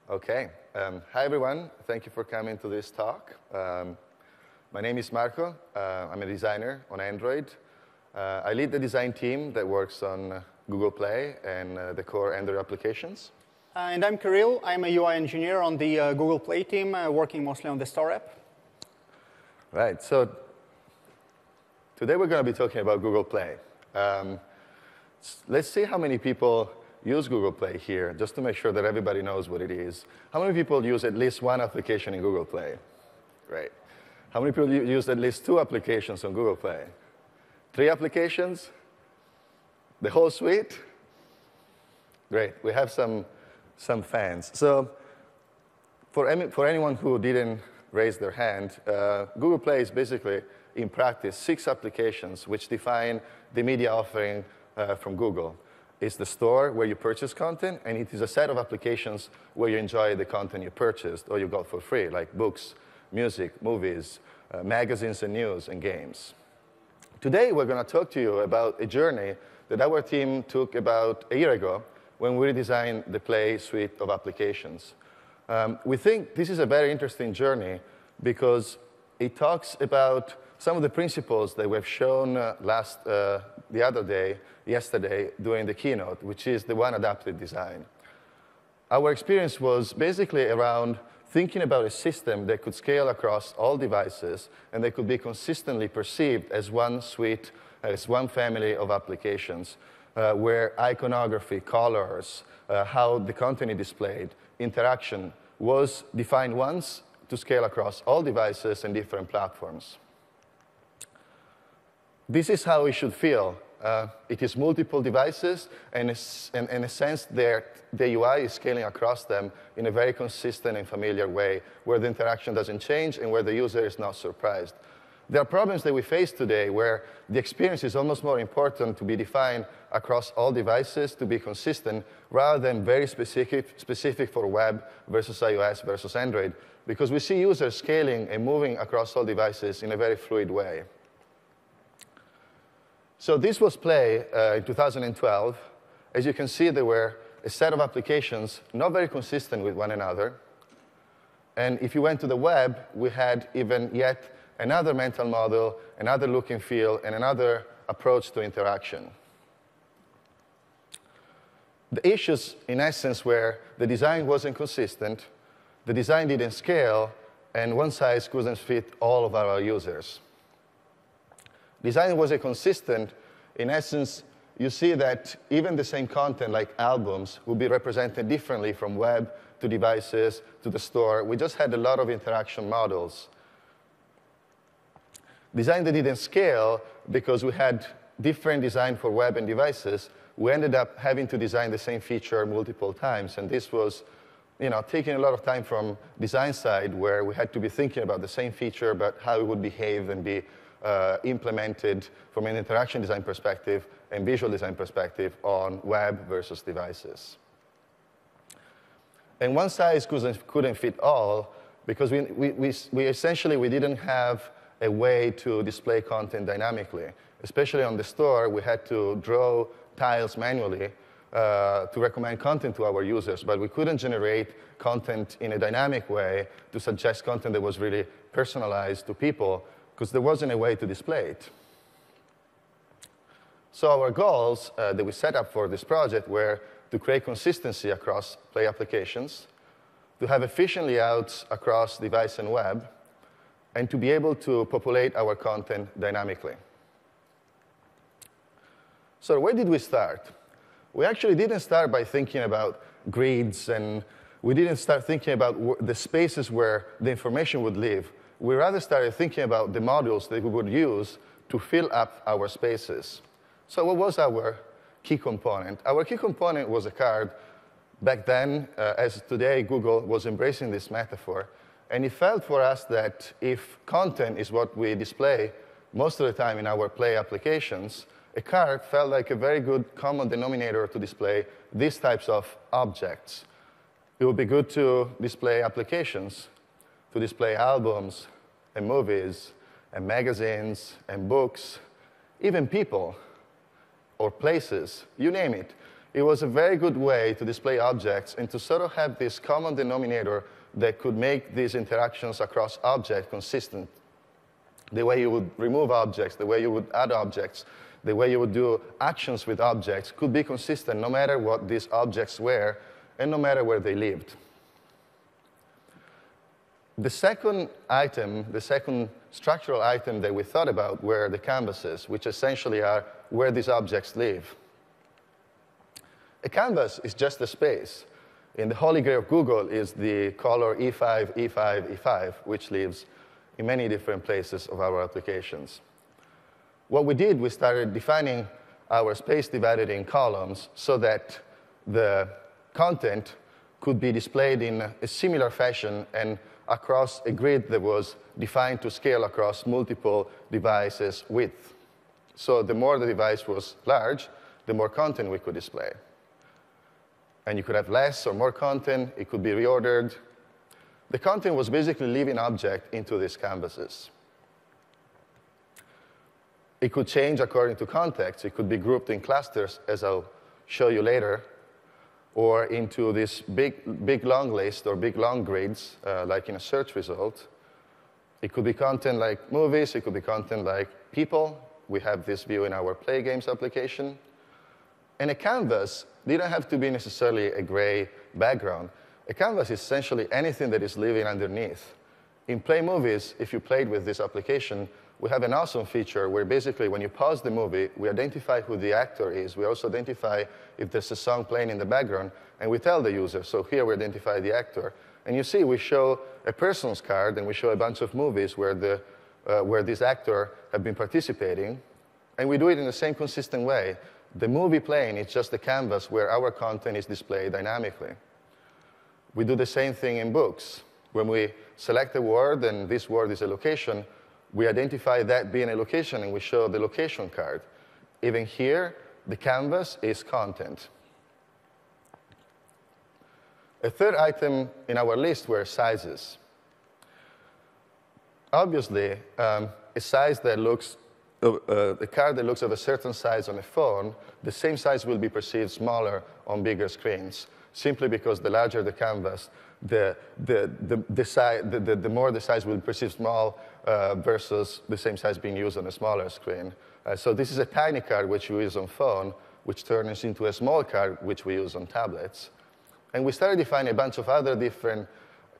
Okay. Hi, everyone. Thank you for coming to this talk. My name is Marco. I'm a designer on Android. I lead the design team that works on Google Play and the core Android applications. And I'm Kirill. I'm a UI engineer on the Google Play team, working mostly on the Store app. Right. So today we're going to be talking about Google Play. Let's see how many people use Google Play here, just to make sure that everybody knows what it is. How many people use at least one application in Google Play? Great. How many people use at least two applications on Google Play? 3 applications? The whole suite? Great. We have some fans. So for anyone who didn't raise their hand, Google Play is basically, in practice, 6 applications which define the media offering from Google. It's the store where you purchase content, and it is a set of applications where you enjoy the content you purchased or you got for free, like books, music, movies, magazines and news, and games. Today, we're going to talk to you about a journey that our team took about a year ago when we redesigned the Play suite of applications. We think this is a very interesting journey because it talks about some of the principles that we've shown yesterday, during the keynote, which is the one adaptive design. Our experience was basically around thinking about a system that could scale across all devices and that could be consistently perceived as one suite, as one family of applications, where iconography, colors, how the content is displayed, interaction was defined once to scale across all devices and different platforms. This is how it should feel. It is multiple devices, and in a sense, the UI is scaling across them in a very consistent and familiar way, where the interaction doesn't change and where the user is not surprised. There are problems that we face today where the experience is almost more important to be defined across all devices, to be consistent, rather than very specific for web versus iOS versus Android, because we see users scaling and moving across all devices in a very fluid way. So this was Play in 2012. As you can see, there were a set of applications not very consistent with one another. And if you went to the web, we had even yet another mental model, another look and feel, and another approach to interaction. The issues, in essence, were the design wasn't consistent, the design didn't scale, and one size couldn't fit all of our users. Design wasn't consistent. In essence, you see that even the same content, like albums, will be represented differently from web to devices to the store. We just had a lot of interaction models. Design that didn't scale because we had different design for web and devices. We ended up having to design the same feature multiple times, and this was taking a lot of time from design side, where we had to be thinking about the same feature, but how it would behave and be implemented from an interaction design perspective and visual design perspective on web versus devices. And one size couldn't fit all because we essentially didn't have a way to display content dynamically. Especially on the store, we had to draw tiles manually to recommend content to our users, but we couldn't generate content in a dynamic way to suggest content that was really personalized to people, because there wasn't a way to display it. So our goals that we set up for this project were to create consistency across Play applications, to have efficient layouts across device and web, and to be able to populate our content dynamically. So where did we start? We actually didn't start by thinking about grids, and we didn't start thinking about the spaces where the information would live. We rather started thinking about the modules that we would use to fill up our spaces. So what was our key component? Our key component was a card. Back then, as today, Google was embracing this metaphor. And it felt for us that if content is what we display most of the time in our Play applications, a card felt like a very good common denominator to display these types of objects. It would be good to display applications, to display albums and movies and magazines and books, even people or places, you name it. it was a very good way to display objects and to sort of have this common denominator that could make these interactions across objects consistent. The way you would remove objects, the way you would add objects, the way you would do actions with objects could be consistent no matter what these objects were and no matter where they lived. The second item, the second structural item that we thought about were the canvases, which essentially are where these objects live. A canvas is just a space. In the Holy Grail of Google is the color E5, E5, E5, which lives in many different places of our applications. What we did, we started defining our space divided in columns so that the content could be displayed in a similar fashion and across a grid that was defined to scale across multiple devices' width. So the more the device was large, the more content we could display. And you could have less or more content. It could be reordered. The content was basically living object into these canvases. It could change according to context. It could be grouped in clusters, as I'll show you later, or into this big long list or big long grids, like in a search result. It could be content like movies. It could be content like people. We have this view in our Play Games application. And a canvas didn't have to be necessarily a gray background. A canvas is essentially anything that is living underneath. In Play Movies, if you played with this application, we have an awesome feature where basically when you pause the movie, we identify who the actor is. We also identify if there's a song playing in the background, and we tell the user. So here we identify the actor. And you see we show a person's card, and we show a bunch of movies where this actor have been participating. And we do it in the same consistent way. The movie playing is just a canvas where our content is displayed dynamically. We do the same thing in books. When we select a word, and this word is a location, we identify that being a location, and we show the location card. Even here, the canvas is content. A third item in our list were sizes. Obviously, a size that looks a card that looks of a certain size on a phone, the same size will be perceived smaller on bigger screens, simply because the larger the canvas, the more the size will be perceived small versus the same size being used on a smaller screen. So this is a tiny card which we use on phone, which turns into a small card which we use on tablets. And we started defining a bunch of other different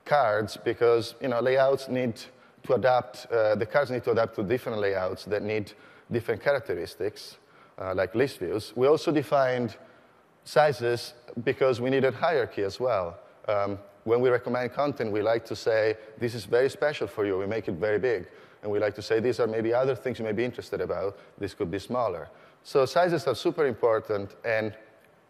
cards because layouts need to adapt, the cards need to adapt to different layouts that need different characteristics, like list views. We also defined sizes because we needed hierarchy as well. When we recommend content, we like to say, this is very special for you. We make it very big. And we like to say, these are maybe other things you may be interested about. This could be smaller. So sizes are super important. And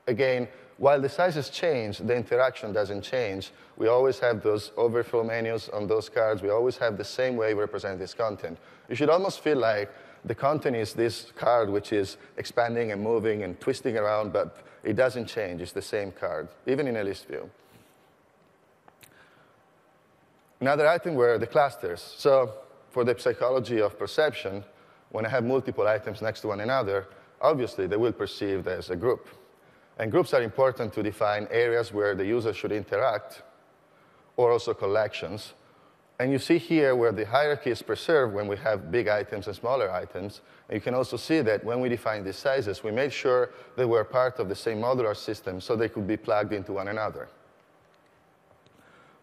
again, while the sizes change, the interaction doesn't change. We always have those overflow menus on those cards. We always have the same way we represent this content. You should almost feel like the content is this card which is expanding and moving and twisting around, but it doesn't change. It's the same card, even in a list view. Another item were the clusters. So for the psychology of perception, when I have multiple items next to one another, obviously they will perceive as a group. And groups are important to define areas where the user should interact, or also collections. And you see here where the hierarchy is preserved when we have big items and smaller items. And you can also see that when we define these sizes, we made sure they were part of the same modular system so they could be plugged into one another.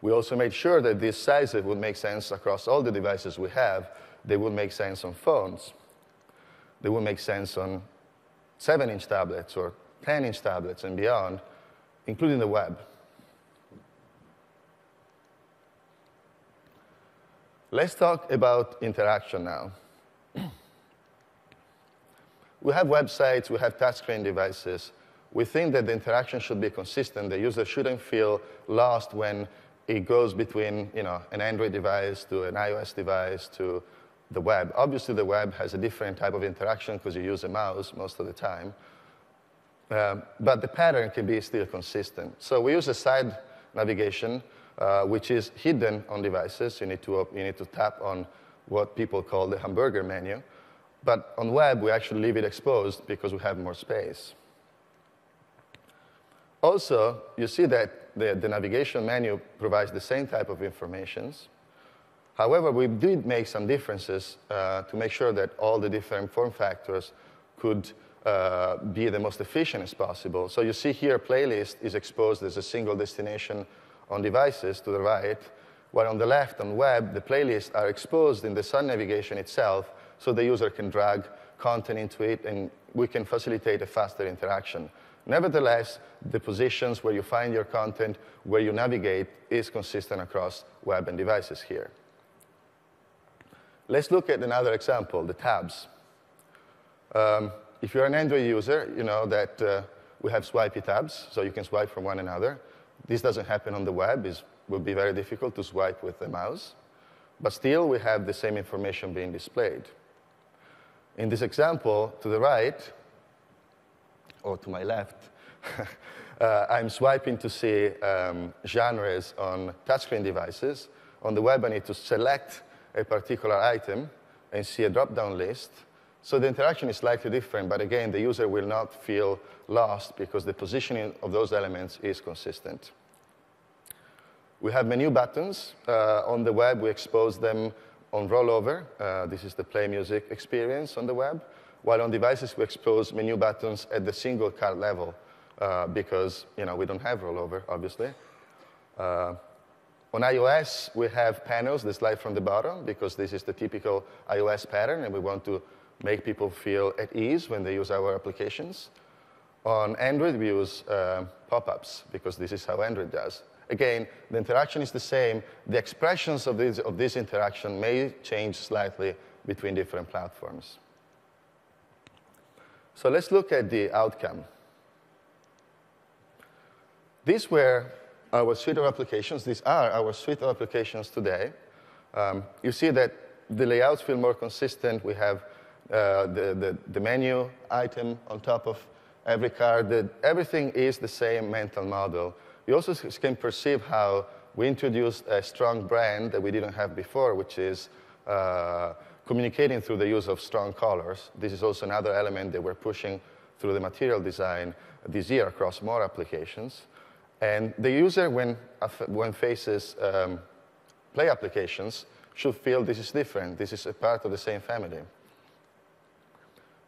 We also made sure that these sizes would make sense across all the devices we have. They would make sense on phones. They would make sense on 7-inch tablets or 10-inch tablets and beyond, including the web. Let's talk about interaction now. We have websites, we have touchscreen devices. We think that the interaction should be consistent. The user shouldn't feel lost when it goes between an Android device to an iOS device to the web. Obviously, the web has a different type of interaction because you use a mouse most of the time. But the pattern can be still consistent. So we use a side navigation, which is hidden on devices. You need to tap on what people call the hamburger menu. But on web, we actually leave it exposed because we have more space. Also, you see that the navigation menu provides the same type of informations. However, we did make some differences to make sure that all the different form factors could be the most efficient as possible. So you see here, playlist is exposed as a single destination on devices to the right, while on the left, on web, the playlists are exposed in the Sun navigation itself, so the user can drag content into it, and we can facilitate a faster interaction. Nevertheless, the positions where you find your content, where you navigate, is consistent across web and devices here. Let's look at another example, the tabs. If you're an Android user, you know that we have swipey tabs, so you can swipe from one another. This doesn't happen on the web. It would be very difficult to swipe with the mouse. But still, we have the same information being displayed. In this example, to the right, or to my left, I'm swiping to see genres on touchscreen devices. On the web, I need to select a particular item and see a drop-down list. So the interaction is slightly different, but again, the user will not feel lost because the positioning of those elements is consistent. We have menu buttons. On the web, we expose them on rollover. This is the play music experience on the web. While on devices, we expose menu buttons at the single card level because we don't have rollover, obviously. On iOS, we have panels that slide from the bottom because this is the typical iOS pattern, and we want to make people feel at ease when they use our applications. On Android, we use pop-ups because this is how Android does. Again, the interaction is the same. The expressions of this interaction may change slightly between different platforms. So let's look at the outcome. These were our suite of applications. These are our suite of applications today. You see that the layouts feel more consistent. We have the menu item on top of every card. Everything is the same mental model. You also can perceive how we introduced a strong brand that we didn't have before, which is communicating through the use of strong colors. This is also another element that we're pushing through the material design this year across more applications. And the user, when faces play applications, should feel this is different. This is a part of the same family.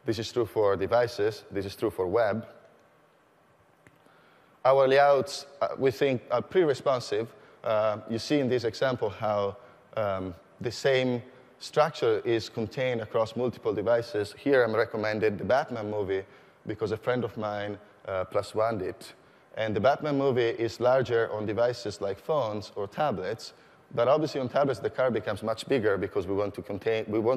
This is true for devices. This is true for web. Our layouts, we think, are pretty responsive. You see in this example how the same structure is contained across multiple devices. Here I'm recommended the Batman movie because a friend of mine +1'd it. And the Batman movie is larger on devices like phones or tablets, but obviously on tablets the card becomes much bigger because we want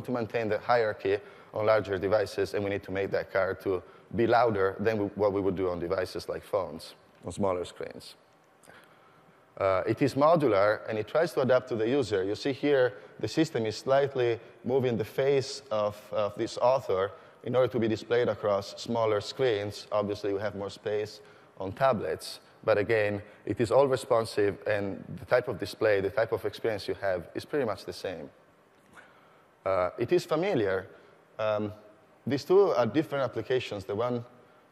to maintain the hierarchy on larger devices, and we need to make that card to be louder than what we would do on devices like phones, on smaller screens. It is modular, and it tries to adapt to the user. You see here, the system is slightly moving the face of this author in order to be displayed across smaller screens. Obviously, we have more space on tablets, but again, it is all responsive, and the type of display, the type of experience you have is pretty much the same. It is familiar. These two are different applications. The one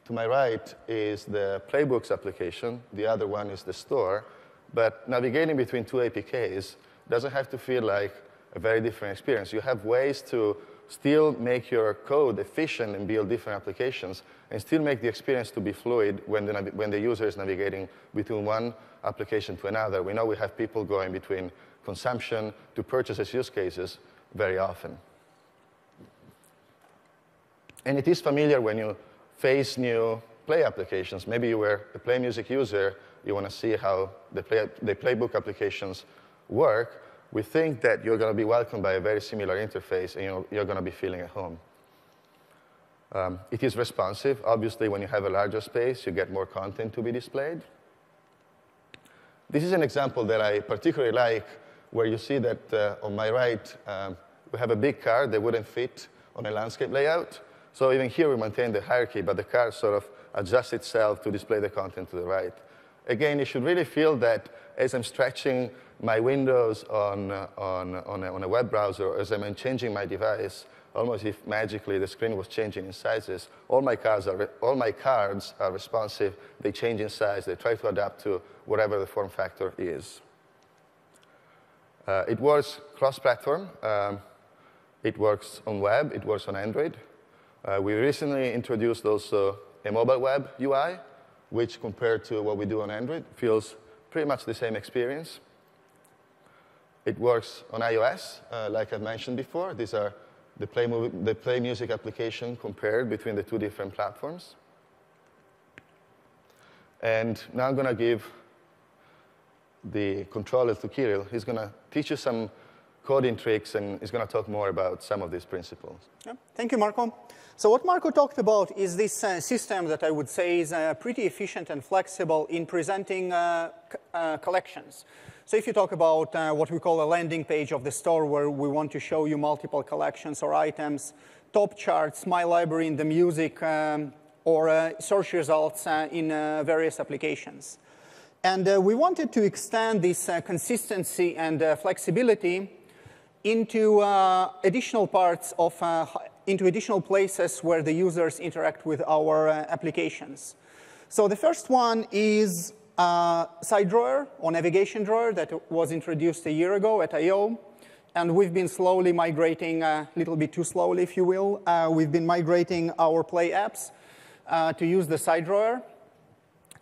to my right is the Playbooks application. The other one is the store. But navigating between two APKs doesn't have to feel like a very different experience. You have ways to still make your code efficient and build different applications and still make the experience to be fluid when the user is navigating between one application to another. We know we have people going between consumption to purchases use cases very often. And it is familiar when you face new Play applications. Maybe you were a Play Music user. You want to see how the Playbook applications work. We think that you're going to be welcomed by a very similar interface, and you're going to be feeling at home. It is responsive. Obviously, when you have a larger space, you get more content to be displayed. This is an example that I particularly like, where you see that on my right, we have a big card that wouldn't fit on a landscape layout. So even here, we maintain the hierarchy, but the card sort of adjusts itself to display the content to the right. Again, you should really feel that as I'm stretching my windows on a web browser, as I'm changing my device, almost if magically the screen was changing in sizes. All my cards are responsive. They change in size. They try to adapt to whatever the form factor is. It works cross-platform. It works on web. It works on Android. We recently introduced also a mobile web UI, which compared to what we do on Android feels pretty much the same experience. It works on iOS, like I mentioned before. These are the Play Music application compared between the two different platforms. And now I'm going to give the controller to Kirill. He's going to teach you some coding tricks, and he's going to talk more about some of these principles. Yeah. Thank you, Marco. So what Marco talked about is this system that I would say is pretty efficient and flexible in presenting collections. So if you talk about what we call a landing page of the store where we want to show you multiple collections or items, top charts, my library in the music, or search results in various applications. And we wanted to extend this consistency and flexibility into additional parts of, into additional places where the users interact with our applications. So the first one is side drawer or navigation drawer that was introduced a year ago at I/O. And we've been slowly migrating, a little bit too slowly, if you will. We've been migrating our Play apps to use the side drawer.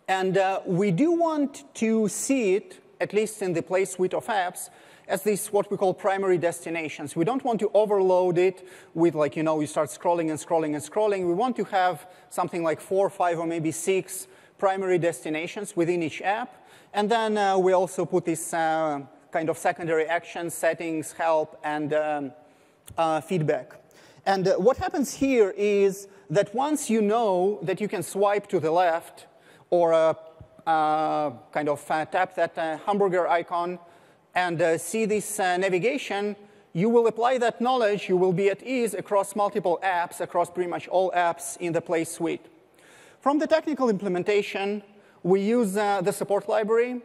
And we do want to see it, at least in the Play suite of apps, as these what we call primary destinations. We don't want to overload it with, like, you start scrolling and scrolling and scrolling. We want to have something like 4, 5, or maybe 6 primary destinations within each app. And then we also put this kind of secondary actions, settings, help, and feedback. And what happens here is that once you know that you can swipe to the left or kind of tap that hamburger icon and see this navigation, you will apply that knowledge. You will be at ease across multiple apps, across pretty much all apps in the Play suite. From the technical implementation, we use the support library.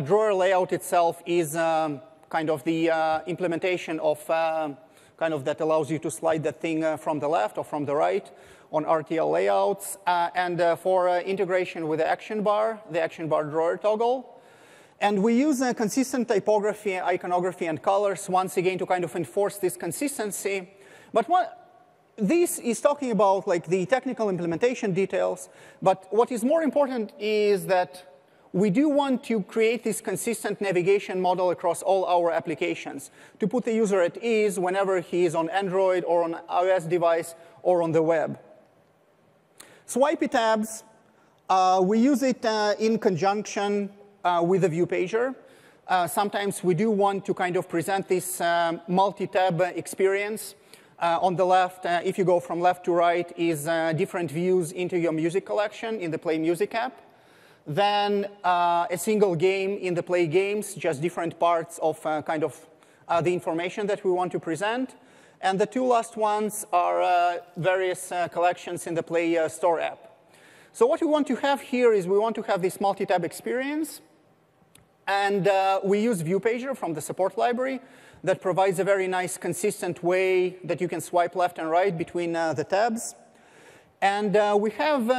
Drawer layout itself is kind of the implementation of kind of that allows you to slide the thing from the left or from the right on RTL layouts. And for integration with the action bar drawer toggle. And we use consistent typography, iconography, and colors, once again, to kind of enforce this consistency. But this is talking about like the technical implementation details. But what is more important is that we do want to create this consistent navigation model across all our applications to put the user at ease whenever he is on Android or on iOS device or on the web. Swipey tabs, we use it in conjunction with the view pager. Sometimes we do want to kind of present this multi-tab experience. On the left, if you go from left to right, is different views into your music collection in the Play Music app. Then a single game in the Play Games, just different parts of kind of the information that we want to present. And the two last ones are various collections in the Play Store app. So what we want to have here is we want to have this multi-tab experience. And we use ViewPager from the support library that provides a very nice, consistent way that you can swipe left and right between the tabs. And we have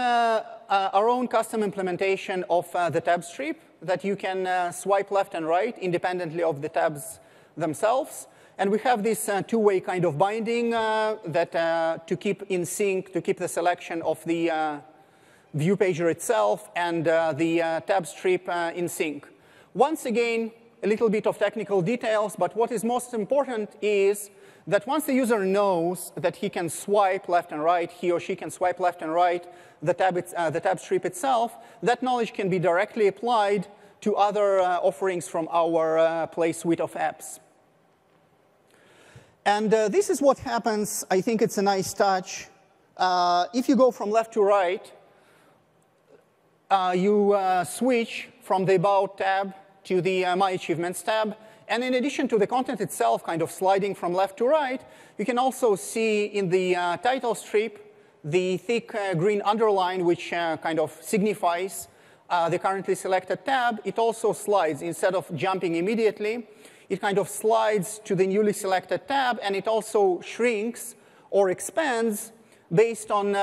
our own custom implementation of the tab strip that you can swipe left and right independently of the tabs themselves. And we have this two-way kind of binding that to keep in sync, to keep the selection of the ViewPager itself and the tab strip in sync. Once again, a little bit of technical details, but what is most important is that once the user knows that he can swipe left and right, he or she can swipe left and right, the tab strip itself, that knowledge can be directly applied to other offerings from our Play suite of apps. And this is what happens. I think it's a nice touch. If you go from left to right, you switch from the About tab to the My Achievements tab. And in addition to the content itself kind of sliding from left to right, you can also see in the title strip the thick green underline, which kind of signifies the currently selected tab. It also slides. Instead of jumping immediately, it kind of slides to the newly selected tab, and it also shrinks or expands based on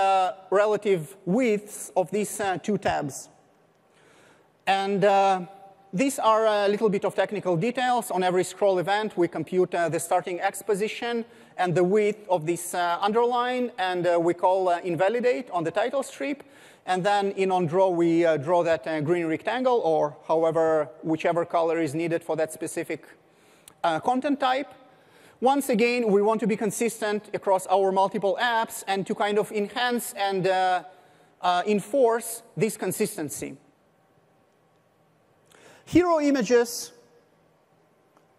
relative widths of these two tabs. And these are a little bit of technical details. On every scroll event, we compute the starting X position and the width of this underline, and we call invalidate on the title strip. And then in onDraw, we draw that green rectangle, or whichever color is needed for that specific content type. Once again, we want to be consistent across our multiple apps and to kind of enhance and enforce this consistency. Hero images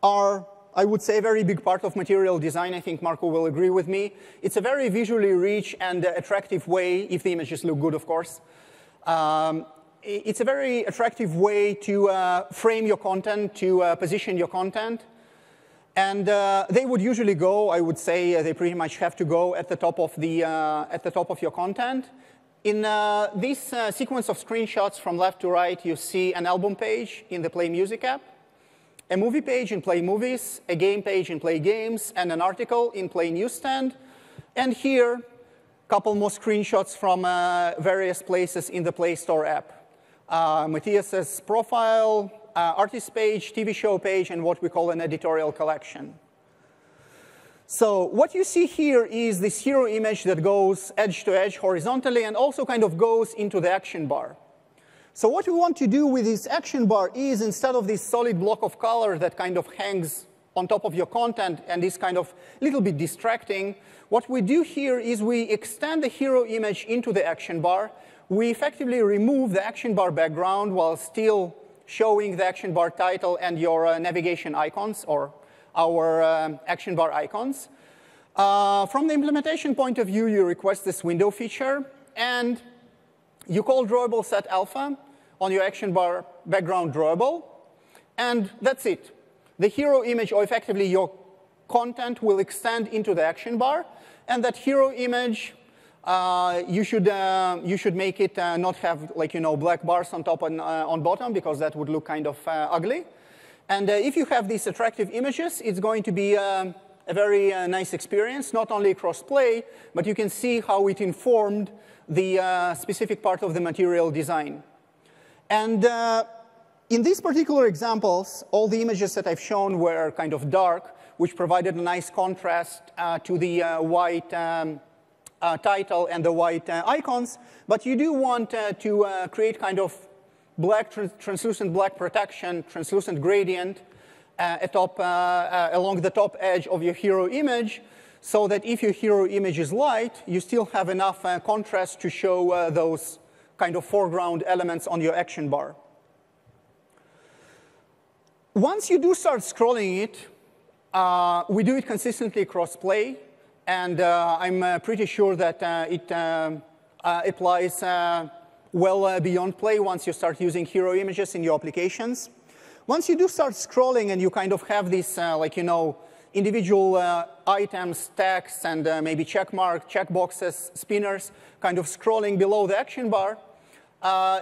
are, I would say, a very big part of material design. I think Marco will agree with me. It's a very visually rich and attractive way, if the images look good, of course. It's a very attractive way to frame your content, to position your content. And they would usually go, I would say, they pretty much have to go at the top of your content. In this sequence of screenshots from left to right, you see an album page in the Play Music app, a movie page in Play Movies, a game page in Play Games, and an article in Play Newsstand. And here, a couple more screenshots from various places in the Play Store app. Matthias's profile, artist page, TV show page, and what we call an editorial collection. So what you see here is this hero image that goes edge to edge horizontally and also kind of goes into the action bar. So what we want to do with this action bar is, instead of this solid block of color that kind of hangs on top of your content and is kind of a little bit distracting, what we do here is we extend the hero image into the action bar. We effectively remove the action bar background while still showing the action bar title and your navigation icons, or our action bar icons. From the implementation point of view, you request this window feature, and you call drawable set alpha on your action bar background drawable, and that's it. The hero image, or effectively your content, will extend into the action bar, and that hero image, you should make it not have, like, black bars on top and on bottom, because that would look kind of ugly. And if you have these attractive images, it's going to be a very nice experience, not only cross-play, but you can see how it informed the specific part of the material design. And in these particular examples, all the images that I've shown were kind of dark, which provided a nice contrast to the white title and the white icons. But you do want to create kind of black, translucent black protection, translucent gradient along the top edge of your hero image, so that if your hero image is light, you still have enough contrast to show those kind of foreground elements on your action bar. Once you do start scrolling it, we do it consistently cross-play, and I'm pretty sure that it applies well beyond Play once you start using hero images in your applications. Once you do start scrolling and you kind of have these, individual items, text, and maybe checkboxes, spinners, kind of scrolling below the action bar,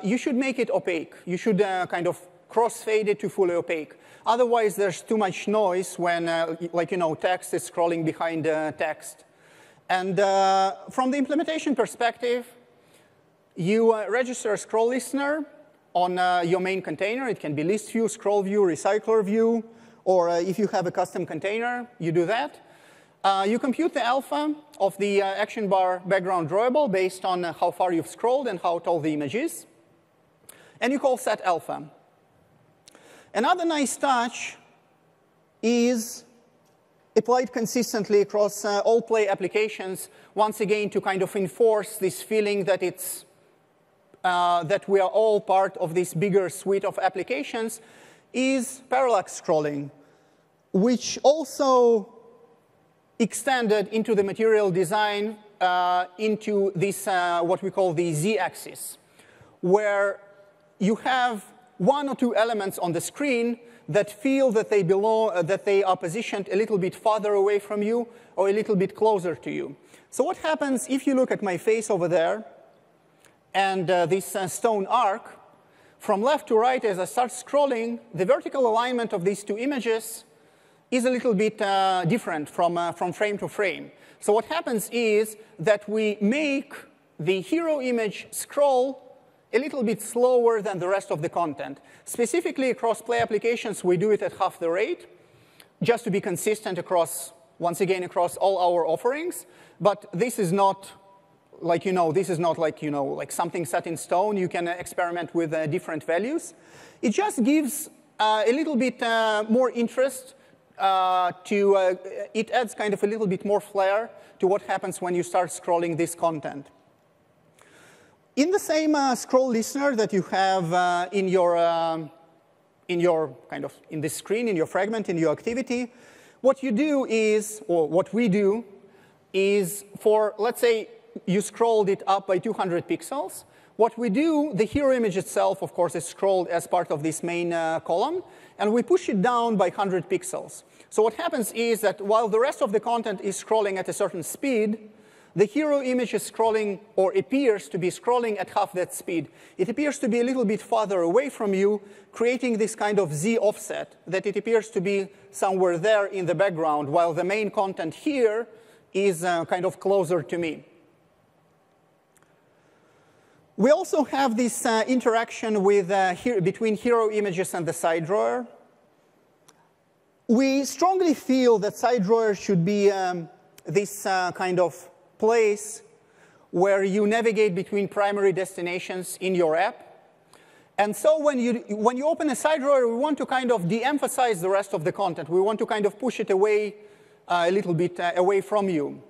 you should make it opaque. You should kind of cross-fade it to fully opaque. Otherwise, there's too much noise when, text is scrolling behind text. And from the implementation perspective, you register a scroll listener on your main container. It can be list view, scroll view, recycler view, or if you have a custom container, you do that. You compute the alpha of the action bar background drawable based on how far you've scrolled and how tall the image is. And you call set alpha. Another nice touch is applied consistently across all Play applications, once again to kind of enforce this feeling that it's that we are all part of this bigger suite of applications, is parallax scrolling, which also extended into the material design into this, what we call the z-axis, where you have one or two elements on the screen that feel that they belong, that they are positioned a little bit farther away from you or a little bit closer to you. So what happens if you look at my face over there and this stone arc, from left to right, as I start scrolling, the vertical alignment of these two images is a little bit different from frame to frame. So what happens is that we make the hero image scroll a little bit slower than the rest of the content. Specifically, across Play applications, we do it at half the rate, just to be consistent across, once again, across all our offerings. But this is not like, this is not like, like something set in stone. You can experiment with different values. It just gives a little bit more interest it adds kind of a little bit more flair to what happens when you start scrolling this content. In the same scroll listener that you have in this screen, in your fragment, in your activity, what you do is, or what we do, is for, let's say, you scrolled it up by 200 pixels. What we do, the hero image itself, of course, is scrolled as part of this main column, and we push it down by 100 pixels. So what happens is that while the rest of the content is scrolling at a certain speed, the hero image is scrolling, or appears to be scrolling at half that speed. It appears to be a little bit farther away from you, creating this kind of Z offset, that it appears to be somewhere there in the background, while the main content here is kind of closer to me. We also have this interaction with, between hero images and the side drawer. We strongly feel that side drawer should be this kind of place where you navigate between primary destinations in your app. And so when you open a side drawer, we want to kind of de-emphasize the rest of the content. We want to kind of push it away a little bit away from you.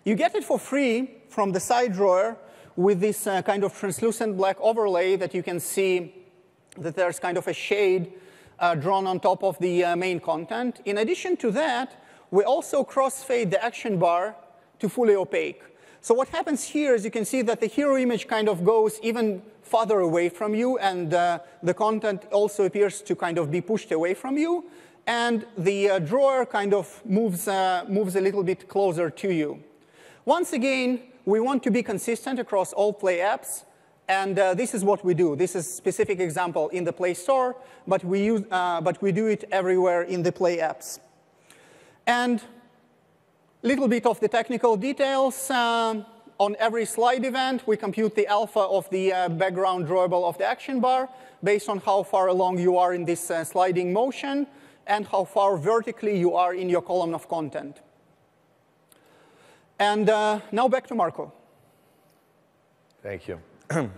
You get it for free from the side drawer with this kind of translucent black overlay that you can see that there's kind of a shade drawn on top of the main content. In addition to that, we also crossfade the action bar to fully opaque. So what happens here is you can see that the hero image kind of goes even farther away from you, and the content also appears to kind of be pushed away from you, and the drawer kind of moves a little bit closer to you. Once again, we want to be consistent across all Play apps, and this is what we do. This is a specific example in the Play Store, but we do it everywhere in the Play apps. And a little bit of the technical details. On every slide event, we compute the alpha of the background drawable of the action bar based on how far along you are in this sliding motion and how far vertically you are in your column of content. And now back to Marko. Thank you.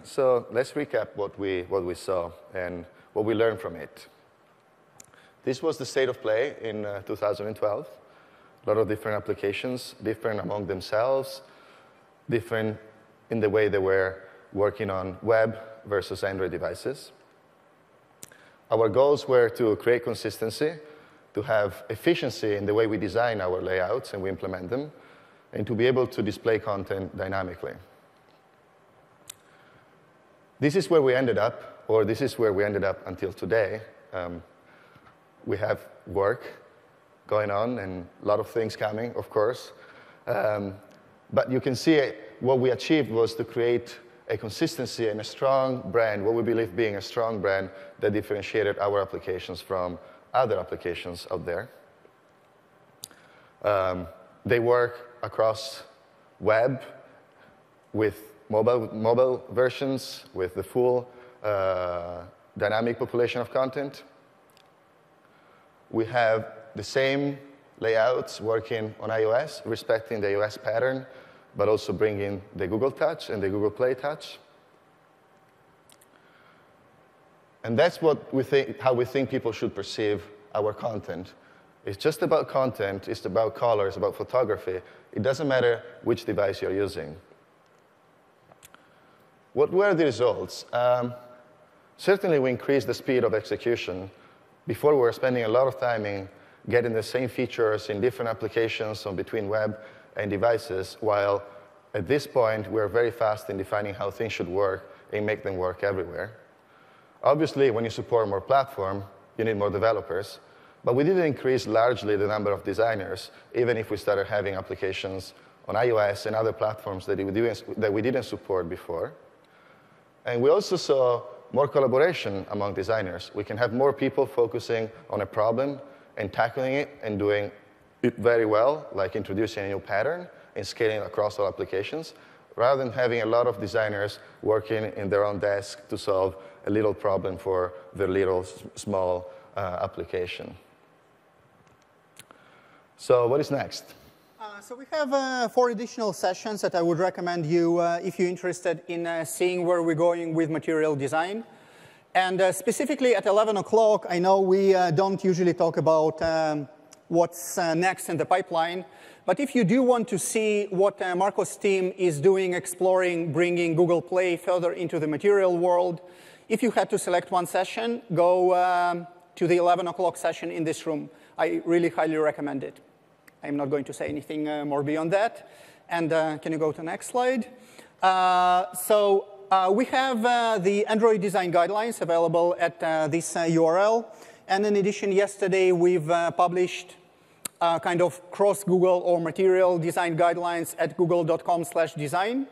So let's recap what we saw and what we learned from it. This was the state of play in 2012. A lot of different applications, different among themselves, different in the way they were working on web versus Android devices. Our goals were to create consistency, to have efficiency in the way we design our layouts and we implement them, and to be able to display content dynamically. This is where we ended up, or this is where we ended up until today. We have work going on and a lot of things coming, of course. But you can see what we achieved was to create a consistency and a strong brand, what we believe being a strong brand that differentiated our applications from other applications out there. They work across web with mobile versions, with the full dynamic population of content. We have the same layouts working on iOS, respecting the iOS pattern, but also bringing the Google Touch and the Google Play Touch. And that's what we think, how we think people should perceive our content. It's just about content, it's about color, it's about photography. It doesn't matter which device you're using. What were the results? Certainly, we increased the speed of execution. Before, we were spending a lot of time in getting the same features in different applications on between web and devices, while at this point, we're very fast in defining how things should work and make them work everywhere. Obviously, when you support more platform, you need more developers. But we didn't increase largely the number of designers, even if we started having applications on iOS and other platforms that we didn't support before. And we also saw more collaboration among designers. We can have more people focusing on a problem and tackling it and doing it very well, like introducing a new pattern and scaling across all applications, rather than having a lot of designers working in their own desk to solve a little problem for their little small application. So what is next? So we have 4 additional sessions that I would recommend you if you're interested in seeing where we're going with material design. And specifically at 11 o'clock, I know we don't usually talk about what's next in the pipeline. But if you do want to see what Marco's team is doing, exploring, bringing Google Play further into the material world, if you had to select one session, go to the 11 o'clock session in this room. I really highly recommend it. I'm not going to say anything more beyond that. And can you go to the next slide? We have the Android design guidelines available at this URL. And in addition, yesterday, we've published kind of cross-Google or material design guidelines at google.com/design.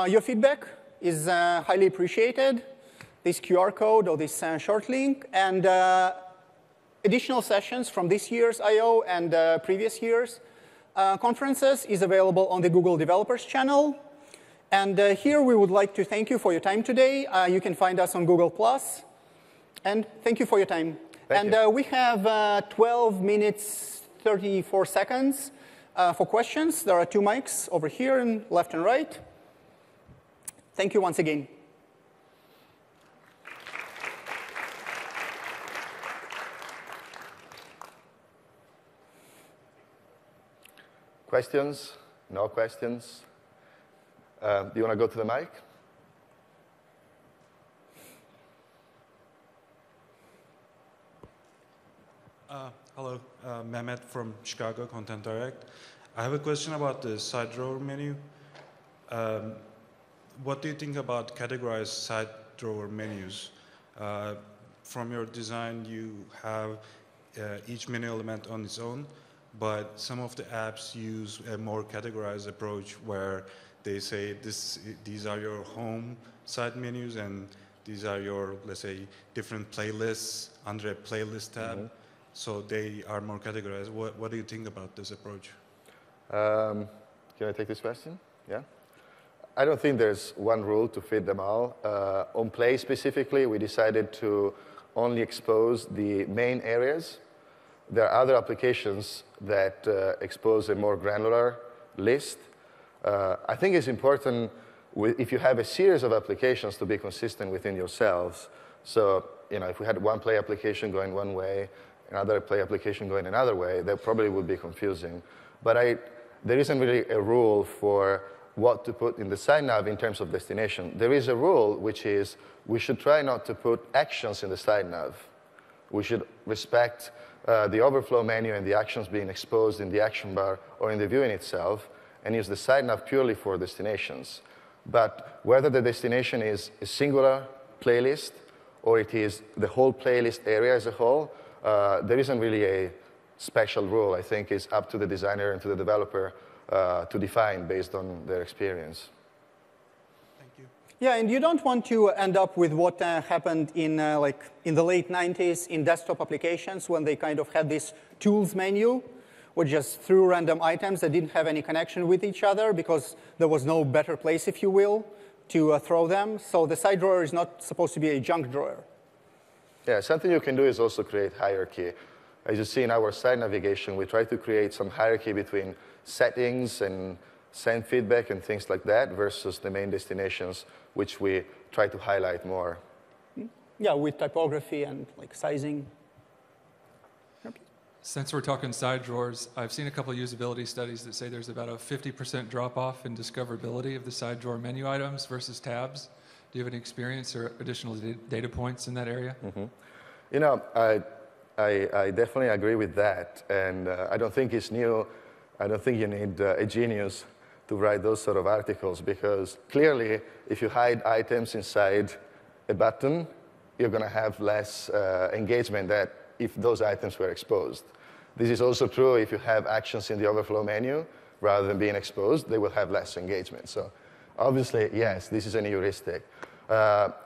Your feedback is highly appreciated. This QR code or this short link. And additional sessions from this year's I/O and previous year's conferences is available on the Google Developers channel. And here we would like to thank you for your time today. You can find us on Google+. And thank you for your time. We have 12 minutes, 34 seconds for questions. There are 2 mics over here, and left and right. Thank you once again. Questions? No questions? Do you want to go to the mic? Hello, Mehmet from Chicago Content Direct. I have a question about the side drawer menu. What do you think about categorized side drawer menus? From your design, you have each menu element on its own, but some of the apps use a more categorized approach where they say these are your home side menus and these are your, let's say, different playlists under a playlist tab. Mm-hmm. So they are more categorized. What do you think about this approach? Can I take this question? Yeah. I don't think there's one rule to fit them all. On Play specifically, we decided to only expose the main areas. There are other applications that expose a more granular list. I think it's important if you have a series of applications to be consistent within yourselves. So, if we had one Play application going one way, another Play application going another way, that probably would be confusing. But there isn't really a rule for what to put in the side nav in terms of destination. There is a rule, which is we should try not to put actions in the side nav. We should respect the overflow menu and the actions being exposed in the action bar or in the viewing itself, and use the side nav purely for destinations. But whether the destination is a singular playlist or it is the whole playlist area as a whole, there isn't really a special rule. I think it's up to the designer and to the developer to define based on their experience. Thank you. Yeah, and you don't want to end up with what happened in the late 90s in desktop applications when they kind of had this tools menu, which just threw random items that didn't have any connection with each other because there was no better place, if you will, to throw them. So the side drawer is not supposed to be a junk drawer. Yeah, something you can do is also create hierarchy. As you see in our side navigation, we try to create some hierarchy between settings and send feedback and things like that versus the main destinations, which we try to highlight more. Yeah, with typography and sizing. Since we're talking side drawers, I've seen a couple of usability studies that say there's about a 50% drop-off in discoverability of the side drawer menu items versus tabs. Do you have any experience or additional data points in that area? Mm-hmm. I definitely agree with that, and I don't think it's new. I don't think you need a genius to write those sort of articles, because clearly, if you hide items inside a button, you're going to have less engagement than if those items were exposed. This is also true if you have actions in the overflow menu. Rather than being exposed, they will have less engagement. So obviously, yes, this is a heuristic.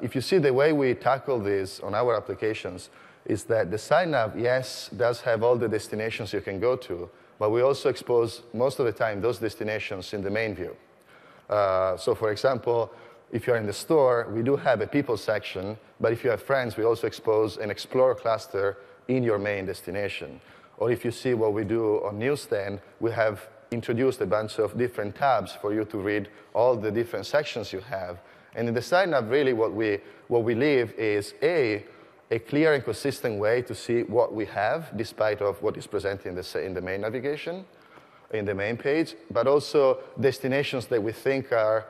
If you see the way we tackle this on our applications, is that the side nav, yes, does have all the destinations you can go to, but we also expose, most of the time, those destinations in the main view. So for example, if you're in the store, we do have a people section, but if you have friends, we also expose an Explorer cluster in your main destination. Or if you see what we do on Newsstand, we have introduced a bunch of different tabs for you to read all the different sections you have. And in the side nav, really what we leave is a clear and consistent way to see what we have, despite of what is presented in the main navigation, in the main page, but also destinations that we think are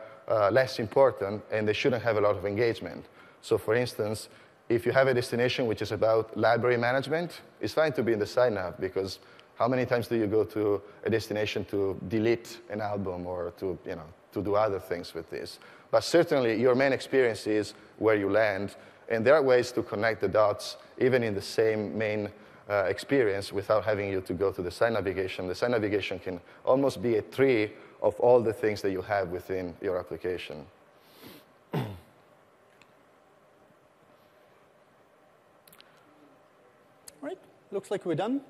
less important and they shouldn't have a lot of engagement. So for instance, if you have a destination which is about library management, it's fine to be in the side nav, because how many times do you go to a destination to delete an album or to do other things with this? But certainly, your main experience is where you land, and there are ways to connect the dots, even in the same main experience, without having you to go to the side navigation. The side navigation can almost be a tree of all the things that you have within your application. All right, looks like we're done.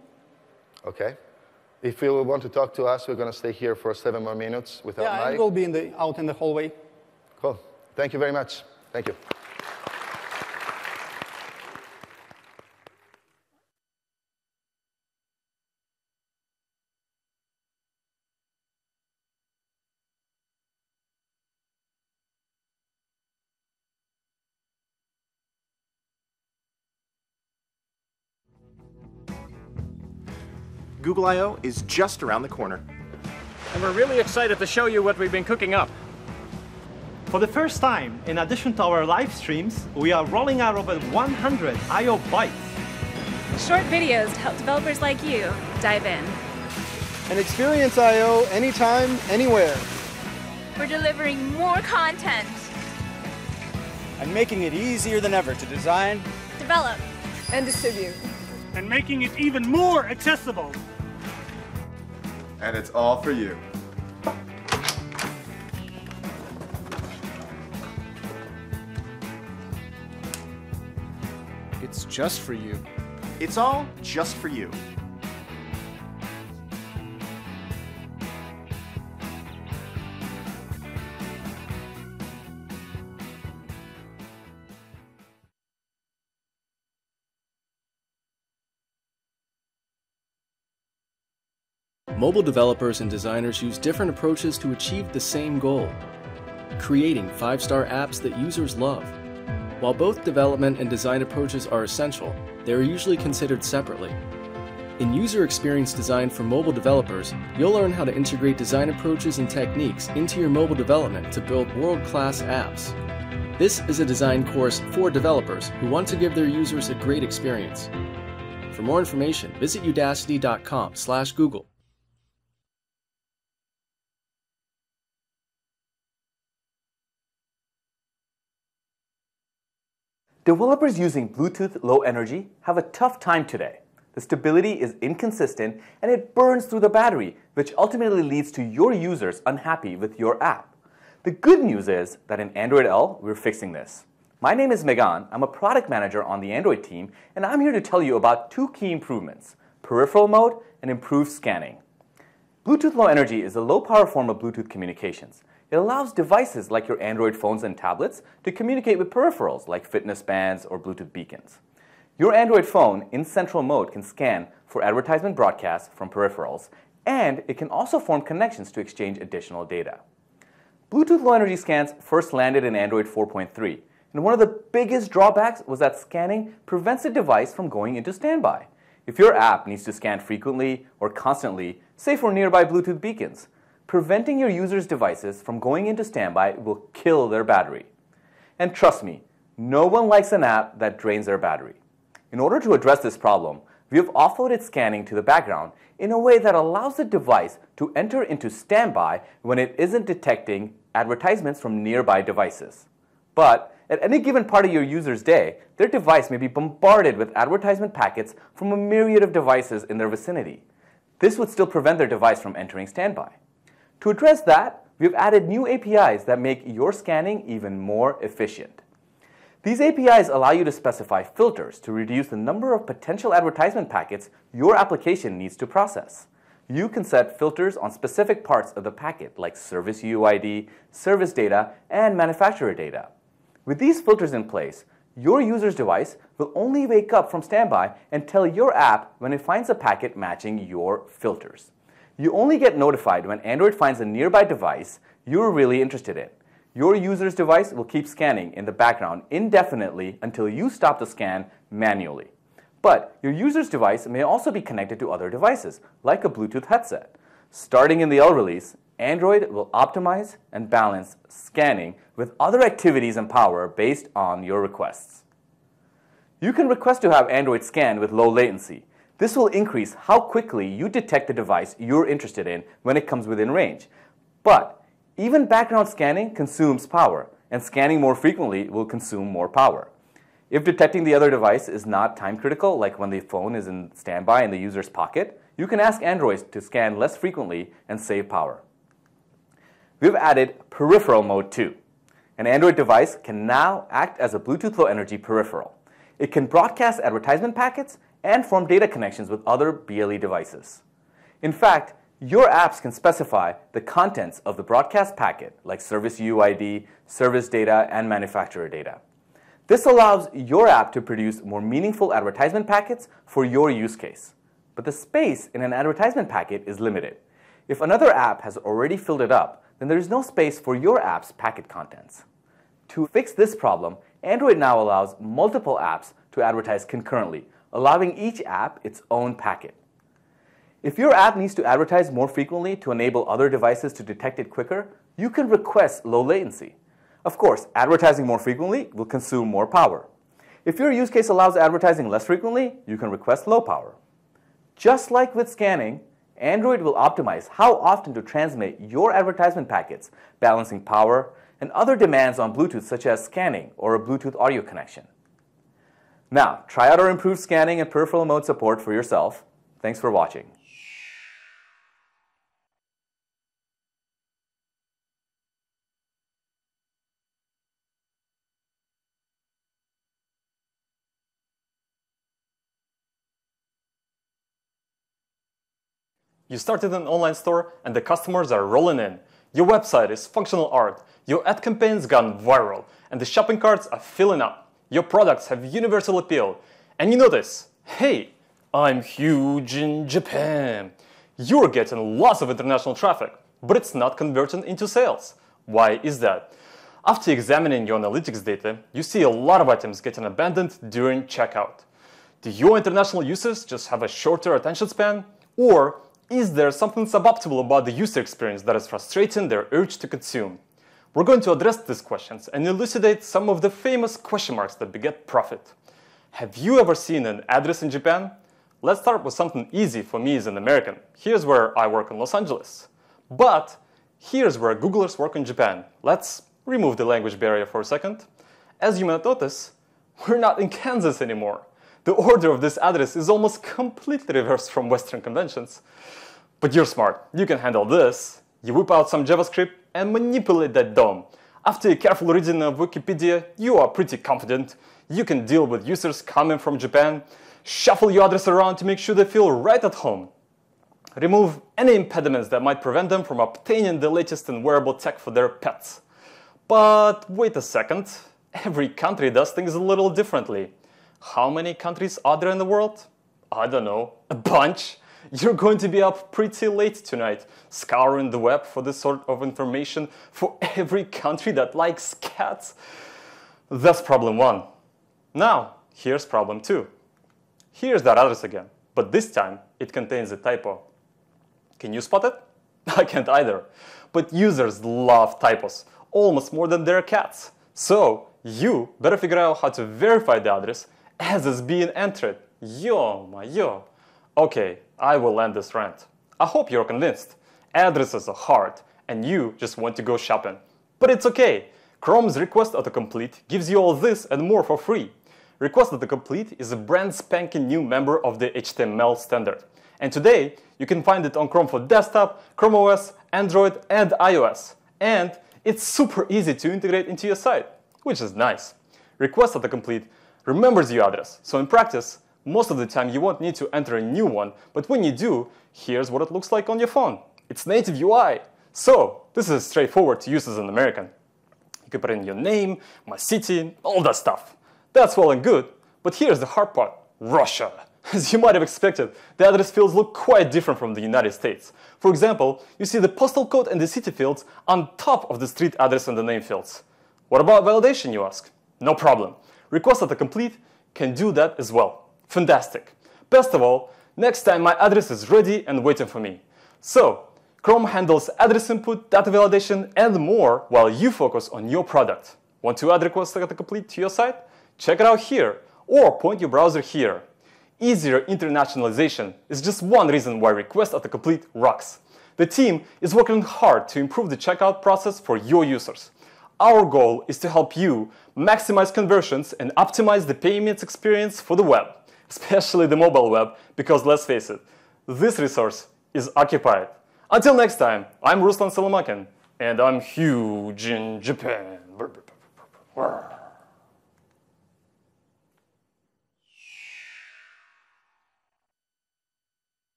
Okay. If you want to talk to us, we're going to stay here for 7 more minutes without Mike. Yeah, we'll be out in the hallway. Cool. Thank you very much. Thank you. Google I/O is just around the corner. And we're really excited to show you what we've been cooking up. For the first time, in addition to our live streams, we are rolling out over 100 I/O Bytes. Short videos to help developers like you dive in. And experience I/O anytime, anywhere. We're delivering more content. And making it easier than ever to design, develop, and distribute. And making it even more accessible. And it's all for you. It's just for you. It's all just for you. Mobile developers and designers use different approaches to achieve the same goal: creating 5-star apps that users love. While both development and design approaches are essential, they are usually considered separately. In User Experience Design for Mobile Developers, you'll learn how to integrate design approaches and techniques into your mobile development to build world-class apps. This is a design course for developers who want to give their users a great experience. For more information, visit udacity.com/Google. Developers using Bluetooth Low Energy have a tough time today. The stability is inconsistent and it burns through the battery, which ultimately leads to your users unhappy with your app. The good news is that in Android L, we're fixing this. My name is Megan. I'm a product manager on the Android team, and I'm here to tell you about 2 key improvements: peripheral mode and improved scanning. Bluetooth Low Energy is a low-power form of Bluetooth communications. It allows devices like your Android phones and tablets to communicate with peripherals like fitness bands or Bluetooth beacons. Your Android phone in central mode can scan for advertisement broadcasts from peripherals, and it can also form connections to exchange additional data. Bluetooth Low Energy scans first landed in Android 4.3, and one of the biggest drawbacks was that scanning prevents the device from going into standby. If your app needs to scan frequently or constantly, say for nearby Bluetooth beacons, preventing your users' devices from going into standby will kill their battery. And trust me, no one likes an app that drains their battery. In order to address this problem, we have offloaded scanning to the background in a way that allows the device to enter into standby when it isn't detecting advertisements from nearby devices. But at any given part of your user's day, their device may be bombarded with advertisement packets from a myriad of devices in their vicinity. This would still prevent their device from entering standby. To address that, we've added new APIs that make your scanning even more efficient. These APIs allow you to specify filters to reduce the number of potential advertisement packets your application needs to process. You can set filters on specific parts of the packet, like service UUID, service data, and manufacturer data. With these filters in place, your user's device will only wake up from standby and tell your app when it finds a packet matching your filters. You only get notified when Android finds a nearby device you're really interested in. Your user's device will keep scanning in the background indefinitely until you stop the scan manually. But your user's device may also be connected to other devices, like a Bluetooth headset. Starting in the L release, Android will optimize and balance scanning with other activities and power based on your requests. You can request to have Android scan with low latency. This will increase how quickly you detect the device you're interested in when it comes within range. But even background scanning consumes power, and scanning more frequently will consume more power. If detecting the other device is not time critical, like when the phone is in standby in the user's pocket, you can ask Android to scan less frequently and save power. We've added peripheral mode too. An Android device can now act as a Bluetooth Low Energy peripheral. It can broadcast advertisement packets and form data connections with other BLE devices. In fact, your apps can specify the contents of the broadcast packet, like service UUID, service data, and manufacturer data. This allows your app to produce more meaningful advertisement packets for your use case. But the space in an advertisement packet is limited. If another app has already filled it up, then there is no space for your app's packet contents. To fix this problem, Android now allows multiple apps to advertise concurrently, allowing each app its own packet. If your app needs to advertise more frequently to enable other devices to detect it quicker, you can request low latency. Of course, advertising more frequently will consume more power. If your use case allows advertising less frequently, you can request low power. Just like with scanning, Android will optimize how often to transmit your advertisement packets, balancing power and other demands on Bluetooth, such as scanning or a Bluetooth audio connection. Now, try out our improved scanning and peripheral mode support for yourself. Thanks for watching. You started an online store and the customers are rolling in. Your website is functional art, your ad campaign's gone viral, and the shopping carts are filling up. Your products have universal appeal. And you notice, hey, I'm huge in Japan. You're getting lots of international traffic, but it's not converting into sales. Why is that? After examining your analytics data, you see a lot of items getting abandoned during checkout. Do your international users just have a shorter attention span? Or is there something suboptimal about the user experience that is frustrating their urge to consume? We're going to address these questions and elucidate some of the famous question marks that beget profit. Have you ever seen an address in Japan? Let's start with something easy for me as an American. Here's where I work in Los Angeles. But here's where Googlers work in Japan. Let's remove the language barrier for a second. As you might notice, we're not in Kansas anymore. The order of this address is almost completely reversed from Western conventions. But you're smart. You can handle this. You whip out some JavaScript and manipulate that DOM. After a careful reading of Wikipedia, you are pretty confident. You can deal with users coming from Japan, shuffle your address around to make sure they feel right at home. Remove any impediments that might prevent them from obtaining the latest in wearable tech for their pets. But wait a second. Every country does things a little differently. How many countries are there in the world? I don't know, a bunch. You're going to be up pretty late tonight, scouring the web for this sort of information for every country that likes cats. That's problem one. Now, here's problem two. Here's that address again, but this time it contains a typo. Can you spot it? I can't either. But users love typos, almost more than their cats. So, you better figure out how to verify the address as it's being entered. Yo. Okay, I will end this rant. I hope you're convinced. Addresses are hard, and you just want to go shopping. But it's okay. Chrome's Request Autocomplete gives you all this and more for free. Request Autocomplete is a brand spanking new member of the HTML standard. And today, you can find it on Chrome for desktop, Chrome OS, Android, and iOS. And it's super easy to integrate into your site, which is nice. request autocomplete remembers your address. So in practice, most of the time you won't need to enter a new one, but when you do, here's what it looks like on your phone. It's native UI. So this is straightforward to use as an American. You can put in your name, my city, all that stuff. That's well and good, but here's the hard part, Russia. As you might have expected, the address fields look quite different from the United States. For example, you see the postal code and the city fields on top of the street address and the name fields. What about validation, you ask? No problem. Request autocomplete can do that as well. Fantastic. Best of all, next time my address is ready and waiting for me. So, Chrome handles address input, data validation, and more while you focus on your product. Want to add request autocomplete to your site? Check it out here, or point your browser here. Easier internationalization is just one reason why Request Autocomplete rocks. The team is working hard to improve the checkout process for your users. Our goal is to help you maximize conversions and optimize the payments experience for the web, especially the mobile web, because let's face it, this resource is occupied. Until next time, I'm Ruslan Salamakin, and I'm huge in Japan.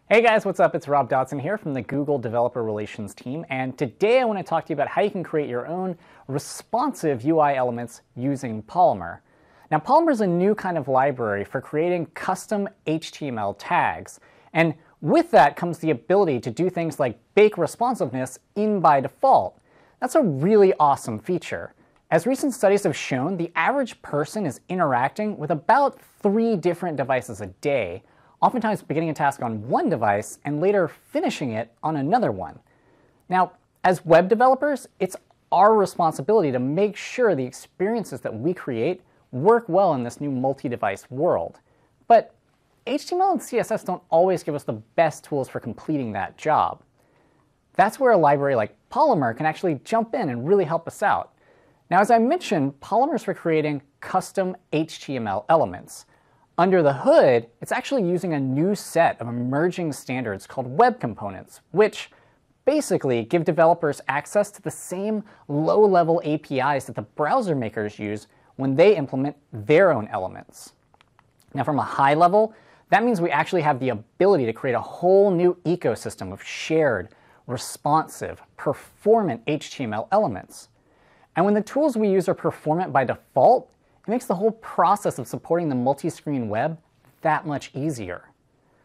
Hey guys, what's up? It's Rob Dodson here from the Google Developer Relations team, and today I want to talk to you about how you can create your own responsive UI elements using Polymer. Now, Polymer is a new kind of library for creating custom HTML tags, and with that comes the ability to do things like bake responsiveness in by default. That's a really awesome feature. As recent studies have shown, the average person is interacting with about 3 different devices a day, oftentimes beginning a task on one device and later finishing it on another one. Now, as web developers, it's our responsibility to make sure the experiences that we create work well in this new multi-device world. But HTML and CSS don't always give us the best tools for completing that job. That's where a library like Polymer can actually jump in and really help us out. Now, as I mentioned, Polymer is for creating custom HTML elements. Under the hood, it's actually using a new set of emerging standards called web components, which basically give developers access to the same low-level APIs that the browser makers use when they implement their own elements. Now, from a high level, that means we actually have the ability to create a whole new ecosystem of shared, responsive, performant HTML elements. And when the tools we use are performant by default, it makes the whole process of supporting the multi-screen web that much easier.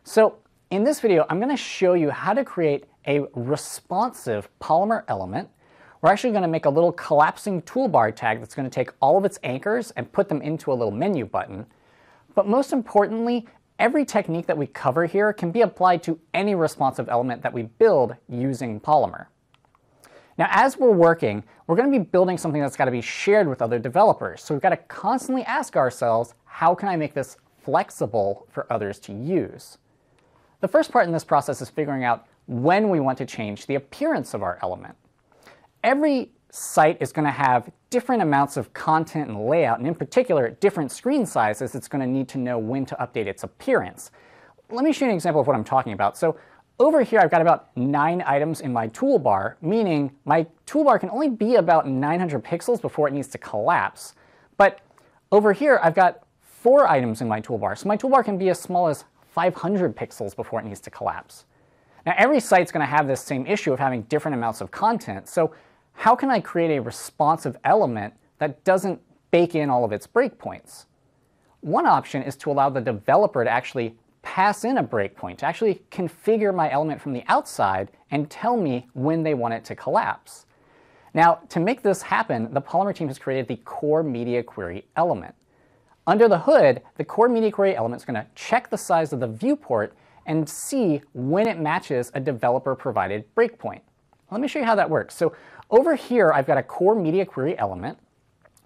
So in this video, I'm going to show you how to create a responsive Polymer element. We're actually going to make a little collapsing toolbar tag that's going to take all of its anchors and put them into a little menu button. But most importantly, every technique that we cover here can be applied to any responsive element that we build using Polymer. Now, as we're working, we're going to be building something that's got to be shared with other developers. So we've got to constantly ask ourselves, how can I make this flexible for others to use? The first part in this process is figuring out when we want to change the appearance of our element. Every site is going to have different amounts of content and layout, and in particular, at different screen sizes, it's going to need to know when to update its appearance. Let me show you an example of what I'm talking about. So over here, I've got about 9 items in my toolbar, meaning my toolbar can only be about 900 pixels before it needs to collapse. But over here, I've got 4 items in my toolbar, so my toolbar can be as small as 500 pixels before it needs to collapse. Now, every site's going to have this same issue of having different amounts of content, so how can I create a responsive element that doesn't bake in all of its breakpoints? One option is to allow the developer to actually pass in a breakpoint, to actually configure my element from the outside and tell me when they want it to collapse. Now, to make this happen, the Polymer team has created the Core Media Query element. Under the hood, the Core Media Query element is going to check the size of the viewport and see when it matches a developer-provided breakpoint. Let me show you how that works. So over here, I've got a Core Media Query element,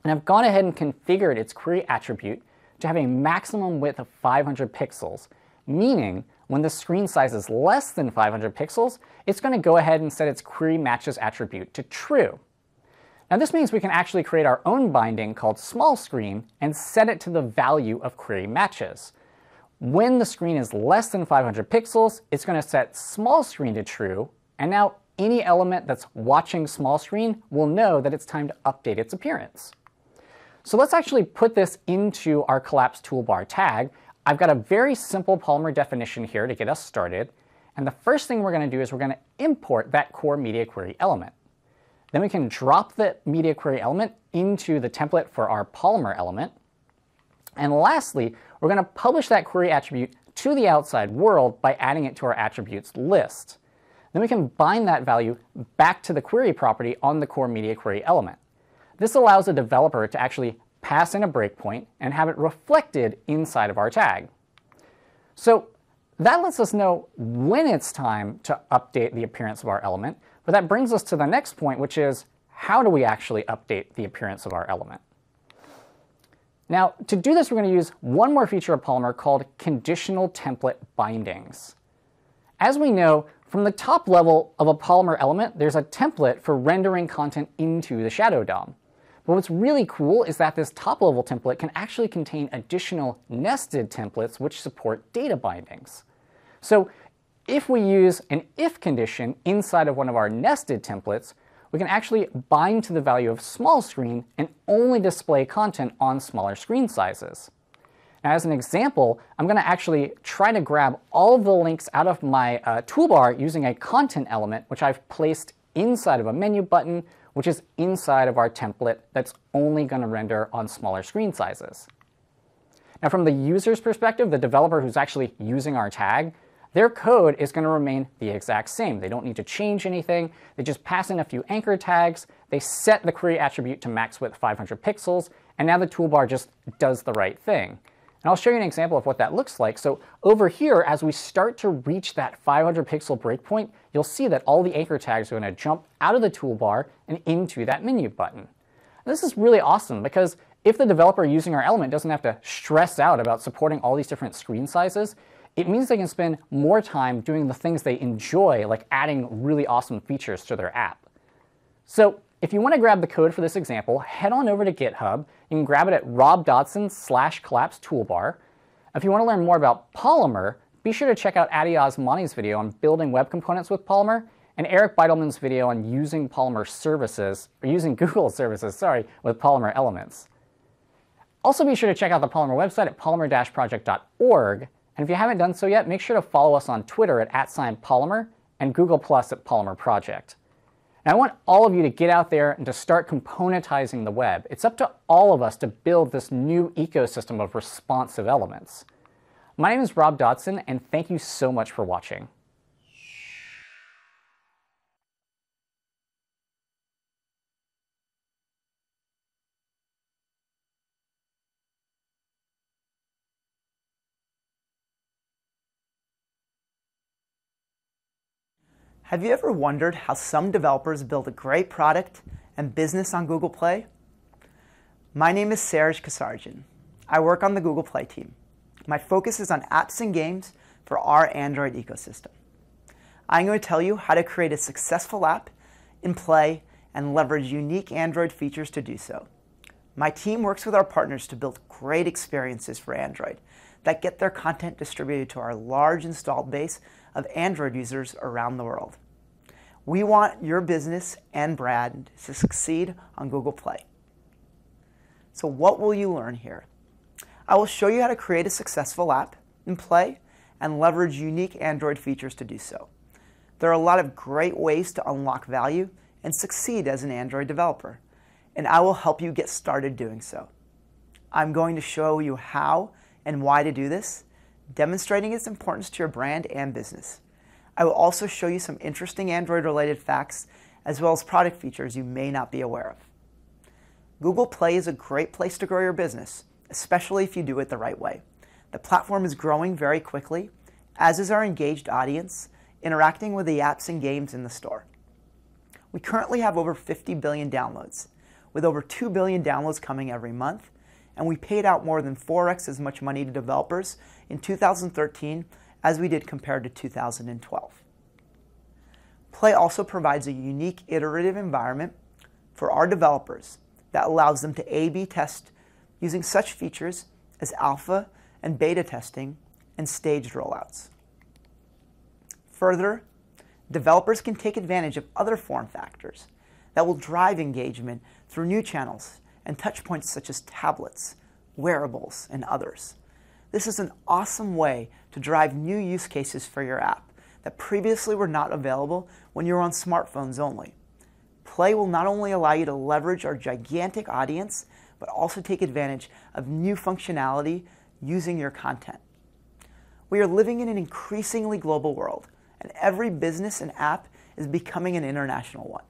and I've gone ahead and configured its query attribute to have a maximum width of 500 pixels, meaning when the screen size is less than 500 pixels, it's going to go ahead and set its query matches attribute to true. Now this means we can actually create our own binding called small screen and set it to the value of query matches. When the screen is less than 500 pixels, it's going to set small screen to true, and now any element that's watching small screen will know that it's time to update its appearance. So let's actually put this into our collapse toolbar tag. I've got a very simple Polymer definition here to get us started, and the first thing we're going to do is we're going to import that core media query element. Then we can drop the media query element into the template for our Polymer element. And lastly, we're going to publish that query attribute to the outside world by adding it to our attributes list. Then we can bind that value back to the query property on the core media query element. This allows a developer to actually pass in a breakpoint and have it reflected inside of our tag. So that lets us know when it's time to update the appearance of our element, but that brings us to the next point, which is how do we actually update the appearance of our element? Now, to do this, we're going to use one more feature of Polymer called conditional template bindings. As we know, from the top level of a Polymer element, there's a template for rendering content into the Shadow DOM. But what's really cool is that this top-level template can actually contain additional nested templates which support data bindings. So if we use an if condition inside of one of our nested templates, we can actually bind to the value of small screen and only display content on smaller screen sizes. Now, as an example, I'm going to actually try to grab all of the links out of my toolbar using a content element, which I've placed inside of a menu button, which is inside of our template that's only going to render on smaller screen sizes. Now, from the user's perspective, the developer who's actually using our tag, their code is going to remain the exact same. They don't need to change anything. They just pass in a few anchor tags. They set the query attribute to max width 500 pixels, and now the toolbar just does the right thing. And I'll show you an example of what that looks like. So over here, as we start to reach that 500 pixel breakpoint, you'll see that all the anchor tags are going to jump out of the toolbar and into that menu button. And this is really awesome because if the developer using our element doesn't have to stress out about supporting all these different screen sizes, it means they can spend more time doing the things they enjoy, like adding really awesome features to their app. So if you want to grab the code for this example, head on over to GitHub. You can grab it at robdodson/collapse toolbar. If you want to learn more about Polymer, be sure to check out Adi Osmani's video on building web components with Polymer and Eric Beitelman's video on using Polymer services, or using Google services, with Polymer elements. Also be sure to check out the Polymer website at polymer-project.org. And if you haven't done so yet, make sure to follow us on Twitter at @Polymer and Google+ at Polymer Project. And I want all of you to get out there and to start componentizing the web. It's up to all of us to build this new ecosystem of responsive elements. My name is Rob Dodson, and thank you so much for watching. Have you ever wondered how some developers build a great product and business on Google Play? My name is Serge Kasarjian. I work on the Google Play team. My focus is on apps and games for our Android ecosystem. I'm going to tell you how to create a successful app in Play and leverage unique Android features to do so. My team works with our partners to build great experiences for Android that get their content distributed to our large installed base of Android users around the world. We want your business and brand to succeed on Google Play. So what will you learn here? I will show you how to create a successful app in Play and leverage unique Android features to do so. There are a lot of great ways to unlock value and succeed as an Android developer, and I will help you get started doing so. I'm going to show you how and why to do this, demonstrating its importance to your brand and business. I will also show you some interesting Android-related facts, as well as product features you may not be aware of. Google Play is a great place to grow your business, especially if you do it the right way. The platform is growing very quickly, as is our engaged audience, interacting with the apps and games in the store. We currently have over 50 billion downloads, with over 2 billion downloads coming every month, and we paid out more than 4x as much money to developers in 2013 as we did compared to 2012. Play also provides a unique iterative environment for our developers that allows them to A/B test using such features as alpha and beta testing and staged rollouts. Further, developers can take advantage of other form factors that will drive engagement through new channels and touchpoints such as tablets, wearables, and others. This is an awesome way to drive new use cases for your app that previously were not available when you were on smartphones only. Play will not only allow you to leverage our gigantic audience, but also take advantage of new functionality using your content. We are living in an increasingly global world, and every business and app is becoming an international one.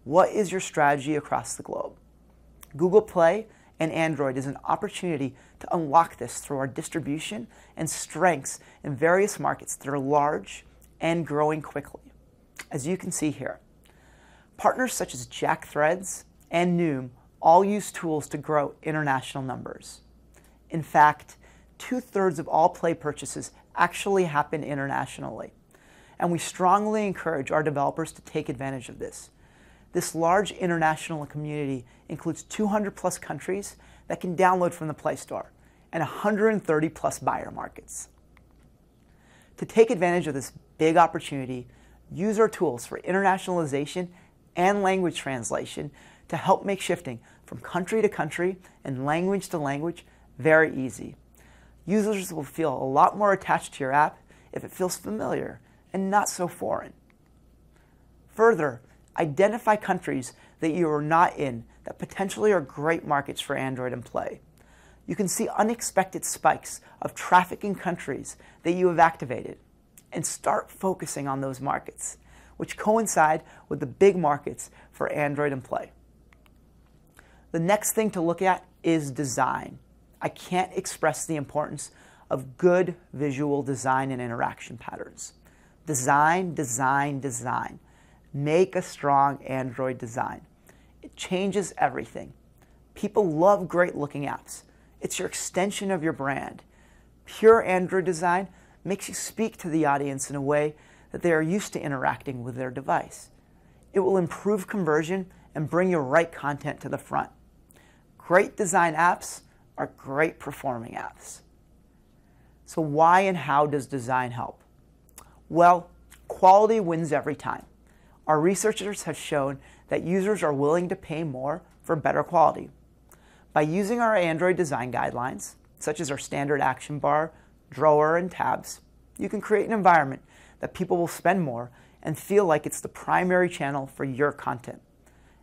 What is your strategy across the globe? Google Play and Android is an opportunity to unlock this through our distribution and strengths in various markets that are large and growing quickly. As you can see here, partners such as Jack Threads and Noom all use tools to grow international numbers. In fact, 2/3 of all Play purchases actually happen internationally, and we strongly encourage our developers to take advantage of this. This large international community includes 200+ countries that can download from the Play Store and 130+ buyer markets. To take advantage of this big opportunity, use our tools for internationalization and language translation to help make shifting from country to country and language to language very easy. Users will feel a lot more attached to your app if it feels familiar and not so foreign. Further, identify countries that you are not in that potentially are great markets for Android and Play. You can see unexpected spikes of traffic in countries that you have activated and start focusing on those markets, which coincide with the big markets for Android and Play. The next thing to look at is design. I can't express the importance of good visual design and interaction patterns. Design, design, design. Make a strong Android design. It changes everything. People love great-looking apps. It's your extension of your brand. Pure Android design makes you speak to the audience in a way that they are used to interacting with their device. It will improve conversion and bring your right content to the front. Great design apps are great performing apps. So why and how does design help? Well, quality wins every time. Our researchers have shown that users are willing to pay more for better quality. By using our Android design guidelines, such as our standard action bar, drawer, and tabs, you can create an environment that people will spend more and feel like it's the primary channel for your content.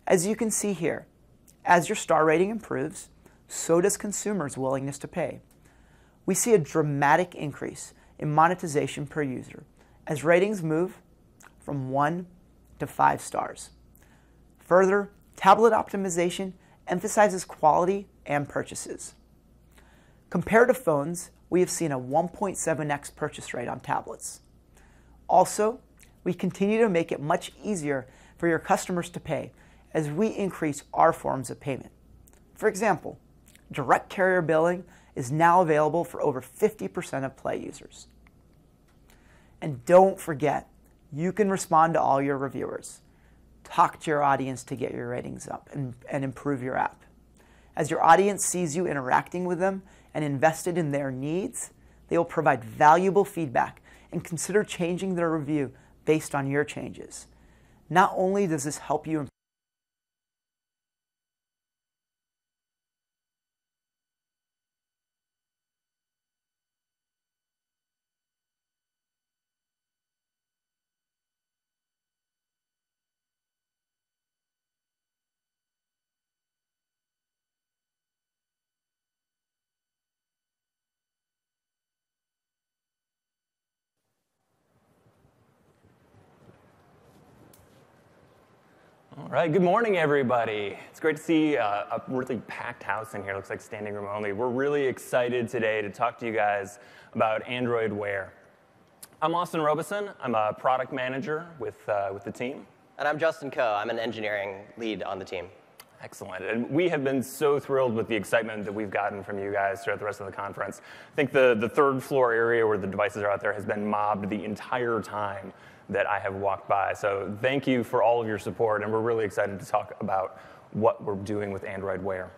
As you can see here, as your star rating improves, so does consumers' willingness to pay. We see a dramatic increase in monetization per user as ratings move from 1 to 5 stars. Further, tablet optimization emphasizes quality and purchases. Compared to phones, we have seen a 1.7x purchase rate on tablets. Also, we continue to make it much easier for your customers to pay as we increase our forms of payment. For example, direct carrier billing is now available for over 50% of Play users. And don't forget, you can respond to all your reviewers. Talk to your audience to get your ratings up and improve your app. As your audience sees you interacting with them and invested in their needs, they will provide valuable feedback and consider changing their review based on your changes. Not only does this help you improve All right, good morning, everybody. It's great to see a really packed house in here. Looks like standing room only. We're really excited today to talk to you guys about Android Wear. I'm Austin Robeson. I'm a product manager with the team. And I'm Justin Coe. I'm an engineering lead on the team. Excellent. And we have been so thrilled with the excitement that we've gotten from you guys throughout the rest of the conference. I think the third floor area where the devices are out there has been mobbed the entire time that I have walked by. So thank you for all of your support, and we're really excited to talk about what we're doing with Android Wear.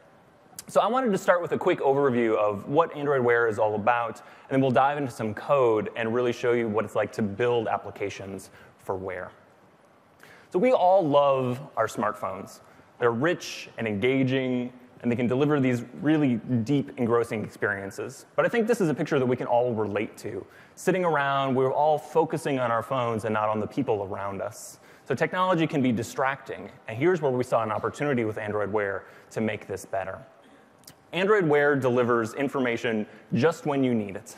So I wanted to start with a quick overview of what Android Wear is all about, and then we'll dive into some code and really show you what it's like to build applications for Wear. So we all love our smartphones. They're rich and engaging, and they can deliver these really deep, engrossing experiences. But I think this is a picture that we can all relate to. Sitting around, we're all focusing on our phones and not on the people around us. So technology can be distracting, and here's where we saw an opportunity with Android Wear to make this better. Android Wear delivers information just when you need it,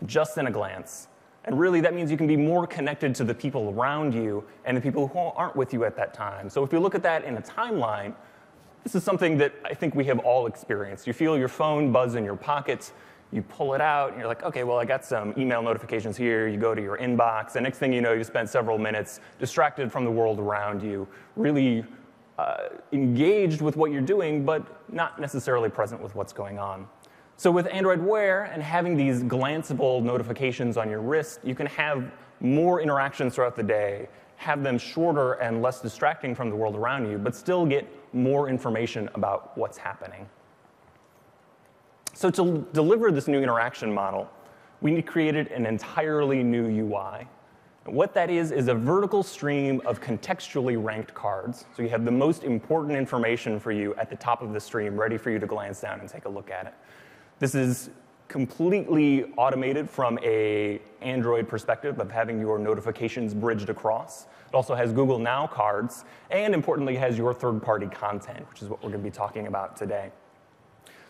just in a glance. And really, that means you can be more connected to the people around you and the people who aren't with you at that time. So if you look at that in a timeline, this is something that I think we have all experienced. You feel your phone buzz in your pocket, you pull it out, and you're like, okay, well, I got some email notifications here. You go to your inbox, and next thing you know, you spend several minutes distracted from the world around you, really engaged with what you're doing, but not necessarily present with what's going on. So with Android Wear and having these glanceable notifications on your wrist, you can have more interactions throughout the day, have them shorter and less distracting from the world around you, but still get more information about what's happening. So to deliver this new interaction model, we created an entirely new UI. And what that is a vertical stream of contextually ranked cards. So you have the most important information for you at the top of the stream, ready for you to glance down and take a look at it. This is completely automated from an Android perspective of having your notifications bridged across. It also has Google Now cards, and importantly, has your third-party content, which is what we're going to be talking about today.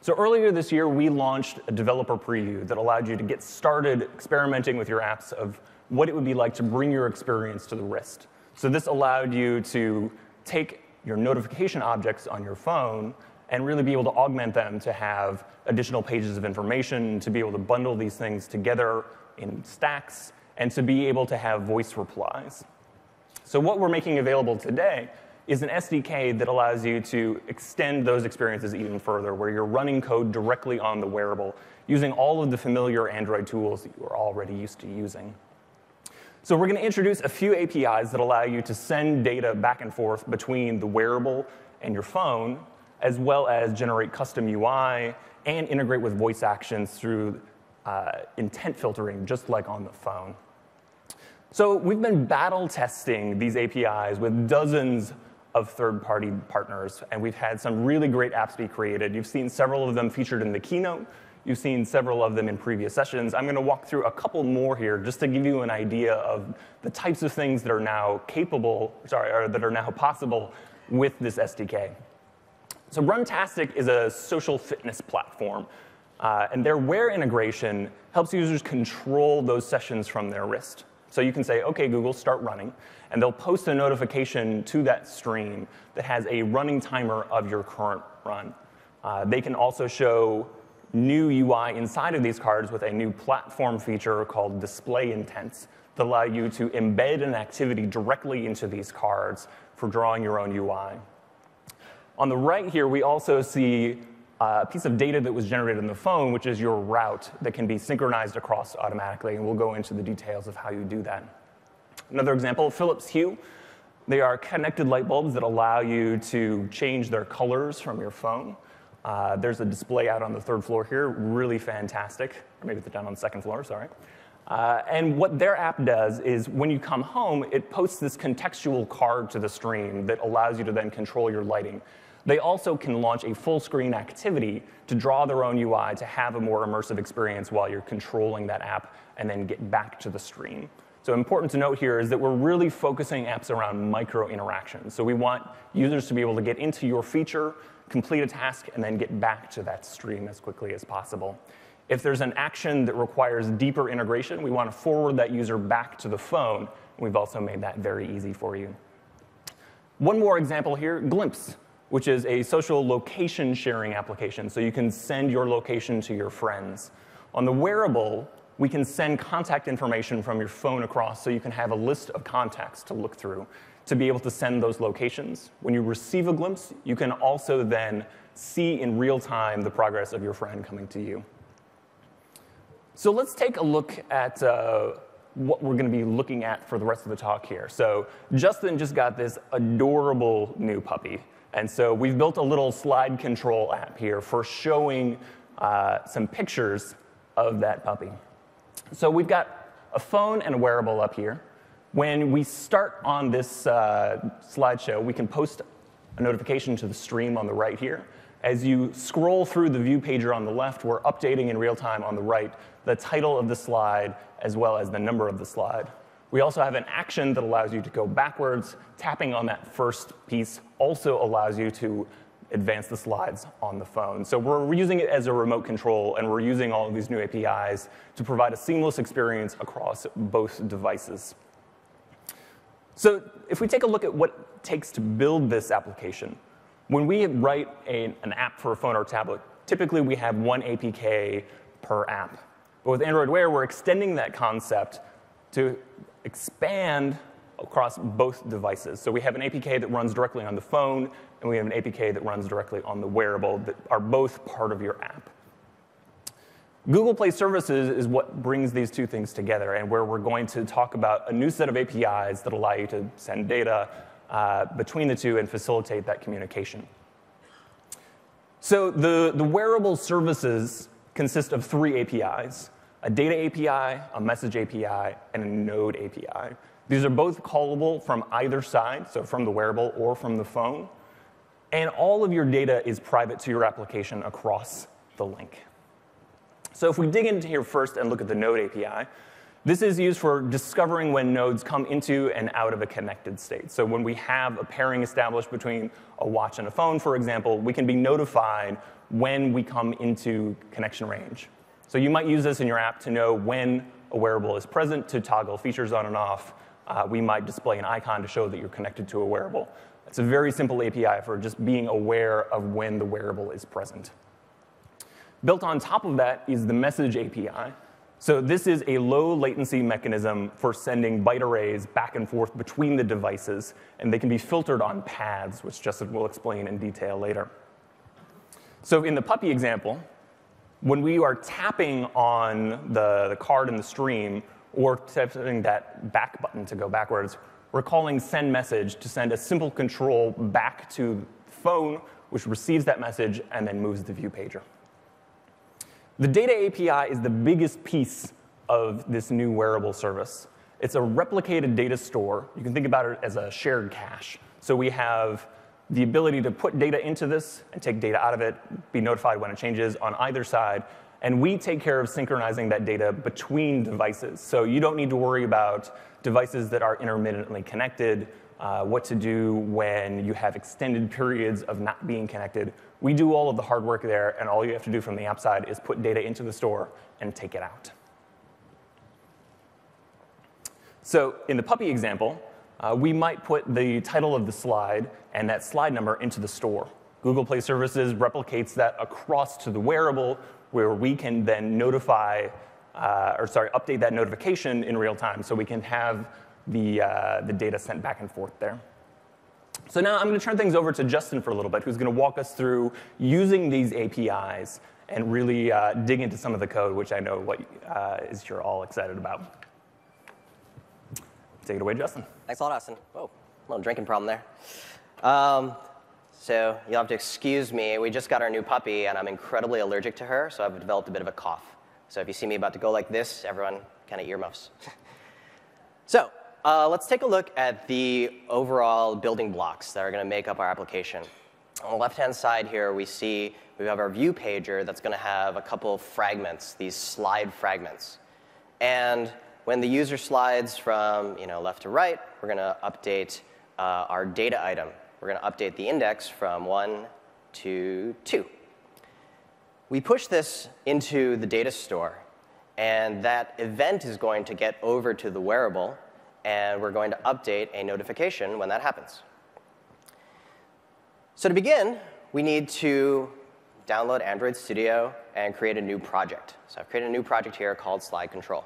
So earlier this year, we launched a developer preview that allowed you to get started experimenting with your apps of what it would be like to bring your experience to the wrist. So this allowed you to take your notification objects on your phone and really be able to augment them to have additional pages of information, to be able to bundle these things together in stacks, and to be able to have voice replies. So what we're making available today is an SDK that allows you to extend those experiences even further, where you're running code directly on the wearable, using all of the familiar Android tools that you're already used to using. So we're going to introduce a few APIs that allow you to send data back and forth between the wearable and your phone, as well as generate custom UI and integrate with voice actions through intent filtering, just like on the phone. So we've been battle testing these APIs with dozens of third-party partners, and we've had some really great apps be created. You've seen several of them featured in the keynote. You've seen several of them in previous sessions. I'm going to walk through a couple more here just to give you an idea of the types of things that are now that are now possible with this SDK. So Runtastic is a social fitness platform, and their Wear integration helps users control those sessions from their wrist. So you can say, OK, Google, start running, and they'll post a notification to that stream that has a running timer of your current run. They can also show new UI inside of these cards with a new platform feature called Display Intents that allow you to embed an activity directly into these cards for drawing your own UI. On the right here, we also see a piece of data that was generated on the phone, which is your route that can be synchronized across automatically, and we'll go into the details of how you do that. Another example, Philips Hue. They are connected light bulbs that allow you to change their colors from your phone. There's a display out on the third floor here, really fantastic. Or maybe it's down on the second floor, sorry. And what their app does is when you come home, it posts this contextual card to the stream that allows you to then control your lighting. They also can launch a full screen activity to draw their own UI to have a more immersive experience while you're controlling that app and then get back to the stream. So important to note here is that we're really focusing apps around micro interactions. So we want users to be able to get into your feature, complete a task, and then get back to that stream as quickly as possible. If there's an action that requires deeper integration, we want to forward that user back to the phone. We've also made that very easy for you. One more example here, Glimpse, which is a social location sharing application. So you can send your location to your friends. On the wearable, we can send contact information from your phone across so you can have a list of contacts to look through to be able to send those locations. When you receive a Glimpse, you can also then see in real time the progress of your friend coming to you. So let's take a look at what we're going to be looking at for the rest of the talk here. So Justin just got this adorable new puppy. And so we've built a little slide control app here for showing some pictures of that puppy. So we've got a phone and a wearable up here. When we start on this slideshow, we can post a notification to the stream on the right here. As you scroll through the view pager on the left, we're updating in real time on the right the title of the slide as well as the number of the slide. We also have an action that allows you to go backwards. Tapping on that first piece also allows you to advance the slides on the phone. So we're using it as a remote control, and we're using all of these new APIs to provide a seamless experience across both devices. So if we take a look at what it takes to build this application, when we write an app for a phone or tablet, typically we have one APK per app. But with Android Wear, we're extending that concept to expand across both devices. So we have an APK that runs directly on the phone, and we have an APK that runs directly on the wearable that are both part of your app. Google Play Services is what brings these two things together, and where we're going to talk about a new set of APIs that allow you to send data between the two and facilitate that communication. So the wearable services consist of 3 APIs: a data API, a message API, and a node API. These are both callable from either side, so from the wearable or from the phone. And all of your data is private to your application across the link. So if we dig into here first and look at the node API, this is used for discovering when nodes come into and out of a connected state. So when we have a pairing established between a watch and a phone, for example, we can be notified when we come into connection range. So you might use this in your app to know when a wearable is present, to toggle features on and off. We might display an icon to show that you're connected to a wearable. It's a very simple API for just being aware of when the wearable is present. Built on top of that is the message API. So this is a low latency mechanism for sending byte arrays back and forth between the devices, and they can be filtered on paths, which Justin will explain in detail later. So in the puppy example, when we are tapping on the card in the stream or tapping that back button to go backwards, we're calling send message to send a simple control back to the phone, which receives that message and then moves the view pager. The data API is the biggest piece of this new wearable service. It's a replicated data store. You can think about it as a shared cache. So we have the ability to put data into this and take data out of it, be notified when it changes on either side, and we take care of synchronizing that data between devices. So you don't need to worry about devices that are intermittently connected, what to do when you have extended periods of not being connected. We do all of the hard work there, and all you have to do from the app side is put data into the store and take it out. So in the puppy example, we might put the title of the slide and that slide number into the store. Google Play Services replicates that across to the wearable, where we can then notify, update that notification in real time, so we can have the data sent back and forth there. So now I'm going to turn things over to Justin for a little bit, who's going to walk us through using these APIs and really dig into some of the code, which I know is you're all excited about. Take it away, Justin. Thanks a lot, Austin. Whoa, a little drinking problem there. So you'll have to excuse me. We just got our new puppy, and I'm incredibly allergic to her, so I've developed a bit of a cough. So if you see me about to go like this, everyone kind of earmuffs. So let's take a look at the overall building blocks that are going to make up our application. On the left-hand side here, we have our view pager that's going to have a couple fragments, these slide fragments. And when the user slides from left to right, we're going to update our data item. We're going to update the index from 1 to 2. We push this into the data store, and that event is going to get over to the wearable, and we're going to update a notification when that happens. So to begin, we need to download Android Studio and create a new project. So I've created a new project here called Slide Control.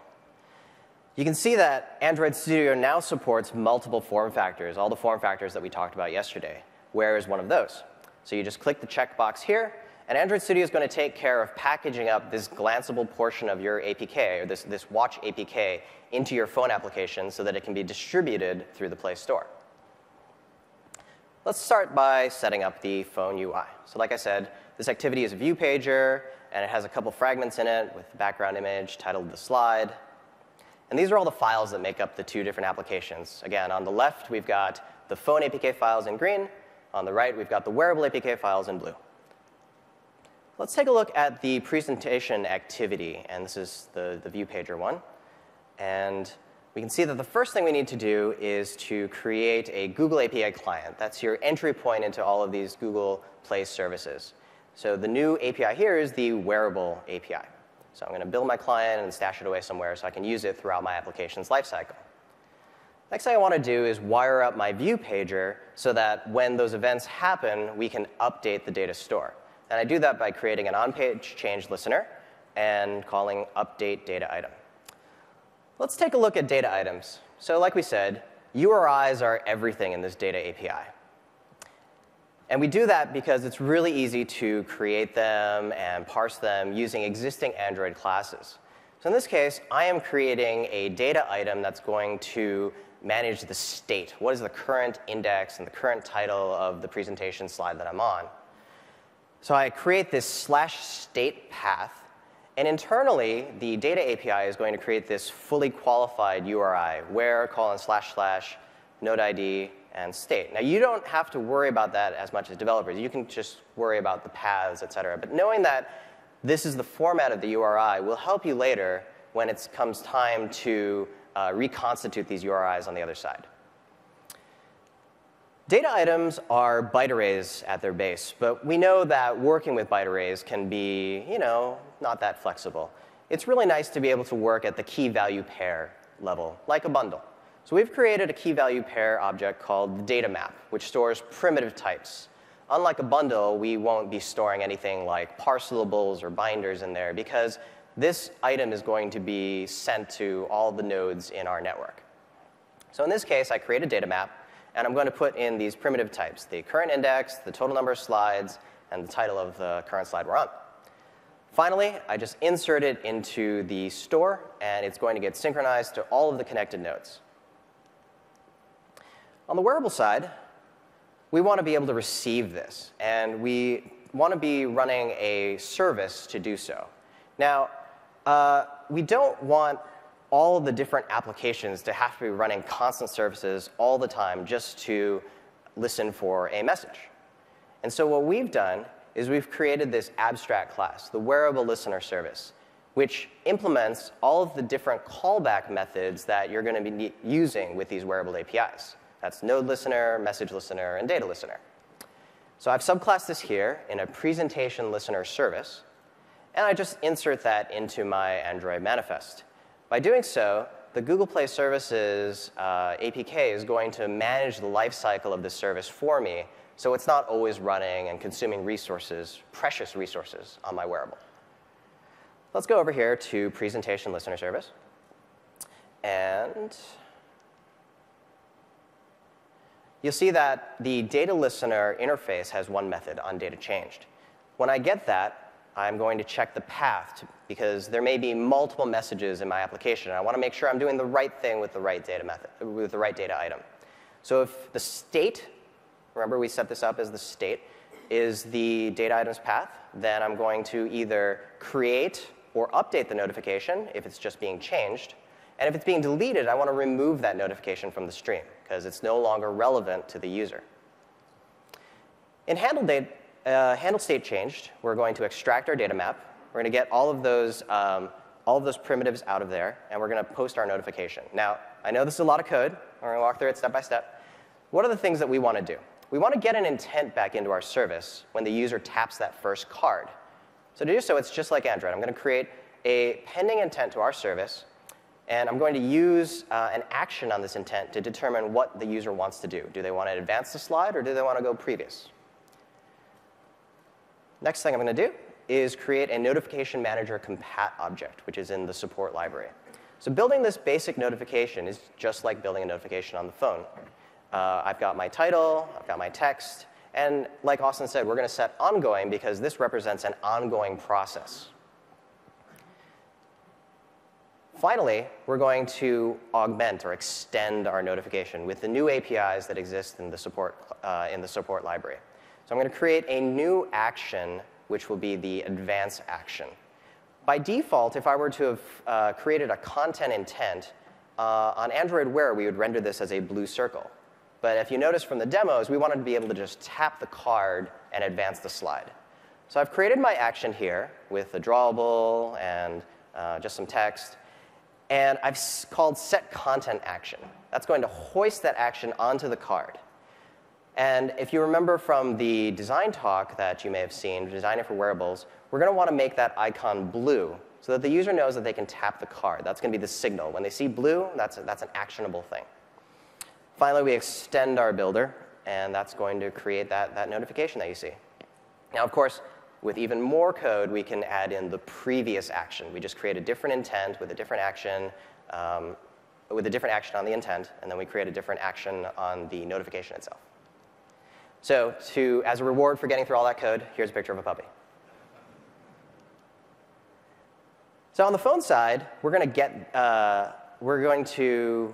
You can see that Android Studio now supports multiple form factors, all the form factors that we talked about yesterday. Wear is one of those. So you just click the checkbox here, and Android Studio is going to take care of packaging up this glanceable portion of your APK, or this watch APK, into your phone application so that it can be distributed through the Play Store. let's start by setting up the phone UI. So like I said, this activity is a view pager, and it has a couple fragments in it with the background image titled the slide. And these are all the files that make up the two different applications. Again, on the left, we've got the phone APK files in green. On the right, we've got the wearable APK files in blue. Let's take a look at the presentation activity. And this is the view pager one. And we can see that the first thing we need to do is to create a Google API client. That's your entry point into all of these Google Play services. So the new API here is the wearable API. So I'm going to build my client and stash it away somewhere so I can use it throughout my application's lifecycle. Next thing I want to do is wire up my view pager so that when those events happen, we can update the data store. And I do that by creating an on-page change listener and calling update data item. Let's take a look at data items. So like we said, URIs are everything in this data API. And we do that because it's really easy to create them and parse them using existing Android classes. So in this case, I am creating a data item that's going to manage the state. What is the current index and the current title of the presentation slide that I'm on? So I create this /state path. And internally, the data API is going to create this fully qualified URI, where, : / node ID, and state. Now, you don't have to worry about that as much as developers. You can just worry about the paths, et cetera. But knowing that this is the format of the URI will help you later when it comes time to reconstitute these URIs on the other side. Data items are byte arrays at their base, but we know that working with byte arrays can be, not that flexible. It's really nice to be able to work at the key value pair level, like a bundle. So we've created a key value pair object called the data map, which stores primitive types. Unlike a bundle, we won't be storing anything like parcelables or binders in there because this item is going to be sent to all the nodes in our network. So in this case, I create a data map, and I'm going to put in these primitive types, the current index, the total number of slides, and the title of the current slide we're on. Finally, I just insert it into the store, and it's going to get synchronized to all of the connected nodes. On the wearable side, we want to be able to receive this, and we want to be running a service to do so. Now, we don't want all of the different applications to have to be running constant services all the time just to listen for a message. And so what we've done is we've created this abstract class, the wearable listener service, which implements all of the different callback methods that you're going to be using with these wearable APIs. That's node listener, message listener, and data listener. So I've subclassed this here in a presentation listener service, and I just insert that into my Android manifest. By doing so, the Google Play Services APK is going to manage the lifecycle of this service for me, so it's not always running and consuming resources, precious resources, on my wearable. Let's go over here to Presentation Listener Service. And you'll see that the data listener interface has one method, onDataChanged. When I get that, I'm going to check the path because there may be multiple messages in my application. I want to make sure I'm doing the right thing with the right data method, with the right data item. So if the state, remember we set this up as the state, is the data item's path, then I'm going to either create or update the notification if it's just being changed. And if it's being deleted, I want to remove that notification from the stream because it's no longer relevant to the user. In handle state changed, we're going to extract our data map. We're going to get all of those primitives out of there, and we're going to post our notification. Now, I know this is a lot of code. We're going to walk through it step by step. What are the things that we want to do? We want to get an intent back into our service when the user taps that first card. So to do so, it's just like Android. I'm going to create a pending intent to our service, and I'm going to use an action on this intent to determine what the user wants to do. Do they want to advance the slide, or do they want to go previous? Next thing I'm going to do is create a notification manager compat object, which is in the support library. So building this basic notification is just like building a notification on the phone. I've got my title, I've got my text, and like Austin said, we're going to set ongoing because this represents an ongoing process. Finally, we're going to augment or extend our notification with the new APIs that exist in the support library. So I'm going to create a new action, which will be the advance action. By default, if I were to have created a content intent, on Android Wear, we would render this as a blue circle. But if you notice from the demos, we wanted to be able to just tap the card and advance the slide. So I've created my action here with a drawable and just some text. And I've called set content action. That's going to hoist that action onto the card. And if you remember from the design talk that you may have seen, Designing for Wearables, we're going to want to make that icon blue so that the user knows that they can tap the card. That's going to be the signal. When they see blue, that's an actionable thing. Finally, we extend our builder, and that's going to create that notification that you see. Now, of course, with even more code, we can add in the previous action. We just create a different intent with a different action, on the intent, and then we create a different action on the notification itself. So as a reward for getting through all that code, here's a picture of a puppy. So on the phone side, we're going to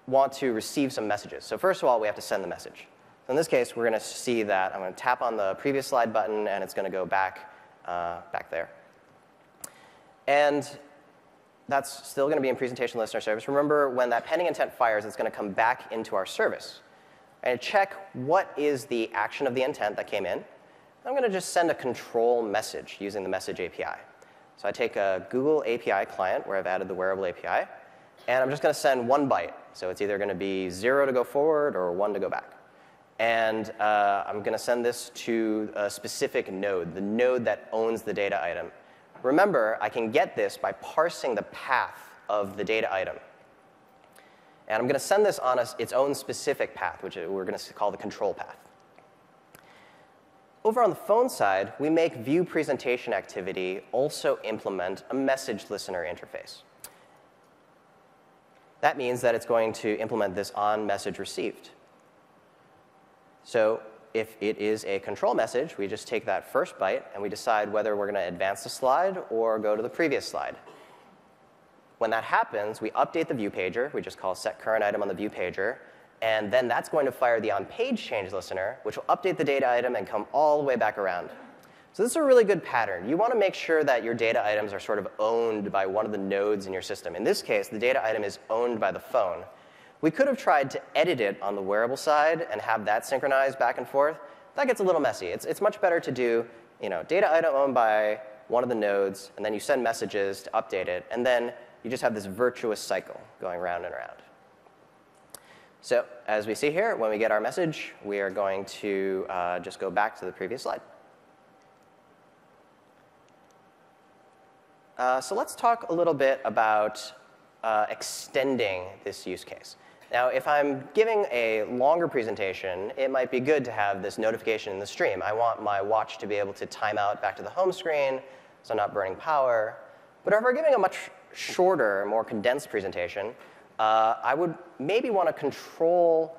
want to receive some messages. So first of all, we have to send the message. So in this case, we're going to see that I'm going to tap on the previous slide button, and it's going to go back there. And that's still going to be in presentation listener service. Remember, when that pending intent fires, it's going to come back into our service. And check what is the action of the intent that came in. I'm going to just send a control message using the message API. So I take a Google API client where I've added the wearable API, and I'm just going to send 1 byte. So it's either going to be 0 to go forward or 1 to go back. And I'm going to send this to a specific node, the node that owns the data item. Remember, I can get this by parsing the path of the data item. And I'm going to send this on its own specific path, which we're going to call the control path. Over on the phone side, we make view presentation activity also implement a message listener interface. That means that it's going to implement this on message received. So if it is a control message, we just take that first byte and we decide whether we're going to advance the slide or go to the previous slide. When that happens, we update the view pager. We just call set current item on the view pager. And then that's going to fire the on-page change listener, which will update the data item and come all the way back around. So this is a really good pattern. You want to make sure that your data items are sort of owned by one of the nodes in your system. In this case, the data item is owned by the phone. We could have tried to edit it on the wearable side and have that synchronized back and forth. That gets a little messy. It's much better to do data item owned by one of the nodes, and then you send messages to update it, and then you just have this virtuous cycle going round and around. So as we see here, when we get our message, we are going to just go back to the previous slide. So let's talk a little bit about extending this use case. Now, if I'm giving a longer presentation, it might be good to have this notification in the stream. I want my watch to be able to time out back to the home screen, so I'm not burning power. But if we're giving a much shorter, more condensed presentation, I would maybe want to control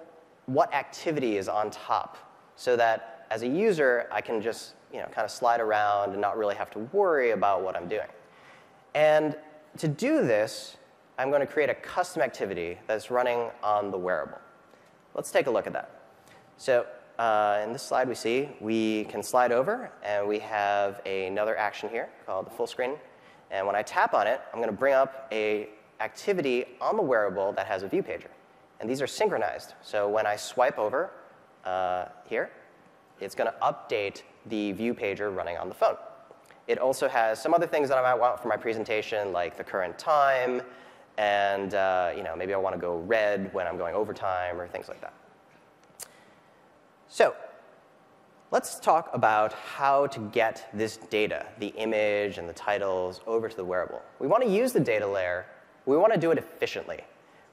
what activity is on top so that as a user, I can just kind of slide around and not really have to worry about what I'm doing. And to do this, I'm going to create a custom activity that's running on the wearable. Let's take a look at that. So in this slide, we can slide over, and we have another action here called the full screen. And when I tap on it, I'm going to bring up an activity on the wearable that has a view pager. And these are synchronized. So when I swipe over here, it's going to update the view pager running on the phone. It also has some other things that I might want for my presentation, like the current time, and maybe I want to go red when I'm going overtime or things like that. So let's talk about how to get this data, the image and the titles, over to the wearable. We want to use the data layer. We want to do it efficiently.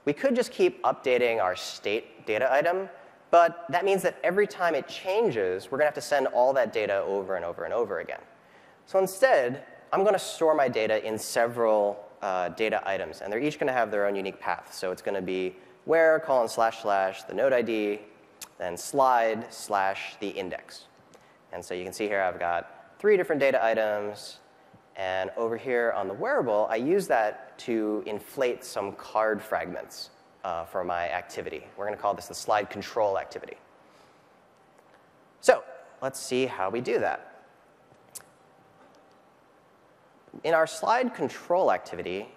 We could just keep updating our state data item, but that means that every time it changes, we're going to have to send all that data over and over and over again. So instead, I'm going to store my data in several data items, and they're each going to have their own unique path. So it's going to be where, : / the node ID, then slide / the index. And so you can see here I've got 3 different data items, And over here on the wearable, I use that to inflate some card fragments for my activity. We're going to call this the slide control activity. So let's see how we do that. In our slide control activity,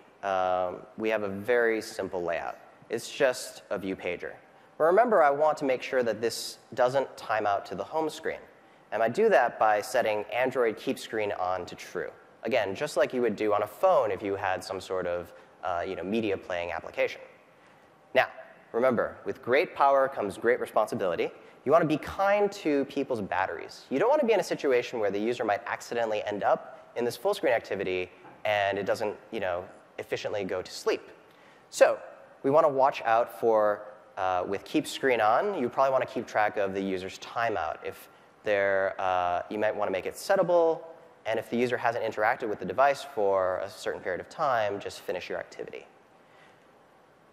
we have a very simple layout. It's just a view pager. But remember, I want to make sure that this doesn't time out to the home screen. And I do that by setting Android Keep Screen on to true. Again, just like you would do on a phone if you had some sort of media playing application. Now, remember, with great power comes great responsibility. You want to be kind to people's batteries. You don't want to be in a situation where the user might accidentally end up in this full screen activity and it doesn't efficiently go to sleep. So we want to watch out for, with Keep Screen On, you probably want to keep track of the user's timeout. If you might want to make it settable, and if the user hasn't interacted with the device for a certain period of time, just finish your activity.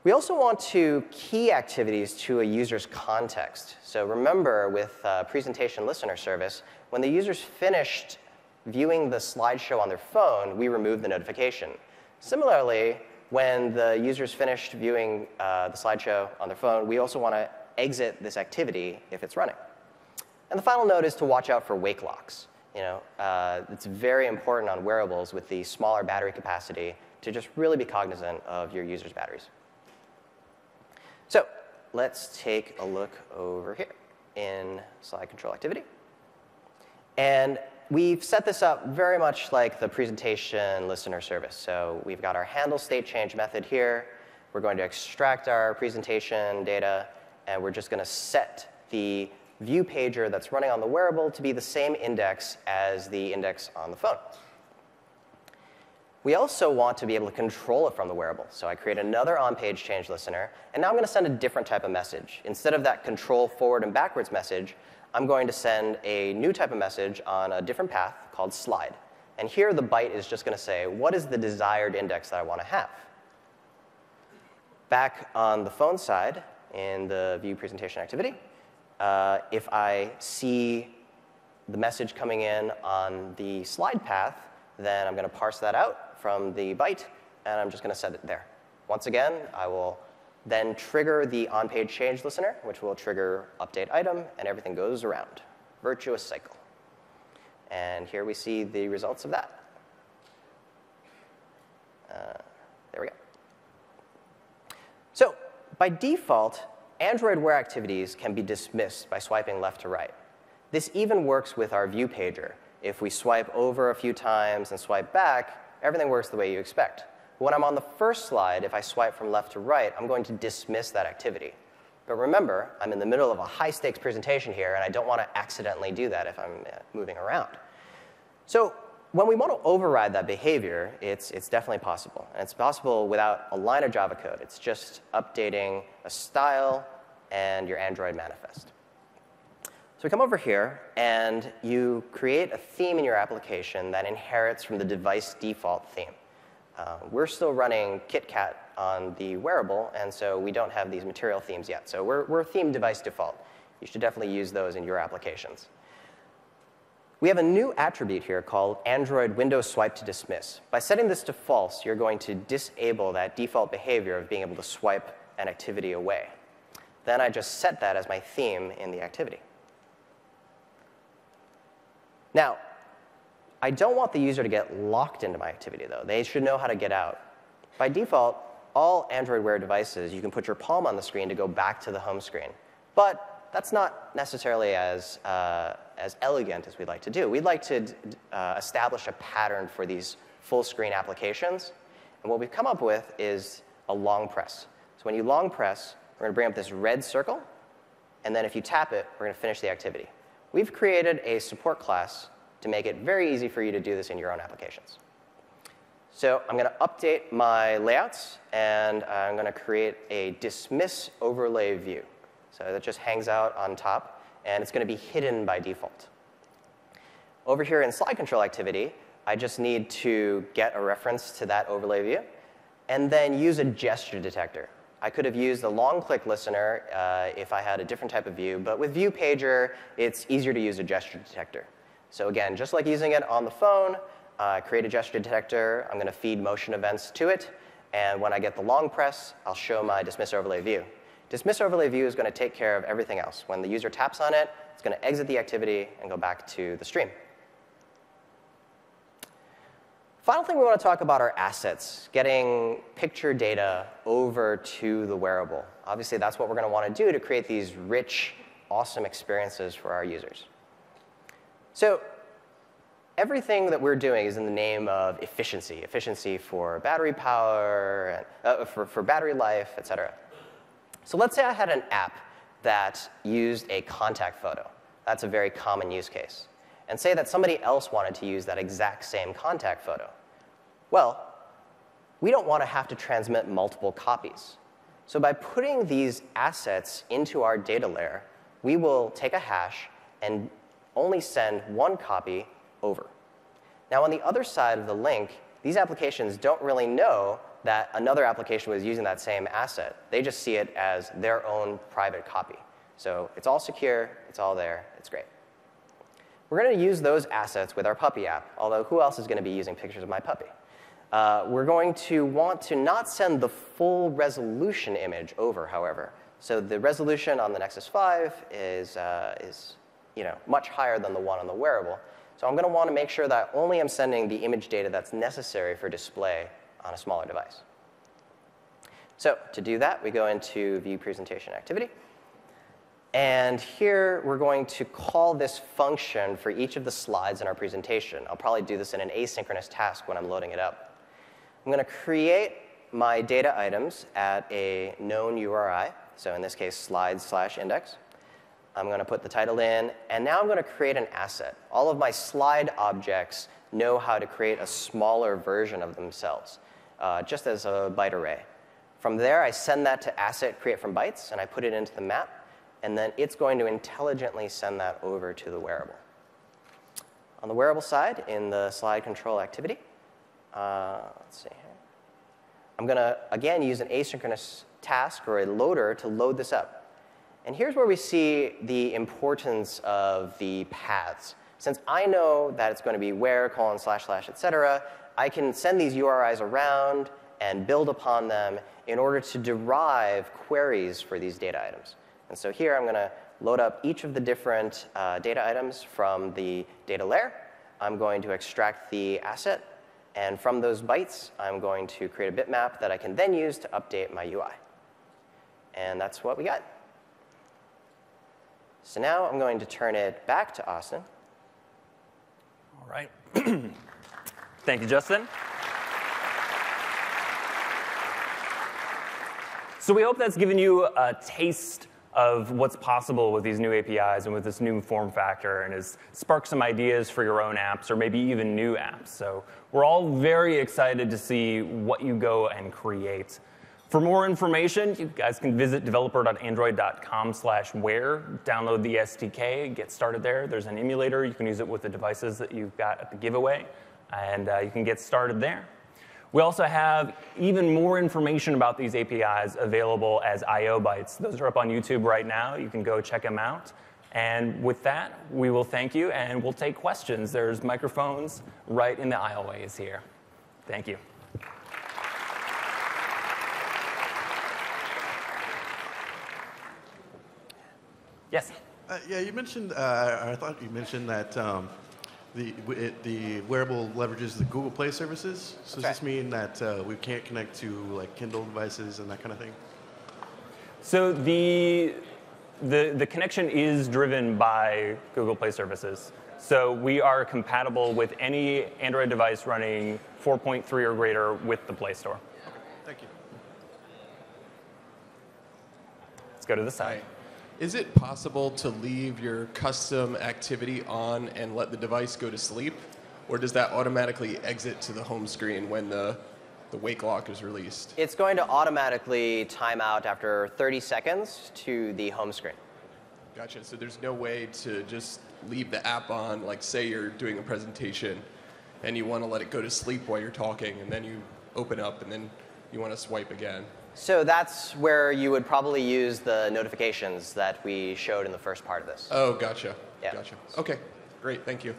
We also want to key activities to a user's context. So remember, with Presentation Listener Service, when the user's finished viewing the slideshow on their phone, we remove the notification. Similarly, when the user's finished viewing the slideshow on their phone, we also want to exit this activity if it's running. And the final note is to watch out for wake locks. It's very important on wearables with the smaller battery capacity to just really be cognizant of your user's batteries. So let's take a look over here in slide control activity. And we've set this up very much like the Presentation Listener Service. So we've got our handle state change method here. We're going to extract our presentation data, and we're just going to set the view pager that's running on the wearable to be the same index as the index on the phone. We also want to be able to control it from the wearable. So I create another on-page change listener, and now I'm going to send a different type of message. Instead of that control forward and backwards message, I'm going to send a new type of message on a different path called slide. And here the byte is just going to say, what is the desired index that I want to have? Back on the phone side, in the view presentation activity, if I see the message coming in on the slide path, then I'm going to parse that out from the byte, and I'm just going to set it there. Once again, I will then trigger the on-page change listener, which will trigger update item, and everything goes around. Virtuous cycle. And here we see the results of that. There we go. So by default, Android Wear activities can be dismissed by swiping left to right. This even works with our view pager. If we swipe over a few times and swipe back, everything works the way you expect. When I'm on the first slide, if I swipe from left to right, I'm going to dismiss that activity. But remember, I'm in the middle of a high-stakes presentation here, and I don't want to accidentally do that if I'm moving around. So when we want to override that behavior, it's definitely possible. And it's possible without a line of Java code. It's just updating a style and your Android manifest. So we come over here, and you create a theme in your application that inherits from the device default theme. We're still running KitKat on the wearable, and so we don't have these material themes yet. So we're theme device default. You should definitely use those in your applications. We have a new attribute here called Android Window Swipe to Dismiss. By setting this to false, you're going to disable that default behavior of being able to swipe an activity away. Then I just set that as my theme in the activity. Now, I don't want the user to get locked into my activity, though. They should know how to get out. By default, all Android Wear devices, you can put your palm on the screen to go back to the home screen. But that's not necessarily as elegant as we'd like to do. We'd like to establish a pattern for these full screen applications. And what we've come up with is a long press. So when you long press, we're going to bring up this red circle. And then if you tap it, we're going to finish the activity. We've created a support class to make it very easy for you to do this in your own applications. So I'm going to update my layouts, and I'm going to create a dismiss overlay view. So that just hangs out on top, and it's going to be hidden by default. Over here in slide control activity, I just need to get a reference to that overlay view, and then use a gesture detector. I could have used a long click listener if I had a different type of view, but with View Pager, it's easier to use a gesture detector. So again, just like using it on the phone, create a gesture detector. I'm going to feed motion events to it. And when I get the long press, I'll show my dismiss overlay view. Dismiss overlay view is going to take care of everything else. When the user taps on it, it's going to exit the activity and go back to the stream. Final thing we want to talk about are assets, getting picture data over to the wearable. Obviously, that's what we're going to want to do to create these rich, awesome experiences for our users. So everything that we're doing is in the name of efficiency, efficiency for battery power, and, for battery life, et cetera. So let's say I had an app that used a contact photo. That's a very common use case. And say that somebody else wanted to use that exact same contact photo. Well, we don't want to have to transmit multiple copies. So by putting these assets into our data layer, we will take a hash and only send one copy over. Now, on the other side of the link, these applications don't really know that another application was using that same asset. They just see it as their own private copy. So it's all secure. It's all there. It's great. We're going to use those assets with our puppy app, although who else is going to be using pictures of my puppy? We're going to want to not send the full resolution image over, however. So the resolution on the Nexus 5 is much higher than the one on the wearable. So I'm going to want to make sure that only I'm sending the image data that's necessary for display on a smaller device. So to do that, we go into View Presentation Activity. And here, we're going to call this function for each of the slides in our presentation. I'll probably do this in an asynchronous task when I'm loading it up. I'm going to create my data items at a known URI. So in this case, slides/index. I'm going to put the title in. And now I'm going to create an asset. All of my slide objects know how to create a smaller version of themselves, just as a byte array. From there, I send that to asset create from bytes, and I put it into the map. And then it's going to intelligently send that over to the wearable. On the wearable side, in the slide control activity, let's see here. I'm going to, again, use an asynchronous task or a loader to load this up. And here's where we see the importance of the paths. Since I know that it's going to be where, : / et cetera, I can send these URIs around and build upon them in order to derive queries for these data items. And so here I'm going to load up each of the different data items from the data layer. I'm going to extract the asset. And from those bytes, I'm going to create a bitmap that I can then use to update my UI. And that's what we got. So now I'm going to turn it back to Austin. All right. Thank you, Justin. So we hope that's given you a taste of what's possible with these new APIs and with this new form factor, and has sparked some ideas for your own apps or maybe even new apps. So we're all very excited to see what you go and create. For more information, you guys can visit developer.android.com/where, download the SDK, get started there. There's an emulator. You can use it with the devices that you've got at the giveaway, and you can get started there. We also have even more information about these APIs available as I/O bytes. Those are up on YouTube right now. You can go check them out. And with that, we will thank you, and we'll take questions. There's microphones right in the aisleways here. Thank you. Yes? Yeah, you mentioned, I thought you mentioned that the wearable leverages the Google Play services. So does this mean that we can't connect to like Kindle devices and that kind of thing? So the connection is driven by Google Play services. So we are compatible with any Android device running 4.3 or greater with the Play Store. Okay, thank you. Let's go to the side. Is it possible to leave your custom activity on and let the device go to sleep? Or does that automatically exit to the home screen when the wake lock is released? It's going to automatically time out after 30 seconds to the home screen. Gotcha. So there's no way to just leave the app on, like say you're doing a presentation and you want to let it go to sleep while you're talking, and then you open up and then you want to swipe again. So that's where you would probably use the notifications that we showed in the first part of this. Oh, gotcha. Yeah. Gotcha. Okay, great. Thank you.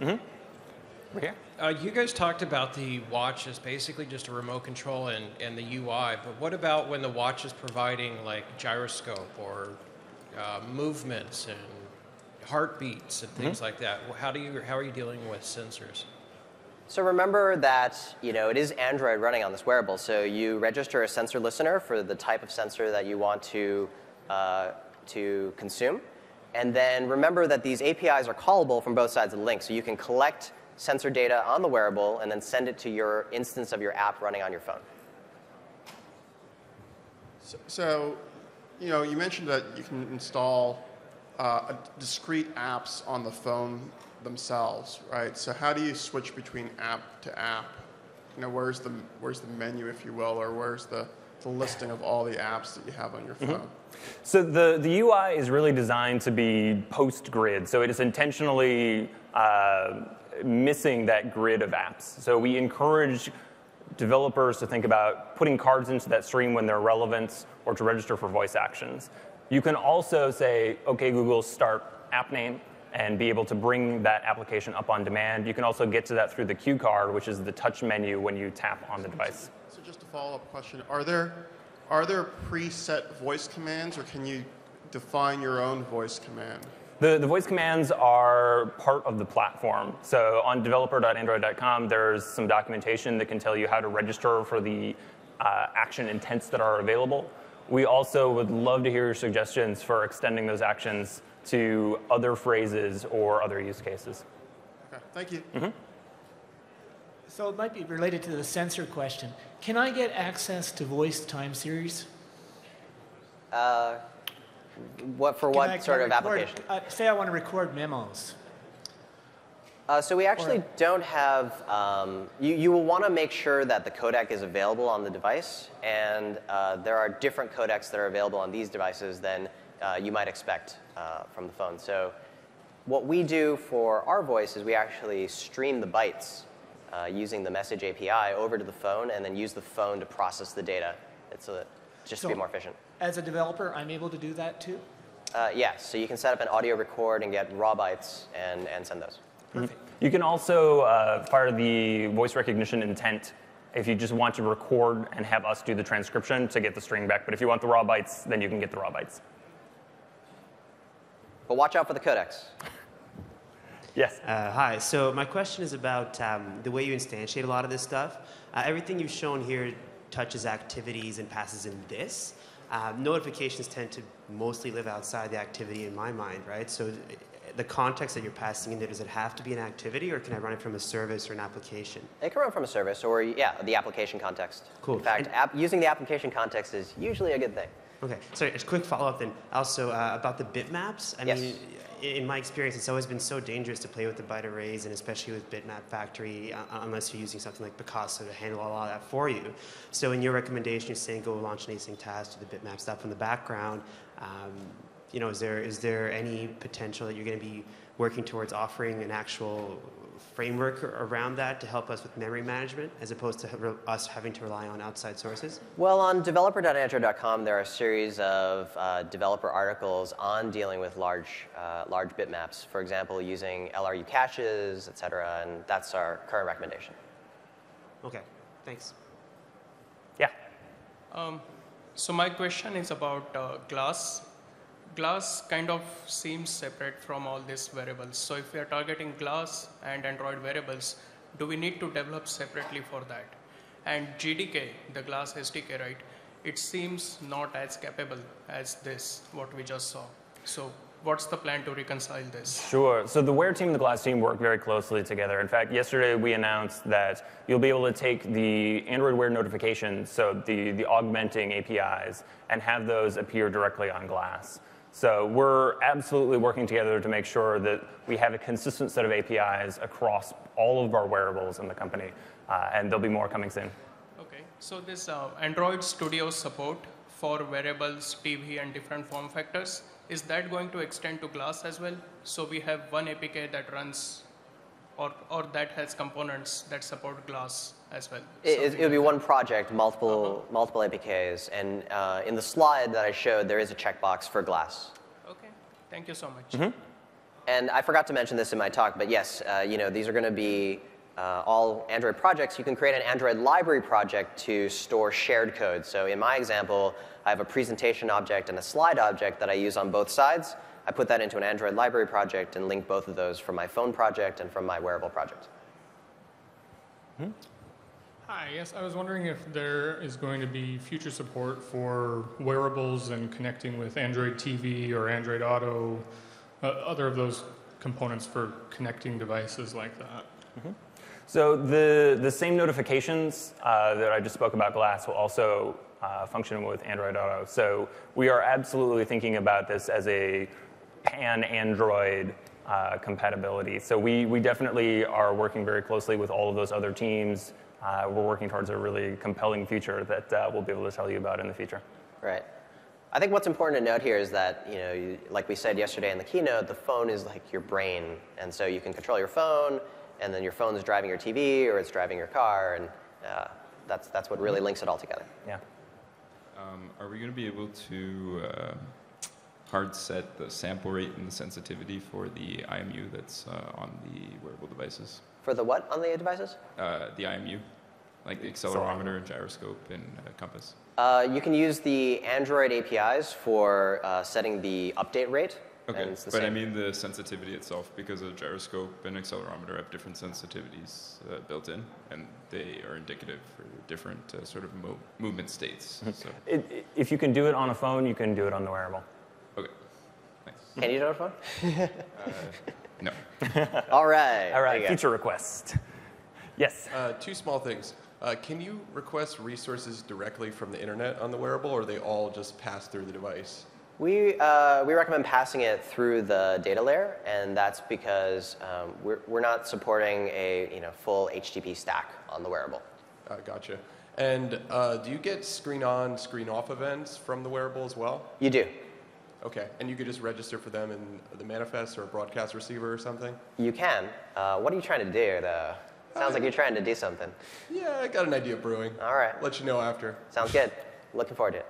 Here. You guys talked about the watch as basically just a remote control and the UI, but what about when the watch is providing like gyroscope or movements and heartbeats and things like that? How are you dealing with sensors? So remember that it is Android running on this wearable. So you register a sensor listener for the type of sensor that you want to consume, and then remember that these APIs are callable from both sides of the link. So you can collect sensor data on the wearable and then send it to your instance of your app running on your phone. So you mentioned that you can install discrete apps on the phone themselves, right? So how do you switch between app to app? Where's the menu, if you will, or where's the listing of all the apps that you have on your phone? So the UI is really designed to be post-grid. So it is intentionally missing that grid of apps. So we encourage developers to think about putting cards into that stream when they're relevant or to register for voice actions. You can also say, OK, Google, start app name, and be able to bring that application up on demand. You can also get to that through the cue card, which is the touch menu when you tap on the device. So just a follow-up question. Are there preset voice commands, or can you define your own voice command? The voice commands are part of the platform. So on developer.android.com, there's some documentation that can tell you how to register for the action intents that are available. We also would love to hear your suggestions for extending those actions to other phrases or other use cases. Okay, thank you. So it might be related to the sensor question. Can I get access to voice time series? What sort of application? Say I want to record memos. So we actually don't have, you will want to make sure that the codec is available on the device, and there are different codecs that are available on these devices than you might expect from the phone. So what we do for our voice is we actually stream the bytes using the message API over to the phone and then use the phone to process the data. It's just to be more efficient. As a developer, I'm able to do that too? Yes, so you can set up an audio record and get raw bytes and send those. You can also fire the voice recognition intent if you just want to record and have us do the transcription to get the string back. But if you want the raw bytes, then you can get the raw bytes. But watch out for the codecs. Yes. Hi. So my question is about the way you instantiate a lot of this stuff. Everything you've shown here touches activities and passes in this. Notifications tend to mostly live outside the activity in my mind, right? So the context that you're passing in there, does it have to be an activity, or can I run it from a service or an application? It can run from a service or, the application context. Cool. In fact, using the application context is usually a good thing. Okay. Sorry, just a quick follow-up then. Also, about the bitmaps. I mean, in my experience, it's always been so dangerous to play with the byte arrays, and especially with Bitmap Factory, unless you're using something like Picasso to handle a lot of that for you. So in your recommendation, you're saying go launch an async task to the bitmap stuff in the background. Is there any potential that you're going to be working towards offering an actual framework around that to help us with memory management, as opposed to us having to rely on outside sources? Well, on developer.android.com, there are a series of developer articles on dealing with large bitmaps. For example, using LRU caches, et cetera, and that's our current recommendation. Okay, thanks. Yeah. So my question is about Glass. Glass kind of seems separate from all these variables. So if we are targeting Glass and Android variables, do we need to develop separately for that? And GDK, the Glass SDK, right, it seems not as capable as this, what we just saw. So what's the plan to reconcile this? Sure. So the Wear team and the Glass team work very closely together. In fact, yesterday we announced that you'll be able to take the Android Wear notifications, so the augmenting APIs, and have those appear directly on Glass. So we're absolutely working together to make sure that we have a consistent set of APIs across all of our wearables in the company, and there'll be more coming soon. Okay. So this Android Studio support for wearables, TV, and different form factors, is that going to extend to Glass as well? So we have one APK that runs, or that has components that support Glass as well. It'll be one project, multiple APKs, and in the slide that I showed, there is a checkbox for Glass. Okay, thank you so much. And I forgot to mention this in my talk, but yes, these are going to be all Android projects, you can create an Android library project to store shared code. So in my example, I have a presentation object and a slide object that I use on both sides. I put that into an Android library project and link both of those from my phone project and from my wearable project. Hi, yes, I was wondering if there is going to be future support for wearables and connecting with Android TV or Android Auto, other of those components for connecting devices like that. So the same notifications that I just spoke about Glass will also function with Android Auto. So we are absolutely thinking about this as a pan-Android compatibility. So we definitely are working very closely with all of those other teams. We're working towards a really compelling feature that we'll be able to tell you about in the future. Right. I think what's important to note here is that, like we said yesterday in the keynote, the phone is like your brain. And so you can control your phone, and then your phone is driving your TV, or it's driving your car, and that's what really links it all together. Yeah. Are we going to be able to hard set the sample rate and the sensitivity for the IMU that's on the wearable devices? For the what on the devices? The IMU, like the accelerometer and gyroscope and compass. You can use the Android APIs for setting the update rate. Okay, but I mean the sensitivity itself, because a gyroscope and accelerometer have different sensitivities built in, and they are indicative for different sort of movement states. So. If you can do it on a phone, you can do it on the wearable. Okay, thanks. Can you do it on a phone? No. All right. All right, future request. Yes? Two small things. Can you request resources directly from the internet on the wearable, or are they all just pass through the device? We recommend passing it through the data layer, and that's because we're not supporting a full HTTP stack on the wearable. Gotcha. And do you get screen on, screen off events from the wearable as well? You do. Okay, and you could just register for them in the manifest or a broadcast receiver or something? You can. What are you trying to do, though? Sounds like you're trying to do something. Yeah, I got an idea brewing. All right. Let you know after. Sounds good. Looking forward to it.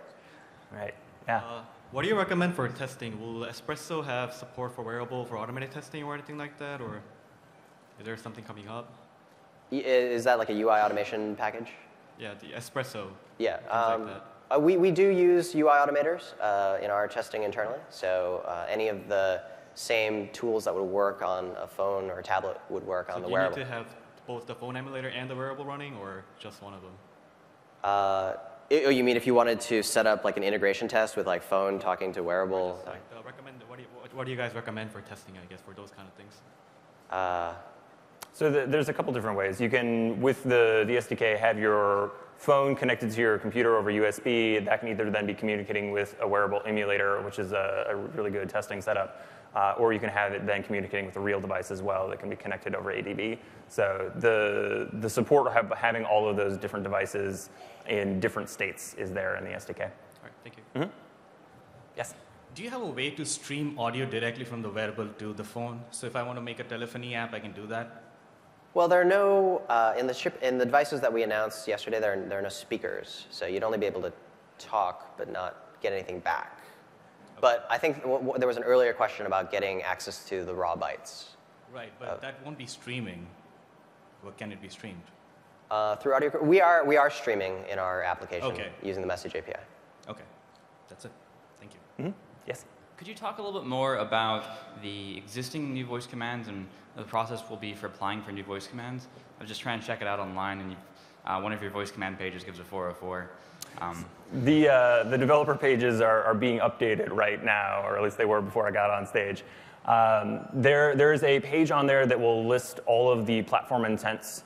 Right. Yeah. What do you recommend for testing? Will Espresso have support for wearable for automated testing or anything like that, or is there something coming up? Is that like a UI automation package? Yeah, the Espresso. Yeah. Like that. We do use UI automators in our testing internally. So any of the same tools that would work on a phone or a tablet would work on the wearable. Do you need to have both the phone emulator and the wearable running, or just one of them? You mean if you wanted to set up like an integration test with like phone talking to wearable? What do you guys recommend for testing, I guess, for those kind of things? So there's a couple different ways. You can, with the SDK, have your phone connected to your computer over USB. That can either then be communicating with a wearable emulator, which is a really good testing setup, or you can have it then communicating with a real device as well that can be connected over ADB. So the support of having all of those different devices in different states is there in the SDK. All right, thank you. Yes? Do you have a way to stream audio directly from the wearable to the phone? So if I want to make a telephony app, I can do that? Well, there are no, in the devices that we announced yesterday, there are no speakers. So you'd only be able to talk but not get anything back. Okay. But I think there was an earlier question about getting access to the raw bytes. Right, but that won't be streaming. Well, can it be streamed? Through audio, we are streaming in our application using the Message API. Okay, that's it. Thank you. Yes. Could you talk a little bit more about the existing new voice commands and the process will be for applying for new voice commands? I was just trying to check it out online, and one of your voice command pages gives a 404. The developer pages are being updated right now, or at least they were before I got on stage. There is a page on there that will list all of the platform intents.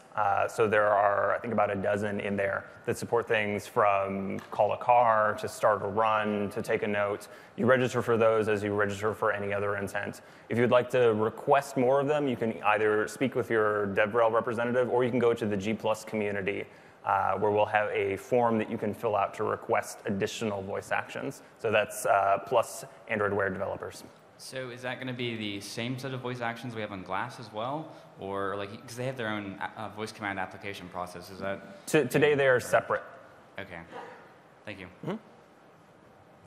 So there are, I think, about a dozen in there that support things from call a car to start a run to take a note. You register for those as you register for any other intent. If you'd like to request more of them, you can either speak with your DevRel representative or you can go to the G+ community where we'll have a form that you can fill out to request additional voice actions. So that's plus Android Wear developers. So is that going to be the same set of voice actions we have on Glass as well? Or like, because they have their own voice command application process, is that? Today they are separate. Okay, thank you.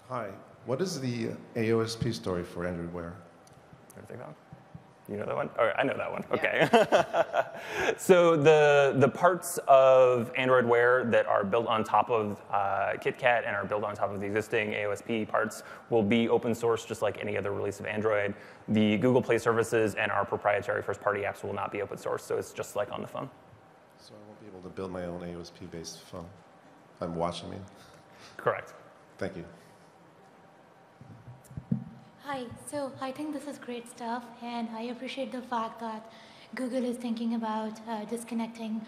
Hi, what is the AOSP story for Android Wear? You know that one? All right, I know that one. Okay. So the parts of Android Wear that are built on top of KitKat and are built on top of the existing AOSP parts will be open source just like any other release of Android. The Google Play services and our proprietary first-party apps will not be open source, so it's just like on the phone. So I won't be able to build my own AOSP-based phone. I'm watching me. Correct. Thank you. Hi, so I think this is great stuff, and I appreciate the fact that Google is thinking about disconnecting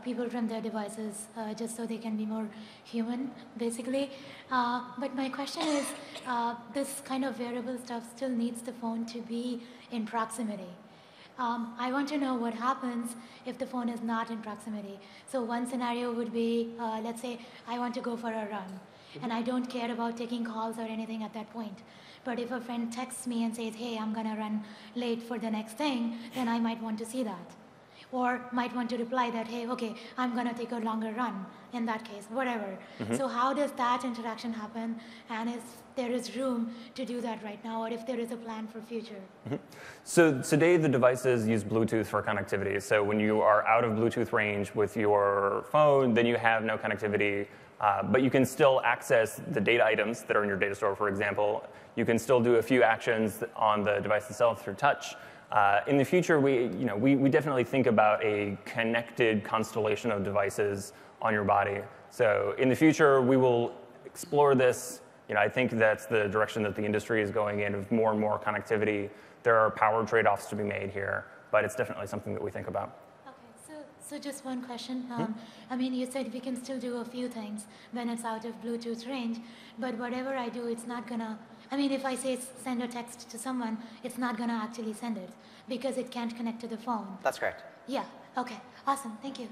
people from their devices just so they can be more human, basically. But my question is, this kind of wearable stuff still needs the phone to be in proximity. I want to know what happens if the phone is not in proximity. So one scenario would be, let's say I want to go for a run, and I don't care about taking calls or anything at that point. But if a friend texts me and says, hey, I'm going to run late for the next thing, then I might want to see that. Or might want to reply that, hey, okay, I'm going to take a longer run in that case, whatever. So how does that interaction happen? And if there is room to do that right now, or if there is a plan for future? So today the devices use Bluetooth for connectivity. So when you are out of Bluetooth range with your phone, then you have no connectivity. But you can still access the data items that are in your data store, for example. You can still do a few actions on the device itself through touch. In the future, we definitely think about a connected constellation of devices on your body. So in the future, we will explore this. I think that's the direction that the industry is going in, of more and more connectivity. There are power trade-offs to be made here, but it's definitely something that we think about. So just one question. I mean, you said we can still do a few things when it's out of Bluetooth range, but whatever I do, it's not gonna, I mean, if I say send a text to someone, it's not gonna actually send it because it can't connect to the phone. That's correct. Yeah, okay, awesome, thank you.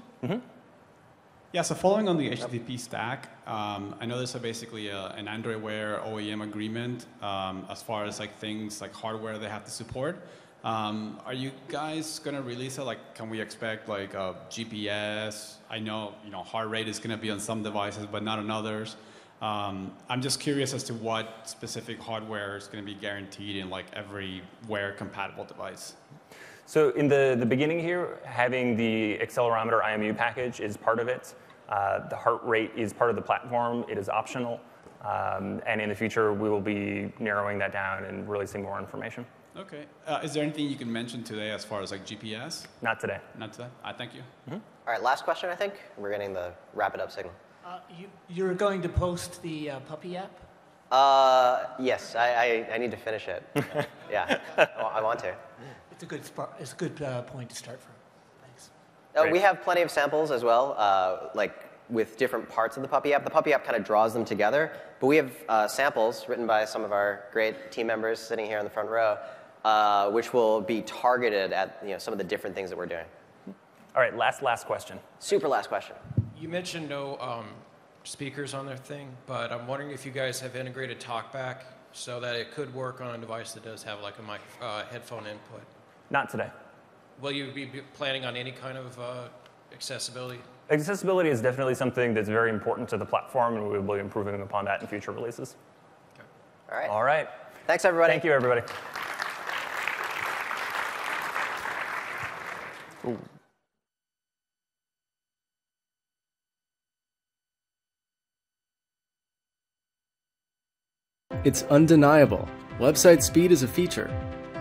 Yeah, so following on the HTTP stack, I know there's basically an Android Wear OEM agreement as far as like things like hardware they have to support. Are you guys going to release it? Like, can we expect like a GPS? I know, heart rate is going to be on some devices, but not on others. I'm just curious as to what specific hardware is going to be guaranteed in like every Wear compatible device. So in the beginning here, having the accelerometer IMU package is part of it. The heart rate is part of the platform. It is optional. And in the future, we will be narrowing that down and releasing more information. Okay. Is there anything you can mention today as far as like GPS? Not today. Not today. Thank you. All right, last question, I think. We're getting the wrap it up signal. You're going to post the Puppy app? Yes, I need to finish it. Yeah, I want to. It's a good point to start from. Thanks. We have plenty of samples as well, like with different parts of the Puppy app. The Puppy app kind of draws them together, but we have samples written by some of our great team members sitting here in the front row, which will be targeted at some of the different things that we're doing. All right, last question. Super last question. You mentioned no speakers on their thing, but I'm wondering if you guys have integrated TalkBack so that it could work on a device that does have like a headphone input. Not today. Will you be planning on any kind of accessibility? Accessibility is definitely something that's very important to the platform, and we will be improving upon that in future releases. Okay. All right. All right. Thanks, everybody. Thank you, everybody. Ooh. It's undeniable. Website speed is a feature.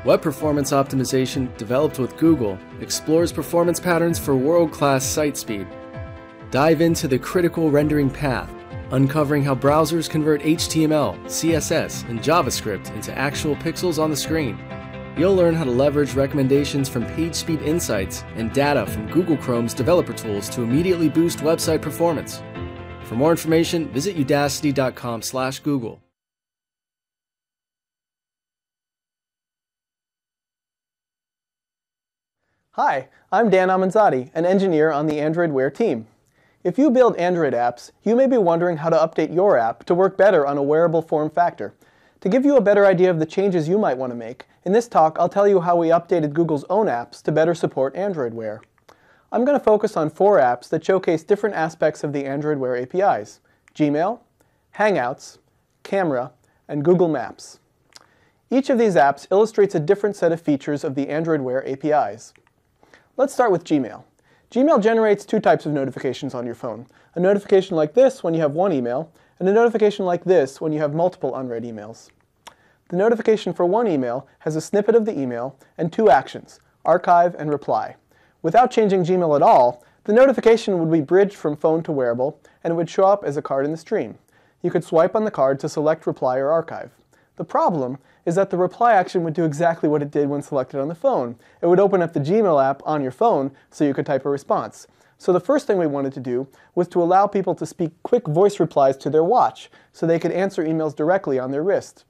Web performance optimization, developed with Google, explores performance patterns for world-class site speed. Dive into the critical rendering path, uncovering how browsers convert HTML, CSS, and JavaScript into actual pixels on the screen. You'll learn how to leverage recommendations from PageSpeed Insights and data from Google Chrome's developer tools to immediately boost website performance. For more information, visit udacity.com/Google. Hi, I'm Dan Amanzadi, an engineer on the Android Wear team. If you build Android apps, you may be wondering how to update your app to work better on a wearable form factor. To give you a better idea of the changes you might want to make, in this talk I'll tell you how we updated Google's own apps to better support Android Wear. I'm going to focus on 4 apps that showcase different aspects of the Android Wear APIs: Gmail, Hangouts, Camera, and Google Maps. Each of these apps illustrates a different set of features of the Android Wear APIs. Let's start with Gmail. Gmail generates two types of notifications on your phone. A notification like this when you have one email, and a notification like this when you have multiple unread emails. The notification for one email has a snippet of the email and two actions, archive and reply. Without changing Gmail at all, the notification would be bridged from phone to wearable, and it would show up as a card in the stream. You could swipe on the card to select reply or archive. The problem is that the reply action would do exactly what it did when selected on the phone. It would open up the Gmail app on your phone so you could type a response. So the first thing we wanted to do was to allow people to speak quick voice replies to their watch so they could answer emails directly on their wrist.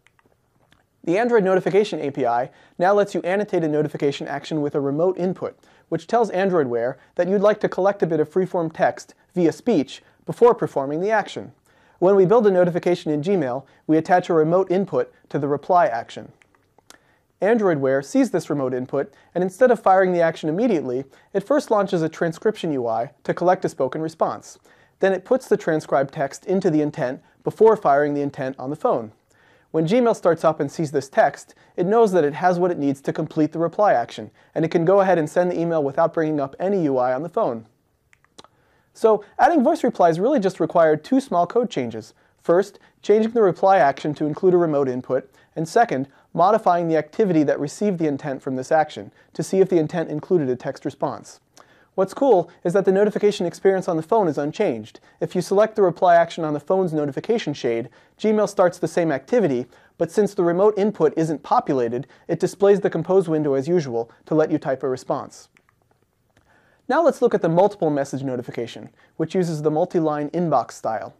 The Android Notification API now lets you annotate a notification action with a remote input, which tells Android Wear that you'd like to collect a bit of freeform text via speech before performing the action. When we build a notification in Gmail, we attach a remote input to the reply action. Android Wear sees this remote input, and instead of firing the action immediately, it first launches a transcription UI to collect a spoken response. Then it puts the transcribed text into the intent before firing the intent on the phone. When Gmail starts up and sees this text, it knows that it has what it needs to complete the reply action, and it can go ahead and send the email without bringing up any UI on the phone. So adding voice replies really just required two small code changes. First, changing the reply action to include a remote input, and second, modifying the activity that received the intent from this action to see if the intent included a text response. What's cool is that the notification experience on the phone is unchanged. If you select the reply action on the phone's notification shade, Gmail starts the same activity, but since the remote input isn't populated, it displays the compose window as usual to let you type a response. Now let's look at the multiple message notification, which uses the multi-line inbox style.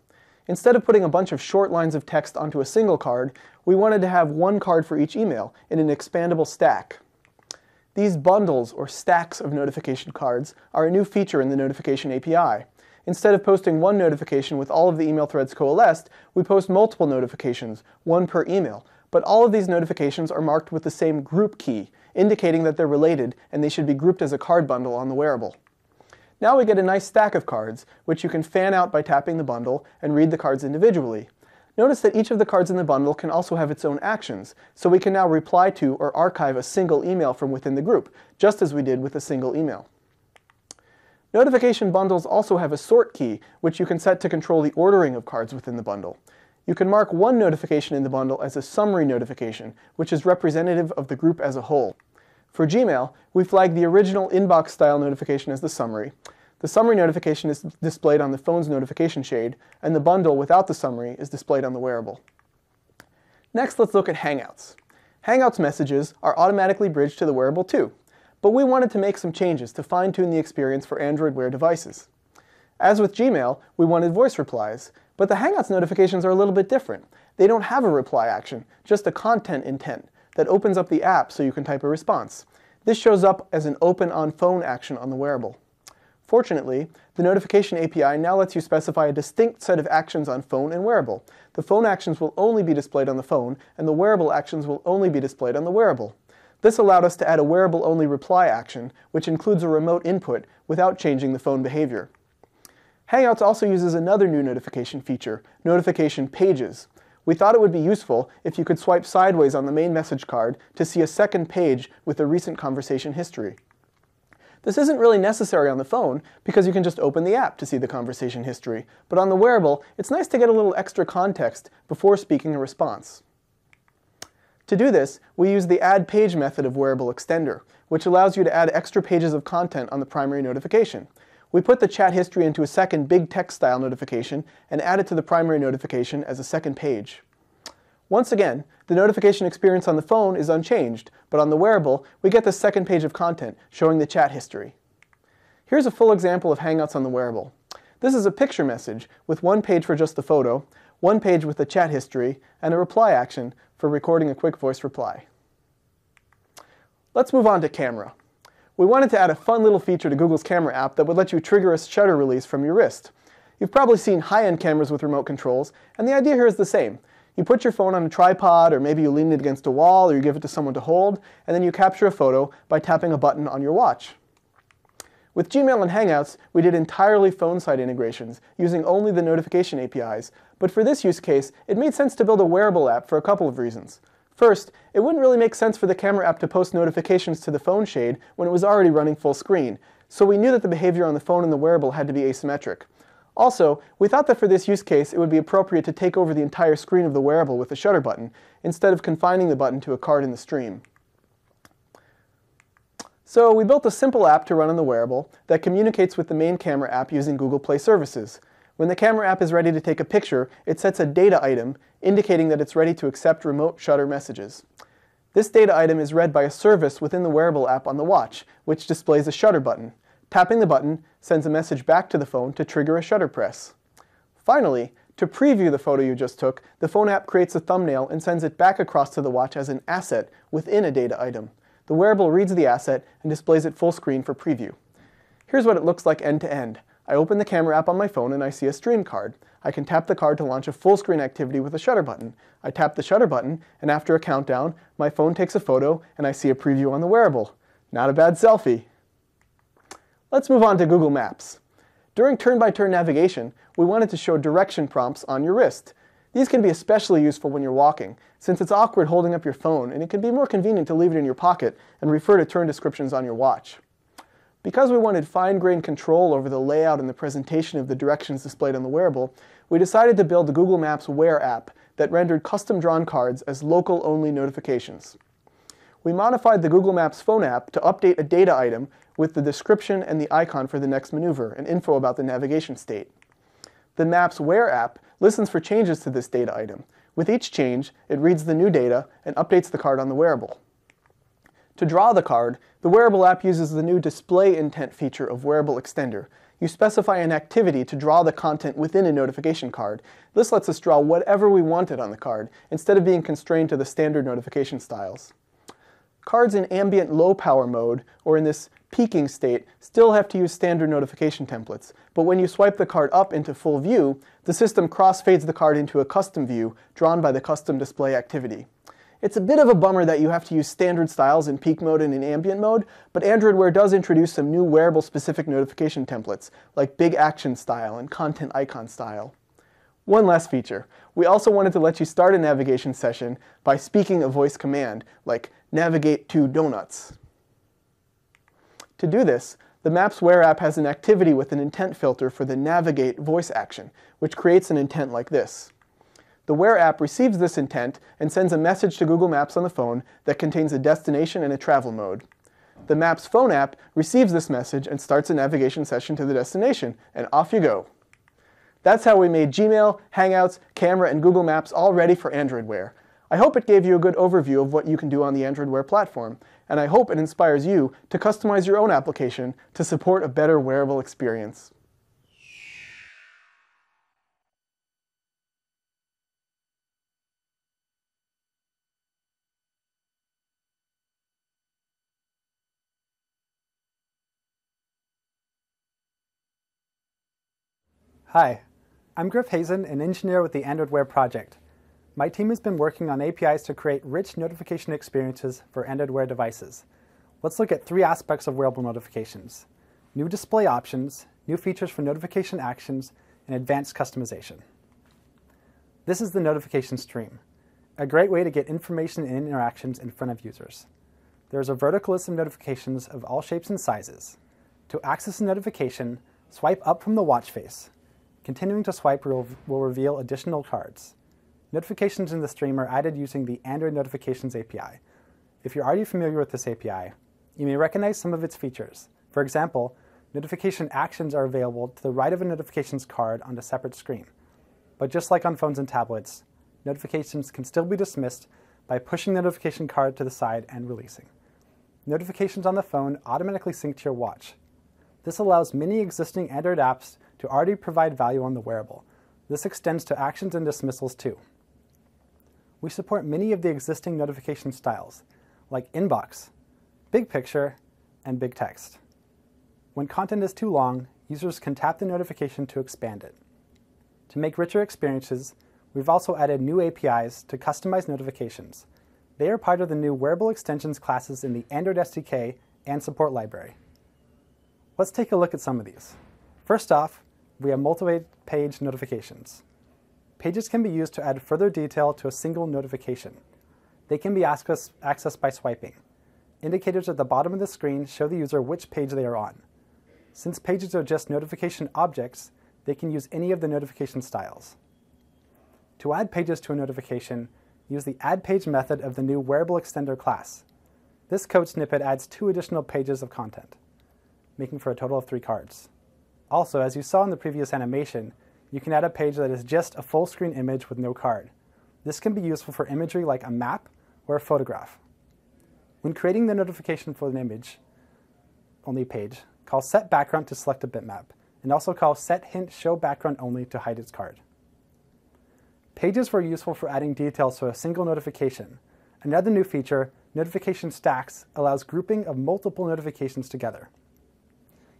Instead of putting a bunch of short lines of text onto a single card, we wanted to have one card for each email in an expandable stack. These bundles, or stacks of notification cards, are a new feature in the Notification API. Instead of posting one notification with all of the email threads coalesced, we post multiple notifications, one per email. But all of these notifications are marked with the same group key, indicating that they're related and they should be grouped as a card bundle on the wearable. Now we get a nice stack of cards, which you can fan out by tapping the bundle and read the cards individually. Notice that each of the cards in the bundle can also have its own actions, so we can now reply to or archive a single email from within the group, just as we did with a single email. Notification bundles also have a sort key, which you can set to control the ordering of cards within the bundle. You can mark one notification in the bundle as a summary notification, which is representative of the group as a whole. For Gmail, we flag the original inbox-style notification as the summary. The summary notification is displayed on the phone's notification shade, and the bundle without the summary is displayed on the wearable. Next, let's look at Hangouts. Hangouts messages are automatically bridged to the wearable too, but we wanted to make some changes to fine-tune the experience for Android Wear devices. As with Gmail, we wanted voice replies, but the Hangouts notifications are a little bit different. They don't have a reply action, just a content intent that opens up the app so you can type a response. This shows up as an open on phone action on the wearable. Fortunately, the Notification API now lets you specify a distinct set of actions on phone and wearable. The phone actions will only be displayed on the phone, and the wearable actions will only be displayed on the wearable. This allowed us to add a wearable-only reply action, which includes a remote input without changing the phone behavior. Hangouts also uses another new notification feature, Notification Pages. We thought it would be useful if you could swipe sideways on the main message card to see a second page with the recent conversation history. This isn't really necessary on the phone because you can just open the app to see the conversation history, but on the wearable, it's nice to get a little extra context before speaking a response. To do this, we use the Add Page method of Wearable Extender, which allows you to add extra pages of content on the primary notification. We put the chat history into a second big text style notification and add it to the primary notification as a second page. Once again, the notification experience on the phone is unchanged, but on the wearable, we get the second page of content showing the chat history. Here's a full example of Hangouts on the wearable. This is a picture message with one page for just the photo, one page with the chat history, and a reply action for recording a quick voice reply. Let's move on to camera. We wanted to add a fun little feature to Google's camera app that would let you trigger a shutter release from your wrist. You've probably seen high-end cameras with remote controls, and the idea here is the same. You put your phone on a tripod, or maybe you lean it against a wall, or you give it to someone to hold, and then you capture a photo by tapping a button on your watch. With Gmail and Hangouts, we did entirely phone-side integrations, using only the notification APIs, but for this use case, it made sense to build a wearable app for a couple of reasons. First, it wouldn't really make sense for the camera app to post notifications to the phone shade when it was already running full screen, so we knew that the behavior on the phone and the wearable had to be asymmetric. Also, we thought that for this use case, it would be appropriate to take over the entire screen of the wearable with the shutter button, instead of confining the button to a card in the stream. So we built a simple app to run on the wearable that communicates with the main camera app using Google Play services. When the camera app is ready to take a picture, it sets a data item indicating that it's ready to accept remote shutter messages. This data item is read by a service within the wearable app on the watch, which displays a shutter button. Tapping the button sends a message back to the phone to trigger a shutter press. Finally, to preview the photo you just took, the phone app creates a thumbnail and sends it back across to the watch as an asset within a data item. The wearable reads the asset and displays it full screen for preview. Here's what it looks like end to end. I open the camera app on my phone and I see a stream card. I can tap the card to launch a full screen activity with a shutter button. I tap the shutter button, and after a countdown, my phone takes a photo and I see a preview on the wearable. Not a bad selfie. Let's move on to Google Maps. During turn-by-turn navigation, we wanted to show direction prompts on your wrist. These can be especially useful when you're walking, since it's awkward holding up your phone, and it can be more convenient to leave it in your pocket and refer to turn descriptions on your watch. Because we wanted fine-grained control over the layout and the presentation of the directions displayed on the wearable, we decided to build the Google Maps Wear app that rendered custom-drawn cards as local-only notifications. We modified the Google Maps phone app to update a data item with the description and the icon for the next maneuver and info about the navigation state. The Maps Wear app listens for changes to this data item. With each change, it reads the new data and updates the card on the wearable. To draw the card, the wearable app uses the new display intent feature of Wearable Extender. You specify an activity to draw the content within a notification card. This lets us draw whatever we wanted on the card, instead of being constrained to the standard notification styles. Cards in ambient low power mode, or in this peaking state, still have to use standard notification templates, but when you swipe the card up into full view, the system crossfades the card into a custom view drawn by the custom display activity. It's a bit of a bummer that you have to use standard styles in peak mode and in ambient mode, but Android Wear does introduce some new wearable-specific notification templates, like Big Action style and Content Icon style. One last feature. We also wanted to let you start a navigation session by speaking a voice command, like navigate to donuts. To do this, the Maps Wear app has an activity with an intent filter for the navigate voice action, which creates an intent like this. The Wear app receives this intent and sends a message to Google Maps on the phone that contains a destination and a travel mode. The Maps phone app receives this message and starts a navigation session to the destination, and off you go. That's how we made Gmail, Hangouts, Camera, and Google Maps all ready for Android Wear. I hope it gave you a good overview of what you can do on the Android Wear platform, and I hope it inspires you to customize your own application to support a better wearable experience. Hi, I'm Griff Hazen, an engineer with the Android Wear project. My team has been working on APIs to create rich notification experiences for Android Wear devices. Let's look at three aspects of wearable notifications: new display options, new features for notification actions, and advanced customization. This is the notification stream, a great way to get information and interactions in front of users. There's a vertical list of notifications of all shapes and sizes. To access a notification, swipe up from the watch face. Continuing to swipe will reveal additional cards. Notifications in the stream are added using the Android Notifications API. If you're already familiar with this API, you may recognize some of its features. For example, notification actions are available to the right of a notifications card on a separate screen. But just like on phones and tablets, notifications can still be dismissed by pushing the notification card to the side and releasing. Notifications on the phone automatically sync to your watch. This allows many existing Android apps to already provide value on the wearable. This extends to actions and dismissals too. We support many of the existing notification styles, like Inbox, Big Picture, and Big Text. When content is too long, users can tap the notification to expand it. To make richer experiences, we've also added new APIs to customize notifications. They are part of the new Wearable Extensions classes in the Android SDK and support library. Let's take a look at some of these. First off, we have multi-page notifications. Pages can be used to add further detail to a single notification. They can be accessed by swiping. Indicators at the bottom of the screen show the user which page they are on. Since pages are just notification objects, they can use any of the notification styles. To add pages to a notification, use the add page method of the new wearable extender class. This code snippet adds 2 additional pages of content, making for a total of 3 cards. Also, as you saw in the previous animation, you can add a page that is just a full screen image with no card. This can be useful for imagery like a map or a photograph. When creating the notification for an image-only page, call set background to select a bitmap, and also call set hint show background only to hide its card. Pages were useful for adding details to a single notification. Another new feature, Notification Stacks, allows grouping of multiple notifications together.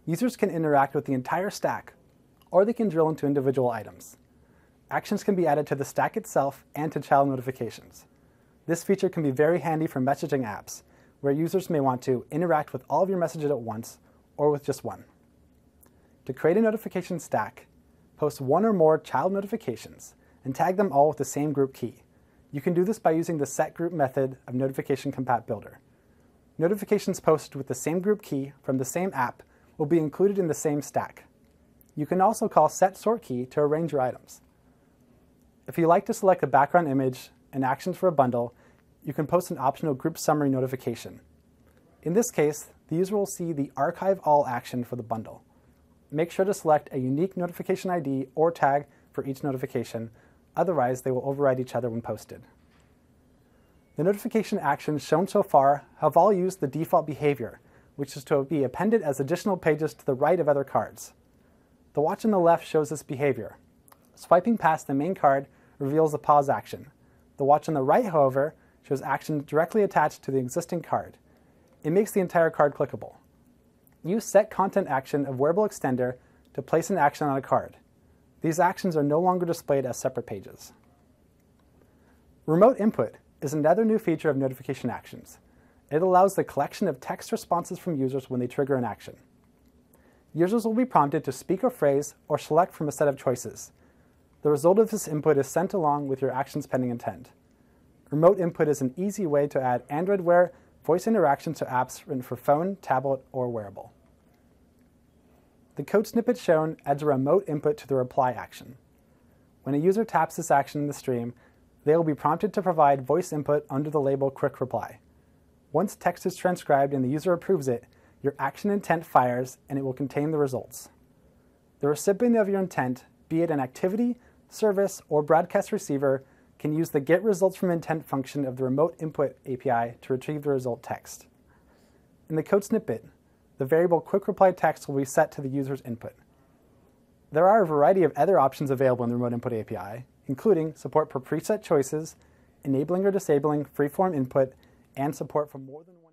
Users can interact with the entire stack, or they can drill into individual items. Actions can be added to the stack itself and to child notifications. This feature can be very handy for messaging apps, where users may want to interact with all of your messages at once, or with just one. To create a notification stack, post one or more child notifications, and tag them all with the same group key. You can do this by using the setGroup method of Notification Compat Builder. Notifications posted with the same group key from the same app will be included in the same stack. You can also call setSortKey to arrange your items. If you like to select a background image and actions for a bundle, you can post an optional group summary notification. In this case, the user will see the Archive All action for the bundle. Make sure to select a unique notification ID or tag for each notification, otherwise they will override each other when posted. The notification actions shown so far have all used the default behavior, which is to be appended as additional pages to the right of other cards. The watch on the left shows this behavior. Swiping past the main card reveals the pause action. The watch on the right, however, shows action directly attached to the existing card. It makes the entire card clickable. Use set content action of wearable extender to place an action on a card. These actions are no longer displayed as separate pages. Remote input is another new feature of notification actions. It allows the collection of text responses from users when they trigger an action. Users will be prompted to speak a phrase or select from a set of choices. The result of this input is sent along with your action's pending intent. Remote input is an easy way to add Android Wear voice interactions to apps written for phone, tablet, or wearable. The code snippet shown adds a remote input to the reply action. When a user taps this action in the stream, they will be prompted to provide voice input under the label Quick Reply. Once text is transcribed and the user approves it, your action intent fires and it will contain the results. The recipient of your intent, be it an activity, service, or broadcast receiver, can use the Get Results from Intent function of the Remote Input API to retrieve the result text. In the code snippet, the variable Quick Reply text will be set to the user's input. There are a variety of other options available in the Remote Input API, including support for preset choices, enabling or disabling freeform input, and support for more than one.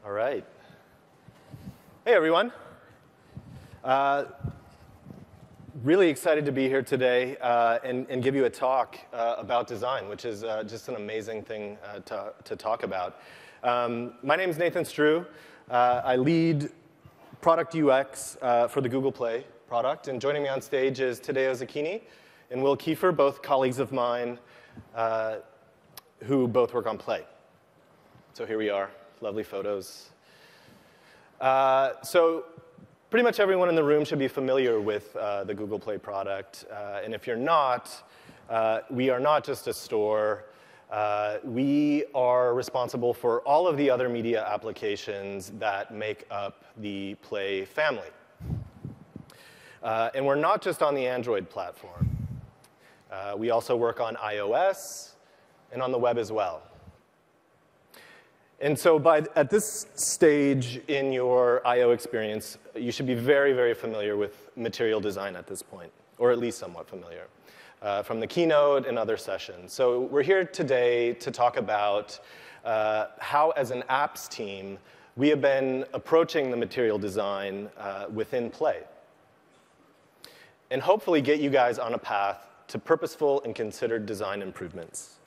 All right. Hey, everyone. Really excited to be here today and give you a talk about design, which is just an amazing thing to talk about. My name is Nathan Strew. I lead product UX for the Google Play product. And joining me on stage is Tadeo Zucchini and Will Kiefer, both colleagues of mine who both work on Play. So here we are. Lovely photos. So pretty much everyone in the room should be familiar with the Google Play product. And if you're not, we are not just a store. We are responsible for all of the other media applications that make up the Play family. And we're not just on the Android platform. We also work on iOS and on the web as well. And so at this stage in your I/O experience, you should be very, very familiar with material design at this point, or at least somewhat familiar, from the keynote and other sessions. So we're here today to talk about how, as an apps team, we have been approaching the material design within Play, and hopefully get you guys on a path to purposeful and considered design improvements.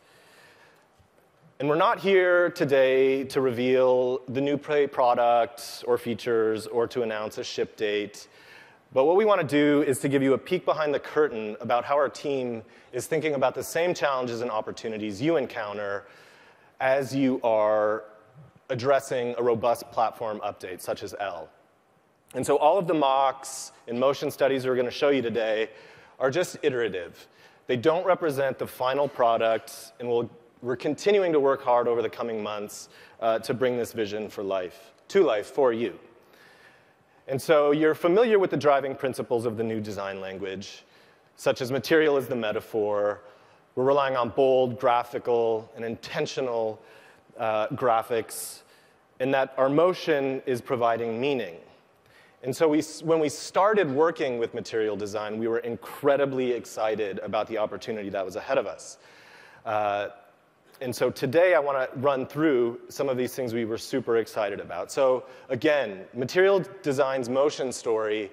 And we're not here today to reveal the new Play product or features or to announce a ship date. But what we want to do is to give you a peek behind the curtain about how our team is thinking about the same challenges and opportunities you encounter as you are addressing a robust platform update, such as L. And so all of the mocks and motion studies we're going to show you today are just iterative. They don't represent the final product, and we're continuing to work hard over the coming months to bring this vision to life for you. And so you're familiar with the driving principles of the new design language, such as material as the metaphor. We're relying on bold, graphical, and intentional graphics, and that our motion is providing meaning. And so when we started working with material design, we were incredibly excited about the opportunity that was ahead of us. And so today I want to run through some of these things we were super excited about. So again, material design's motion story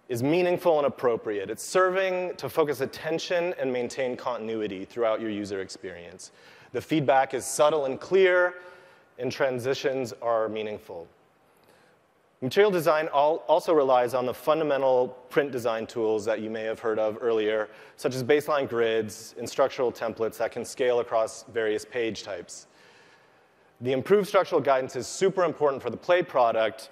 is meaningful and appropriate. It's serving to focus attention and maintain continuity throughout your user experience. The feedback is subtle and clear, and transitions are meaningful. Material design also relies on the fundamental print design tools that you may have heard of earlier, such as baseline grids and structural templates that can scale across various page types. The improved structural guidance is super important for the Play product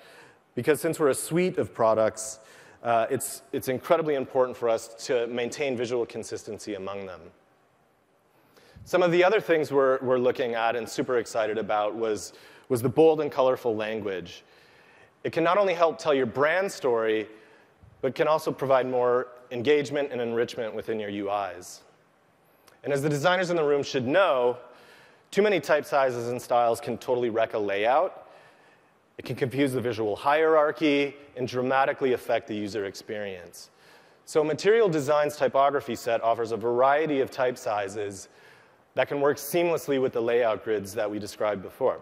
because since we're a suite of products, it's incredibly important for us to maintain visual consistency among them. Some of the other things we're looking at and super excited about was the bold and colorful language. It can not only help tell your brand story, but can also provide more engagement and enrichment within your UIs. And as the designers in the room should know, too many type sizes and styles can totally wreck a layout. It can confuse the visual hierarchy and dramatically affect the user experience. So Material Design's typography set offers a variety of type sizes that can work seamlessly with the layout grids that we described before.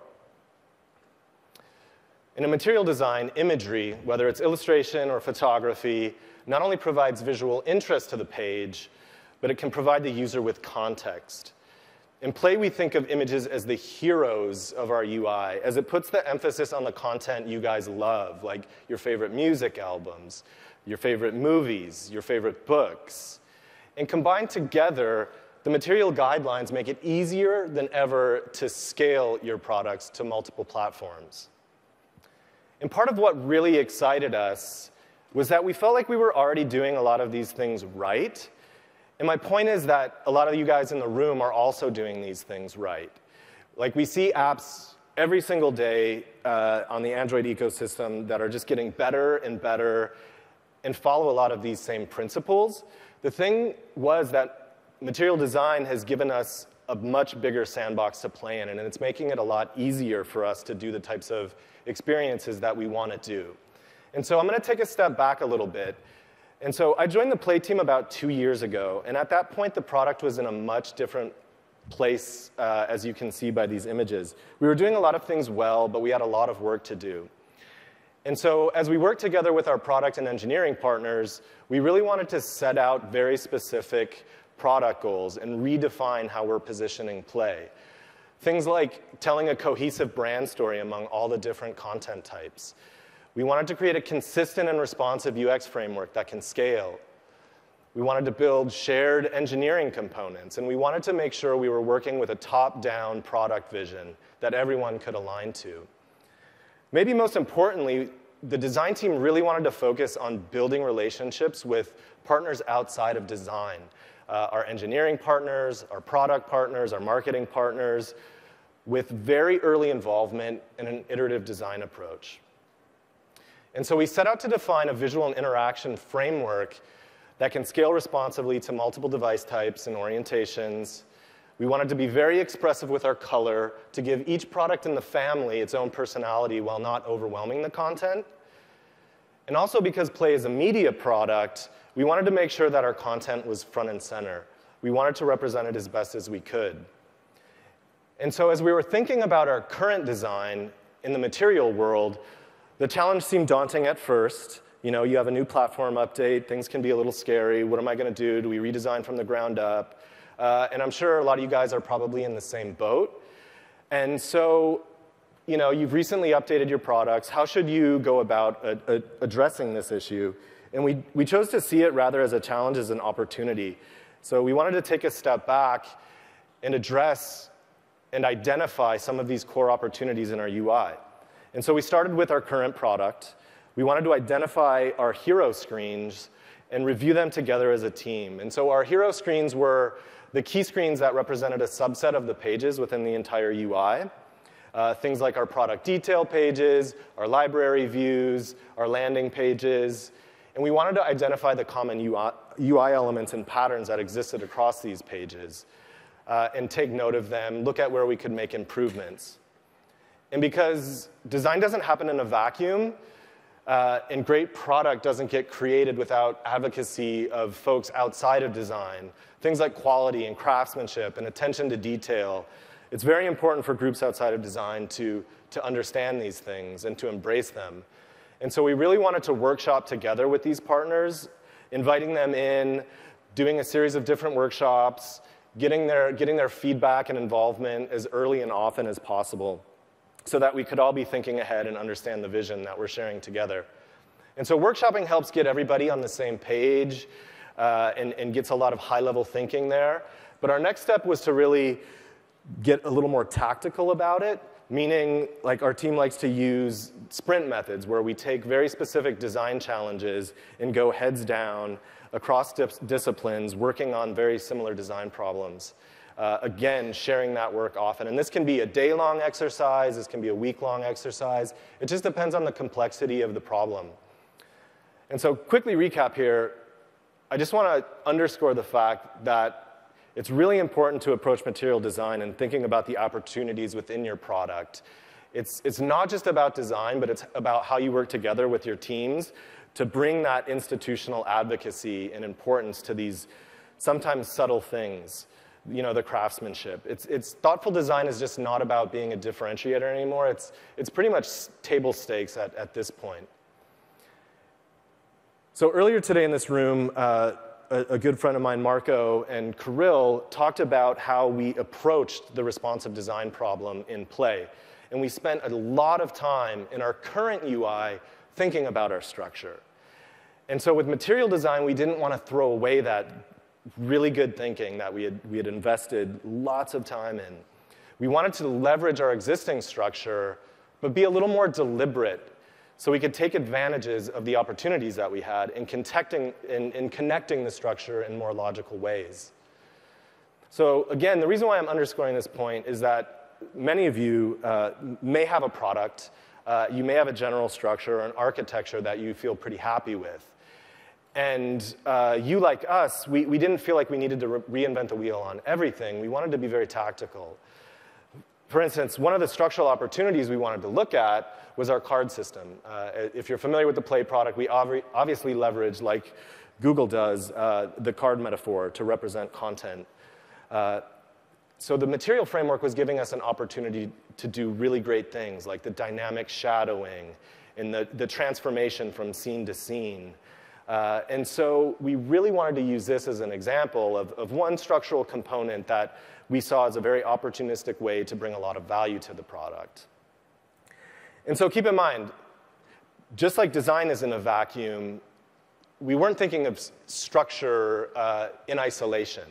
In a material design, imagery, whether it's illustration or photography, not only provides visual interest to the page, but it can provide the user with context. In Play, we think of images as the heroes of our UI, as it puts the emphasis on the content you guys love, like your favorite music albums, your favorite movies, your favorite books. And combined together, the material guidelines make it easier than ever to scale your products to multiple platforms. And part of what really excited us was that we felt like we were already doing a lot of these things right. And my point is that a lot of you guys in the room are also doing these things right. Like, we see apps every single day on the Android ecosystem that are just getting better and better and follow a lot of these same principles. The thing was that material design has given us a much bigger sandbox to play in, and it's making it a lot easier for us to do the types of experiences that we want to do. And so I'm going to take a step back a little bit. And so I joined the Play team about 2 years ago, and at that point the product was in a much different place, as you can see by these images. We were doing a lot of things well, but we had a lot of work to do. And so as we worked together with our product and engineering partners, we really wanted to set out very specific product goals and redefine how we're positioning Play. Things like telling a cohesive brand story among all the different content types. We wanted to create a consistent and responsive UX framework that can scale. We wanted to build shared engineering components, and we wanted to make sure we were working with a top-down product vision that everyone could align to. Maybe most importantly, the design team really wanted to focus on building relationships with partners outside of design. Our engineering partners, our product partners, our marketing partners, with very early involvement in an iterative design approach. And so we set out to define a visual and interaction framework that can scale responsively to multiple device types and orientations. We wanted to be very expressive with our color to give each product in the family its own personality while not overwhelming the content. And also because Play is a media product, we wanted to make sure that our content was front and center. We wanted to represent it as best as we could. And so as we were thinking about our current design in the material world, the challenge seemed daunting at first. You know, you have a new platform update, things can be a little scary. What am I going to do? Do we redesign from the ground up? And I'm sure a lot of you guys are probably in the same boat. And so, you know, you've recently updated your products. How should you go about addressing this issue? And we chose to see it rather as a challenge as an opportunity. So we wanted to take a step back and address and identify some of these core opportunities in our UI. And so we started with our current product. We wanted to identify our hero screens and review them together as a team. And so our hero screens were the key screens that represented a subset of the pages within the entire UI. Things like our product detail pages, our library views, our landing pages. And we wanted to identify the common UI elements and patterns that existed across these pages and take note of them, look at where we could make improvements. And because design doesn't happen in a vacuum, and great product doesn't get created without advocacy of folks outside of design, things like quality and craftsmanship and attention to detail, it's very important for groups outside of design to understand these things and to embrace them. And so we really wanted to workshop together with these partners, inviting them in, doing a series of different workshops, getting their feedback and involvement as early and often as possible, so that we could all be thinking ahead and understand the vision that we're sharing together. And so workshopping helps get everybody on the same page and gets a lot of high-level thinking there. But our next step was to really get a little more tactical about it, meaning like our team likes to use sprint methods where we take very specific design challenges and go heads down across disciplines working on very similar design problems. Again, sharing that work often. And this can be a day-long exercise. This can be a week-long exercise. It just depends on the complexity of the problem. And so quickly recap here, I just want to underscore the fact that it's really important to approach material design and thinking about the opportunities within your product. It's not just about design, but it's about how you work together with your teams to bring that institutional advocacy and importance to these sometimes subtle things. You know, the craftsmanship. It's thoughtful design is just not about being a differentiator anymore. It's pretty much table stakes at this point. So earlier today in this room, a good friend of mine, Marco, and Kirill talked about how we approached the responsive design problem in Play. And we spent a lot of time in our current UI thinking about our structure. And so with material design, we didn't want to throw away that really good thinking that we had invested lots of time in. We wanted to leverage our existing structure, but be a little more deliberate so we could take advantages of the opportunities that we had in connecting the structure in more logical ways. So again, the reason why I'm underscoring this point is that many of you may have a product, you may have a general structure or an architecture that you feel pretty happy with. And you, like us, we didn't feel like we needed to reinvent the wheel on everything. We wanted to be very tactical. For instance, one of the structural opportunities we wanted to look at was our card system. If you're familiar with the Play product, we obviously leverage, like Google does, the card metaphor to represent content. So the material framework was giving us an opportunity to do really great things, like the dynamic shadowing and the transformation from scene to scene. And so we really wanted to use this as an example of one structural component that we saw as a very opportunistic way to bring a lot of value to the product. And so keep in mind, just like design is in a vacuum, we weren't thinking of structure in isolation.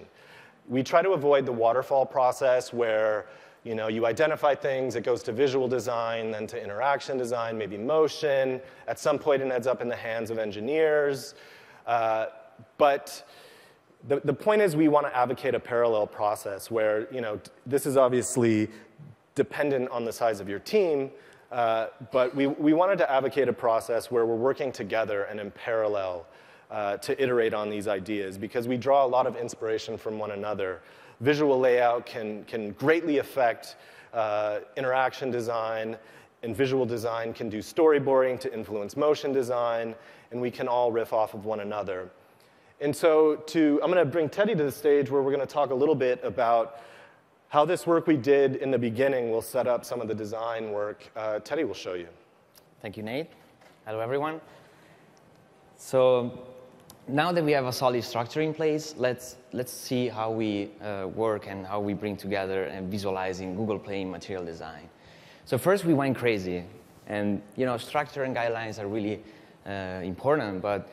We try to avoid the waterfall process where you identify things, it goes to visual design, then to interaction design, maybe motion. At some point, it ends up in the hands of engineers. But the point is we want to advocate a parallel process where, this is obviously dependent on the size of your team, But we wanted to advocate a process where we're working together and in parallel to iterate on these ideas, because we draw a lot of inspiration from one another. Visual layout can greatly affect interaction design, and visual design can do storyboarding to influence motion design, and we can all riff off of one another. And so I'm going to bring Teddy to the stage where we're going to talk a little bit about how this work we did in the beginning will set up some of the design work. Teddy will show you. Thank you, Nate. Hello, everyone. So now that we have a solid structure in place, let's see how we work and how we bring together and visualizing Google Play in material design. So first we went crazy, and structure and guidelines are really important, but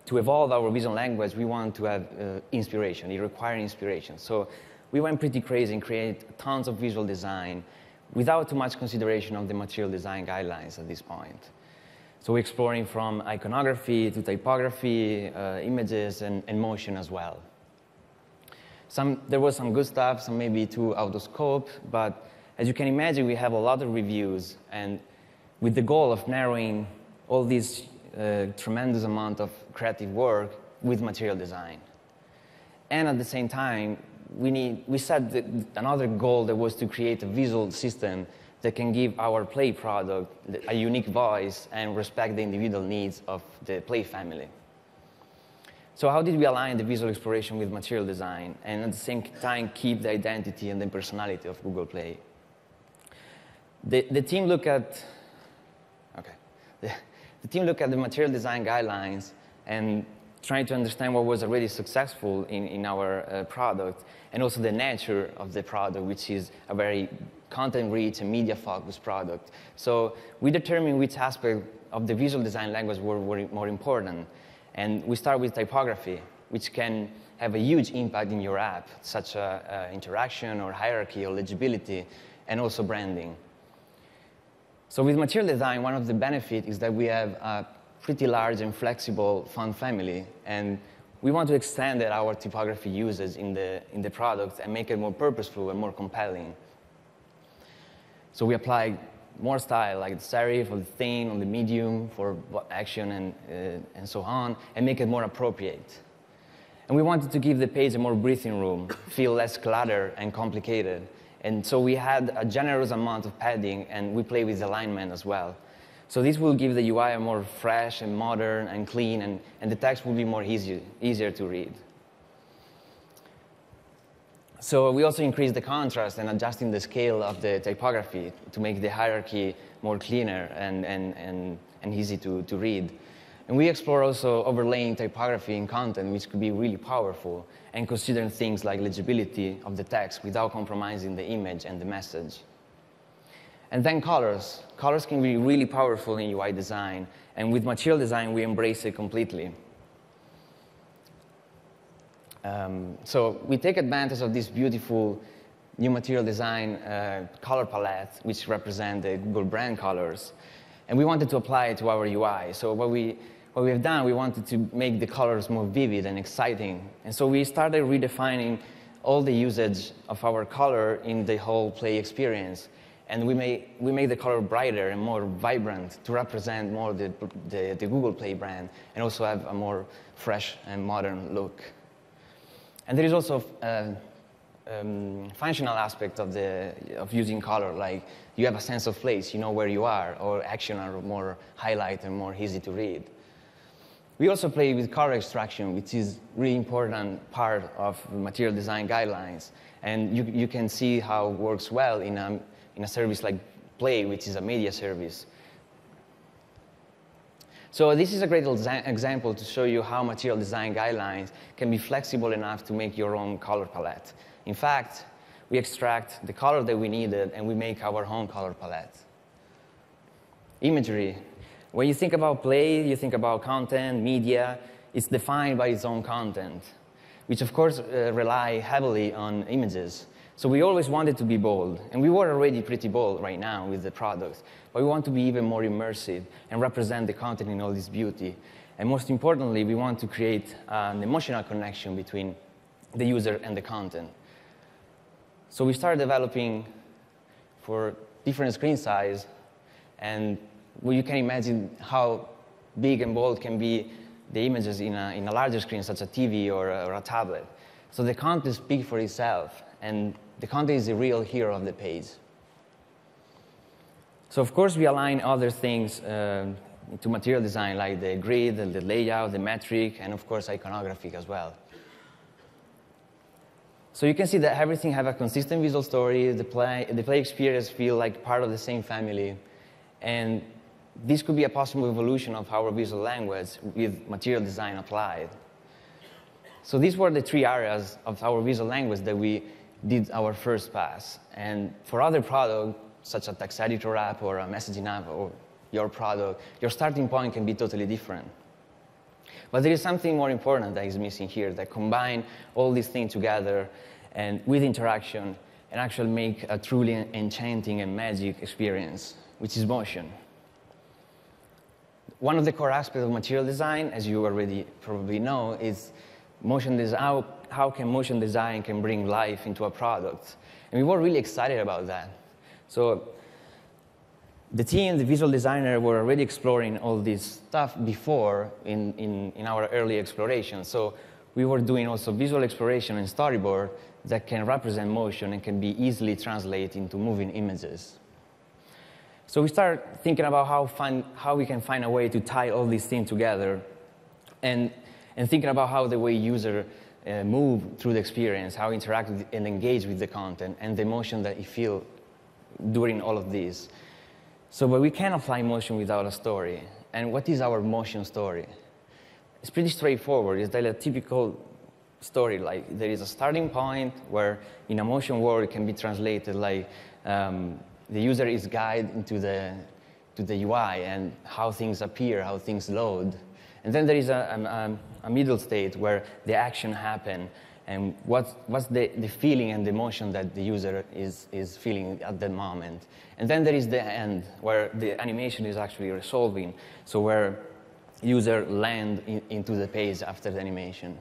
to evolve our visual language, we want to have inspiration. It requires inspiration. So we went pretty crazy and created tons of visual design without too much consideration of the material design guidelines at this point. So we're exploring from iconography to typography, images, and motion as well. There was some good stuff, some maybe too out of scope, but as you can imagine, we have a lot of reviews, and with the goal of narrowing all this tremendous amount of creative work with material design. And at the same time, we set another goal that was to create a visual system that can give our Play product a unique voice and respect the individual needs of the Play family. So how did we align the visual exploration with material design and at the same time keep the identity and the personality of Google Play? The team looked at the material design guidelines and trying to understand what was already successful in our product, and also the nature of the product, which is a very content-rich and media-focused product. So we determined which aspect of the visual design language were more important. And we start with typography, which can have a huge impact in your app, such as interaction or hierarchy or legibility, and also branding. So with material design, one of the benefits is that we have a pretty large and flexible font family, and we want to extend our typography usage in the product and make it more purposeful and more compelling. So we apply more style, like the serif or the thin or the medium for action and so on, and make it more appropriate. And we wanted to give the page a more breathing room, feel less cluttered and complicated. And so we had a generous amount of padding, and we play with alignment as well. So this will give the UI a more fresh and modern and clean, and the text will be more easier to read. So we also increased the contrast and adjusting the scale of the typography to make the hierarchy more cleaner and easy to read. And we explore also overlaying typography in content, which could be really powerful, and considering things like legibility of the text without compromising the image and the message. And then colors. Colors can be really powerful in UI design, and with material design, we embrace it completely. So we take advantage of this beautiful new material design color palette, which represent the Google brand colors, and we wanted to apply it to our UI. So what we have done, we wanted to make the colors more vivid and exciting, and so we started redefining all the usage of our color in the whole Play experience, and we made the color brighter and more vibrant to represent more the Google Play brand, and also have a more fresh and modern look. And there is also a functional aspect of using color, like you have a sense of place, you know where you are, or action are more highlighted and more easy to read. We also play with color extraction, which is a really important part of material design guidelines. And you can see how it works well in a service like Play, which is a media service. So this is a great example to show you how material design guidelines can be flexible enough to make your own color palette. In fact, we extract the color that we needed, and we make our own color palette. Imagery. When you think about Play, you think about content, media. It's defined by its own content, which of course rely heavily on images. So we always wanted to be bold, and we were already pretty bold right now with the product, but we want to be even more immersive and represent the content in all this beauty. And most importantly, we want to create an emotional connection between the user and the content. So we started developing for different screen size And well, you can imagine how big and bold can be the images in a larger screen, such as a TV or a tablet. So the content speaks for itself, and the content is the real hero of the page. So of course, we align other things into material design, like the grid, the layout, the metric, and of course, iconography as well. So you can see that everything have a consistent visual story. The play experience feel like part of the same family. And this could be a possible evolution of our visual language with material design applied. So these were the 3 areas of our visual language that we did our first pass. And for other products, such as a text editor app or a messaging app or your product, your starting point can be totally different. But there is something more important that is missing here, that combine all these things together and with interaction and actually make a truly enchanting and magic experience, which is motion. One of the core aspects of material design, as you already probably know, is motion design. How can motion design can bring life into a product? And we were really excited about that. So the team, the visual designer, were already exploring all this stuff before in our early exploration. So we were doing also visual exploration and storyboard that can represent motion and can be easily translated into moving images. So we started thinking about how we can find a way to tie all these things together and thinking about how the way user move through the experience, how interact with and engage with the content, and the emotion that you feel during all of this. So, but we can't apply motion without a story. And what is our motion story? It's pretty straightforward. It's like a typical story. Like there is a starting point where in a motion world it can be translated like the user is guided into the UI and how things appear, how things load. And then there is a middle state where the action happen and what's the feeling and the emotion that the user is feeling at that moment. And then there is the end, where the animation is actually resolving, so where user land into the page after the animation.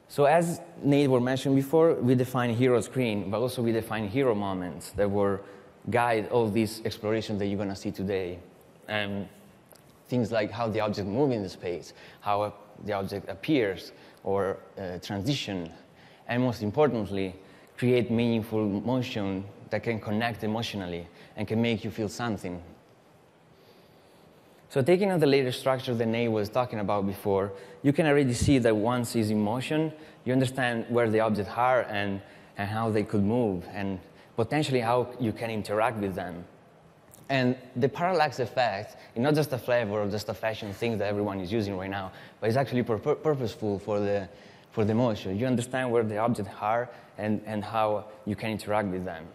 So as Nate were mentioned before, we define hero screen, but also we define hero moments that will guide all these explorations that you're going to see today. Things like how the object moves in the space, how the object appears, or transition, and most importantly, create meaningful motion that can connect emotionally and can make you feel something. So taking on the layer structure that Nate was talking about before, you can already see that once it's in motion, you understand where the objects are and how they could move, and potentially how you can interact with them. And the parallax effect is not just a flavor or just a fashion thing that everyone is using right now, but it's actually purposeful for the motion. You understand where the objects are and how you can interact with them.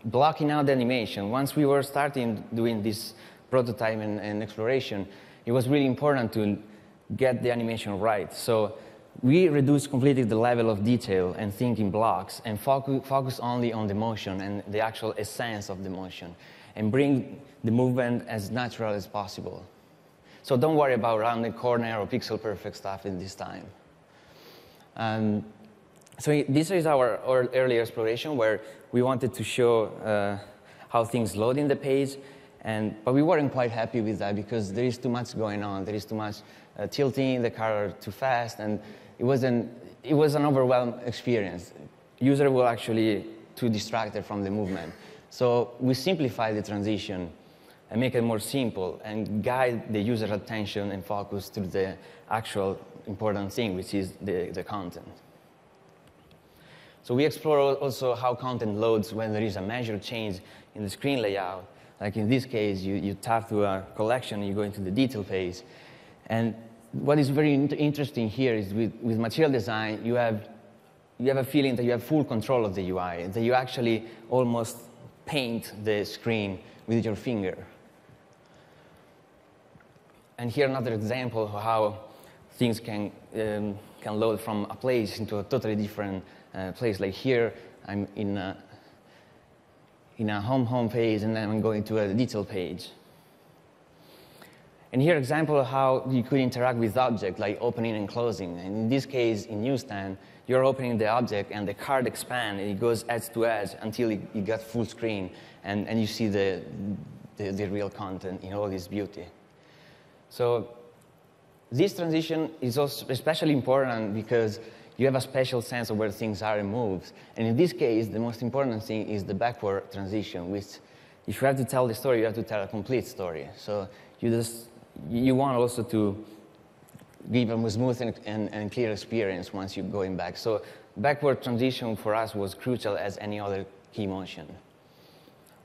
Blocking out the animation. Once we were starting doing this prototype and exploration, it was really important to get the animation right. So we reduced completely the level of detail and think in blocks and focus only on the motion and the actual essence of the motion and bring the movement as natural as possible. So don't worry about rounded corner or pixel perfect stuff in this time. So this is our early exploration where we wanted to show how things load in the page, but we weren't quite happy with that because there is too much going on. There is too much tilting, the car too fast, and it was an overwhelming experience. User were actually too distracted from the movement. So we simplify the transition and make it more simple and guide the user attention and focus to the actual important thing, which is the content. So we explore also how content loads when there is a measured change in the screen layout. Like in this case, you tap to a collection and you go into the detail page. And what is very interesting here is with material design, you have a feeling that you have full control of the UI, that you actually almost paint the screen with your finger. And here another example of how things can load from a place into a totally different place. Like here, I'm in a home page, and then I'm going to a detail page. And here, example of how you could interact with object, like opening and closing. And in this case, in Newsstand, you're opening the object, and the card expands, and it goes edge to edge until it got full screen, and you see the real content in all its beauty. So this transition is also especially important because you have a special sense of where things are and moves. And in this case, the most important thing is the backward transition, which if you have to tell the story, you have to tell a complete story. So you want also to give a smooth and clear experience once you're going back. So backward transition for us was crucial as any other key motion.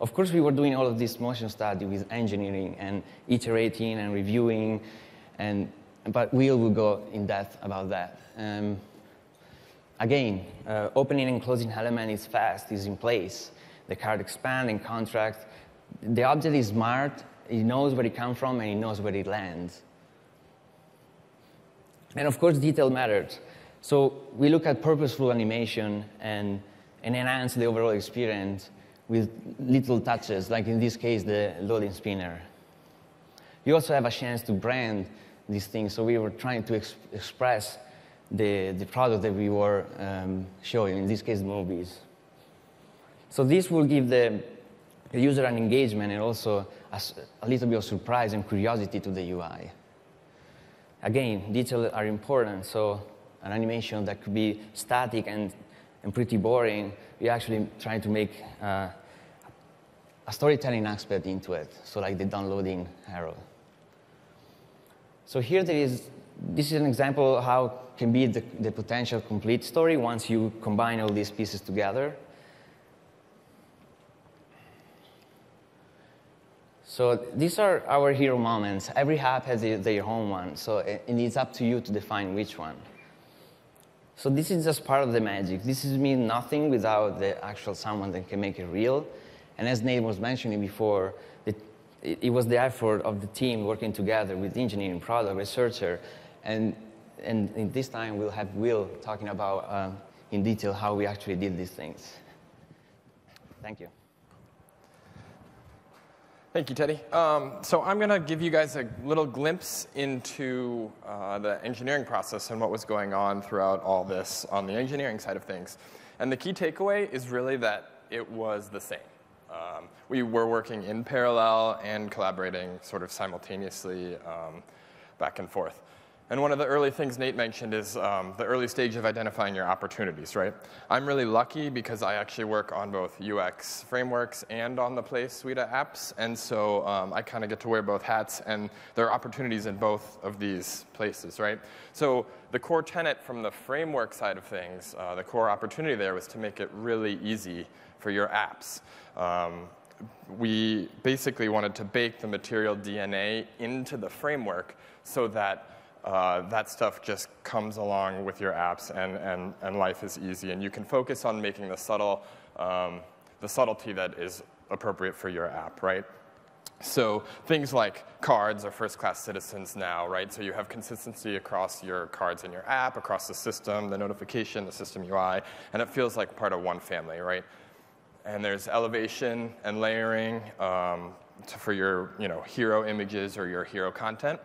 Of course, we were doing all of this motion study with engineering and iterating and reviewing, but Will will go in depth about that. Again, opening and closing element is fast, is in place. The card expands and contracts. The object is smart. It knows where it comes from, and it knows where it lands. And of course, detail matters. So we look at purposeful animation and enhance the overall experience with little touches, like in this case, the loading spinner. You also have a chance to brand these things, so we were trying to express the product that we were showing, in this case, movies. So this will give the user an engagement and also a little bit of surprise and curiosity to the UI. Again, details are important, so an animation that could be static and pretty boring, we actually try to make a storytelling aspect into it, so like the downloading arrow. So here this is an example of how can be the potential complete story once you combine all these pieces together. So these are our hero moments. Every app has their own one, so it's up to you to define which one. So this is just part of the magic. This means nothing without the actual someone that can make it real. And as Nate was mentioning before, it was the effort of the team working together with engineering, product, researcher, and in this time we'll have Will talking about in detail how we actually did these things. Thank you. Thank you, Teddy. So I'm going to give you guys a little glimpse into the engineering process and what was going on throughout all this on the engineering side of things. And the key takeaway is really that it was the same. We were working in parallel and collaborating sort of simultaneously back and forth. And one of the early things Nate mentioned is the early stage of identifying your opportunities, right? I'm really lucky because I actually work on both UX frameworks and on the Play suite of apps. And so I kind of get to wear both hats, and there are opportunities in both of these places, right? So the core tenet from the framework side of things, the core opportunity there was to make it really easy for your apps. We basically wanted to bake the material DNA into the framework so that that stuff just comes along with your apps, and life is easy. And you can focus on making the subtlety that is appropriate for your app, right? So things like cards are first-class citizens now, right? So you have consistency across your cards in your app, across the system, the notification, the system UI, and it feels like part of one family, right? And there's elevation and layering for your hero images or your hero content.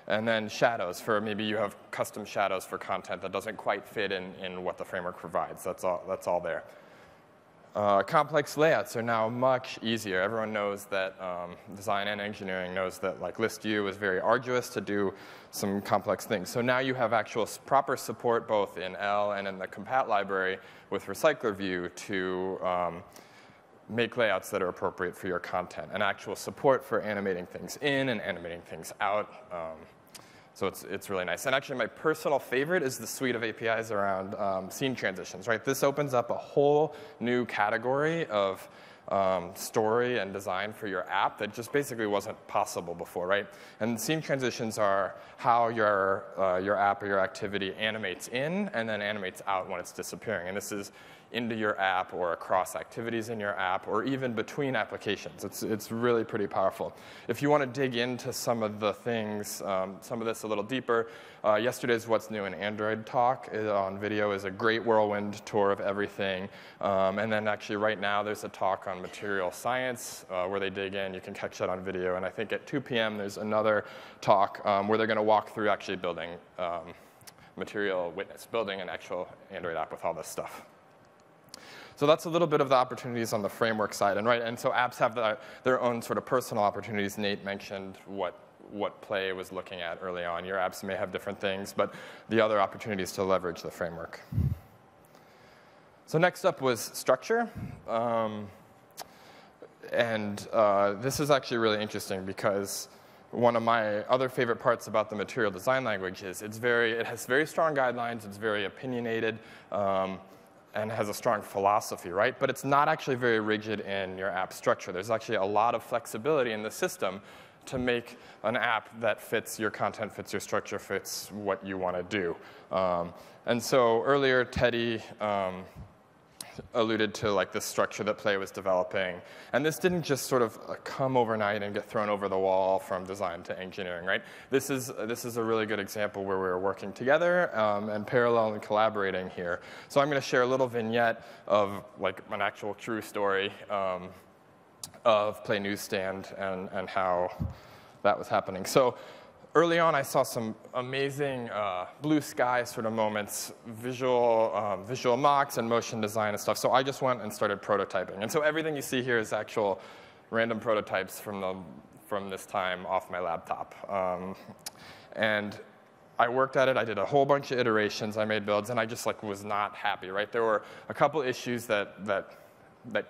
And then shadows for maybe you have custom shadows for content that doesn't quite fit in what the framework provides. That's all there. Complex layouts are now much easier. Everyone knows that design and engineering knows that like list view is very arduous to do some complex things. So now you have actual proper support both in L and in the compat library with recycler view to make layouts that are appropriate for your content, and actual support for animating things in and animating things out. So it's really nice. And actually, my personal favorite is the suite of APIs around scene transitions, right? This opens up a whole new category of story and design for your app that just basically wasn't possible before, right? And scene transitions are how your app or your activity animates in and then animates out when it's disappearing. And this is into your app or across activities in your app or even between applications. It's really pretty powerful. If you want to dig into some of the things, some of this a little deeper, yesterday's What's New in Android talk on video is a great whirlwind tour of everything. And then actually right now there's a talk on material science where they dig in. You can catch that on video. And I think at 2 p.m. there's another talk where they're going to walk through actually building Material Witness, building an actual Android app with all this stuff. So that's a little bit of the opportunities on the framework side. And so apps have their own sort of personal opportunities. Nate mentioned what Play was looking at early on. Your apps may have different things, but the other opportunities to leverage the framework. So next up was structure. This is actually really interesting because one of my other favorite parts about the material design language is it has very strong guidelines, it's very opinionated, and has a strong philosophy, right? But it's not actually very rigid in your app structure. There's actually a lot of flexibility in the system to make an app that fits your content, fits your structure, fits what you want to do. And so earlier, Teddy alluded to like the structure that Play was developing. And this didn't just sort of come overnight and get thrown over the wall from design to engineering, right? This is a really good example where we were working together and parallel and collaborating here. So I'm going to share a little vignette of like an actual true story of Play Newsstand and how that was happening. So early on, I saw some amazing blue sky sort of moments, visual mocks and motion design and stuff. So I just went and started prototyping. And so everything you see here is actual random prototypes from this time off my laptop. And I worked at it. I did a whole bunch of iterations. I made builds, and I just like was not happy. Right? There were a couple issues that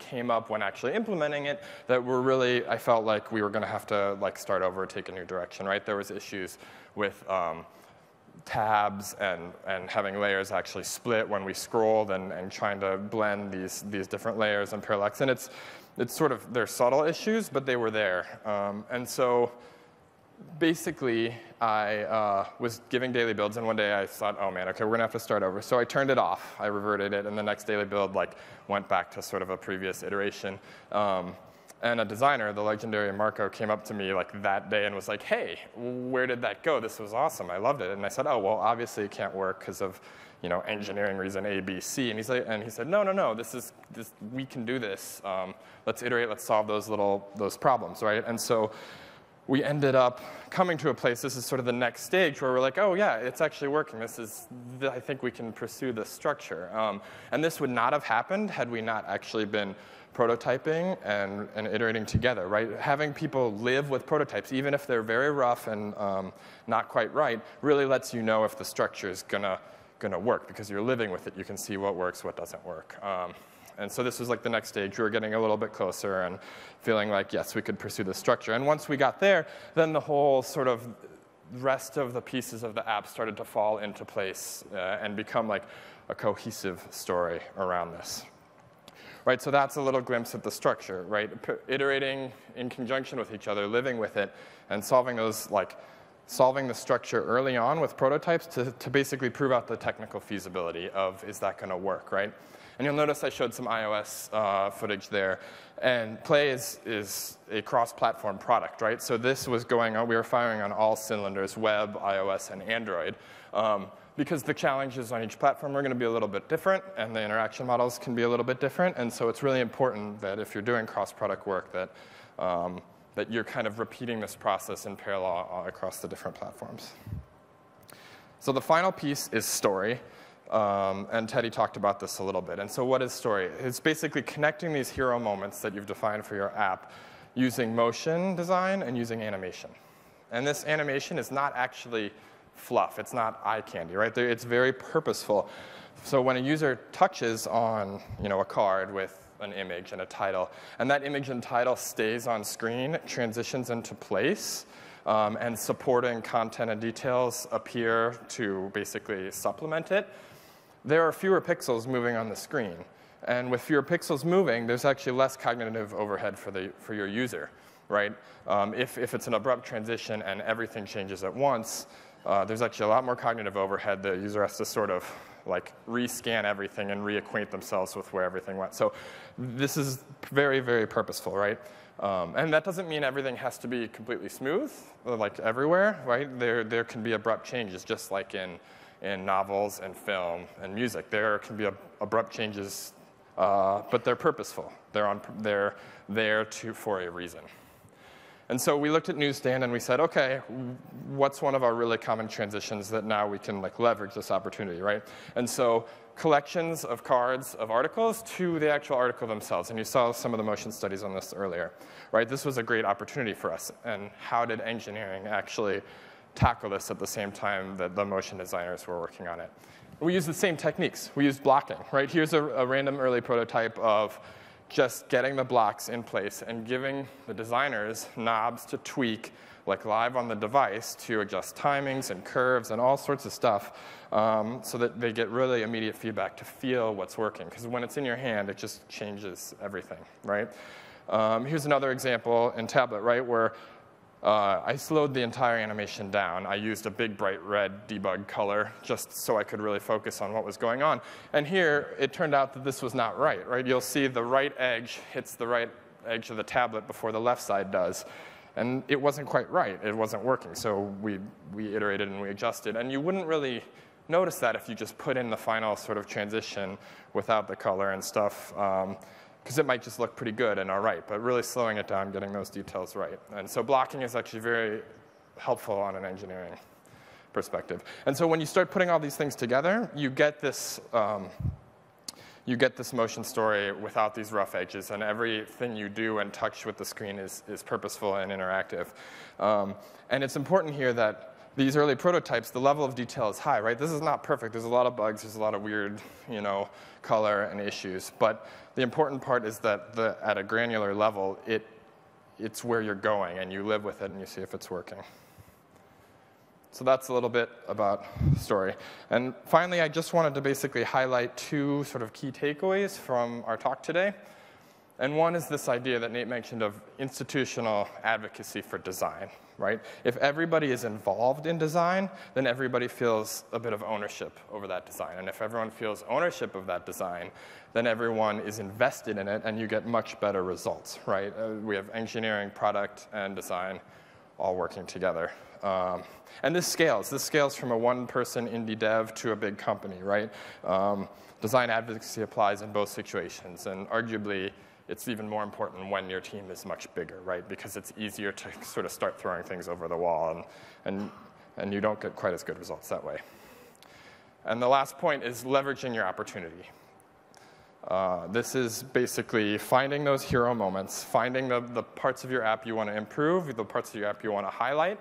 came up when actually implementing it that were really, I felt like we were going to have to like start over, take a new direction, right? There was issues with tabs and having layers actually split when we scrolled and trying to blend these different layers and parallax. And it's sort of, they're subtle issues, but they were there. And so basically, I was giving daily builds, and one day I thought, oh man, okay, we're gonna have to start over. So I turned it off, I reverted it, and the next daily build like went back to sort of a previous iteration. And a designer, the legendary Marco, came up to me like that day and was like, hey, where did that go? This was awesome, I loved it. And I said, oh, well, obviously it can't work because of engineering reason A, B, C. And he said, no, we can do this. Let's iterate, let's solve those problems, right? And so we ended up coming to a place, this is sort of the next stage, where we're like, oh yeah, it's actually working. I think we can pursue this structure. And this would not have happened had we not actually been prototyping and iterating together, right? Having people live with prototypes, even if they're very rough and not quite right, really lets you know if the structure is gonna work, because you're living with it. You can see what works, what doesn't work. And so this was like the next stage. We were getting a little bit closer and feeling like, yes, we could pursue this structure. And once we got there, then the whole sort of rest of the pieces of the app started to fall into place and become like a cohesive story around this. Right, so that's a little glimpse at the structure, right? Iterating in conjunction with each other, living with it, and solving the structure early on with prototypes to basically prove out the technical feasibility of, is that going to work, right? And you'll notice I showed some iOS footage there. And Play is a cross-platform product, right? So this was going on, we were firing on all cylinders, web, iOS, and Android. Because the challenges on each platform are going to be a little bit different, and the interaction models can be a little bit different. And so it's really important that if you're doing cross-product work, that you're kind of repeating this process in parallel across the different platforms. So the final piece is story. And Teddy talked about this a little bit. And so what is story? It's basically connecting these hero moments that you've defined for your app using motion design and using animation. And this animation is not actually fluff. It's not eye candy, right? It's very purposeful. So when a user touches on a card with an image and a title, and that image and title stays on screen, it transitions into place, and supporting content and details appear to basically supplement it, there are fewer pixels moving on the screen. And with fewer pixels moving, there's actually less cognitive overhead for your user, right? If it's an abrupt transition and everything changes at once, there's actually a lot more cognitive overhead. The user has to sort of like rescan everything and reacquaint themselves with where everything went. So this is very, very purposeful, right? And that doesn't mean everything has to be completely smooth, like everywhere, right? There can be abrupt changes, just like in novels and film and music. There can be abrupt changes, but they're purposeful. They're there for a reason. And so we looked at Newsstand and we said, okay, what's one of our really common transitions that now we can like leverage this opportunity, right? And so collections of cards of articles to the actual article themselves. And you saw some of the motion studies on this earlier, right? This was a great opportunity for us. And how did engineering actually tackle this at the same time that the motion designers were working on it? We used the same techniques. We used blocking, right? Here's a random early prototype of just getting the blocks in place and giving the designers knobs to tweak, like live on the device, to adjust timings and curves and all sorts of stuff, so that they get really immediate feedback to feel what's working. Because when it's in your hand, it just changes everything, right? Here's another example in Tablet, right, where I slowed the entire animation down. I used a big bright red debug color just so I could really focus on what was going on. And here, it turned out that this was not right, right? You'll see the right edge hits the right edge of the tablet before the left side does. And it wasn't quite right. It wasn't working. So we iterated and we adjusted. And you wouldn't really notice that if you just put in the final sort of transition without the color and stuff. Because it might just look pretty good and all right, but really slowing it down, getting those details right. And so blocking is actually very helpful on an engineering perspective. And so when you start putting all these things together, you get this motion story without these rough edges, and everything you do and touch with the screen is purposeful and interactive. And it's important here that these early prototypes, the level of detail is high, right? This is not perfect. There's a lot of bugs. There's a lot of weird, color and issues. But the important part is that at a granular level, it's where you're going, and you live with it, and you see if it's working. So that's a little bit about the story. And finally, I just wanted to basically highlight two sort of key takeaways from our talk today. And one is this idea that Nate mentioned of institutional advocacy for design, right? If everybody is involved in design, then everybody feels a bit of ownership over that design. And if everyone feels ownership of that design, then everyone is invested in it, and you get much better results, right? We have engineering, product, and design all working together. And this scales. This scales from a one-person indie dev to a big company, right? Design advocacy applies in both situations, and arguably, it's even more important when your team is much bigger, right? Because it's easier to sort of start throwing things over the wall, and you don't get quite as good results that way. And the last point is leveraging your opportunity. This is basically finding those hero moments, finding the parts of your app you want to improve, the parts of your app you want to highlight,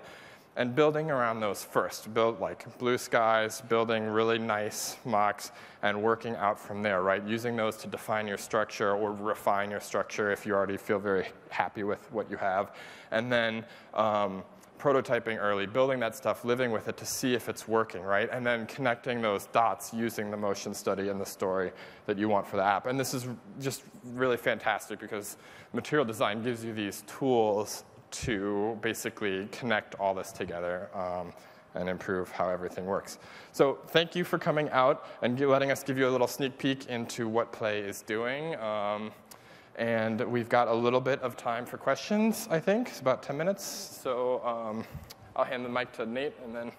and building around those first. Build like blue skies, building really nice mocks, and working out from there, right? Using those to define your structure or refine your structure if you already feel very happy with what you have. And then prototyping early, building that stuff, living with it to see if it's working, right? And then connecting those dots using the motion study and the story that you want for the app. And this is just really fantastic because material design gives you these tools to basically connect all this together and improve how everything works. So thank you for coming out and letting us give you a little sneak peek into what Play is doing. And we've got a little bit of time for questions, I think. It's about 10 minutes. So I'll hand the mic to Nate, and then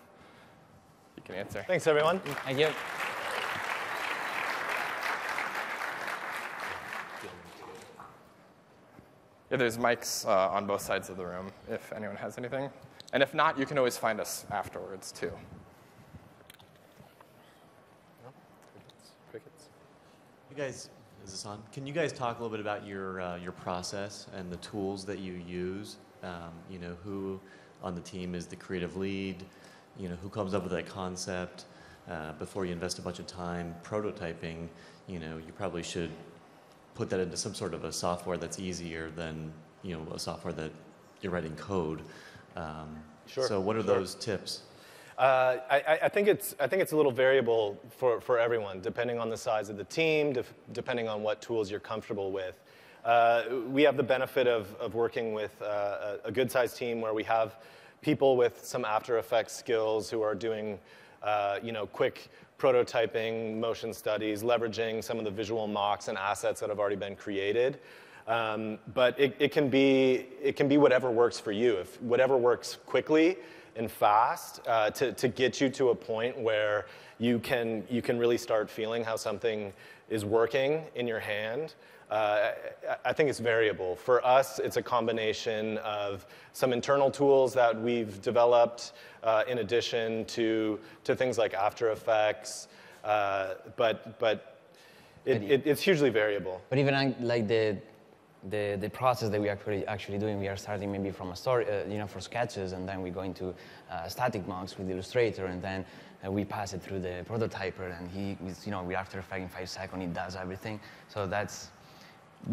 you can answer. Thanks, everyone. Thank you. Yeah, there's mics on both sides of the room if anyone has anything. And if not, you can always find us afterwards, too. Crickets. You guys, is this on? Can you guys talk a little bit about your process and the tools that you use? Who on the team is the creative lead? Who comes up with that concept? Before you invest a bunch of time prototyping, you probably should put that into some sort of a software that's easier than a software that you're writing code. Sure. So what are those tips? I think it's a little variable for everyone, depending on the size of the team, depending on what tools you're comfortable with. We have the benefit of working with a good-sized team where we have people with some After Effects skills who are doing quick prototyping, motion studies, leveraging some of the visual mocks and assets that have already been created. But it can be whatever works for you. If whatever works quickly and fast to get you to a point where you can really start feeling how something is working in your hand. I think it's variable. For us, it's a combination of some internal tools that we've developed in addition to things like After Effects, but it's hugely variable. But even like the process that we are actually doing, we are starting maybe from a story, for sketches, and then we go into static mocks with Illustrator, and then we pass it through the prototyper, and with After Effects in 5 seconds, it does everything. So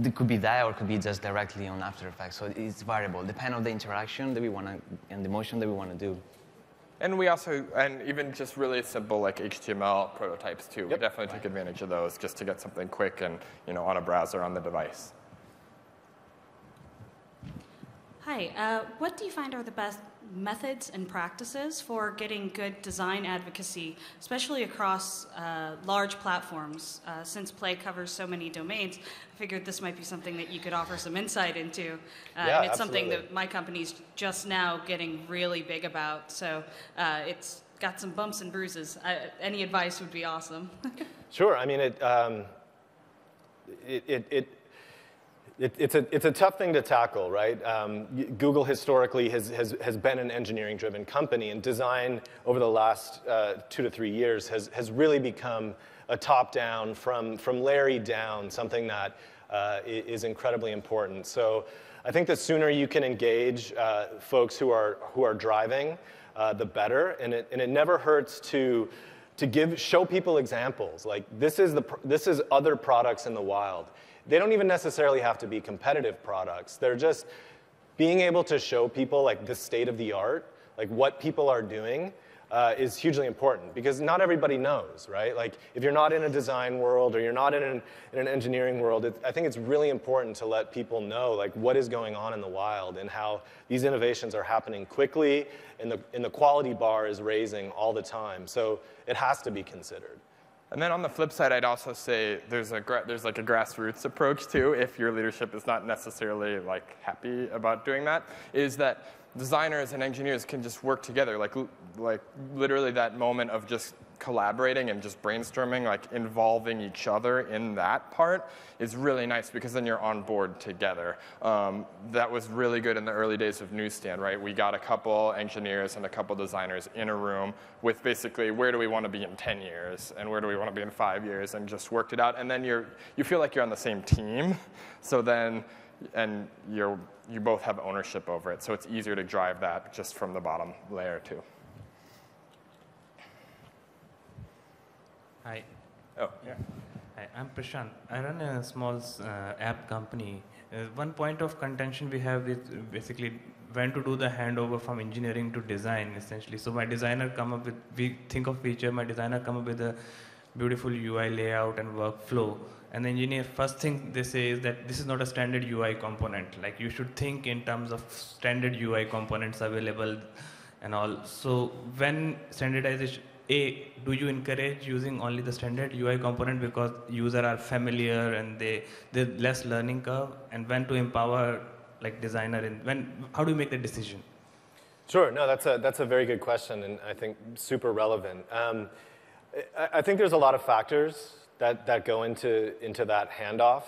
it could be that, or it could be just directly on After Effects. So it's variable, depending on the interaction that we want to, and the motion that we want to do. And we also, and even just really simple like HTML prototypes too. Yep. We definitely take advantage of those just to get something quick and on a browser on the device. Hi, what do you find are the best methods and practices for getting good design advocacy, especially across large platforms? Since Play covers so many domains, I figured this might be something that you could offer some insight into. Yeah, and it's something absolutely. that my company's just now getting really big about. So it's got some bumps and bruises. Any advice would be awesome. Sure. I mean, it's a tough thing to tackle, right? Google historically has been an engineering-driven company, and design over the last 2 to 3 years has really become a top-down, from Larry down, something that is incredibly important. So I think the sooner you can engage folks who are driving, the better, and it never hurts to show people examples. Like this is other products in the wild. They don't even necessarily have to be competitive products. They're just being able to show people like the state of the art, like what people are doing, is hugely important, because not everybody knows, right? Like if you're not in a design world or you're not in an engineering world, I think it's really important to let people know like what is going on in the wild and how these innovations are happening quickly, and the quality bar is raising all the time. So it has to be considered. And then on the flip side, I'd also say there's like a grassroots approach too, if your leadership is not necessarily like happy about doing that, is that designers and engineers can just work together, like literally that moment of just collaborating and just brainstorming, like involving each other in that part is really nice, because then you're on board together. That was really good in the early days of Newsstand, right? We got a couple engineers and a couple designers in a room with basically where do we want to be in 10 years and where do we want to be in 5 years, and just worked it out. And then you feel like you're on the same team. So then, and you both have ownership over it. So it's easier to drive that just from the bottom layer too. Hi. Oh. Yeah. Hi, I'm Prashant. I run a small app company. One point of contention we have is basically when to do the handover from engineering to design, essentially. So my designer we think of feature, my designer come up with a beautiful UI layout and workflow. And the engineer, first thing they say is that this is not a standard UI component. Like you should think in terms of standard UI components available and all. So when standardization, do you encourage using only the standard UI component because users are familiar and there's less learning curve? And when to empower like designer, how do you make the decision? Sure, no, that's a very good question, and I think super relevant. I think there's a lot of factors that go into that handoff.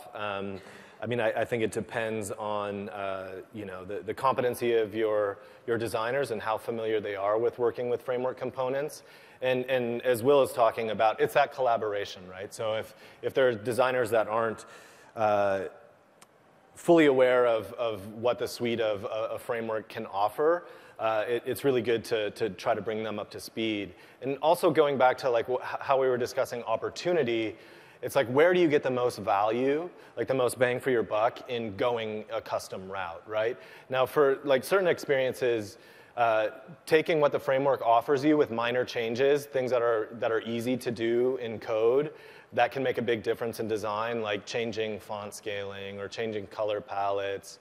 I mean, I think it depends on the competency of your designers and how familiar they are with working with framework components. And as Will is talking about, it's that collaboration, right? So if there are designers that aren't fully aware of what the suite of a framework can offer, it's really good to try to bring them up to speed. And also going back to like how we were discussing opportunity, it's like, where do you get the most value, like the most bang for your buck in going a custom route, right? Now for like certain experiences, taking what the framework offers you with minor changes, things that are easy to do in code, that can make a big difference in design, like changing font scaling or changing color palettes,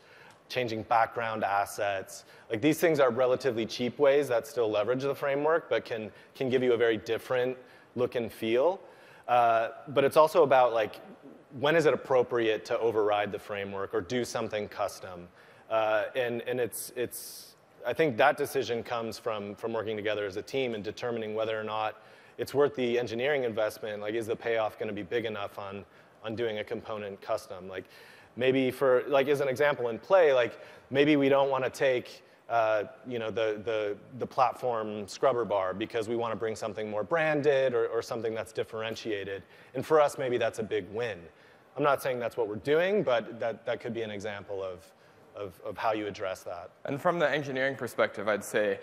changing background assets. Like these things are relatively cheap ways that still leverage the framework, but can give you a very different look and feel. But it's also about like, when is it appropriate to override the framework or do something custom? And I think that decision comes from working together as a team and determining whether or not it's worth the engineering investment. Like, is the payoff going to be big enough on doing a component custom? Like, maybe for, like, as an example in Play, like, maybe we don't want to take, the platform scrubber bar because we want to bring something more branded or something that's differentiated. And for us, maybe that's a big win. I'm not saying that's what we're doing, but that could be an example of how you address that. And from the engineering perspective, I'd say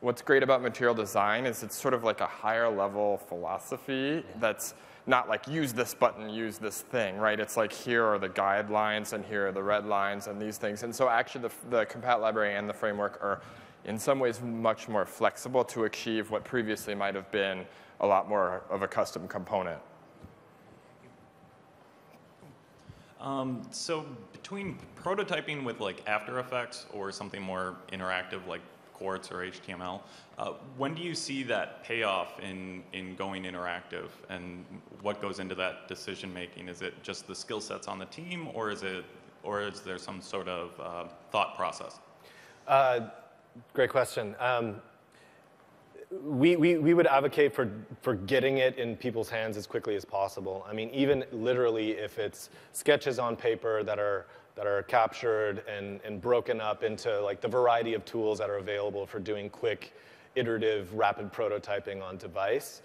what's great about material design is it's sort of like a higher level philosophy that's not like use this button, use this thing, right? It's like here are the guidelines and here are the red lines and these things. And so actually the Compat library and the framework are in some ways much more flexible to achieve what previously might have been a lot more of a custom component. So between prototyping with like After Effects or something more interactive like Quartz or HTML, when do you see that payoff in going interactive, and what goes into that decision making? Is it just the skill sets on the team, or is there some sort of thought process? Great question. We would advocate for getting it in people's hands as quickly as possible. I mean, even literally if it's sketches on paper that are captured and broken up into like the variety of tools that are available for doing quick, iterative, rapid prototyping on device.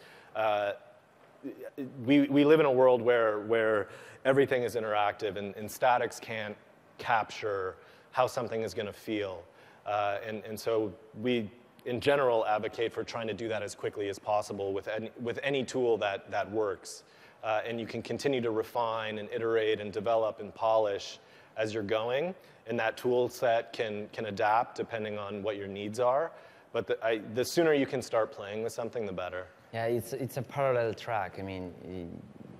We live in a world where everything is interactive and statics can't capture how something is going to feel. And so we, in general, advocate for trying to do that as quickly as possible with any tool that works. And you can continue to refine and iterate and develop and polish as you're going, and that tool set can adapt depending on what your needs are. But the sooner you can start playing with something, the better. Yeah, it's a parallel track. I mean,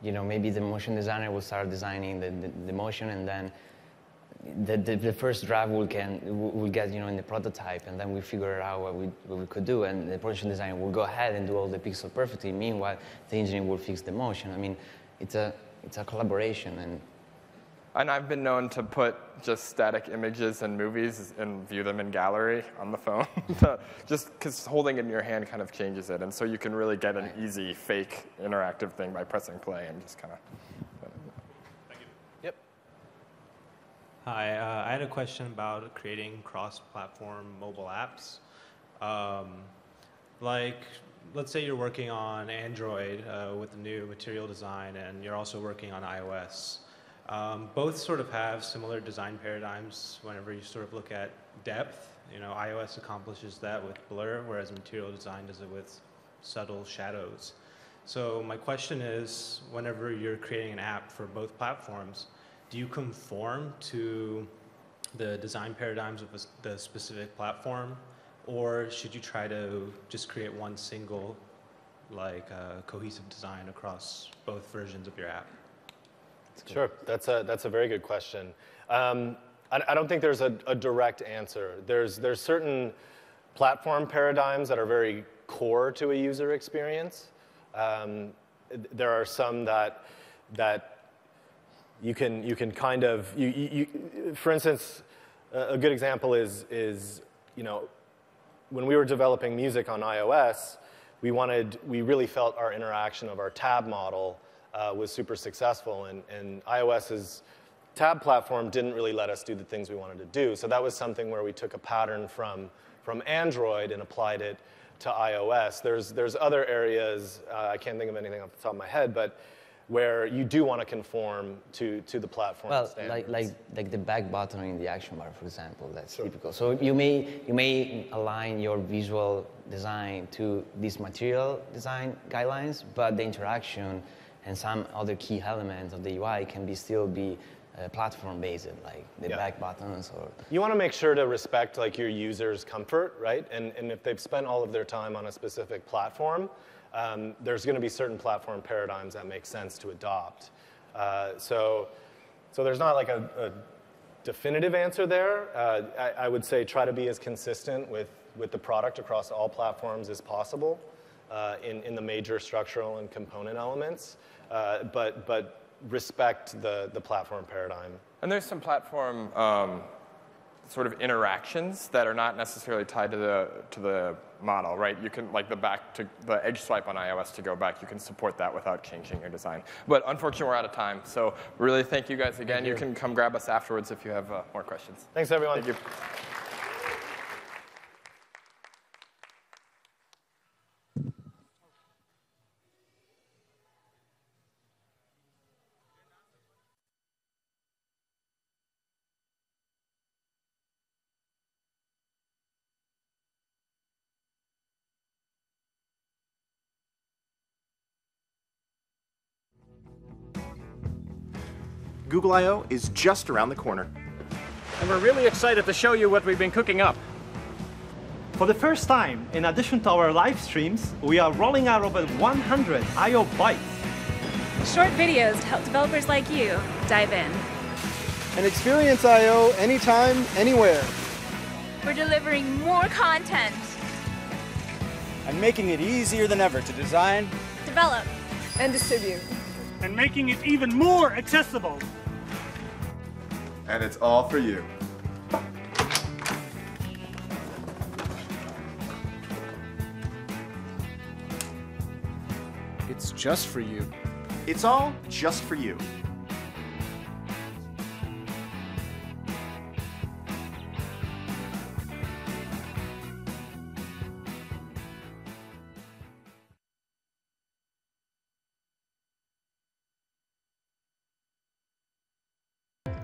maybe the motion designer will start designing the motion, and then the first draft we'll get in the prototype, and then we figure out what we could do, and the production designer will go ahead and do all the pixels perfectly. Meanwhile, the engineer will fix the motion. I mean, it's a collaboration. And I've been known to put just static images in movies and view them in gallery on the phone. Just because holding it in your hand kind of changes it. And so you can really get an easy, fake, interactive thing by pressing play and just kind of. Thank you. Yep. Hi, I had a question about creating cross-platform mobile apps. Like, let's say you're working on Android with the new material design, and you're also working on iOS. Both sort of have similar design paradigms whenever you sort of look at depth. iOS accomplishes that with blur, whereas material design does it with subtle shadows. So my question is, whenever you're creating an app for both platforms, do you conform to the design paradigms of the specific platform, or should you try to just create one single, cohesive design across both versions of your app? Sure, that's a very good question. I don't think there's a direct answer. There's certain platform paradigms that are very core to a user experience. There are some that you can kind of for instance, a good example is when we were developing music on iOS, we really felt our interaction of our tab model was super successful, and iOS's tab platform didn't really let us do the things we wanted to do. So that was something where we took a pattern from Android and applied it to iOS. There's other areas, I can't think of anything off the top of my head, but where you do want to conform to the platform standards. like the back button in the action bar, for example, that's typical. So you may align your visual design to these material design guidelines, but the interaction and some other key elements of the UI can still be platform-based, like the back buttons. Or you want to make sure to respect your users' comfort, right? And if they've spent all of their time on a specific platform, there's going to be certain platform paradigms that make sense to adopt. So there's not like a definitive answer there. I would say try to be as consistent with the product across all platforms as possible in the major structural and component elements, but respect the platform paradigm. And there's some platform sort of interactions that are not necessarily tied to the model, right? You can, like the edge swipe on iOS to go back, you can support that without changing your design. But unfortunately, we're out of time. So really thank you guys again. You can come grab us afterwards if you have more questions. Thanks, everyone. Thank you. Google I/O is just around the corner. And we're really excited to show you what we've been cooking up. For the first time, in addition to our live streams, we are rolling out over 100 I/O Bytes. Short videos to help developers like you dive in. And experience I/O anytime, anywhere. We're delivering more content. And making it easier than ever to design, develop, and distribute. And making it even more accessible. And it's all for you. It's just for you. It's all just for you.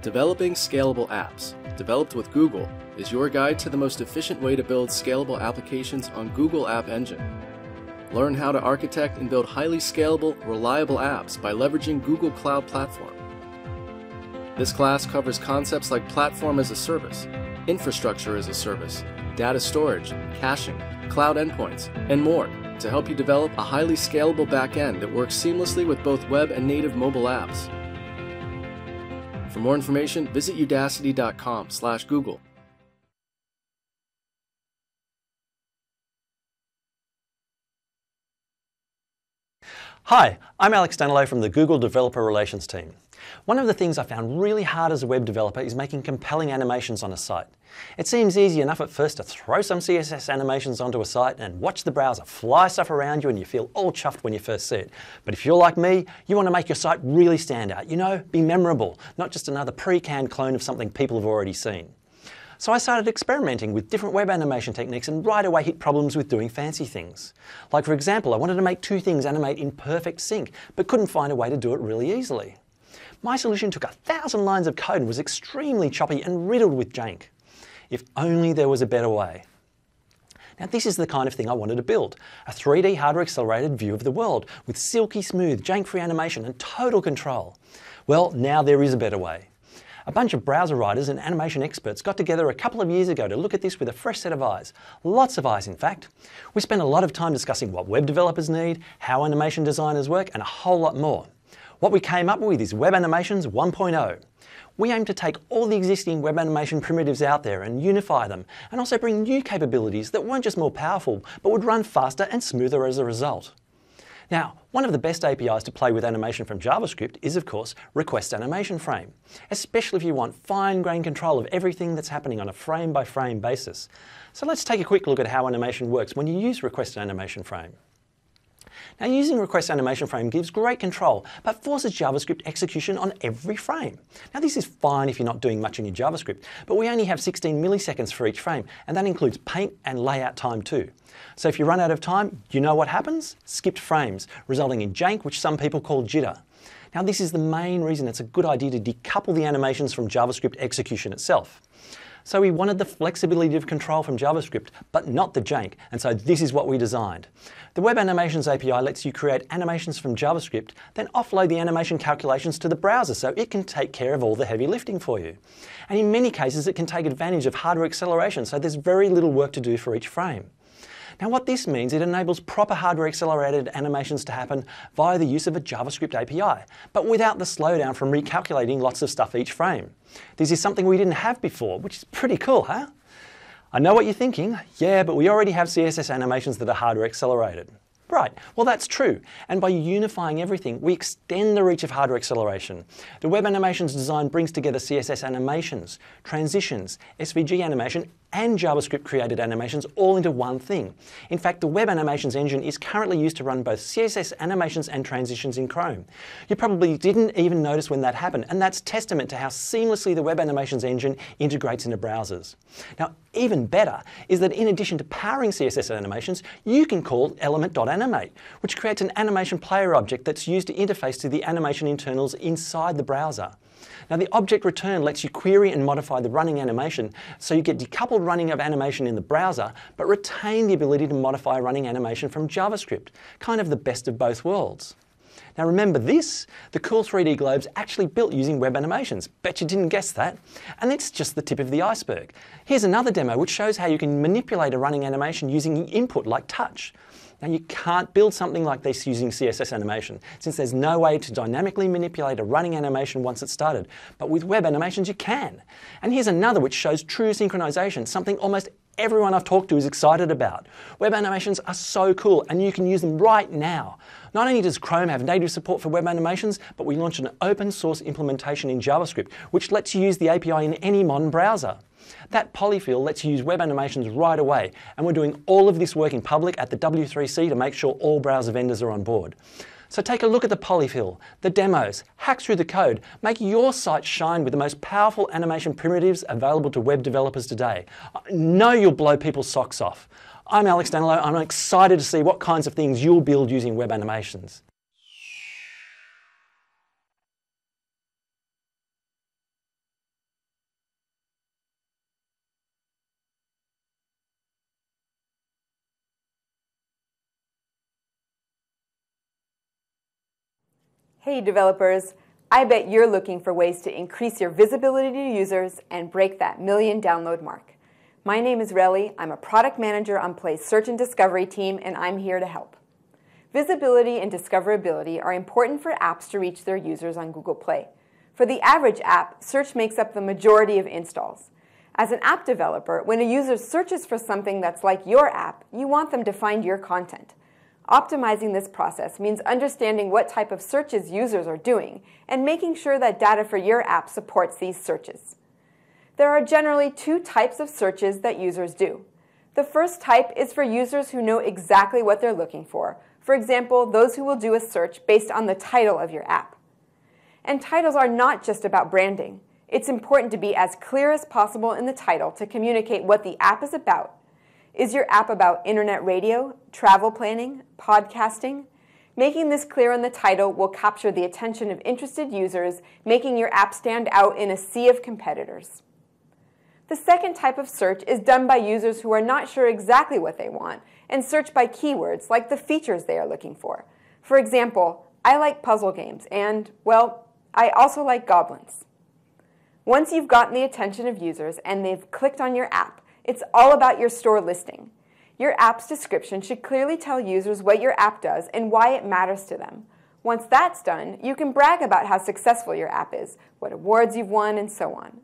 Developing Scalable Apps, developed with Google, is your guide to the most efficient way to build scalable applications on Google App Engine. Learn how to architect and build highly scalable, reliable apps by leveraging Google Cloud Platform. This class covers concepts like platform as a service, infrastructure as a service, data storage, caching, cloud endpoints, and more to help you develop a highly scalable backend that works seamlessly with both web and native mobile apps. For more information, visit udacity.com/Google. Hi, I'm Alex Danilo from the Google Developer Relations team. One of the things I found really hard as a web developer is making compelling animations on a site. It seems easy enough at first to throw some CSS animations onto a site and watch the browser fly stuff around you and you feel all chuffed when you first see it. But if you're like me, you want to make your site really stand out, be memorable, not just another pre-canned clone of something people have already seen. So I started experimenting with different web animation techniques and right away hit problems with doing fancy things. Like for example, I wanted to make two things animate in perfect sync, but couldn't find a way to do it really easily. My solution took 1,000 lines of code and was extremely choppy and riddled with jank. If only there was a better way. Now this is the kind of thing I wanted to build, a 3D hardware accelerated view of the world with silky smooth, jank-free animation and total control. Well, now there is a better way. A bunch of browser writers and animation experts got together a couple of years ago to look at this with a fresh set of eyes. Lots of eyes, in fact. We spent a lot of time discussing what web developers need, how animation designers work, and a whole lot more. What we came up with is Web Animations 1.0. We aim to take all the existing web animation primitives out there and unify them, and also bring new capabilities that weren't just more powerful, but would run faster and smoother as a result. Now, one of the best APIs to play with animation from JavaScript is, of course, Request Animation Frame, especially if you want fine-grained control of everything that's happening on a frame-by-frame basis. So let's take a quick look at how animation works when you use Request Animation Frame. Now, using Request Animation Frame gives great control, but forces JavaScript execution on every frame. Now, this is fine if you're not doing much in your JavaScript, but we only have 16 milliseconds for each frame, and that includes paint and layout time too. So if you run out of time, you know what happens? Skipped frames, resulting in jank, which some people call jitter. Now, this is the main reason it's a good idea to decouple the animations from JavaScript execution itself. So we wanted the flexibility of control from JavaScript, but not the jank, and so this is what we designed. The Web Animations API lets you create animations from JavaScript, then offload the animation calculations to the browser so it can take care of all the heavy lifting for you. And in many cases, it can take advantage of hardware acceleration, so there's very little work to do for each frame. Now what this means, it enables proper hardware accelerated animations to happen via the use of a JavaScript API, but without the slowdown from recalculating lots of stuff each frame. This is something we didn't have before, which is pretty cool, huh? I know what you're thinking. Yeah, but we already have CSS animations that are hardware accelerated. Right, well that's true, and by unifying everything, we extend the reach of hardware acceleration. The Web Animations design brings together CSS animations, transitions, SVG animation, and JavaScript created animations all into one thing. In fact, the Web Animations engine is currently used to run both CSS animations and transitions in Chrome. You probably didn't even notice when that happened, and that's testament to how seamlessly the Web Animations engine integrates into browsers. Now, even better is that in addition to powering CSS animations, you can call element.animate, which creates an animation player object that's used to interface to the animation internals inside the browser. Now the object return lets you query and modify the running animation, so you get decoupled running of animation in the browser, but retain the ability to modify running animation from JavaScript, kind of the best of both worlds. Now remember this, the cool 3D globe's actually built using Web Animations. Bet you didn't guess that. And it's just the tip of the iceberg. Here's another demo which shows how you can manipulate a running animation using input like touch. Now you can't build something like this using CSS animation, since there's no way to dynamically manipulate a running animation once it's started. But with Web Animations you can. And here's another which shows true synchronization, something almost everyone I've talked to is excited about. Web Animations are so cool and you can use them right now. Not only does Chrome have native support for Web Animations, but we launched an open source implementation in JavaScript, which lets you use the API in any modern browser. That polyfill lets you use Web Animations right away, and we're doing all of this work in public at the W3C to make sure all browser vendors are on board. So take a look at the polyfill, the demos, hack through the code, make your site shine with the most powerful animation primitives available to web developers today. I know you'll blow people's socks off. I'm Alex Danilo, I'm excited to see what kinds of things you'll build using Web Animations. Hey developers, I bet you're looking for ways to increase your visibility to users and break that 1 million download mark. My name is Relly, I'm a product manager on Play's search and discovery team, and I'm here to help. Visibility and discoverability are important for apps to reach their users on Google Play. For the average app, search makes up the majority of installs. As an app developer, when a user searches for something that's like your app, you want them to find your content. Optimizing this process means understanding what type of searches users are doing and making sure that data for your app supports these searches. There are generally 2 types of searches that users do. The first type is for users who know exactly what they're looking for. For example, those who will do a search based on the title of your app. And titles are not just about branding. It's important to be as clear as possible in the title to communicate what the app is about. Is your app about internet radio, travel planning, podcasting? Making this clear in the title will capture the attention of interested users, making your app stand out in a sea of competitors. The second type of search is done by users who are not sure exactly what they want and search by keywords like the features they are looking for. For example, I like puzzle games and, well, I also like goblins. Once you've gotten the attention of users and they've clicked on your app, it's all about your store listing. Your app's description should clearly tell users what your app does and why it matters to them. Once that's done, you can brag about how successful your app is, what awards you've won, and so on.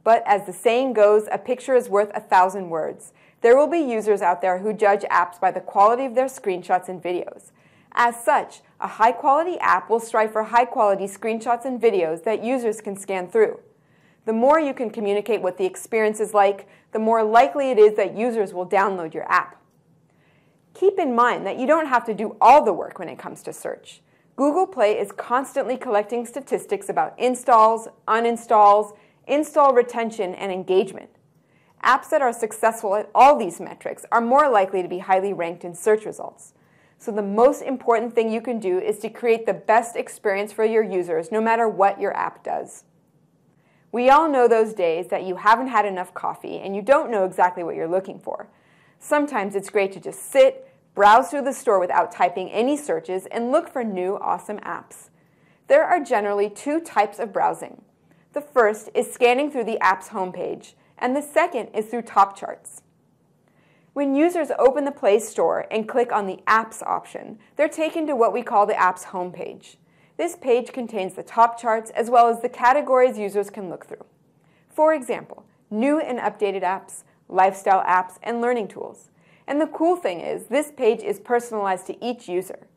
But as the saying goes, a picture is worth 1,000 words. There will be users out there who judge apps by the quality of their screenshots and videos. As such, a high-quality app will strive for high-quality screenshots and videos that users can scan through. The more you can communicate what the experience is like, the more likely it is that users will download your app. Keep in mind that you don't have to do all the work when it comes to search. Google Play is constantly collecting statistics about installs, uninstalls, install retention, and engagement. Apps that are successful at all these metrics are more likely to be highly ranked in search results. So the most important thing you can do is to create the best experience for your users, no matter what your app does. We all know those days that you haven't had enough coffee and you don't know exactly what you're looking for. Sometimes it's great to just sit, browse through the store without typing any searches, and look for new awesome apps. There are generally 2 types of browsing. The first is scanning through the app's homepage, and the second is through top charts. When users open the Play Store and click on the Apps option, they're taken to what we call the Apps homepage. This page contains the top charts as well as the categories users can look through. For example, new and updated apps, lifestyle apps, and learning tools. And the cool thing is, this page is personalized to each user.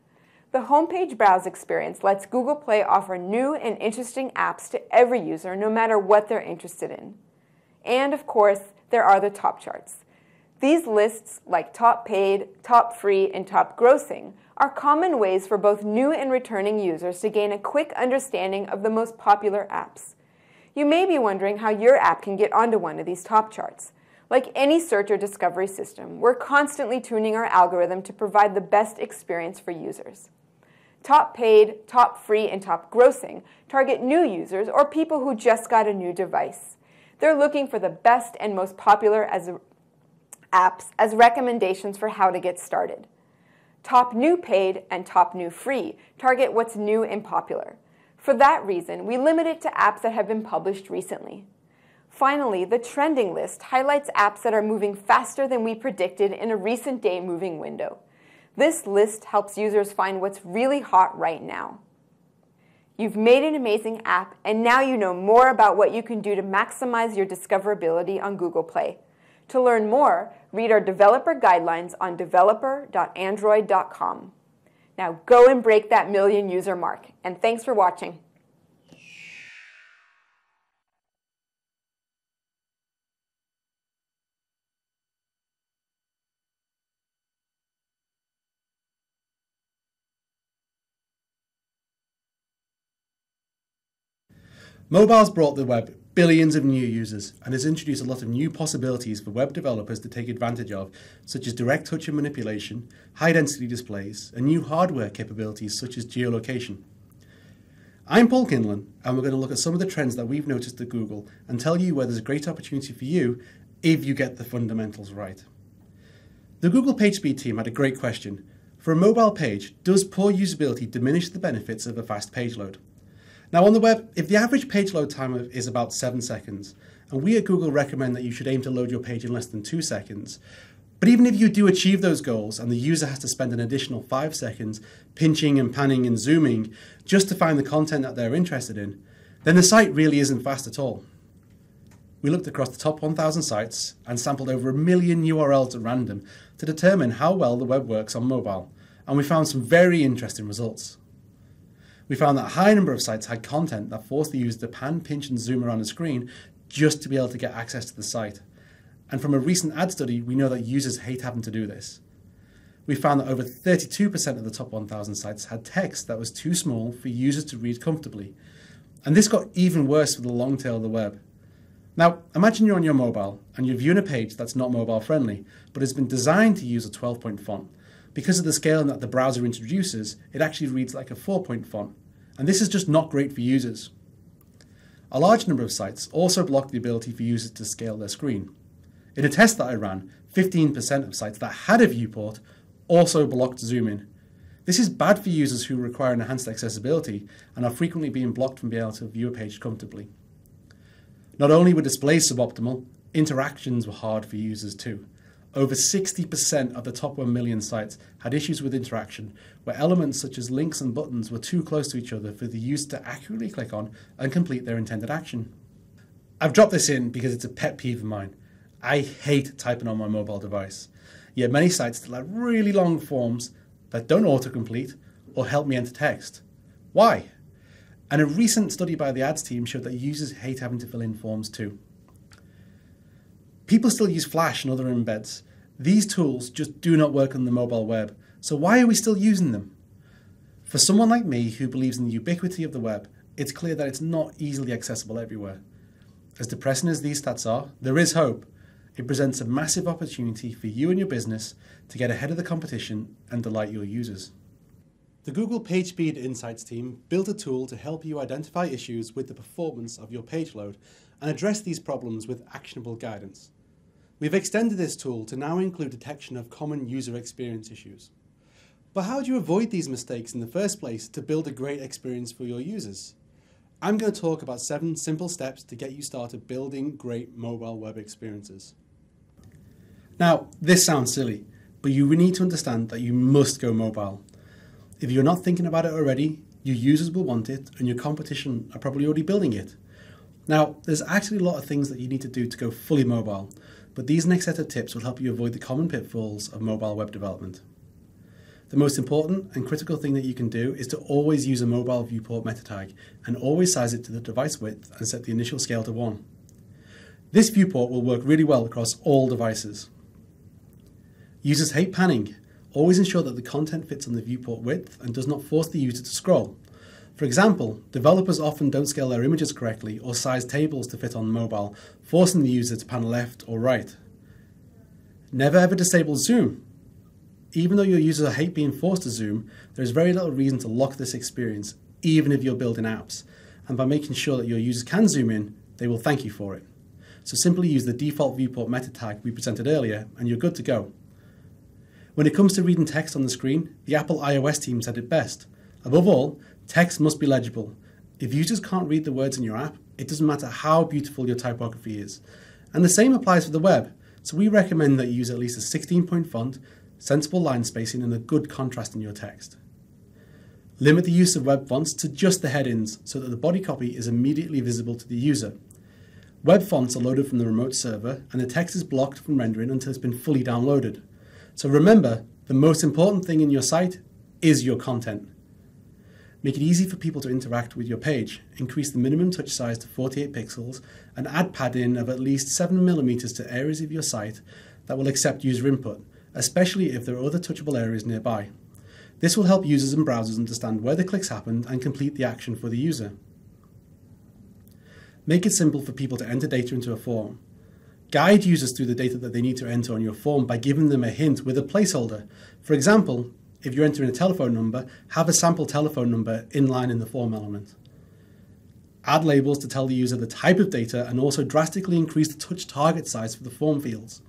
The homepage browse experience lets Google Play offer new and interesting apps to every user, no matter what they're interested in. And of course, there are the top charts. These lists, like top paid, top free, and top grossing, are common ways for both new and returning users to gain a quick understanding of the most popular apps. You may be wondering how your app can get onto one of these top charts. Like any search or discovery system, we're constantly tuning our algorithm to provide the best experience for users. Top paid, top free, and top grossing target new users or people who just got a new device. They're looking for the best and most popular apps as recommendations for how to get started. Top new paid and top new free target what's new and popular. For that reason, we limit it to apps that have been published recently. Finally, the trending list highlights apps that are moving faster than we predicted in a recent day moving window. This list helps users find what's really hot right now. You've made an amazing app, and now you know more about what you can do to maximize your discoverability on Google Play. To learn more, read our developer guidelines on developer.android.com. Now go and break that 1 million user mark, and thanks for watching. Mobile's brought the web billions of new users and has introduced a lot of new possibilities for web developers to take advantage of, such as direct touch and manipulation, high-density displays, and new hardware capabilities such as geolocation. I'm Paul Kinlan, and we're going to look at some of the trends that we've noticed at Google and tell you where there's a great opportunity for you if you get the fundamentals right. The Google PageSpeed team had a great question. For a mobile page, does poor usability diminish the benefits of a fast page load? Now on the web, if the average page load time is about 7 seconds, and we at Google recommend that you should aim to load your page in less than 2 seconds, but even if you do achieve those goals and the user has to spend an additional 5 seconds pinching and panning and zooming just to find the content that they're interested in, then the site really isn't fast at all. We looked across the top 1,000 sites and sampled over 1 million URLs at random to determine how well the web works on mobile, and we found some very interesting results. We found that a high number of sites had content that forced the user to pan, pinch, and zoom around the screen just to be able to get access to the site. And from a recent ad study, we know that users hate having to do this. We found that over 32% of the top 1,000 sites had text that was too small for users to read comfortably. And this got even worse for the long tail of the web. Now, imagine you're on your mobile and you're viewing a page that's not mobile friendly, but has been designed to use a 12-point font. Because of the scale that the browser introduces, it actually reads like a 4-point font. And this is just not great for users. A large number of sites also block the ability for users to scale their screen. In a test that I ran, 15% of sites that had a viewport also blocked zoom-in. This is bad for users who require enhanced accessibility and are frequently being blocked from being able to view a page comfortably. Not only were displays suboptimal, interactions were hard for users too. Over 60% of the top 1 million sites had issues with interaction, where elements such as links and buttons were too close to each other for the user to accurately click on and complete their intended action. I've dropped this in because it's a pet peeve of mine. I hate typing on my mobile device. Yet many sites still have really long forms that don't autocomplete or help me enter text. Why? And a recent study by the ads team showed that users hate having to fill in forms too. People still use Flash and other embeds. These tools just do not work on the mobile web, so why are we still using them? For someone like me who believes in the ubiquity of the web, it's clear that it's not easily accessible everywhere. As depressing as these stats are, there is hope. It presents a massive opportunity for you and your business to get ahead of the competition and delight your users. The Google PageSpeed Insights team built a tool to help you identify issues with the performance of your page load and address these problems with actionable guidance. We've extended this tool to now include detection of common user experience issues. But how do you avoid these mistakes in the first place to build a great experience for your users? I'm going to talk about 7 simple steps to get you started building great mobile web experiences. Now, this sounds silly, but you need to understand that you must go mobile. If you're not thinking about it already, your users will want it and your competition are probably already building it. Now, there's actually a lot of things that you need to do to go fully mobile, but these next set of tips will help you avoid the common pitfalls of mobile web development. The most important and critical thing that you can do is to always use a mobile viewport meta tag and always size it to the device width and set the initial scale to 1. This viewport will work really well across all devices. Users hate panning. Always ensure that the content fits on the viewport width and does not force the user to scroll. For example, developers often don't scale their images correctly or size tables to fit on mobile, forcing the user to pan left or right. Never ever disable zoom. Even though your users hate being forced to zoom, there is very little reason to lock this experience, even if you're building apps. And by making sure that your users can zoom in, they will thank you for it. So simply use the default viewport meta tag we presented earlier, and you're good to go. When it comes to reading text on the screen, the Apple iOS team said it best. Above all, text must be legible. If users can't read the words in your app, it doesn't matter how beautiful your typography is. And the same applies for the web, so we recommend that you use at least a 16-point font, sensible line spacing, and a good contrast in your text. Limit the use of web fonts to just the headings so that the body copy is immediately visible to the user. Web fonts are loaded from the remote server, and the text is blocked from rendering until it's been fully downloaded. So remember, the most important thing in your site is your content. Make it easy for people to interact with your page. Increase the minimum touch size to 48 pixels and add padding of at least 7mm to areas of your site that will accept user input, especially if there are other touchable areas nearby. This will help users and browsers understand where the clicks happened and complete the action for the user. Make it simple for people to enter data into a form. Guide users through the data that they need to enter on your form by giving them a hint with a placeholder. For example, if you're entering a telephone number, have a sample telephone number inline in the form element. Add labels to tell the user the type of data and also drastically increase the touch target size for the form fields.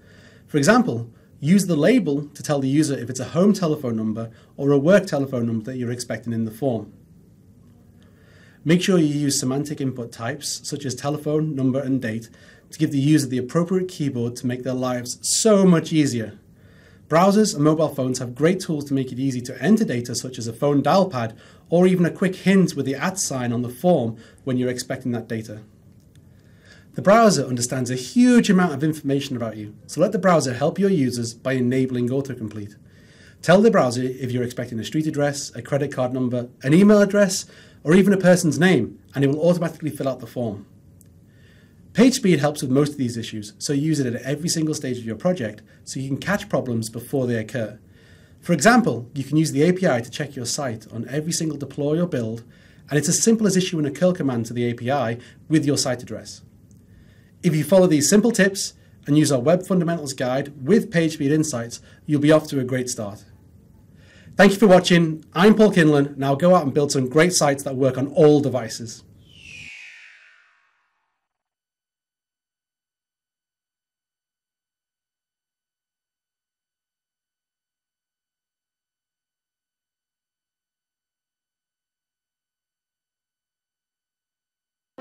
For example, use the label to tell the user if it's a home telephone number or a work telephone number that you're expecting in the form. Make sure you use semantic input types such as telephone, number, and date to give the user the appropriate keyboard to make their lives so much easier. Browsers and mobile phones have great tools to make it easy to enter data such as a phone dial pad or even a quick hint with the @ sign on the form when you're expecting that data. The browser understands a huge amount of information about you, so let the browser help your users by enabling autocomplete. Tell the browser if you're expecting a street address, a credit card number, an email address, or even a person's name, and it will automatically fill out the form. PageSpeed helps with most of these issues, so use it at every single stage of your project so you can catch problems before they occur. For example, you can use the API to check your site on every single deploy or build, and it's as simple as issuing a curl command to the API with your site address. If you follow these simple tips and use our Web Fundamentals Guide with PageSpeed Insights, you'll be off to a great start. Thank you for watching. I'm Paul Kinlan. Now go out and build some great sites that work on all devices.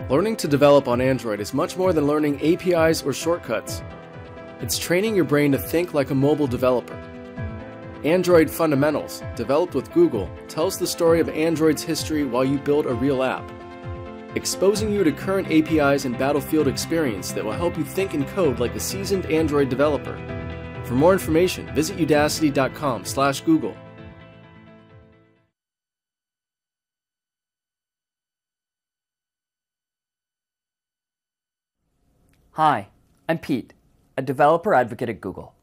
Learning to develop on Android is much more than learning APIs or shortcuts. It's training your brain to think like a mobile developer. Android Fundamentals, developed with Google, tells the story of Android's history while you build a real app, exposing you to current APIs and battlefield experience that will help you think and code like a seasoned Android developer. For more information, visit udacity.com/Google. Hi, I'm Pete, a developer advocate at Google.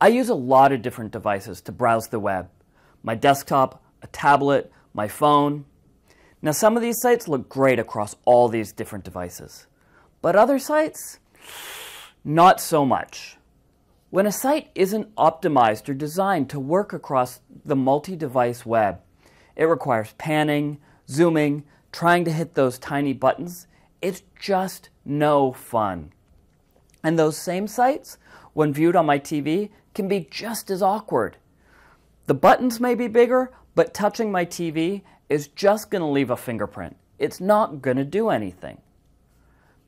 I use a lot of different devices to browse the web. My desktop, a tablet, my phone. Now some of these sites look great across all these different devices. But other sites, not so much. When a site isn't optimized or designed to work across the multi-device web, it requires panning, zooming, trying to hit those tiny buttons. It's just no fun. And those same sites, when viewed on my TV, can be just as awkward. The buttons may be bigger, but touching my TV is just going to leave a fingerprint. It's not going to do anything.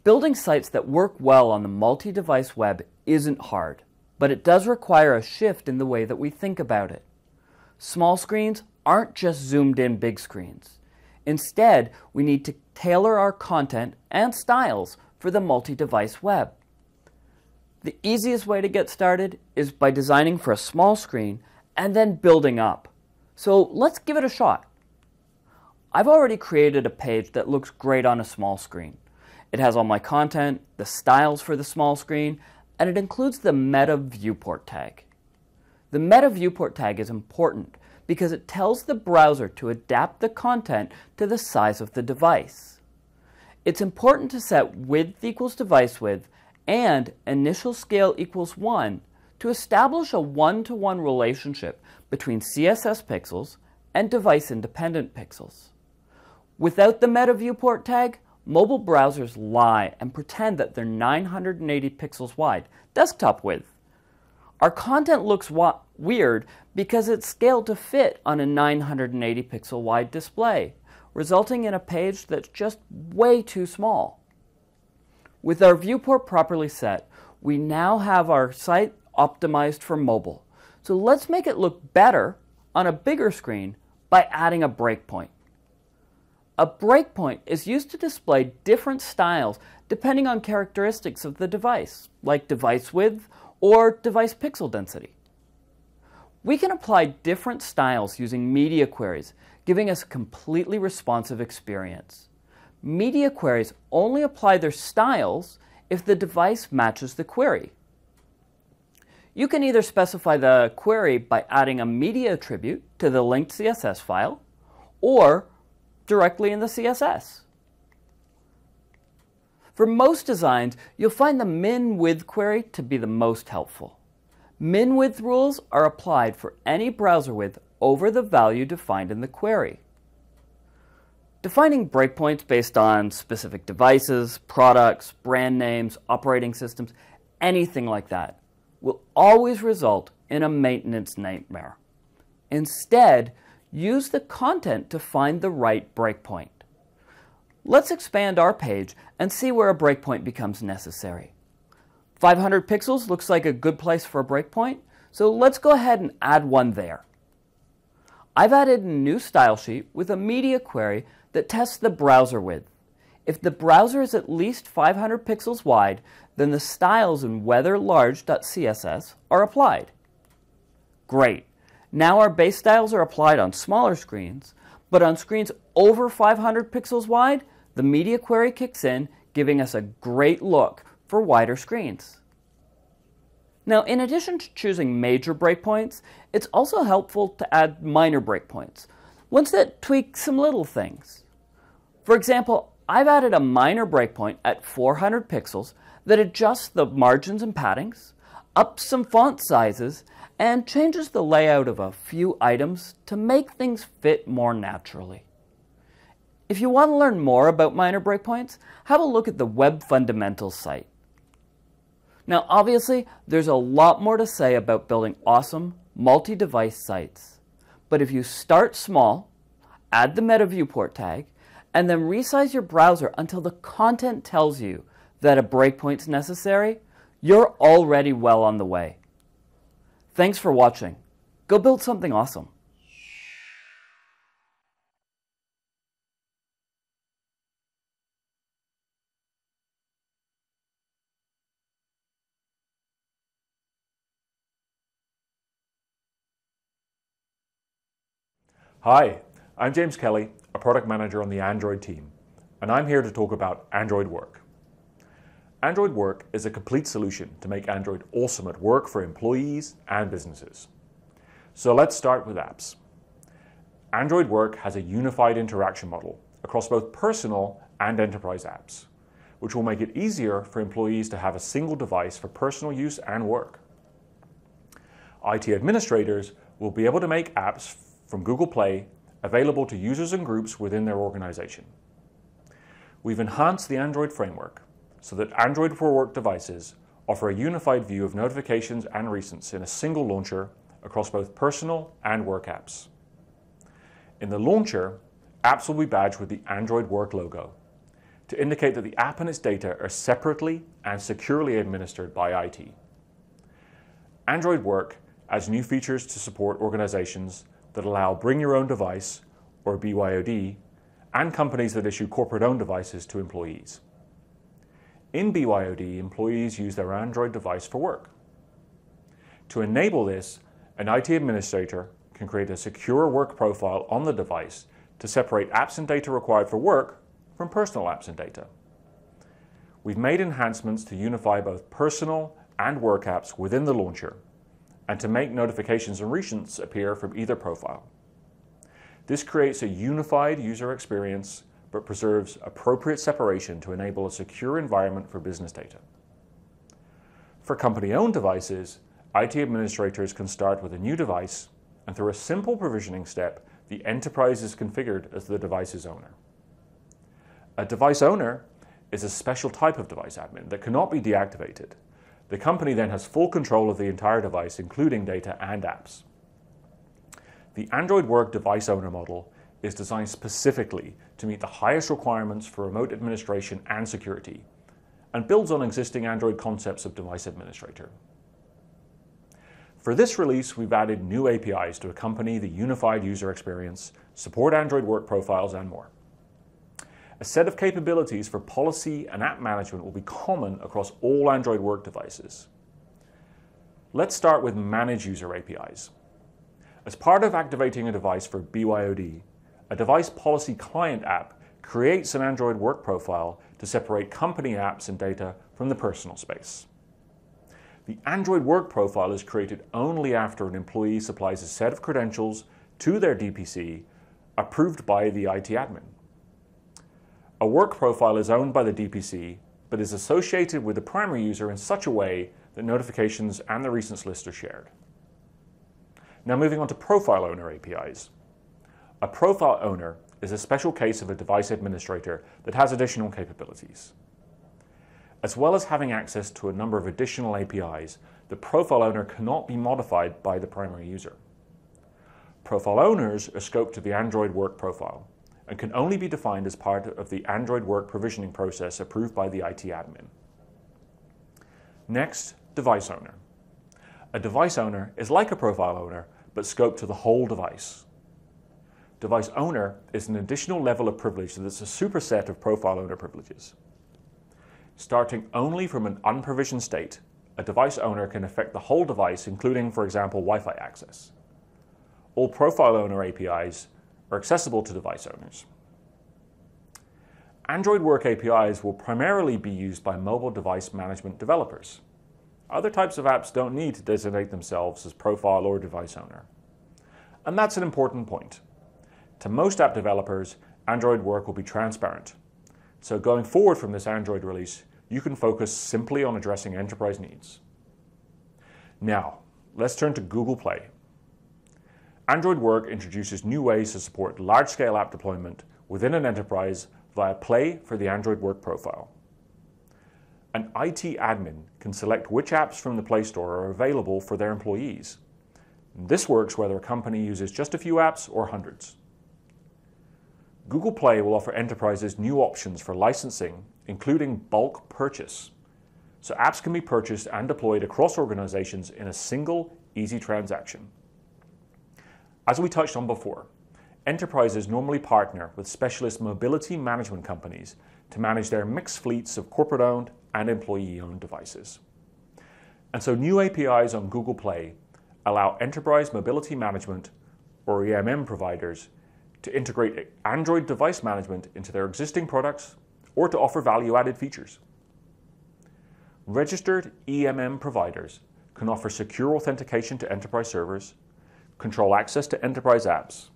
Building sites that work well on the multi-device web isn't hard. but it does require a shift in the way that we think about it. Small screens aren't just zoomed in big screens. Instead, we need to tailor our content and styles for the multi-device web. The easiest way to get started is by designing for a small screen and then building up. So let's give it a shot. I've already created a page that looks great on a small screen. It has all my content, the styles for the small screen, and it includes the Meta Viewport tag. The Meta Viewport tag is important because it tells the browser to adapt the content to the size of the device. It's important to set width equals device width and initial scale equals 1 to establish a one-to-one relationship between CSS pixels and device-independent pixels. Without the Meta Viewport tag, mobile browsers lie and pretend that they're 980 pixels wide, desktop width. Our content looks weird because it's scaled to fit on a 980 pixel wide display, resulting in a page that's just way too small. With our viewport properly set, we now have our site optimized for mobile. So let's make it look better on a bigger screen by adding a breakpoint. A breakpoint is used to display different styles depending on characteristics of the device, like device width or device pixel density. We can apply different styles using media queries, giving us a completely responsive experience. Media queries only apply their styles if the device matches the query. You can either specify the query by adding a media attribute to the linked CSS file or directly in the CSS. For most designs, you'll find the min-width query to be the most helpful. Min-width rules are applied for any browser width over the value defined in the query. Defining breakpoints based on specific devices, products, brand names, operating systems, anything like that will always result in a maintenance nightmare. Instead, use the content to find the right breakpoint. Let's expand our page and see where a breakpoint becomes necessary. 500 pixels looks like a good place for a breakpoint, so let's go ahead and add one there. I've added a new style sheet with a media query that tests the browser width. If the browser is at least 500 pixels wide, then the styles in weatherlarge.css are applied. Great. Now our base styles are applied on smaller screens, but on screens over 500 pixels wide, the media query kicks in, giving us a great look for wider screens. Now, in addition to choosing major breakpoints, it's also helpful to add minor breakpoints, ones that tweak some little things. For example, I've added a minor breakpoint at 400 pixels that adjusts the margins and paddings, ups some font sizes, and changes the layout of a few items to make things fit more naturally. If you want to learn more about minor breakpoints, have a look at the Web Fundamentals site. Now, obviously, there's a lot more to say about building awesome multi-device sites. But if you start small, add the Meta Viewport tag, and then resize your browser until the content tells you that a breakpoint's necessary, you're already well on the way. Thanks for watching. Go build something awesome. Hi, I'm James Kelly, a product manager on the Android team, and I'm here to talk about Android Work. Android Work is a complete solution to make Android awesome at work for employees and businesses. So let's start with apps. Android Work has a unified interaction model across both personal and enterprise apps, which will make it easier for employees to have a single device for personal use and work. IT administrators will be able to make apps from Google Play available to users and groups within their organization. We've enhanced the Android framework so that Android for Work devices offer a unified view of notifications and recents in a single launcher across both personal and work apps. In the launcher, apps will be badged with the Android Work logo to indicate that the app and its data are separately and securely administered by IT. Android Work adds new features to support organizations that allow Bring Your Own Device, or BYOD, and companies that issue corporate-owned devices to employees. In BYOD, employees use their Android device for work. To enable this, an IT administrator can create a secure work profile on the device to separate apps and data required for work from personal apps and data. We've made enhancements to unify both personal and work apps within the launcher, and to make notifications and recents appear from either profile. This creates a unified user experience, but preserves appropriate separation to enable a secure environment for business data. For company-owned devices, IT administrators can start with a new device, and through a simple provisioning step, the enterprise is configured as the device's owner. A device owner is a special type of device admin that cannot be deactivated. The company then has full control of the entire device, including data and apps. The Android Work device owner model is designed specifically to meet the highest requirements for remote administration and security, and builds on existing Android concepts of device administrator. For this release, we've added new APIs to accompany the unified user experience, support Android Work profiles, and more. A set of capabilities for policy and app management will be common across all Android Work devices. Let's start with Manage User APIs. As part of activating a device for BYOD, a Device Policy Client app creates an Android Work profile to separate company apps and data from the personal space. The Android Work profile is created only after an employee supplies a set of credentials to their DPC approved by the IT admin. A work profile is owned by the DPC, but is associated with the primary user in such a way that notifications and the recents list are shared. Now moving on to Profile Owner APIs. A Profile Owner is a special case of a device administrator that has additional capabilities. As well as having access to a number of additional APIs, the Profile Owner cannot be modified by the primary user. Profile Owners are scoped to the Android Work profile, and can only be defined as part of the Android Work provisioning process approved by the IT admin. Next, Device Owner. A device owner is like a profile owner, but scoped to the whole device. Device Owner is an additional level of privilege that's a superset of profile owner privileges. Starting only from an unprovisioned state, a device owner can affect the whole device, including, for example, Wi-Fi access. All profile owner APIs are accessible to device owners. Android Work APIs will primarily be used by mobile device management developers. Other types of apps don't need to designate themselves as profile or device owner. And that's an important point. To most app developers, Android Work will be transparent. So going forward from this Android release, you can focus simply on addressing enterprise needs. Now, let's turn to Google Play. Android Work introduces new ways to support large-scale app deployment within an enterprise via Play for the Android Work profile. An IT admin can select which apps from the Play Store are available for their employees. This works whether a company uses just a few apps or hundreds. Google Play will offer enterprises new options for licensing, including bulk purchase. So apps can be purchased and deployed across organizations in a single, easy transaction. As we touched on before, enterprises normally partner with specialist mobility management companies to manage their mixed fleets of corporate-owned and employee-owned devices. And so new APIs on Google Play allow enterprise mobility management, or EMM providers, to integrate Android device management into their existing products or to offer value-added features. Registered EMM providers can offer secure authentication to enterprise servers, control access to enterprise apps,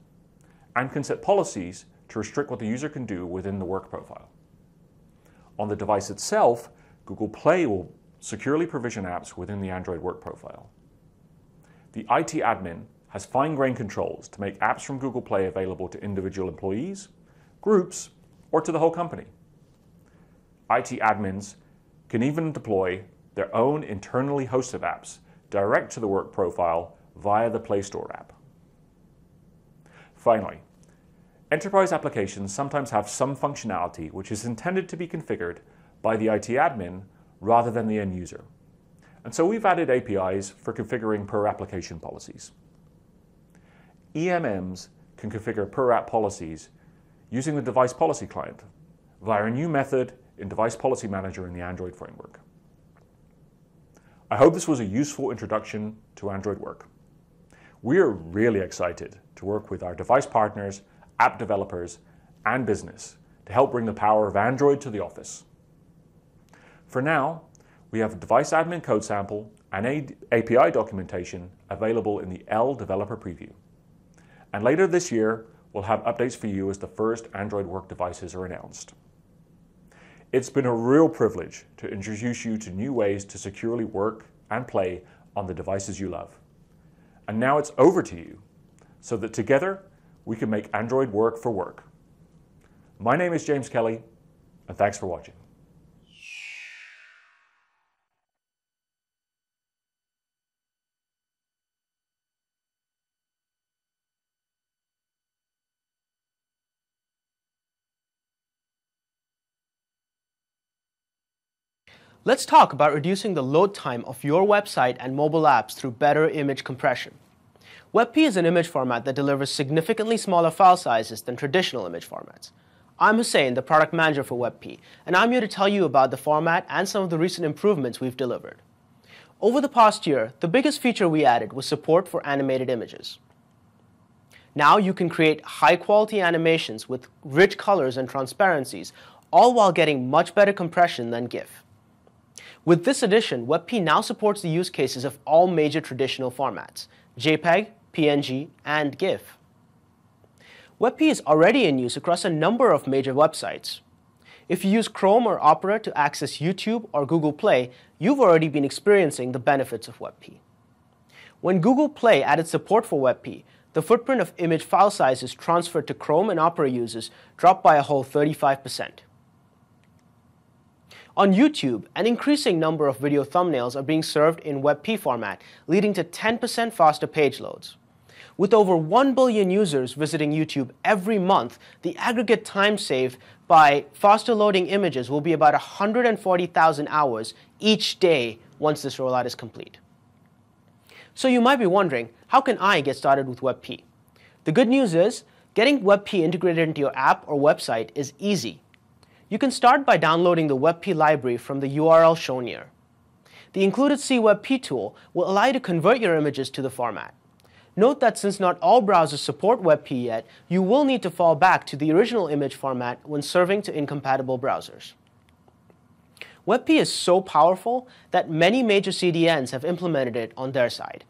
and can set policies to restrict what the user can do within the work profile. On the device itself, Google Play will securely provision apps within the Android Work profile. The IT admin has fine-grained controls to make apps from Google Play available to individual employees, groups, or to the whole company. IT admins can even deploy their own internally hosted apps direct to the work profile via the Play Store app. Finally, enterprise applications sometimes have some functionality which is intended to be configured by the IT admin rather than the end user. And so we've added APIs for configuring per application policies. EMMs can configure per app policies using the Device Policy Client via a new method in Device Policy Manager in the Android framework. I hope this was a useful introduction to Android Work. We are really excited to work with our device partners, app developers, and business to help bring the power of Android to the office. For now, we have a device admin code sample and API documentation available in the L Developer Preview. And later this year, we'll have updates for you as the first Android Work devices are announced. It's been a real privilege to introduce you to new ways to securely work and play on the devices you love. And now it's over to you, so that together we can make Android work for work. My name is James Kelly, and thanks for watching. Let's talk about reducing the load time of your website and mobile apps through better image compression. WebP is an image format that delivers significantly smaller file sizes than traditional image formats. I'm Hussein, the product manager for WebP, and I'm here to tell you about the format and some of the recent improvements we've delivered. Over the past year, the biggest feature we added was support for animated images. Now you can create high-quality animations with rich colors and transparencies, all while getting much better compression than GIF. With this addition, WebP now supports the use cases of all major traditional formats: JPEG, PNG, and GIF. WebP is already in use across a number of major websites. If you use Chrome or Opera to access YouTube or Google Play, you've already been experiencing the benefits of WebP. When Google Play added support for WebP, the footprint of image file sizes transferred to Chrome and Opera users dropped by a whole 35%. On YouTube, an increasing number of video thumbnails are being served in WebP format, leading to 10% faster page loads. With over 1 billion users visiting YouTube every month, the aggregate time saved by faster loading images will be about 140,000 hours each day once this rollout is complete. So you might be wondering, how can I get started with WebP? The good news is, getting WebP integrated into your app or website is easy. You can start by downloading the WebP library from the URL shown here. The included CWebP tool will allow you to convert your images to the format. Note that since not all browsers support WebP yet, you will need to fall back to the original image format when serving to incompatible browsers. WebP is so powerful that many major CDNs have implemented it on their side.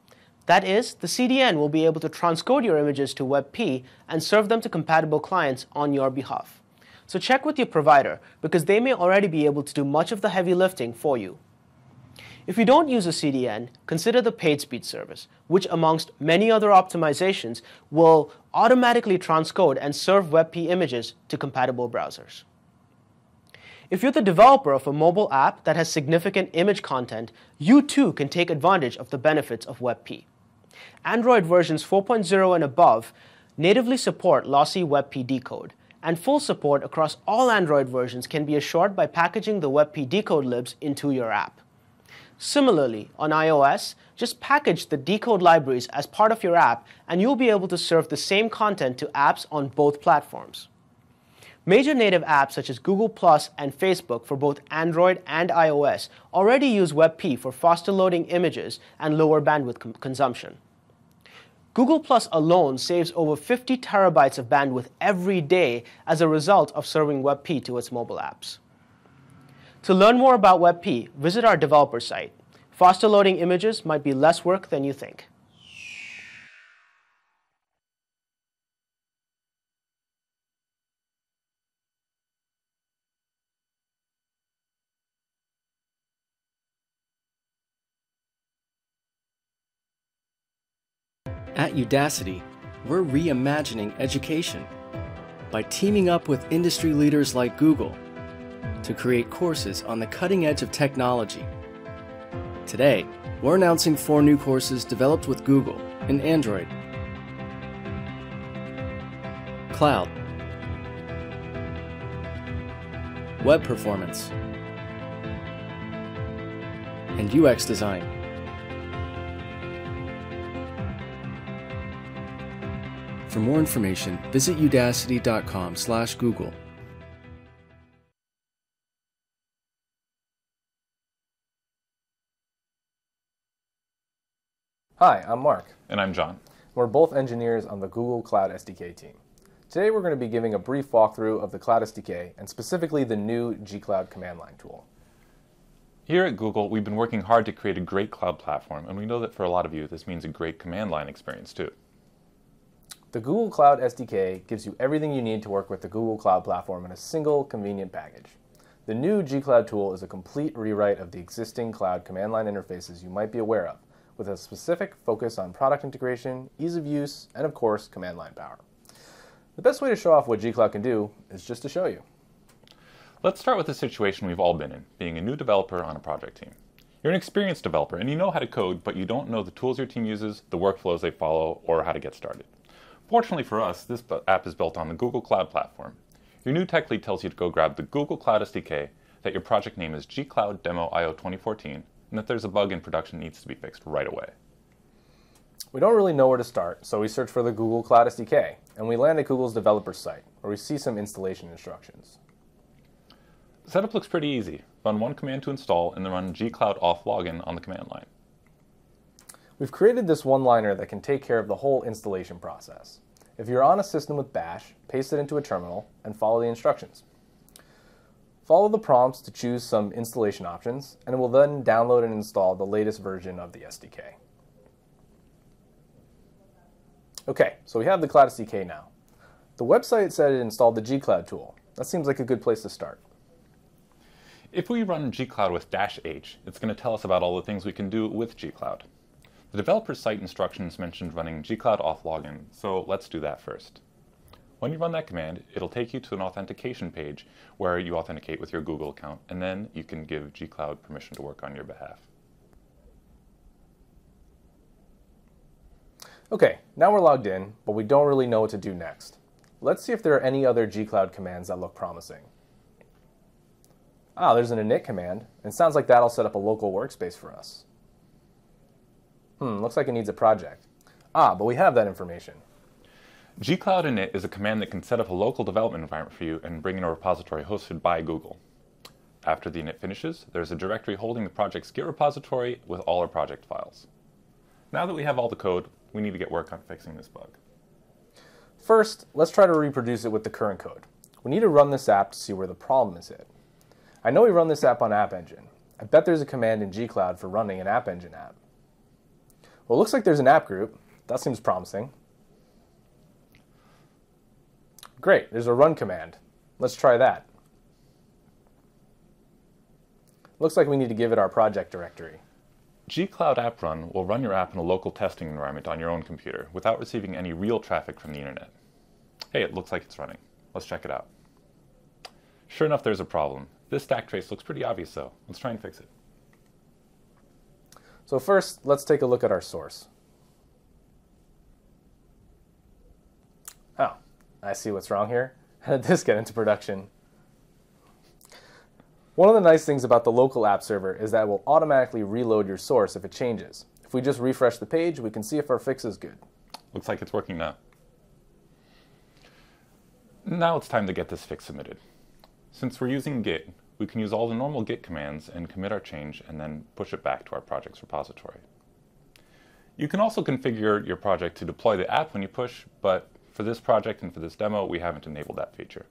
That is, the CDN will be able to transcode your images to WebP and serve them to compatible clients on your behalf. So check with your provider, because they may already be able to do much of the heavy lifting for you. If you don't use a CDN, consider the PageSpeed service, which amongst many other optimizations will automatically transcode and serve WebP images to compatible browsers. If you're the developer of a mobile app that has significant image content, you too can take advantage of the benefits of WebP. Android versions 4.0 and above natively support lossy WebP decode, and full support across all Android versions can be assured by packaging the WebP decode libs into your app. Similarly, on iOS, just package the decode libraries as part of your app and you'll be able to serve the same content to apps on both platforms. Major native apps such as Google+ and Facebook for both Android and iOS already use WebP for faster loading images and lower bandwidth consumption. Google+ alone saves over 50 terabytes of bandwidth every day as a result of serving WebP to its mobile apps. To learn more about WebP, visit our developer site. Faster loading images might be less work than you think. At Udacity, we're reimagining education by teaming up with industry leaders like Google to create courses on the cutting edge of technology. Today, we're announcing 4 new courses developed with Google in Android, Cloud, Web Performance, and UX design. For more information, visit udacity.com/Google. Hi, I'm Mark. And I'm John. We're both engineers on the Google Cloud SDK team. Today we're going to be giving a brief walkthrough of the Cloud SDK and specifically the new gCloud command line tool. Here at Google, we've been working hard to create a great cloud platform, and we know that for a lot of you, this means a great command line experience too. The Google Cloud SDK gives you everything you need to work with the Google Cloud Platform in a single, convenient package. The new gCloud tool is a complete rewrite of the existing cloud command line interfaces you might be aware of, with a specific focus on product integration, ease of use, and of course, command line power. The best way to show off what gCloud can do is just to show you. Let's start with the situation we've all been in, being a new developer on a project team. You're an experienced developer, and you know how to code, but you don't know the tools your team uses, the workflows they follow, or how to get started. Fortunately for us, this app is built on the Google Cloud Platform. Your new tech lead tells you to go grab the Google Cloud SDK, that your project name is gCloud Demo IO 2014, and that there's a bug in production that needs to be fixed right away. We don't really know where to start, so we search for the Google Cloud SDK, and we land at Google's developer site, where we see some installation instructions. The setup looks pretty easy. Run one command to install, and then run gCloud auth login on the command line. We've created this one-liner that can take care of the whole installation process. If you're on a system with Bash, paste it into a terminal and follow the instructions. Follow the prompts to choose some installation options, and it will then download and install the latest version of the SDK. Okay, so we have the Cloud SDK now. The website said it installed the gCloud tool. That seems like a good place to start. If we run gCloud with -h, it's going to tell us about all the things we can do with gCloud. The developer site instructions mentioned running gCloud auth login, so let's do that first. When you run that command, it'll take you to an authentication page where you authenticate with your Google account, and then you can give gCloud permission to work on your behalf. Okay, now we're logged in, but we don't really know what to do next. Let's see if there are any other gCloud commands that look promising. There's an init command, and it sounds like that'll set up a local workspace for us. Looks like it needs a project. But we have that information. gCloud init is a command that can set up a local development environment for you and bring in a repository hosted by Google. After the init finishes, there's a directory holding the project's Git repository with all our project files. Now that we have all the code, we need to get work on fixing this bug. First, let's try to reproduce it with the current code. We need to run this app to see where the problem is hit. I know we run this app on App Engine. I bet there's a command in gCloud for running an App Engine app. Well, it looks like there's an app group. That seems promising. Great, there's a run command. Let's try that. Looks like we need to give it our project directory. gCloud app run will run your app in a local testing environment on your own computer without receiving any real traffic from the internet. Hey, it looks like it's running. Let's check it out. Sure enough, there's a problem. This stack trace looks pretty obvious though. Let's try and fix it. So first, let's take a look at our source. I see what's wrong here. How did this get into production? One of the nice things about the local app server is that it will automatically reload your source if it changes. If we just refresh the page, we can see if our fix is good. Looks like it's working now. Now it's time to get this fix submitted. Since we're using Git, we can use all the normal Git commands and commit our change and then push it back to our project's repository. You can also configure your project to deploy the app when you push, but for this project and for this demo, we haven't enabled that feature.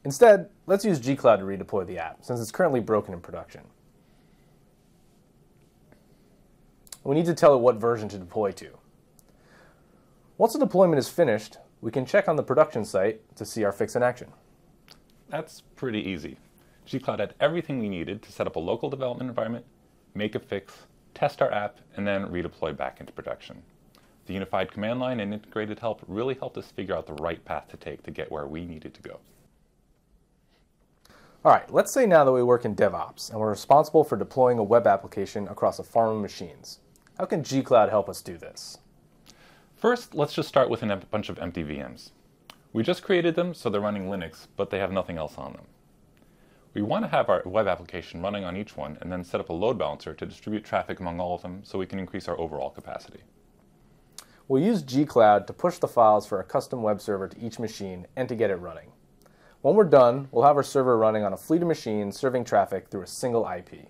Instead, let's use gCloud to redeploy the app, since it's currently broken in production. We need to tell it what version to deploy to. Once the deployment is finished, we can check on the production site to see our fix in action. That's pretty easy. gCloud had everything we needed to set up a local development environment, make a fix, test our app, and then redeploy back into production. The unified command line and integrated help really helped us figure out the right path to take to get where we needed to go. All right, let's say now that we work in DevOps and we're responsible for deploying a web application across a farm of machines. How can gCloud help us do this? First, let's just start with a bunch of empty VMs. We just created them, so they're running Linux, but they have nothing else on them. We want to have our web application running on each one and then set up a load balancer to distribute traffic among all of them so we can increase our overall capacity. We'll use gcloud to push the files for a custom web server to each machine and to get it running. When we're done, we'll have our server running on a fleet of machines serving traffic through a single IP.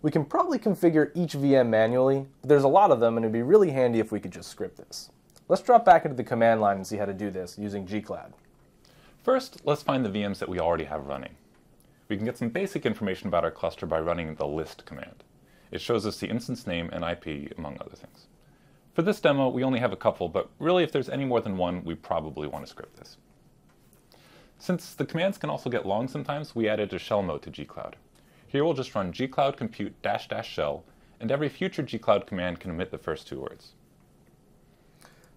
We can probably configure each VM manually, but there's a lot of them and it'd be really handy if we could just script this. Let's drop back into the command line and see how to do this using gcloud. First, let's find the VMs that we already have running. We can get some basic information about our cluster by running the list command. It shows us the instance name and IP, among other things. For this demo, we only have a couple, but really if there's any more than one, we probably want to script this. Since the commands can also get long sometimes, we added a shell mode to gcloud. Here we'll just run gcloud compute -- shell, and every future gcloud command can omit the first 2 words.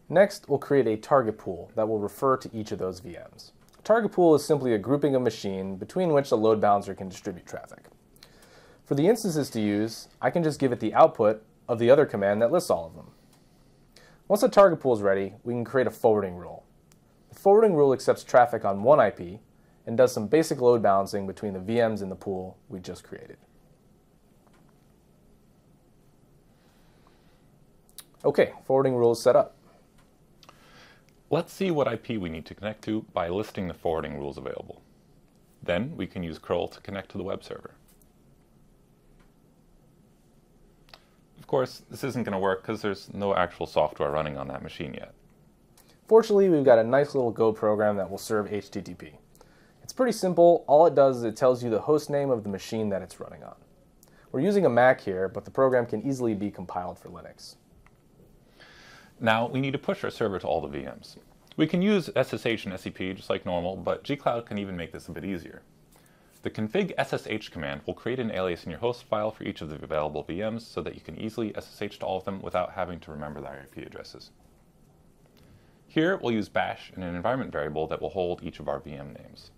Next, we'll create a target pool that will refer to each of those VMs. A target pool is simply a grouping of machines between which the load balancer can distribute traffic. For the instances to use, I can just give it the output of the other command that lists all of them. Once the target pool is ready, we can create a forwarding rule. The forwarding rule accepts traffic on one IP and does some basic load balancing between the VMs in the pool we just created. Okay, forwarding rule is set up. Let's see what IP we need to connect to by listing the forwarding rules available. Then we can use curl to connect to the web server. Of course, this isn't going to work because there's no actual software running on that machine yet. Fortunately, we've got a nice little Go program that will serve HTTP. It's pretty simple. All it does is it tells you the host name of the machine that it's running on. We're using a Mac here, but the program can easily be compiled for Linux. Now we need to push our server to all the VMs. We can use SSH and SCP just like normal, but gcloud can even make this a bit easier. The config SSH command will create an alias in your host file for each of the available VMs so that you can easily SSH to all of them without having to remember their IP addresses. Here we'll use bash in an environment variable that will hold each of our VM names.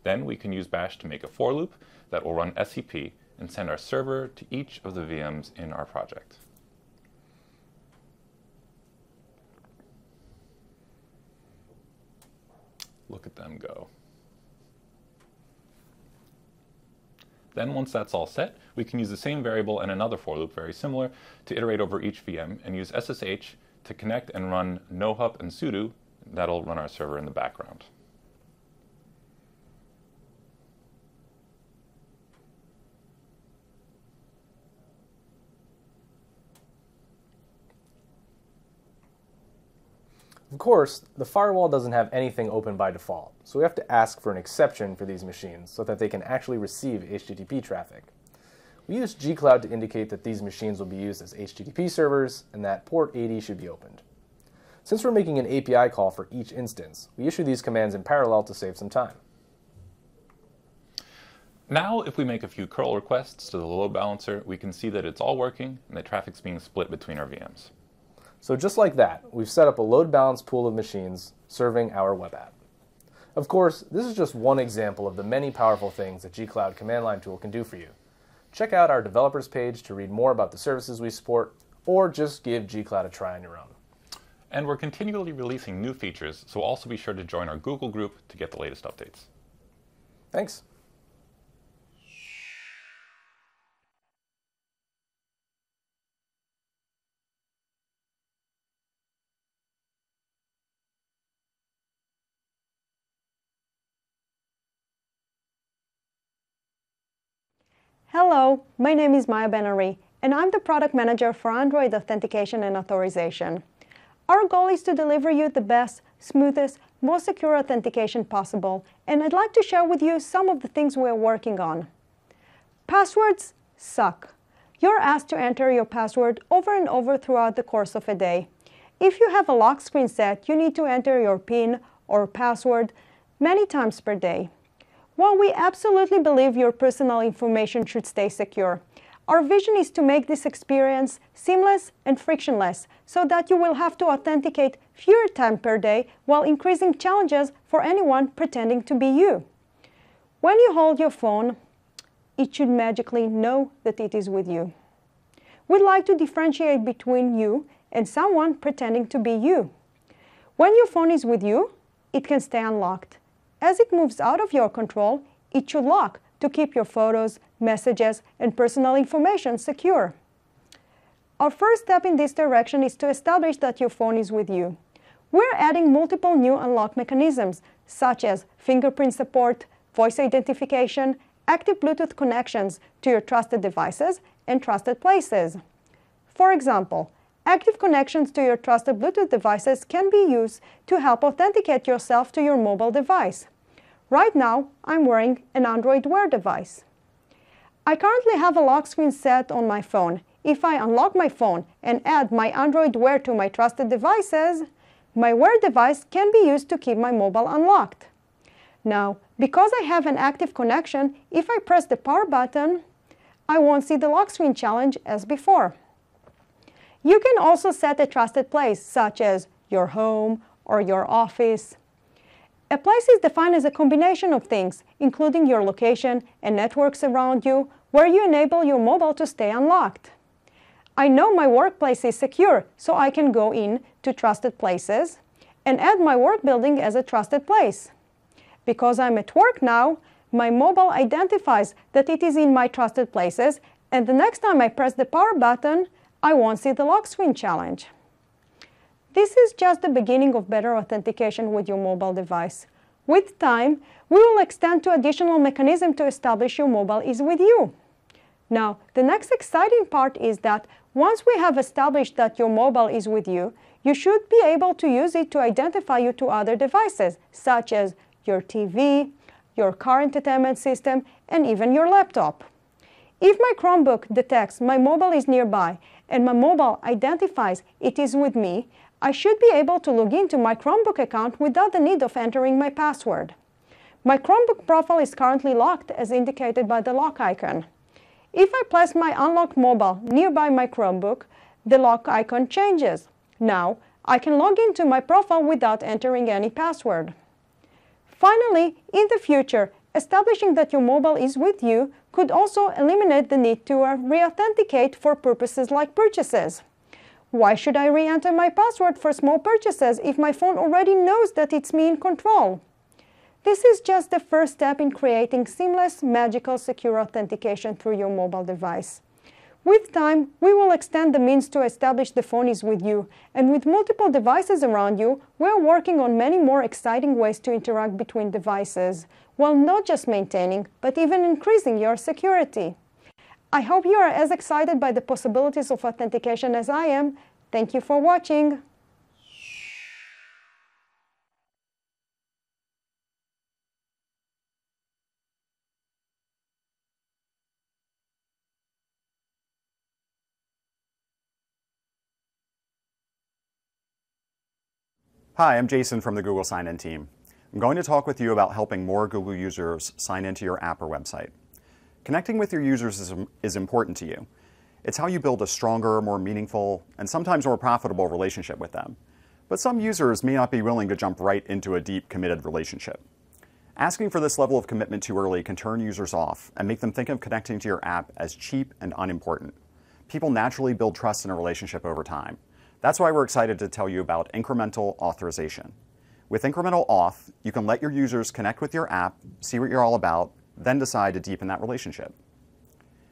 Then we can use bash to make a for loop that will run SCP and send our server to each of the VMs in our project. Look at them go. Then once that's all set, we can use the same variable and another for loop very similar to iterate over each VM and use SSH to connect and run nohup and sudo. That'll run our server in the background. Of course, the firewall doesn't have anything open by default, so we have to ask for an exception for these machines so that they can actually receive HTTP traffic. We use gcloud to indicate that these machines will be used as HTTP servers and that port 80 should be opened. Since we're making an API call for each instance, we issue these commands in parallel to save some time. Now, if we make a few curl requests to the load balancer, we can see that it's all working and the traffic's being split between our VMs. So just like that, we've set up a load balance pool of machines serving our web app. Of course, this is just one example of the many powerful things that gcloud command line tool can do for you. Check out our developers page to read more about the services we support, or just give gcloud a try on your own. And we're continually releasing new features, so also be sure to join our Google group to get the latest updates. Thanks. Hello, my name is Maya Ben-Ari, and I'm the product manager for Android Authentication and Authorization. Our goal is to deliver you the best, smoothest, most secure authentication possible, and I'd like to share with you some of the things we're working on. Passwords suck. You're asked to enter your password over and over throughout the course of a day. If you have a lock screen set, you need to enter your PIN or password many times per day. While we absolutely believe your personal information should stay secure, our vision is to make this experience seamless and frictionless so that you will have to authenticate fewer times per day while increasing challenges for anyone pretending to be you. When you hold your phone, it should magically know that it is with you. We'd like to differentiate between you and someone pretending to be you. When your phone is with you, it can stay unlocked. As it moves out of your control, it should lock to keep your photos, messages, and personal information secure. Our first step in this direction is to establish that your phone is with you. We're adding multiple new unlock mechanisms, such as fingerprint support, voice identification, active Bluetooth connections to your trusted devices, and trusted places. For example, active connections to your trusted Bluetooth devices can be used to help authenticate yourself to your mobile device. Right now, I'm wearing an Android Wear device. I currently have a lock screen set on my phone. If I unlock my phone and add my Android Wear to my trusted devices, my Wear device can be used to keep my mobile unlocked. Now, because I have an active connection, if I press the power button, I won't see the lock screen challenge as before. You can also set a trusted place, such as your home or your office. A place is defined as a combination of things, including your location and networks around you, where you enable your mobile to stay unlocked. I know my workplace is secure, so I can go in to Trusted Places and add my work building as a trusted place. Because I'm at work now, my mobile identifies that it is in my trusted places, and the next time I press the power button, I won't see the lock screen challenge. This is just the beginning of better authentication with your mobile device. With time, we will extend to additional mechanisms to establish your mobile is with you. Now, the next exciting part is that once we have established that your mobile is with you, you should be able to use it to identify you to other devices, such as your TV, your car entertainment system, and even your laptop. If my Chromebook detects my mobile is nearby and my mobile identifies it is with me, I should be able to log into my Chromebook account without the need of entering my password. My Chromebook profile is currently locked as indicated by the lock icon. If I place my unlocked mobile nearby my Chromebook, the lock icon changes. Now, I can log into my profile without entering any password. Finally, in the future, establishing that your mobile is with you could also eliminate the need to re-authenticate for purposes like purchases. Why should I re-enter my password for small purchases if my phone already knows that it's me in control? This is just the first step in creating seamless, magical, secure authentication through your mobile device. With time, we will extend the means to establish the phone is with you, and with multiple devices around you, we're working on many more exciting ways to interact between devices, while not just maintaining, but even increasing your security. I hope you are as excited by the possibilities of authentication as I am. Thank you for watching. Hi, I'm Jason from the Google Sign-In team. I'm going to talk with you about helping more Google users sign into your app or website. Connecting with your users is important to you. It's how you build a stronger, more meaningful, and sometimes more profitable relationship with them. But some users may not be willing to jump right into a deep, committed relationship. Asking for this level of commitment too early can turn users off and make them think of connecting to your app as cheap and unimportant. People naturally build trust in a relationship over time. That's why we're excited to tell you about incremental authorization. With incremental auth, you can let your users connect with your app, see what you're all about, then decide to deepen that relationship.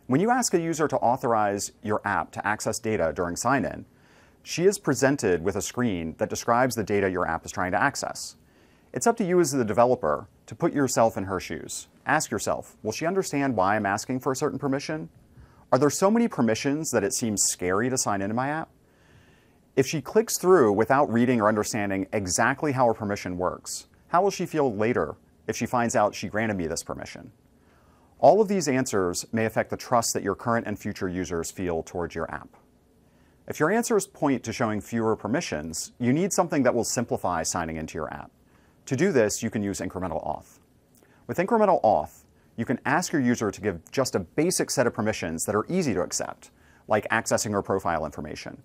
When you ask a user to authorize your app to access data during sign-in, she is presented with a screen that describes the data your app is trying to access. It's up to you as the developer to put yourself in her shoes. Ask yourself, will she understand why I'm asking for a certain permission? Are there so many permissions that it seems scary to sign into my app? If she clicks through without reading or understanding exactly how a permission works, how will she feel later if she finds out she granted me this permission? All of these answers may affect the trust that your current and future users feel towards your app. If your answers point to showing fewer permissions, you need something that will simplify signing into your app. To do this, you can use incremental auth. With incremental auth, you can ask your user to give just a basic set of permissions that are easy to accept, like accessing her profile information.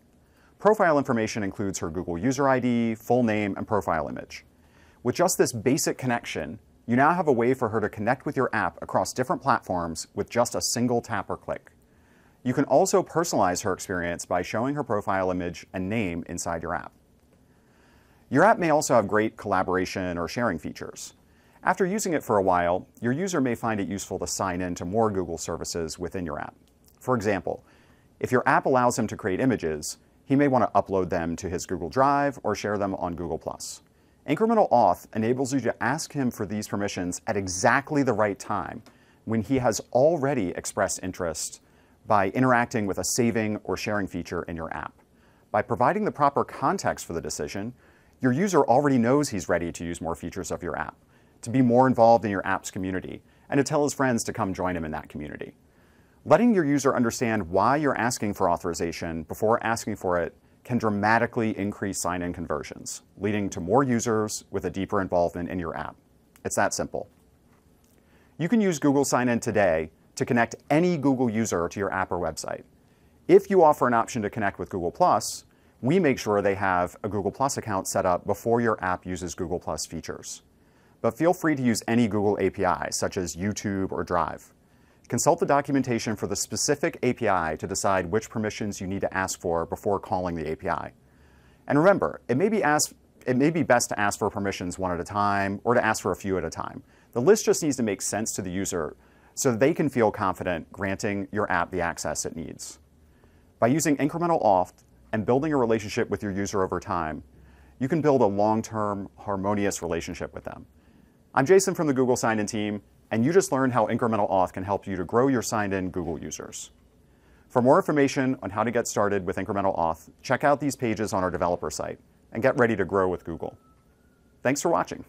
Profile information includes her Google user ID, full name, and profile image. With just this basic connection, you now have a way for her to connect with your app across different platforms with just a single tap or click. You can also personalize her experience by showing her profile image and name inside your app. Your app may also have great collaboration or sharing features. After using it for a while, your user may find it useful to sign in to more Google services within your app. For example, if your app allows him to create images, he may want to upload them to his Google Drive or share them on Google+. Incremental Auth enables you to ask him for these permissions at exactly the right time when he has already expressed interest by interacting with a saving or sharing feature in your app. By providing the proper context for the decision, your user already knows he's ready to use more features of your app, to be more involved in your app's community, and to tell his friends to come join him in that community. Letting your user understand why you're asking for authorization before asking for it can dramatically increase sign-in conversions, leading to more users with a deeper involvement in your app. It's that simple. You can use Google Sign-In today to connect any Google user to your app or website. If you offer an option to connect with Google+, we make sure they have a Google+ account set up before your app uses Google+ features. But feel free to use any Google API, such as YouTube or Drive. Consult the documentation for the specific API to decide which permissions you need to ask for before calling the API. And remember, it may be best to ask for permissions one at a time or to ask for a few at a time. The list just needs to make sense to the user so that they can feel confident granting your app the access it needs. By using Incremental Auth and building a relationship with your user over time, you can build a long-term, harmonious relationship with them. I'm Jason from the Google Sign-In team, and you just learned how Incremental Auth can help you to grow your signed-in Google users. For more information on how to get started with Incremental Auth, check out these pages on our developer site and get ready to grow with Google. Thanks for watching.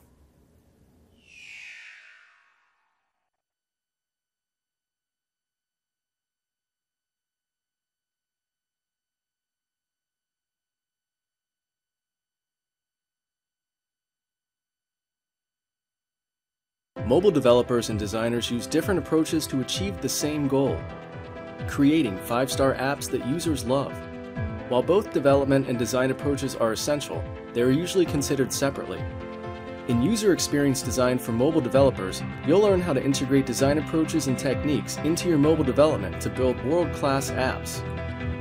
Mobile developers and designers use different approaches to achieve the same goal: creating 5-star apps that users love. While both development and design approaches are essential, they are usually considered separately. In User Experience Design for Mobile Developers, you'll learn how to integrate design approaches and techniques into your mobile development to build world-class apps.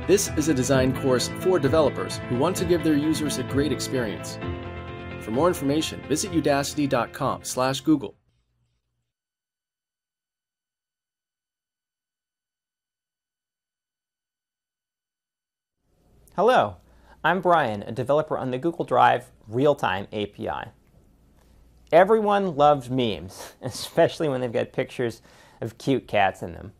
This is a design course for developers who want to give their users a great experience. For more information, visit udacity.com/Google. Hello, I'm Brian, a developer on the Google Drive Real-Time API. Everyone loves memes, especially when they've got pictures of cute cats in them.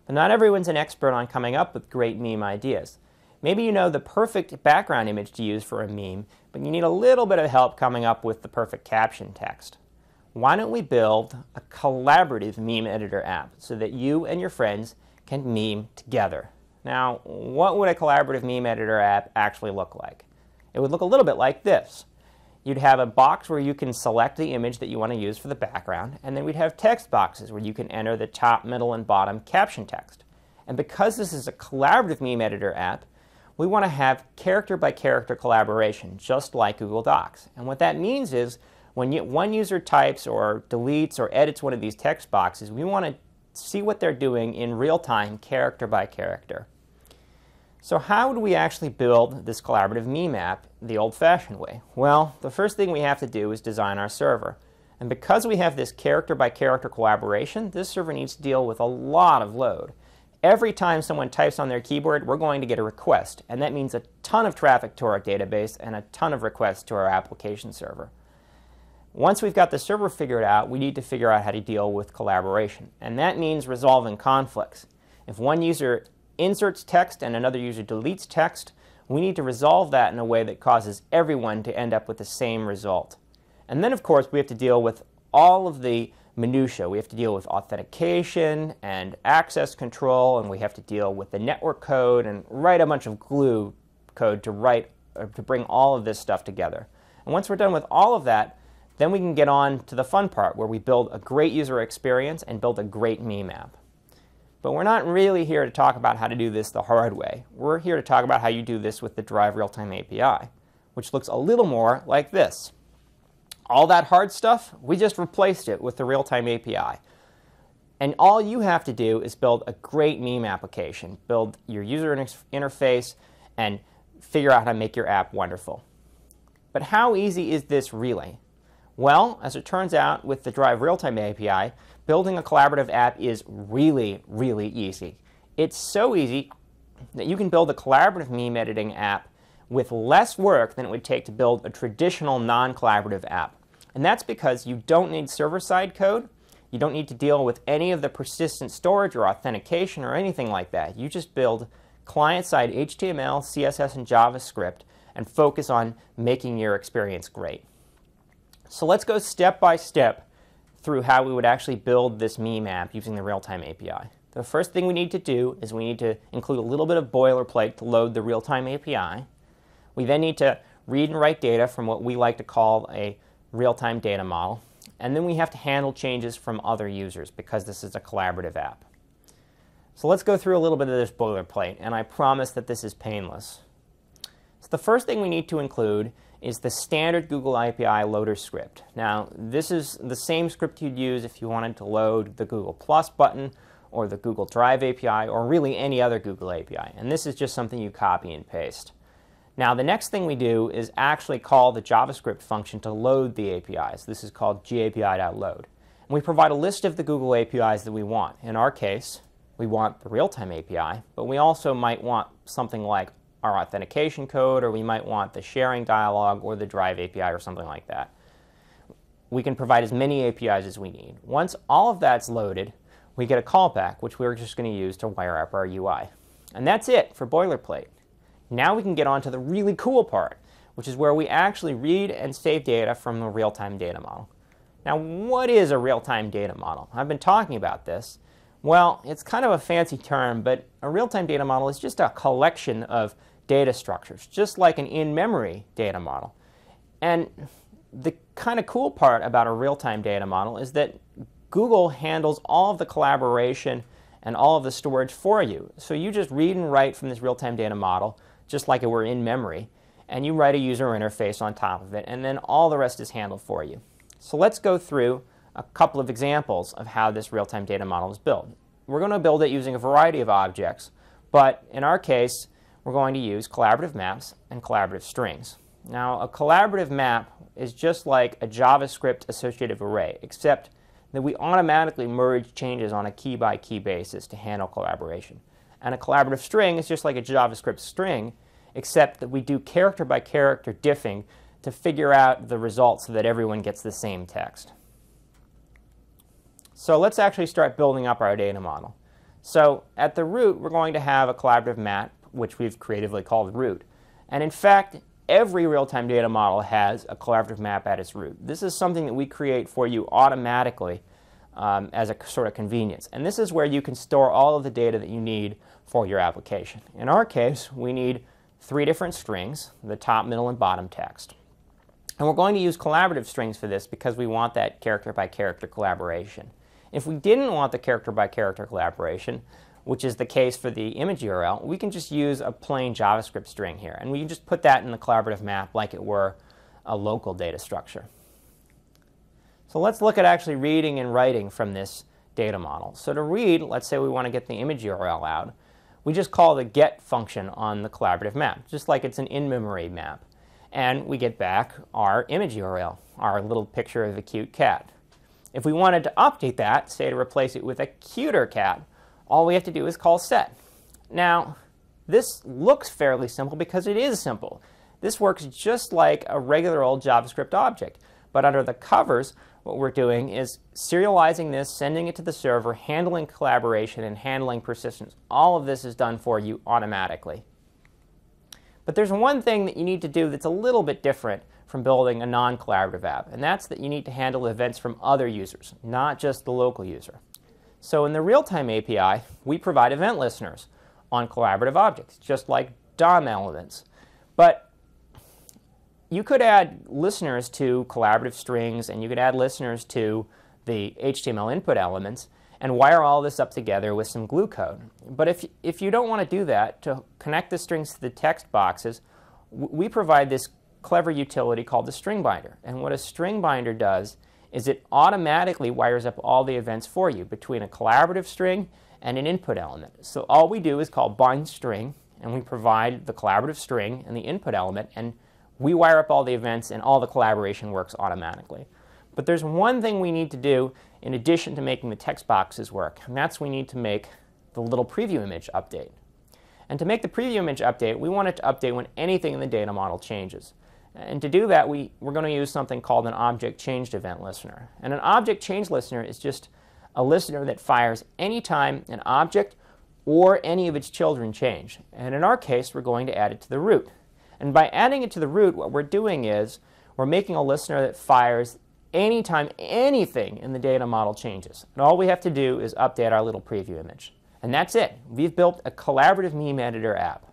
But not everyone's an expert on coming up with great meme ideas. Maybe you know the perfect background image to use for a meme, but you need a little bit of help coming up with the perfect caption text. Why don't we build a collaborative meme editor app so that you and your friends can meme together? Now, what would a collaborative meme editor app actually look like? It would look a little bit like this. You'd have a box where you can select the image that you want to use for the background, and then we'd have text boxes where you can enter the top, middle, and bottom caption text. And because this is a collaborative meme editor app, we want to have character-by-character collaboration, just like Google Docs. And what that means is when one user types or deletes or edits one of these text boxes, we want to see what they're doing in real time, character by character. So how do we actually build this collaborative meme app the old-fashioned way? Well, the first thing we have to do is design our server. And because we have this character-by-character collaboration, this server needs to deal with a lot of load. Every time someone types on their keyboard, we're going to get a request. And that means a ton of traffic to our database and a ton of requests to our application server. Once we've got the server figured out, we need to figure out how to deal with collaboration. And that means resolving conflicts. If one user inserts text and another user deletes text, we need to resolve that in a way that causes everyone to end up with the same result. And then, of course, we have to deal with all of the minutiae. We have to deal with authentication and access control, and we have to deal with the network code and write a bunch of glue code to bring all of this stuff together. And once we're done with all of that, then we can get on to the fun part where we build a great user experience and build a great meme app. But we're not really here to talk about how to do this the hard way. We're here to talk about how you do this with the Drive Real-Time API, which looks a little more like this. All that hard stuff, we just replaced it with the Real-Time API. And all you have to do is build a great meme application, build your user interface, and figure out how to make your app wonderful. But how easy is this really? Well, as it turns out, with the Drive Realtime API, building a collaborative app is really, really easy. It's so easy that you can build a collaborative meme editing app with less work than it would take to build a traditional non-collaborative app. And that's because you don't need server-side code, you don't need to deal with any of the persistent storage or authentication or anything like that. You just build client-side HTML, CSS, and JavaScript and focus on making your experience great. So let's go step by step through how we would actually build this meme app using the Realtime API. The first thing we need to do is we need to include a little bit of boilerplate to load the Realtime API. We then need to read and write data from what we like to call a real-time data model. And then we have to handle changes from other users because this is a collaborative app. So let's go through a little bit of this boilerplate, and I promise that this is painless. So the first thing we need to include is the standard Google API loader script. Now, this is the same script you'd use if you wanted to load the Google Plus button or the Google Drive API or really any other Google API. And this is just something you copy and paste. Now, the next thing we do is actually call the JavaScript function to load the APIs. This is called gapi.load. And we provide a list of the Google APIs that we want. In our case, we want the Realtime API, but we also might want something like our authentication code, or we might want the sharing dialog or the Drive API or something like that. We can provide as many APIs as we need. Once all of that's loaded, we get a callback, which we're just going to use to wire up our UI. And that's it for boilerplate. Now we can get on to the really cool part, which is where we actually read and save data from the real-time data model. Now, what is a real-time data model? I've been talking about this. Well, it's kind of a fancy term, but a real-time data model is just a collection of data structures, just like an in-memory data model. And the kind of cool part about a real-time data model is that Google handles all of the collaboration and all of the storage for you. So you just read and write from this real-time data model, just like it were in memory, and you write a user interface on top of it, and then all the rest is handled for you. So let's go through a couple of examples of how this real-time data model is built. We're going to build it using a variety of objects, but in our case, we're going to use collaborative maps and collaborative strings. Now, a collaborative map is just like a JavaScript associative array, except that we automatically merge changes on a key-by-key basis to handle collaboration. And a collaborative string is just like a JavaScript string, except that we do character-by-character diffing to figure out the results so that everyone gets the same text. So let's actually start building up our data model. So at the root, we're going to have a collaborative map, which we've creatively called root. And in fact, every real-time data model has a collaborative map at its root. This is something that we create for you automatically as a sort of convenience. And this is where you can store all of the data that you need for your application. In our case, we need 3 different strings, the top, middle, and bottom text. And we're going to use collaborative strings for this because we want that character-by-character collaboration. If we didn't want the character-by-character collaboration, which is the case for the image URL, we can just use a plain JavaScript string here. And we can just put that in the collaborative map like it were a local data structure. So let's look at actually reading and writing from this data model. So to read, let's say we want to get the image URL out. We just call the get function on the collaborative map, just like it's an in-memory map. And we get back our image URL, our little picture of a cute cat. If we wanted to update that, say to replace it with a cuter cat, all we have to do is call set. Now, this looks fairly simple because it is simple. This works just like a regular old JavaScript object. But under the covers, what we're doing is serializing this, sending it to the server, handling collaboration, and handling persistence. All of this is done for you automatically. But there's one thing that you need to do that's a little bit different from building a non-collaborative app, and that's that you need to handle events from other users, not just the local user. So in the Realtime API, we provide event listeners on collaborative objects, just like DOM elements. But you could add listeners to collaborative strings, and you could add listeners to the HTML input elements, and wire all this up together with some glue code. But if you don't want to do that, to connect the strings to the text boxes, we provide this clever utility called the string binder. And what a string binder does is it automatically wires up all the events for you between a collaborative string and an input element. So all we do is call bind string, and we provide the collaborative string and the input element, and we wire up all the events, and all the collaboration works automatically. But there's one thing we need to do in addition to making the text boxes work, and that's we need to make the little preview image update. And to make the preview image update, we want it to update when anything in the data model changes. And to do that, we're going to use something called an object changed event listener. And an object change listener is just a listener that fires anytime an object or any of its children change. And in our case, we're going to add it to the root. And by adding it to the root, what we're doing is we're making a listener that fires anytime anything in the data model changes. And all we have to do is update our little preview image. And that's it. We've built a collaborative meme editor app.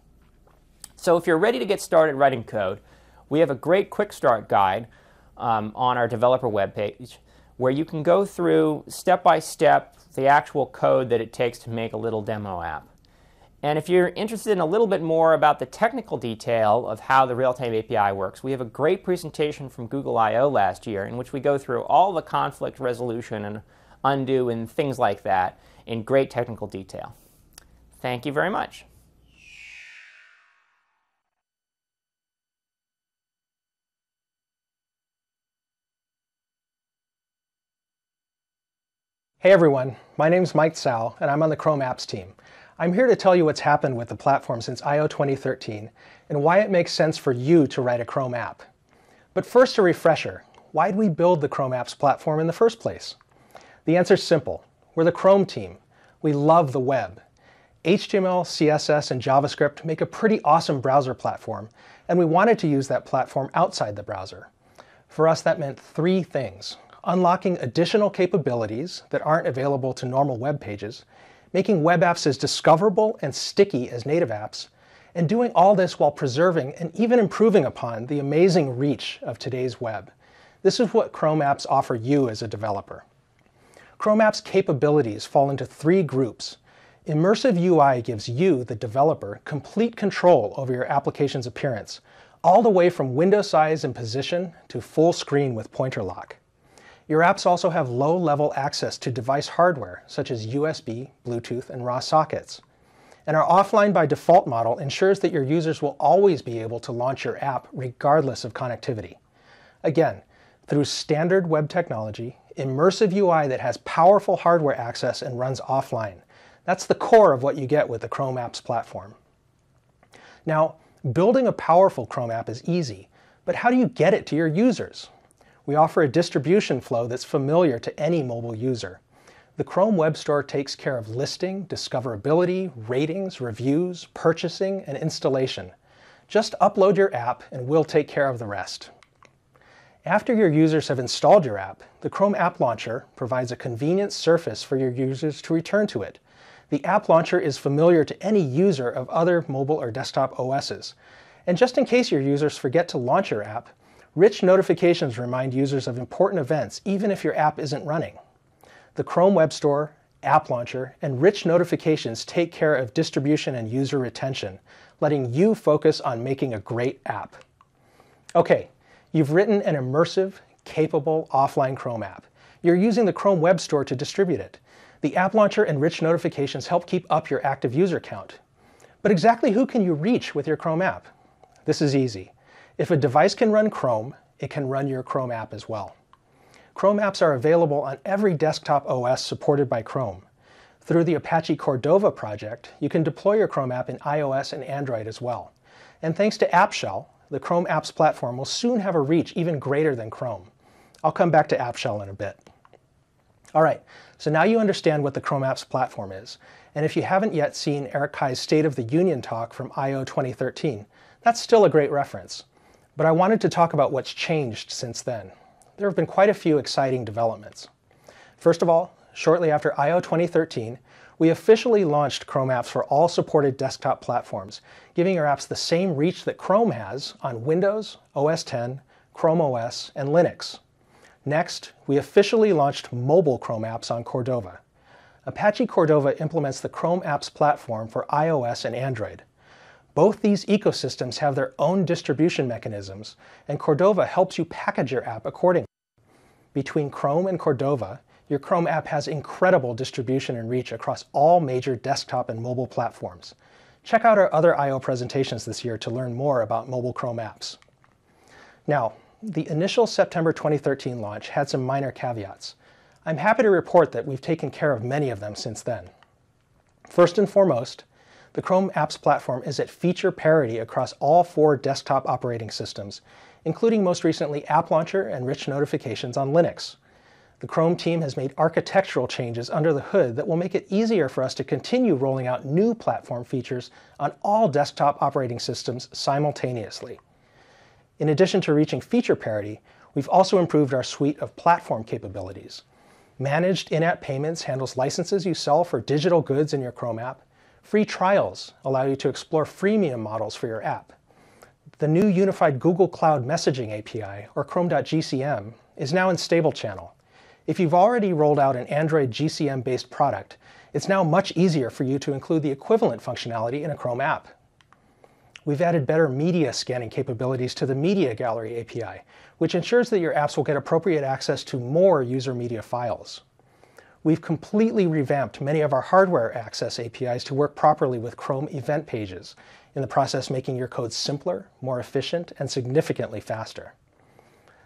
So if you're ready to get started writing code, we have a great quick start guide on our developer webpage where you can go through step by step the actual code that it takes to make a little demo app. And if you're interested in a little bit more about the technical detail of how the real-time API works, we have a great presentation from Google I/O last year in which we go through all the conflict resolution and undo and things like that in great technical detail. Thank you very much. Hey everyone, my name's Mike Tsao, and I'm on the Chrome Apps team. I'm here to tell you what's happened with the platform since I/O 2013 and why it makes sense for you to write a Chrome app. But first, a refresher. Why did we build the Chrome Apps platform in the first place? The answer's simple. We're the Chrome team. We love the web. HTML, CSS, and JavaScript make a pretty awesome browser platform, and we wanted to use that platform outside the browser. For us, that meant three things: unlocking additional capabilities that aren't available to normal web pages, making web apps as discoverable and sticky as native apps, and doing all this while preserving and even improving upon the amazing reach of today's web. This is what Chrome Apps offer you as a developer. Chrome Apps capabilities fall into three groups. Immersive UI gives you, the developer, complete control over your application's appearance, all the way from window size and position to full screen with pointer lock. Your apps also have low-level access to device hardware, such as USB, Bluetooth, and RAW sockets. And our offline by default model ensures that your users will always be able to launch your app regardless of connectivity. Again, through standard web technology, immersive UI that has powerful hardware access and runs offline. That's the core of what you get with the Chrome Apps platform. Now, building a powerful Chrome app is easy, but how do you get it to your users? We offer a distribution flow that's familiar to any mobile user. The Chrome Web Store takes care of listing, discoverability, ratings, reviews, purchasing, and installation. Just upload your app and we'll take care of the rest. After your users have installed your app, the Chrome App Launcher provides a convenient surface for your users to return to it. The App Launcher is familiar to any user of other mobile or desktop OSs. And just in case your users forget to launch your app, rich notifications remind users of important events even if your app isn't running. The Chrome Web Store, App Launcher, and rich notifications take care of distribution and user retention, letting you focus on making a great app. Okay, you've written an immersive, capable offline Chrome app. You're using the Chrome Web Store to distribute it. The App Launcher and rich notifications help keep up your active user count. But exactly who can you reach with your Chrome app? This is easy. If a device can run Chrome, it can run your Chrome app as well. Chrome apps are available on every desktop OS supported by Chrome. Through the Apache Cordova project, you can deploy your Chrome app in iOS and Android as well. And thanks to AppShell, the Chrome Apps platform will soon have a reach even greater than Chrome. I'll come back to AppShell in a bit. All right, so now you understand what the Chrome Apps platform is. And if you haven't yet seen Eric Kai's State of the Union talk from I/O 2013, that's still a great reference. But I wanted to talk about what's changed since then. There have been quite a few exciting developments. First of all, shortly after I/O 2013, we officially launched Chrome Apps for all supported desktop platforms, giving your apps the same reach that Chrome has on Windows, OS X, Chrome OS, and Linux. Next, we officially launched mobile Chrome apps on Cordova. Apache Cordova implements the Chrome Apps platform for iOS and Android. Both these ecosystems have their own distribution mechanisms, and Cordova helps you package your app accordingly. Between Chrome and Cordova, your Chrome app has incredible distribution and reach across all major desktop and mobile platforms. Check out our other I/O presentations this year to learn more about mobile Chrome apps. Now, the initial September 2013 launch had some minor caveats. I'm happy to report that we've taken care of many of them since then. First and foremost, the Chrome Apps platform is at feature parity across all 4 desktop operating systems, including most recently App Launcher and rich notifications on Linux. The Chrome team has made architectural changes under the hood that will make it easier for us to continue rolling out new platform features on all desktop operating systems simultaneously. In addition to reaching feature parity, we've also improved our suite of platform capabilities. Managed in-app payments handles licenses you sell for digital goods in your Chrome app. Free trials allow you to explore freemium models for your app. The new unified Google Cloud Messaging API, or Chrome.gcm, is now in stable channel. If you've already rolled out an Android GCM-based product, it's now much easier for you to include the equivalent functionality in a Chrome app. We've added better media scanning capabilities to the Media Gallery API, which ensures that your apps will get appropriate access to more user media files. We've completely revamped many of our hardware access APIs to work properly with Chrome event pages, in the process making your code simpler, more efficient, and significantly faster.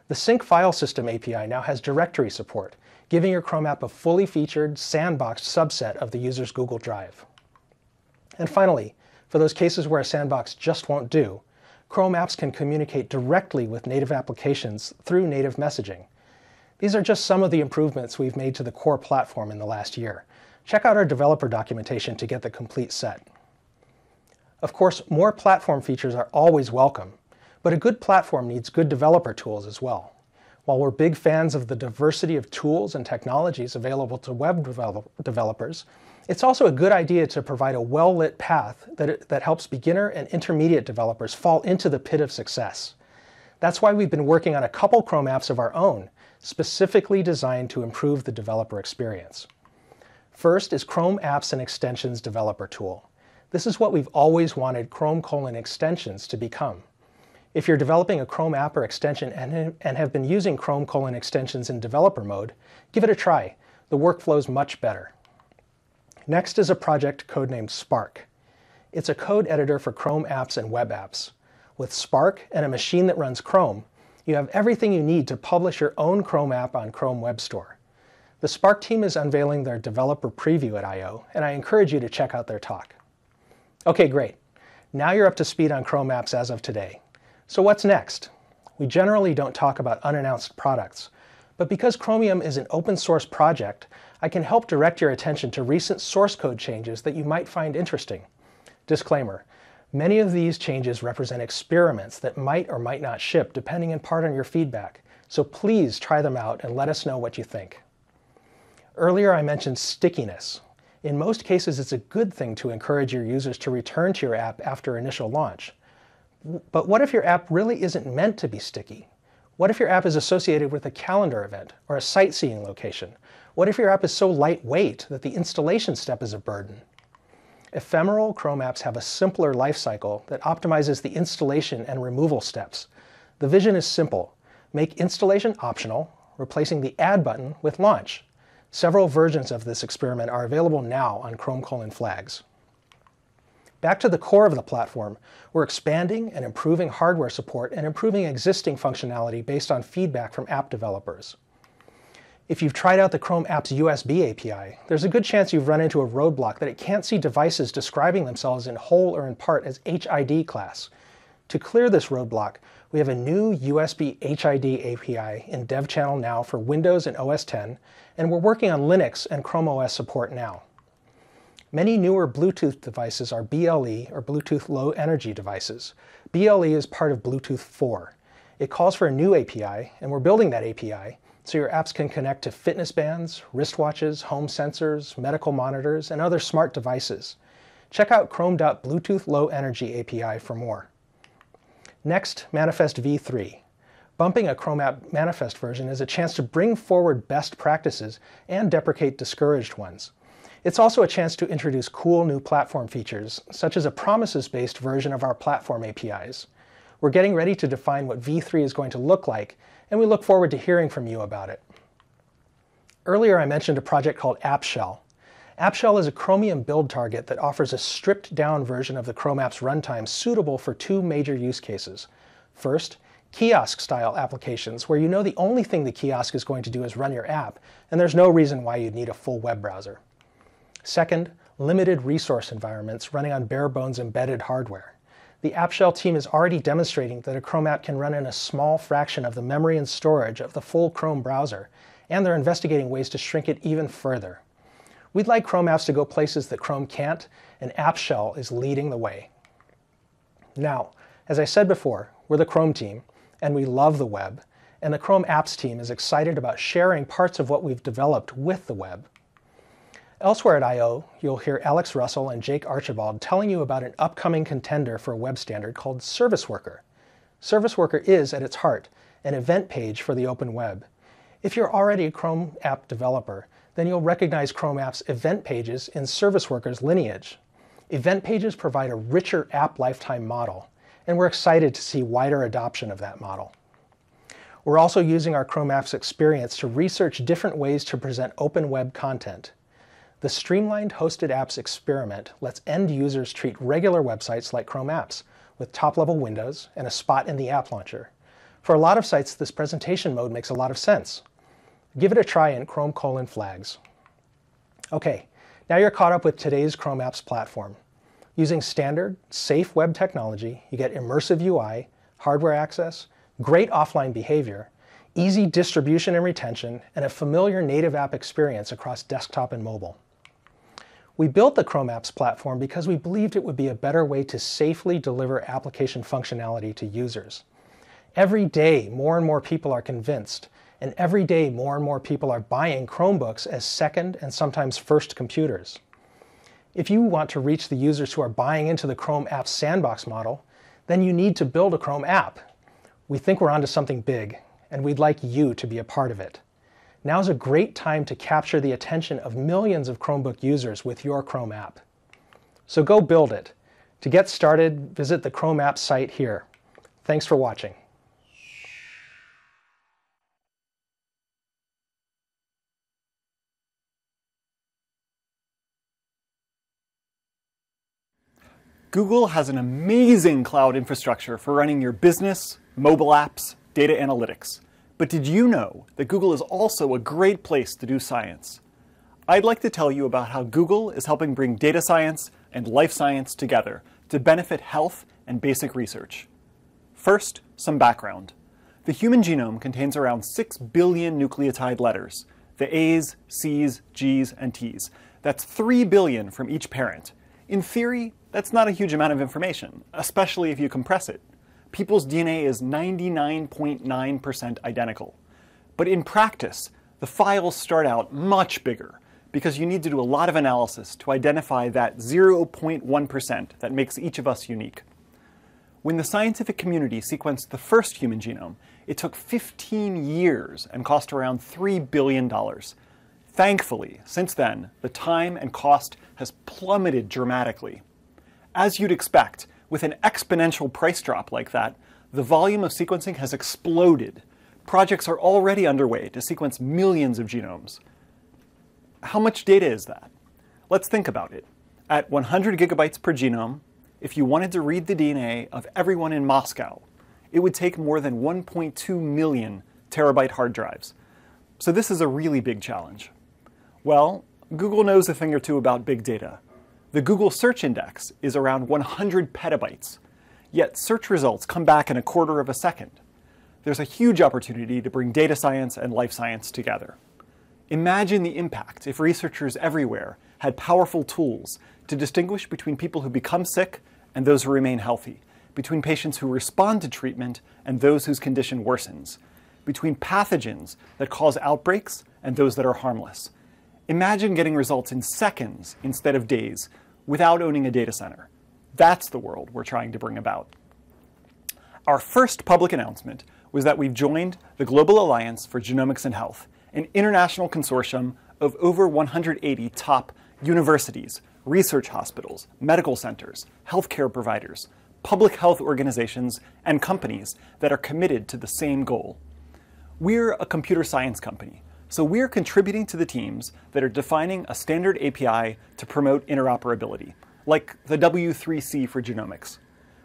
The Sync File System API now has directory support, giving your Chrome app a fully featured, sandboxed subset of the user's Google Drive. And finally, for those cases where a sandbox just won't do, Chrome apps can communicate directly with native applications through native messaging. These are just some of the improvements we've made to the core platform in the last year. Check out our developer documentation to get the complete set. Of course, more platform features are always welcome, but a good platform needs good developer tools as well. While we're big fans of the diversity of tools and technologies available to web developers, it's also a good idea to provide a well-lit path that helps beginner and intermediate developers fall into the pit of success. That's why we've been working on a couple Chrome apps of our own, specifically designed to improve the developer experience. First is Chrome Apps and Extensions Developer Tool. This is what we've always wanted Chrome::Extensions to become. If you're developing a Chrome app or extension and have been using Chrome::Extensions in developer mode, give it a try. The workflow's much better. Next is a project codenamed Spark. It's a code editor for Chrome apps and web apps. With Spark and a machine that runs Chrome, you have everything you need to publish your own Chrome app on Chrome Web Store. The Spark team is unveiling their developer preview at I/O, and I encourage you to check out their talk. Okay, great. Now you're up to speed on Chrome apps as of today. So what's next? We generally don't talk about unannounced products, but because Chromium is an open source project, I can help direct your attention to recent source code changes that you might find interesting. Disclaimer, many of these changes represent experiments that might or might not ship depending in part on your feedback, so please try them out and let us know what you think. Earlier I mentioned stickiness. In most cases it's a good thing to encourage your users to return to your app after initial launch. But what if your app really isn't meant to be sticky? What if your app is associated with a calendar event or a sightseeing location? What if your app is so lightweight that the installation step is a burden? Ephemeral Chrome apps have a simpler lifecycle that optimizes the installation and removal steps. The vision is simple. Make installation optional, replacing the Add button with Launch. Several versions of this experiment are available now on Chrome::Flags. Back to the core of the platform, we're expanding and improving hardware support and improving existing functionality based on feedback from app developers. If you've tried out the Chrome Apps USB API, there's a good chance you've run into a roadblock that it can't see devices describing themselves in whole or in part as HID class. To clear this roadblock, we have a new USB HID API in Dev Channel now for Windows and OS X, and we're working on Linux and Chrome OS support now. Many newer Bluetooth devices are BLE, or Bluetooth Low Energy devices. BLE is part of Bluetooth 4. It calls for a new API, and we're building that API, so your apps can connect to fitness bands, wristwatches, home sensors, medical monitors, and other smart devices. Check out Chrome.Bluetooth Low Energy API for more. Next, Manifest v3. Bumping a Chrome app manifest version is a chance to bring forward best practices and deprecate discouraged ones. It's also a chance to introduce cool new platform features, such as a promises-based version of our platform APIs. We're getting ready to define what v3 is going to look like, and we look forward to hearing from you about it. Earlier I mentioned a project called AppShell. AppShell is a Chromium build target that offers a stripped-down version of the Chrome app's runtime suitable for two major use cases. First, kiosk-style applications where you know the only thing the kiosk is going to do is run your app, and there's no reason why you'd need a full web browser. Second, limited resource environments running on bare-bones embedded hardware. The AppShell team is already demonstrating that a Chrome app can run in a small fraction of the memory and storage of the full Chrome browser, and they're investigating ways to shrink it even further. We'd like Chrome apps to go places that Chrome can't, and AppShell is leading the way. Now, as I said before, we're the Chrome team, and we love the web, and the Chrome Apps team is excited about sharing parts of what we've developed with the web. Elsewhere at I/O, you'll hear Alex Russell and Jake Archibald telling you about an upcoming contender for a web standard called Service Worker. Service Worker is, at its heart, an event page for the open web. If you're already a Chrome app developer, then you'll recognize Chrome App's event pages in Service Worker's lineage. Event pages provide a richer app lifetime model, and we're excited to see wider adoption of that model. We're also using our Chrome Apps experience to research different ways to present open web content. The Streamlined Hosted Apps experiment lets end users treat regular websites like Chrome Apps, with top-level windows and a spot in the app launcher. For a lot of sites, this presentation mode makes a lot of sense. Give it a try in Chrome:/flags. Okay, now you're caught up with today's Chrome Apps platform. Using standard, safe web technology, you get immersive UI, hardware access, great offline behavior, easy distribution and retention, and a familiar native app experience across desktop and mobile. We built the Chrome Apps platform because we believed it would be a better way to safely deliver application functionality to users. Every day, more and more people are convinced, and every day, more and more people are buying Chromebooks as second and sometimes first computers. If you want to reach the users who are buying into the Chrome Apps sandbox model, then you need to build a Chrome app. We think we're onto something big, and we'd like you to be a part of it. Now's a great time to capture the attention of millions of Chromebook users with your Chrome app. So go build it. To get started, visit the Chrome Apps site here. Thanks for watching. Google has an amazing cloud infrastructure for running your business, mobile apps, data analytics. But did you know that Google is also a great place to do science? I'd like to tell you about how Google is helping bring data science and life science together to benefit health and basic research. First, some background. The human genome contains around 6 billion nucleotide letters, the A's, C's, G's, and T's. That's 3 billion from each parent. In theory, that's not a huge amount of information, especially if you compress it. People's DNA is 99.9% identical. But in practice, the files start out much bigger because you need to do a lot of analysis to identify that 0.1% that makes each of us unique. When the scientific community sequenced the first human genome, it took 15 years and cost around $3 billion. Thankfully, since then, the time and cost has plummeted dramatically. As you'd expect, with an exponential price drop like that, the volume of sequencing has exploded. Projects are already underway to sequence millions of genomes. How much data is that? Let's think about it. At 100 gigabytes per genome, if you wanted to read the DNA of everyone in Moscow, it would take more than 1.2 million terabyte hard drives. So this is a really big challenge. Well, Google knows a thing or two about big data. The Google Search Index is around 100 petabytes, yet search results come back in a quarter of a second. There's a huge opportunity to bring data science and life science together. Imagine the impact if researchers everywhere had powerful tools to distinguish between people who become sick and those who remain healthy, between patients who respond to treatment and those whose condition worsens, between pathogens that cause outbreaks and those that are harmless. Imagine getting results in seconds instead of days without owning a data center. That's the world we're trying to bring about. Our first public announcement was that we've joined the Global Alliance for Genomics and Health, an international consortium of over 180 top universities, research hospitals, medical centers, healthcare providers, public health organizations, and companies that are committed to the same goal. We're a computer science company, so we're contributing to the teams that are defining a standard API to promote interoperability, like the W3C for genomics.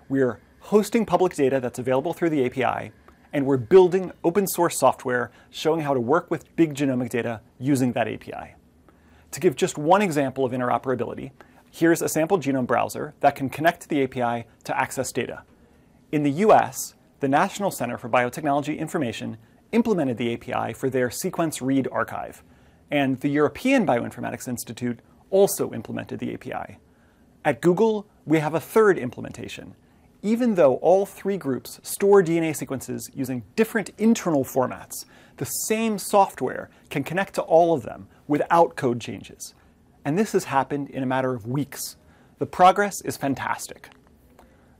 We're hosting public data that's available through the API, and we're building open source software showing how to work with big genomic data using that API. To give just one example of interoperability, here's a sample genome browser that can connect to the API to access data. In the US, the National Center for Biotechnology Information implemented the API for their Sequence Read archive, and the European Bioinformatics Institute also implemented the API. At Google, we have a third implementation. Even though all three groups store DNA sequences using different internal formats, the same software can connect to all of them without code changes. And this has happened in a matter of weeks. The progress is fantastic.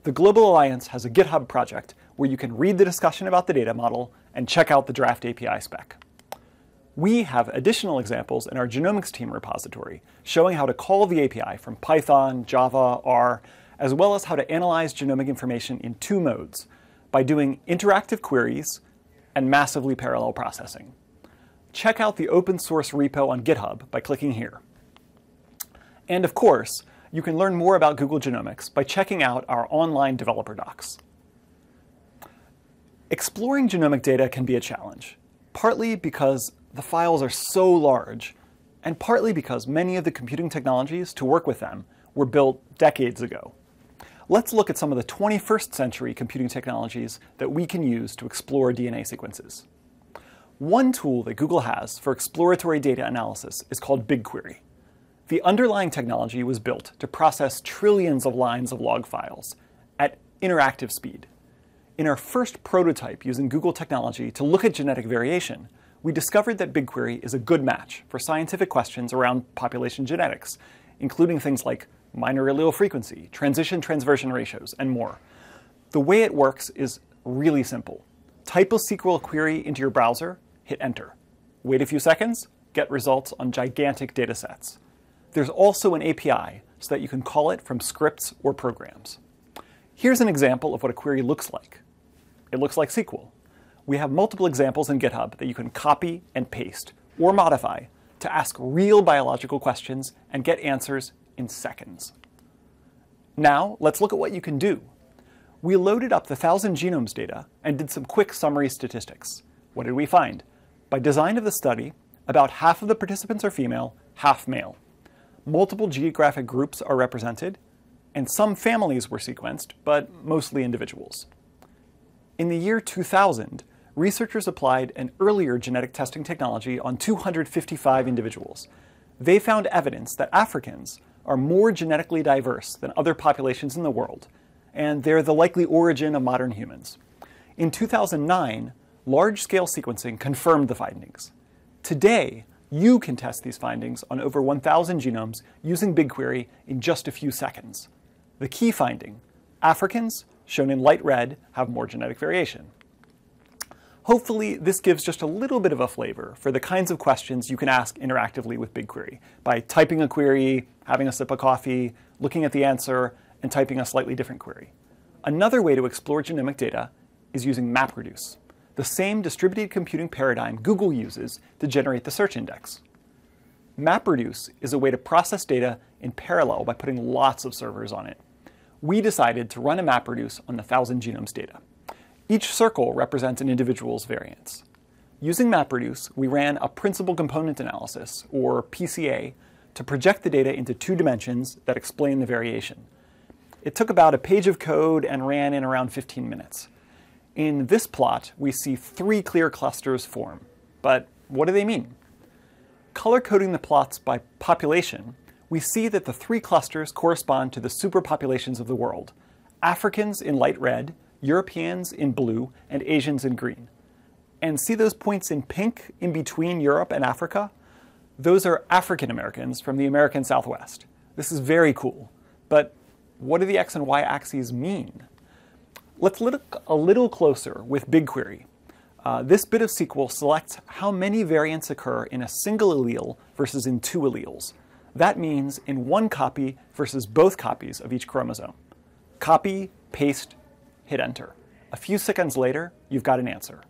The Global Alliance has a GitHub project where you can read the discussion about the data model and check out the draft API spec. We have additional examples in our genomics team repository showing how to call the API from Python, Java, R, as well as how to analyze genomic information in two modes, by doing interactive queries and massively parallel processing. Check out the open source repo on GitHub by clicking here. And of course, you can learn more about Google Genomics by checking out our online developer docs. Exploring genomic data can be a challenge, partly because the files are so large, and partly because many of the computing technologies to work with them were built decades ago. Let's look at some of the 21st century computing technologies that we can use to explore DNA sequences. One tool that Google has for exploratory data analysis is called BigQuery. The underlying technology was built to process trillions of lines of log files at interactive speed. In our first prototype using Google technology to look at genetic variation, we discovered that BigQuery is a good match for scientific questions around population genetics, including things like minor allele frequency, transition-transversion ratios, and more. The way it works is really simple. Type a SQL query into your browser, hit enter. Wait a few seconds, get results on gigantic data sets. There's also an API so that you can call it from scripts or programs. Here's an example of what a query looks like. It looks like SQL. We have multiple examples in GitHub that you can copy and paste or modify to ask real biological questions and get answers in seconds. Now, let's look at what you can do. We loaded up the 1,000 genomes data and did some quick summary statistics. What did we find? By design of the study, about half of the participants are female, half male. Multiple geographic groups are represented, and some families were sequenced, but mostly individuals. In the year 2000, researchers applied an earlier genetic testing technology on 255 individuals. They found evidence that Africans are more genetically diverse than other populations in the world, and they're the likely origin of modern humans. In 2009, large-scale sequencing confirmed the findings. Today, you can test these findings on over 1,000 genomes using BigQuery in just a few seconds. The key finding: Africans, shown in light red, have more genetic variation. Hopefully, this gives just a little bit of a flavor for the kinds of questions you can ask interactively with BigQuery by typing a query, having a sip of coffee, looking at the answer, and typing a slightly different query. Another way to explore genomic data is using MapReduce, the same distributed computing paradigm Google uses to generate the search index. MapReduce is a way to process data in parallel by putting lots of servers on it. We decided to run a MapReduce on the 1,000 genomes data. Each circle represents an individual's variance. Using MapReduce, we ran a principal component analysis, or PCA, to project the data into 2 dimensions that explain the variation. It took about a page of code and ran in around 15 minutes. In this plot, we see 3 clear clusters form. But what do they mean? Color-coding the plots by population, we see that the 3 clusters correspond to the superpopulations of the world: Africans in light red, Europeans in blue, and Asians in green. And see those points in pink in between Europe and Africa? Those are African Americans from the American Southwest. This is very cool. But what do the X and Y axes mean? Let's look a little closer with BigQuery. This bit of SQL selects how many variants occur in a single allele versus in 2 alleles. That means in 1 copy versus both copies of each chromosome. Copy, paste, hit enter. A few seconds later, you've got an answer.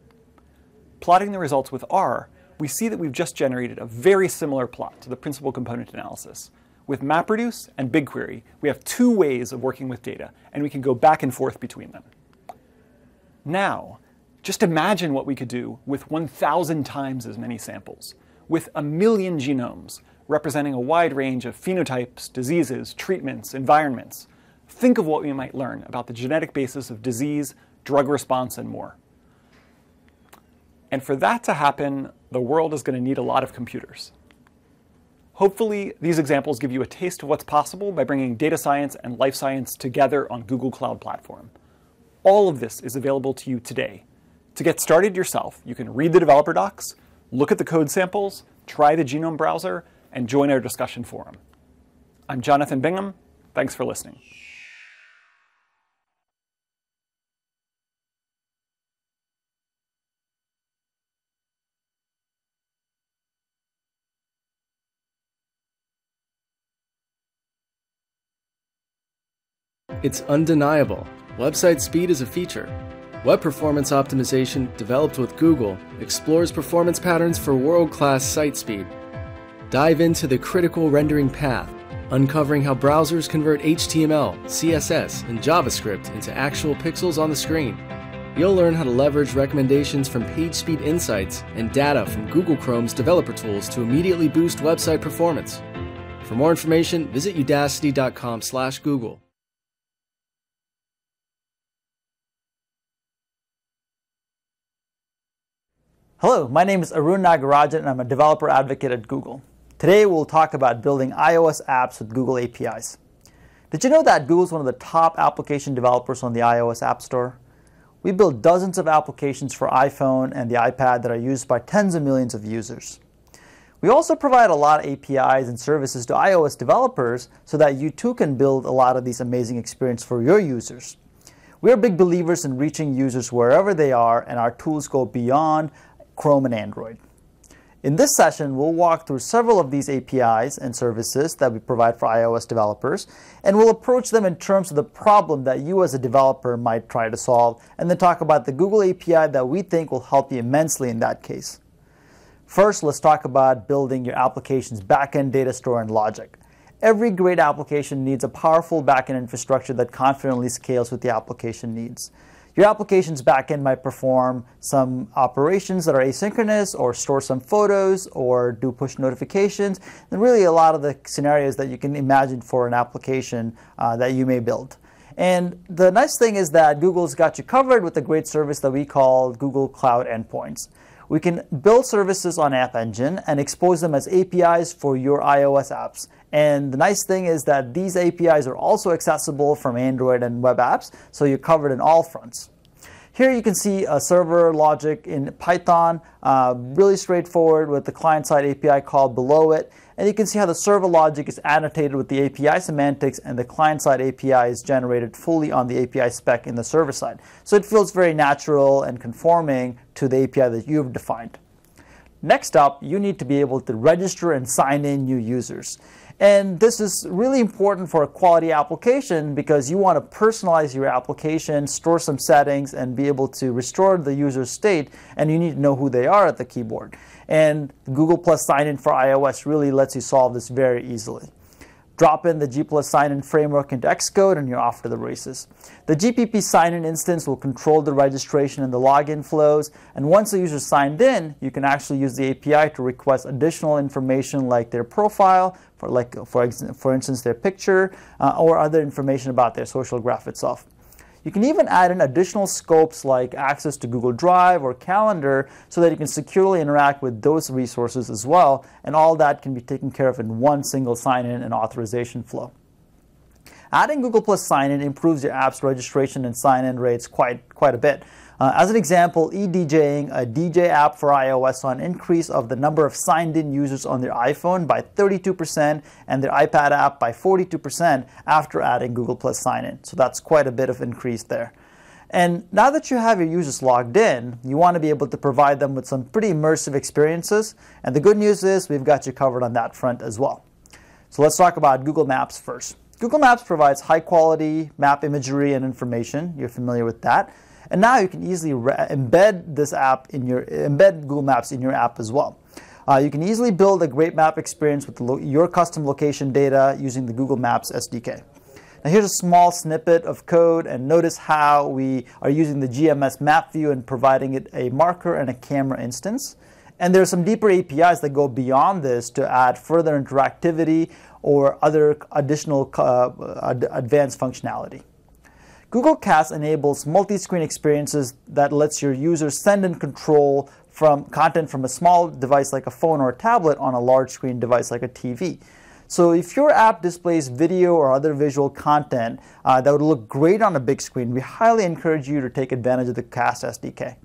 Plotting the results with R, we see that we've just generated a very similar plot to the principal component analysis. With MapReduce and BigQuery, we have 2 ways of working with data, and we can go back and forth between them. Now, Just imagine what we could do with 1,000 times as many samples, with 1 million genomes, representing a wide range of phenotypes, diseases, treatments, environments. Think of what we might learn about the genetic basis of disease, drug response, and more. And for that to happen, the world is going to need a lot of computers. Hopefully, these examples give you a taste of what's possible by bringing data science and life science together on Google Cloud Platform. All of this is available to you today. To get started yourself, you can read the developer docs, look at the code samples, try the Genome Browser, and join our discussion forum. I'm Jonathan Bingham. Thanks for listening. It's undeniable. Website speed is a feature. Web performance optimization, developed with Google, explores performance patterns for world-class site speed. Dive into the critical rendering path, uncovering how browsers convert HTML, CSS, and JavaScript into actual pixels on the screen. You'll learn how to leverage recommendations from PageSpeed Insights and data from Google Chrome's developer tools to immediately boost website performance. For more information, visit udacity.com/Google. Hello, my name is Arun Nagarajan and I'm a developer advocate at Google. Today we'll talk about building iOS apps with Google APIs. Did you know that Google is one of the top application developers on the iOS App Store? We build dozens of applications for iPhone and the iPad that are used by tens of millions of users. We also provide a lot of APIs and services to iOS developers so that you too can build a lot of these amazing experiences for your users. We are big believers in reaching users wherever they are, and our tools go beyond Chrome and Android. In this session, we'll walk through several of these APIs and services that we provide for iOS developers, and we'll approach them in terms of the problem that you as a developer might try to solve, and then talk about the Google API that we think will help you immensely in that case. First, let's talk about building your application's backend data store and logic. Every great application needs a powerful backend infrastructure that confidently scales with the application needs. Your application's backend might perform some operations that are asynchronous, or store some photos, or do push notifications, and really a lot of the scenarios that you can imagine for an application that you may build. And the nice thing is that Google's got you covered with a great service that we call Google Cloud Endpoints. We can build services on App Engine and expose them as APIs for your iOS apps. And the nice thing is that these APIs are also accessible from Android and web apps, so you're covered in all fronts. Here you can see a server logic in Python, really straightforward with the client-side API call below it. And you can see how the server logic is annotated with the API semantics, and the client-side API is generated fully on the API spec in the server side. So it feels very natural and conforming to the API that you've defined. Next up, you need to be able to register and sign in new users. And this is really important for a quality application because you want to personalize your application, store some settings, and be able to restore the user's state, and you need to know who they are at the keyboard. And Google Plus Sign-In for iOS really lets you solve this very easily. Drop in the G Plus Sign-In framework into Xcode and you're off to the races. The GPP Sign-In instance will control the registration and the login flows, and once the user is signed in, you can actually use the API to request additional information like their profile, for instance their picture, or other information about their social graph itself. You can even add in additional scopes like access to Google Drive or Calendar so that you can securely interact with those resources as well, and all that can be taken care of in one single sign-in and authorization flow. Adding Google Plus Sign-In improves your app's registration and sign-in rates quite a bit. As an example, eDJing, a DJ app for iOS, saw an increase of the number of signed-in users on their iPhone by 32% and their iPad app by 42% after adding Google Plus Sign-In. So that's quite a bit of increase there. And now that you have your users logged in, you want to be able to provide them with some pretty immersive experiences. And the good news is we've got you covered on that front as well. So let's talk about Google Maps first. Google Maps provides high-quality map imagery and information. You're familiar with that. And now you can easily embed Google Maps in your app as well. You can easily build a great map experience with your custom location data using the Google Maps SDK. Now here's a small snippet of code, and notice how we are using the GMS map view and providing it a marker and a camera instance. And there are some deeper APIs that go beyond this to add further interactivity or other additional advanced functionality. Google Cast enables multi-screen experiences that lets your users send and control from content from a small device like a phone or a tablet on a large screen device like a TV. So if your app displays video or other visual content that would look great on a big screen, we highly encourage you to take advantage of the Cast SDK.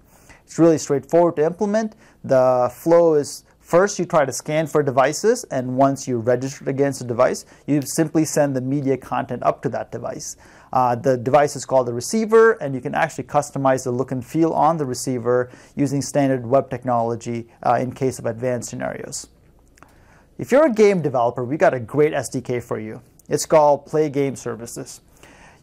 It's really straightforward to implement. The flow is, first you try to scan for devices, and once you're registered against a device, you simply send the media content up to that device. The device is called the receiver, and you can actually customize the look and feel on the receiver using standard web technology in case of advanced scenarios. If you're a game developer, we got a great SDK for you. It's called Play Game Services.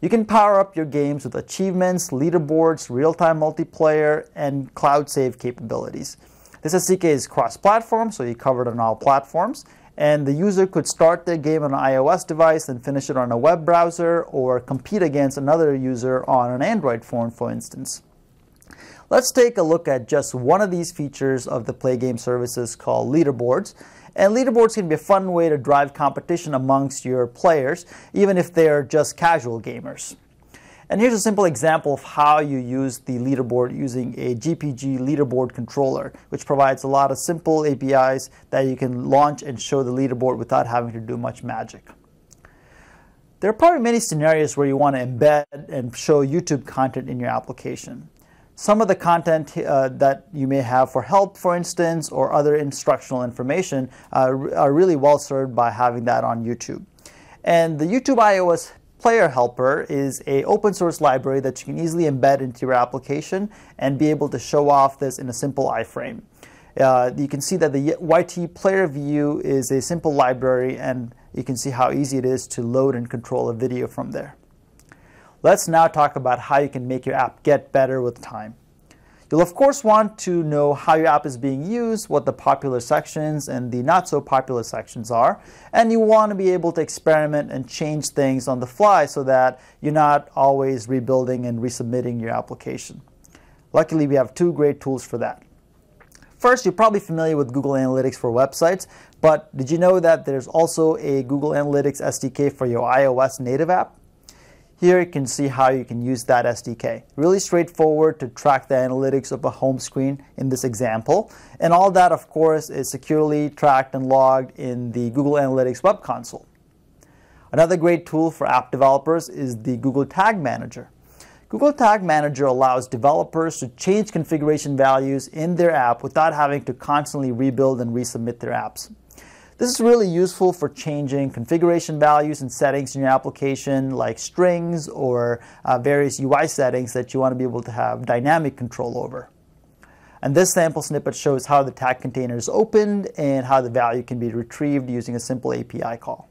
You can power up your games with achievements, leaderboards, real-time multiplayer, and cloud save capabilities. This SDK is cross-platform, so you cover it on all platforms. And the user could start their game on an iOS device and finish it on a web browser, or compete against another user on an Android phone, for instance. Let's take a look at just one of these features of the Play Game Services called leaderboards. And leaderboards can be a fun way to drive competition amongst your players, even if they're just casual gamers. And here's a simple example of how you use the leaderboard using a GPG leaderboard controller, which provides a lot of simple APIs that you can launch and show the leaderboard without having to do much magic. There are probably many scenarios where you want to embed and show YouTube content in your application. Some of the content that you may have for help, for instance, or other instructional information are really well served by having that on YouTube. And the YouTube iOS Player Helper is an open source library that you can easily embed into your application and be able to show off this in a simple iframe. You can see that the YT Player View is a simple library, and you can see how easy it is to load and control a video from there. Let's now talk about how you can make your app get better with time. You'll of course want to know how your app is being used, what the popular sections and the not so popular sections are, and you want to be able to experiment and change things on the fly so that you're not always rebuilding and resubmitting your application. Luckily, we have two great tools for that. First, you're probably familiar with Google Analytics for websites, but did you know that there's also a Google Analytics SDK for your iOS native app? Here you can see how you can use that SDK. Really straightforward to track the analytics of a home screen in this example. And all that, of course, is securely tracked and logged in the Google Analytics web console. Another great tool for app developers is the Google Tag Manager. Google Tag Manager allows developers to change configuration values in their app without having to constantly rebuild and resubmit their apps. This is really useful for changing configuration values and settings in your application, like strings or various UI settings that you want to be able to have dynamic control over. And this sample snippet shows how the tag container is opened and how the value can be retrieved using a simple API call.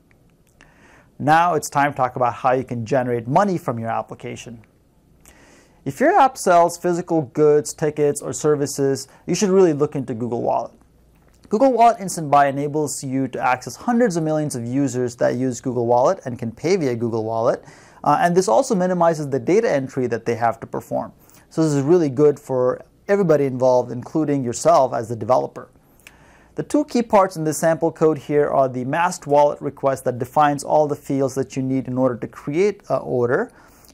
Now it's time to talk about how you can generate money from your application. If your app sells physical goods, tickets, or services, you should really look into Google Wallet. Google Wallet Instant Buy enables you to access hundreds of millions of users that use Google Wallet and can pay via Google Wallet. And this also minimizes the data entry that they have to perform. So this is really good for everybody involved, including yourself as the developer. The two key parts in this sample code here are the masked wallet request that defines all the fields that you need in order to create an order.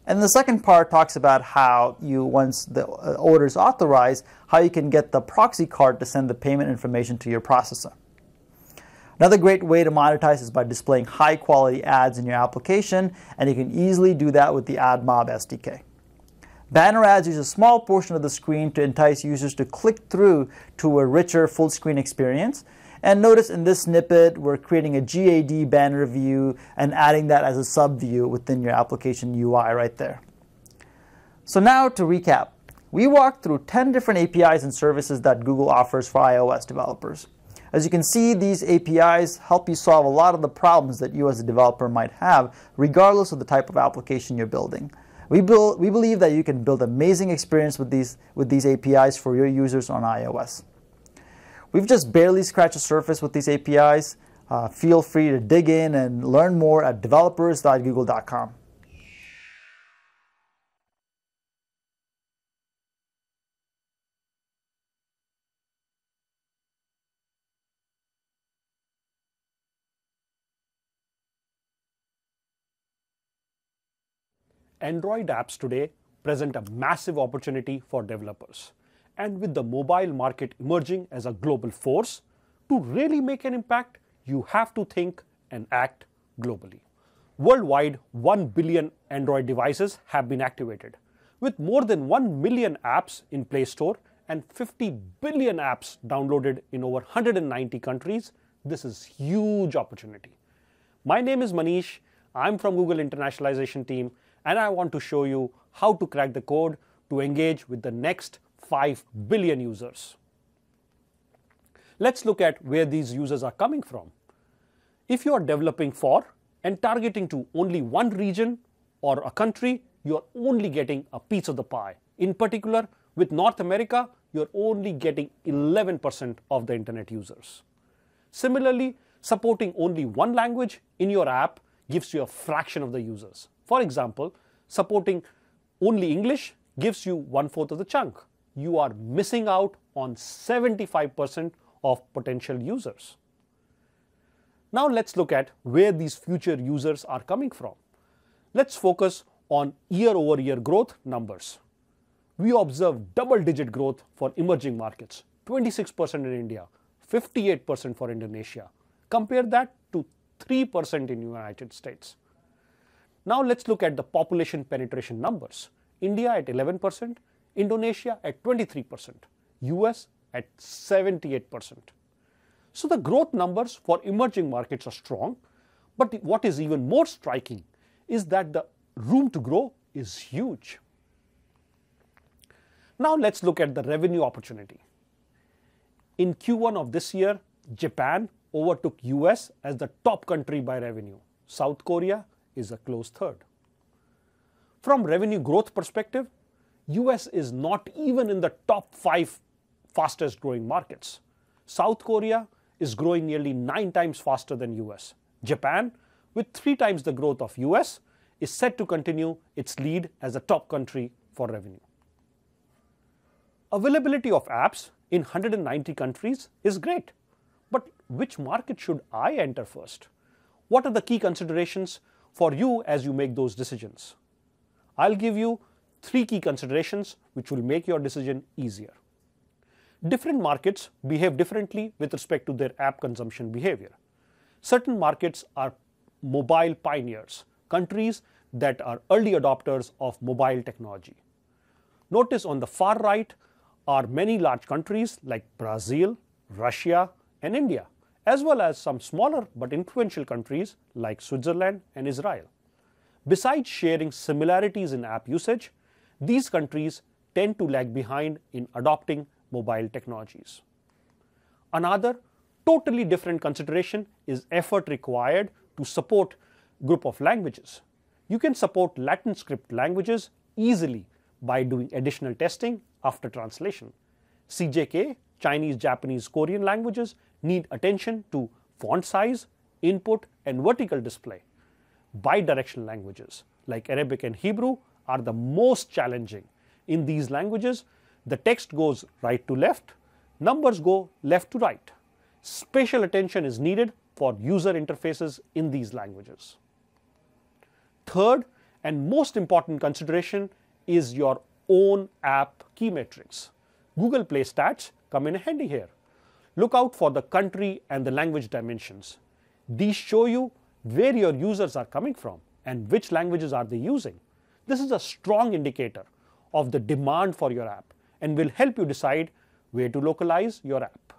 And the second part talks about how you, once the order is authorized, how you can get the proxy card to send the payment information to your processor. Another great way to monetize is by displaying high quality ads in your application, and you can easily do that with the AdMob SDK. Banner ads use a small portion of the screen to entice users to click through to a richer full screen experience. And notice in this snippet, we're creating a GAD banner view and adding that as a sub view within your application UI right there. So now to recap, we walked through 10 different APIs and services that Google offers for iOS developers. As you can see, these APIs help you solve a lot of the problems that you as a developer might have, regardless of the type of application you're building. We believe that you can build amazing experience with these APIs for your users on iOS. We've just barely scratched the surface with these APIs. Feel free to dig in and learn more at developers.google.com. Android apps today present a massive opportunity for developers. And with the mobile market emerging as a global force, to really make an impact, you have to think and act globally. Worldwide, 1 billion Android devices have been activated, with more than 1 million apps in Play Store and 50 billion apps downloaded in over 190 countries. This is huge opportunity. My name is Manish. I'm from Google Internationalization team, and I want to show you how to crack the code to engage with the next 5 billion users. Let's look at where these users are coming from. If you are developing for and targeting to only one region or a country, you're only getting a piece of the pie. In particular, with North America, you're only getting 11% of the internet users. Similarly, supporting only one language in your app gives you a fraction of the users. For example, supporting only English gives you 1/4 of the chunk. You are missing out on 75% of potential users. Now let's look at where these future users are coming from. Let's focus on year-over-year growth numbers. We observe double-digit growth for emerging markets, 26% in India, 58% for Indonesia. Compare that to 3% in the United States. Now let's look at the population penetration numbers. India at 11%, Indonesia at 23%, US at 78%. So the growth numbers for emerging markets are strong, but what is even more striking is that the room to grow is huge. Now let's look at the revenue opportunity. In Q1 of this year, Japan overtook US as the top country by revenue. South Korea is a close third. From revenue growth perspective, US is not even in the top 5 fastest growing markets. South Korea is growing nearly 9 times faster than US. Japan, with 3 times the growth of US, is set to continue its lead as a top country for revenue. Availability of apps in 190 countries is great, but which market should I enter first? What are the key considerations for you as you make those decisions? I'll give you 3 key considerations which will make your decision easier. Different markets behave differently with respect to their app consumption behavior. Certain markets are mobile pioneers, countries that are early adopters of mobile technology. Notice on the far right are many large countries like Brazil, Russia, and India, as well as some smaller but influential countries like Switzerland and Israel. Besides sharing similarities in app usage, these countries tend to lag behind in adopting mobile technologies. Another totally different consideration is effort required to support group of languages. You can support Latin script languages easily by doing additional testing after translation. CJK, Chinese, Japanese, Korean languages need attention to font size, input, and vertical display. Bidirectional languages like Arabic and Hebrew are the most challenging. In these languages, the text goes right to left, numbers go left to right. Special attention is needed for user interfaces in these languages. Third and most important consideration is your own app key metrics. Google Play Stats come in handy here. Look out for the country and the language dimensions. These show you where your users are coming from and which languages are they using. This is a strong indicator of the demand for your app and will help you decide where to localize your app.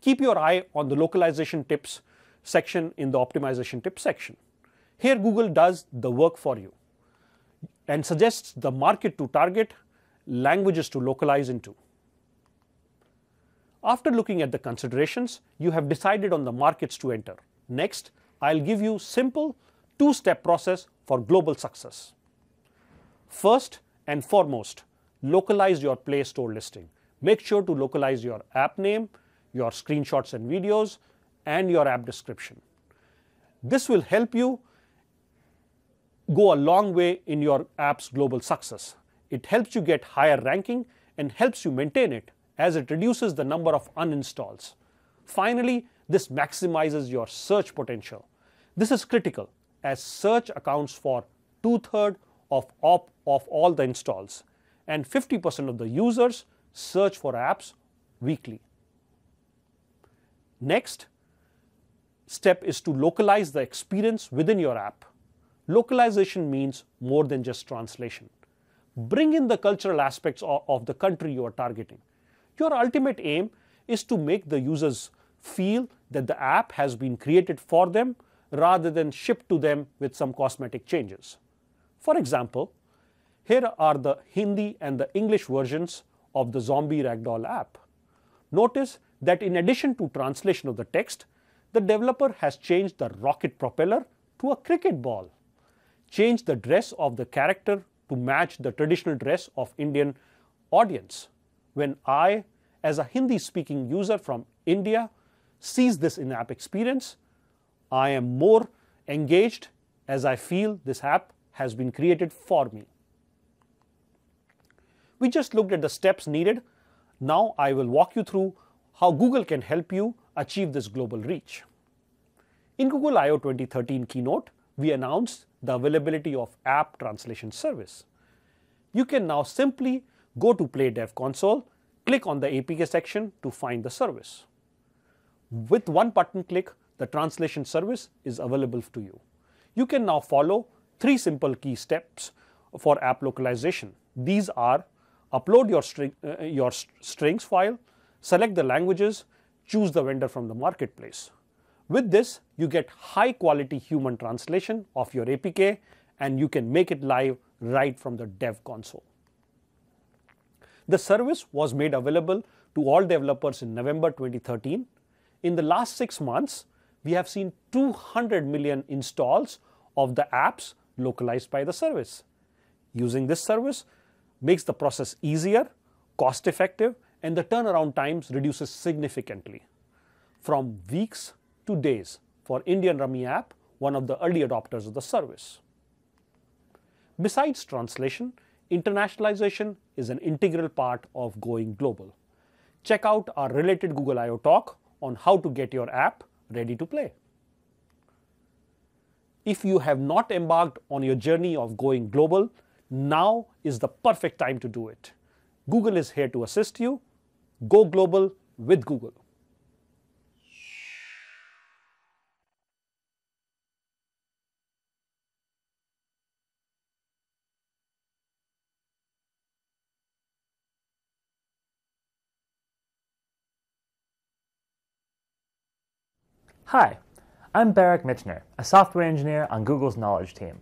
Keep your eye on the localization tips section in the optimization tips section. Here Google does the work for you and suggests the market to target, languages to localize into. After looking at the considerations, you have decided on the markets to enter. Next, I'll give you simple 2-step process for global success. First and foremost, localize your Play Store listing. Make sure to localize your app name, your screenshots and videos, and your app description. This will help you go a long way in your app's global success. It helps you get higher ranking and helps you maintain it as it reduces the number of uninstalls. Finally, this maximizes your search potential. This is critical as search accounts for 2/3 of all the installs, and 50% of the users search for apps weekly. Next step is to localize the experience within your app. Localization means more than just translation. Bring in the cultural aspects of the country you are targeting. Your ultimate aim is to make the users feel that the app has been created for them rather than shipped to them with some cosmetic changes. For example, here are the Hindi and the English versions of the Zombie Ragdoll app. Notice that in addition to translation of the text, the developer has changed the rocket propeller to a cricket ball, changed the dress of the character to match the traditional dress of Indian audience. When I, as a Hindi-speaking user from India, sees this in-app experience, I am more engaged as I feel this app has been created for me. We just looked at the steps needed. Now I will walk you through how Google can help you achieve this global reach. In Google I/O 2013 keynote, we announced the availability of App Translation Service. You can now simply go to Play Dev Console, click on the APK section to find the service. With one button click, the translation service is available to you. You can now follow 3 simple key steps for app localization. These are: upload your strings file, select the languages, choose the vendor from the marketplace. With this, you get high quality human translation of your APK, and you can make it live right from the Dev Console. The service was made available to all developers in November 2013. In the last 6 months, we have seen 200 million installs of the apps localized by the service. Using this service makes the process easier, cost-effective, and the turnaround times reduces significantly, from weeks to days for Indian Rummy app, one of the early adopters of the service. Besides translation, internationalization is an integral part of going global. Check out our related Google I/O talk on how to get your app ready to play. If you have not embarked on your journey of going global, now is the perfect time to do it. Google is here to assist you. Go global with Google. Hi, I'm Barak Michener, a software engineer on Google's Knowledge team.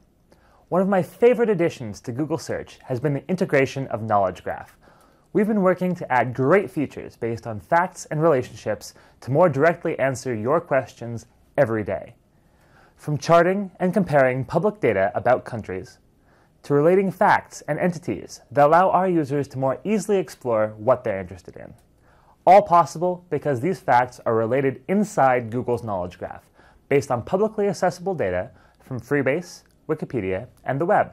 One of my favorite additions to Google Search has been the integration of Knowledge Graph. We've been working to add great features based on facts and relationships to more directly answer your questions every day. From charting and comparing public data about countries, to relating facts and entities that allow our users to more easily explore what they're interested in. All possible because these facts are related inside Google's Knowledge Graph, based on publicly accessible data from Freebase, Wikipedia, and the web.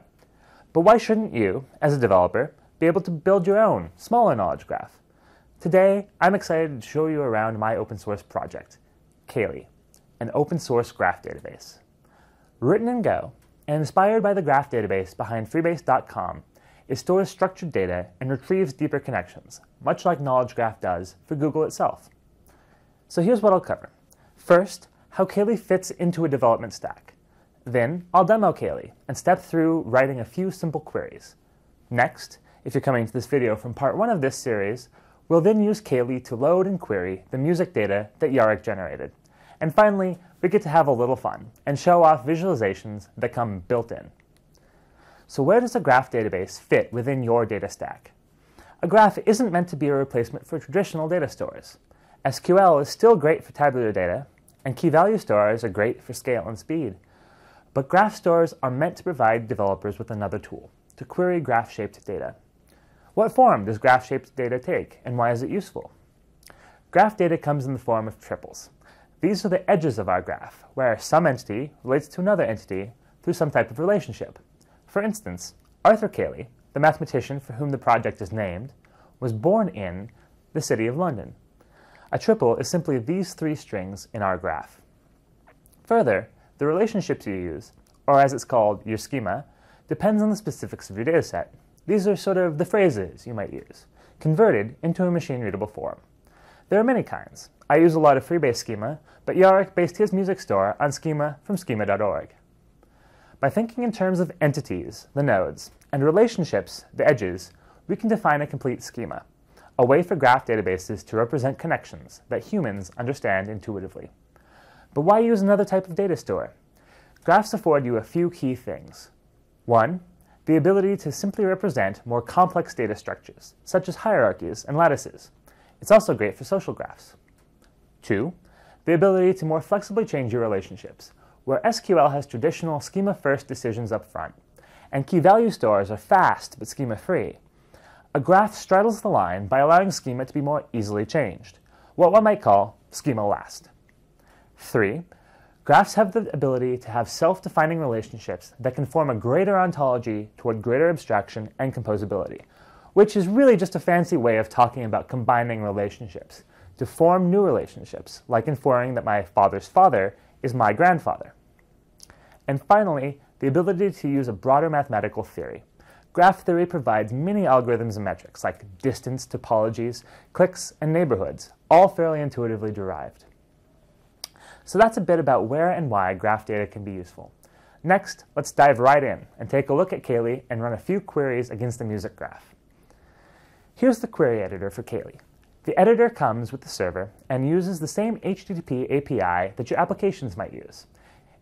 But why shouldn't you, as a developer, be able to build your own, smaller knowledge graph? Today, I'm excited to show you around my open source project, Kaylee, an open source graph database. Written in Go, and inspired by the graph database behind Freebase.com, it stores structured data and retrieves deeper connections, much like Knowledge Graph does for Google itself. So here's what I'll cover. First, how Kaylee fits into a development stack. Then, I'll demo Kaylee and step through writing a few simple queries. Next, if you're coming to this video from part 1 of this series, we'll then use Kaylee to load and query the music data that Yarek generated. And finally, we get to have a little fun and show off visualizations that come built in. So where does a graph database fit within your data stack? A graph isn't meant to be a replacement for traditional data stores. SQL is still great for tabular data, and key value stores are great for scale and speed. But graph stores are meant to provide developers with another tool to query graph-shaped data. What form does graph-shaped data take, and why is it useful? Graph data comes in the form of triples. These are the edges of our graph, where some entity relates to another entity through some type of relationship. For instance, Arthur Cayley, the mathematician for whom the project is named, was born in the city of London. A triple is simply these 3 strings in our graph. Further, the relationships you use or as it's called, your schema, depends on the specifics of your dataset. These are sort of the phrases you might use, converted into a machine-readable form. There are many kinds. I use a lot of Freebase schema, but Yarrick based his music store on schema from schema.org. By thinking in terms of entities, the nodes, and relationships, the edges, we can define a complete schema, a way for graph databases to represent connections that humans understand intuitively. But why use another type of data store? Graphs afford you a few key things. 1. The ability to simply represent more complex data structures, such as hierarchies and lattices. It's also great for social graphs. 2. The ability to more flexibly change your relationships, where SQL has traditional schema-first decisions up front, and key-value stores are fast but schema-free. A graph straddles the line by allowing schema to be more easily changed, what one might call schema-last. 3. Graphs have the ability to have self-defining relationships that can form a greater ontology toward greater abstraction and composability, which is really just a fancy way of talking about combining relationships to form new relationships, like inferring that my father's father is my grandfather. And finally, the ability to use a broader mathematical theory. Graph theory provides many algorithms and metrics, like distance, topologies, clicks, and neighborhoods, all fairly intuitively derived. So that's a bit about where and why graph data can be useful. Next, let's dive right in and take a look at Kaylee and run a few queries against the music graph. Here's the query editor for Kaylee. The editor comes with the server and uses the same HTTP API that your applications might use.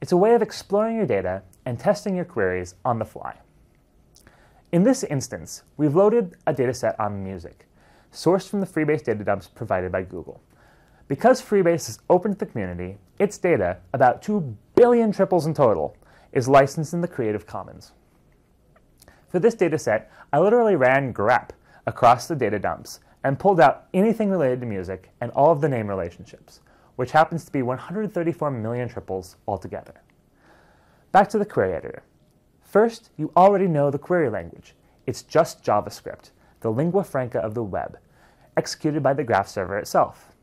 It's a way of exploring your data and testing your queries on the fly. In this instance, we've loaded a dataset on music, sourced from the Freebase data dumps provided by Google. Because Freebase is open to the community, its data, about 2 billion triples in total, is licensed in the Creative Commons. For this dataset, I literally ran grep across the data dumps and pulled out anything related to music and all of the name relationships, which happens to be 134 million triples altogether. Back to the query editor. First, you already know the query language. It's just JavaScript, the lingua franca of the web, executed by the graph server itself.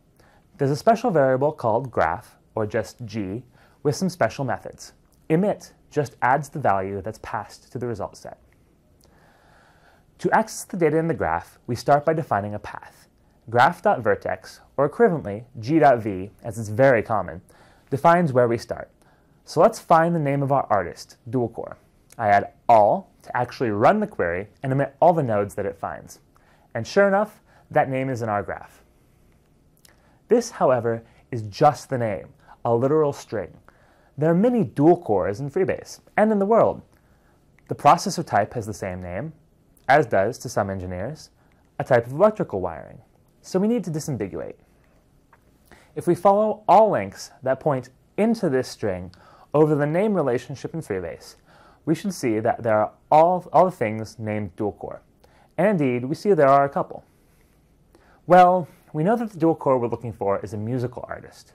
There's a special variable called graph, or just G, with some special methods. Emit just adds the value that's passed to the result set. To access the data in the graph, we start by defining a path. Graph.vertex, or equivalently g.v, as it's very common, defines where we start. So let's find the name of our artist, Dualcore. I add all to actually run the query and emit all the nodes that it finds. And sure enough, that name is in our graph. This, however, is just the name, a literal string. There are many Dualcores in Freebase and in the world. The processor type has the same name, as does, to some engineers, a type of electrical wiring. So we need to disambiguate. If we follow all links that point into this string over the name relationship in Freebase, we should see that there are all the things named Dualcore. And indeed, we see there are a couple. Well, we know that the Dualcore we're looking for is a musical artist.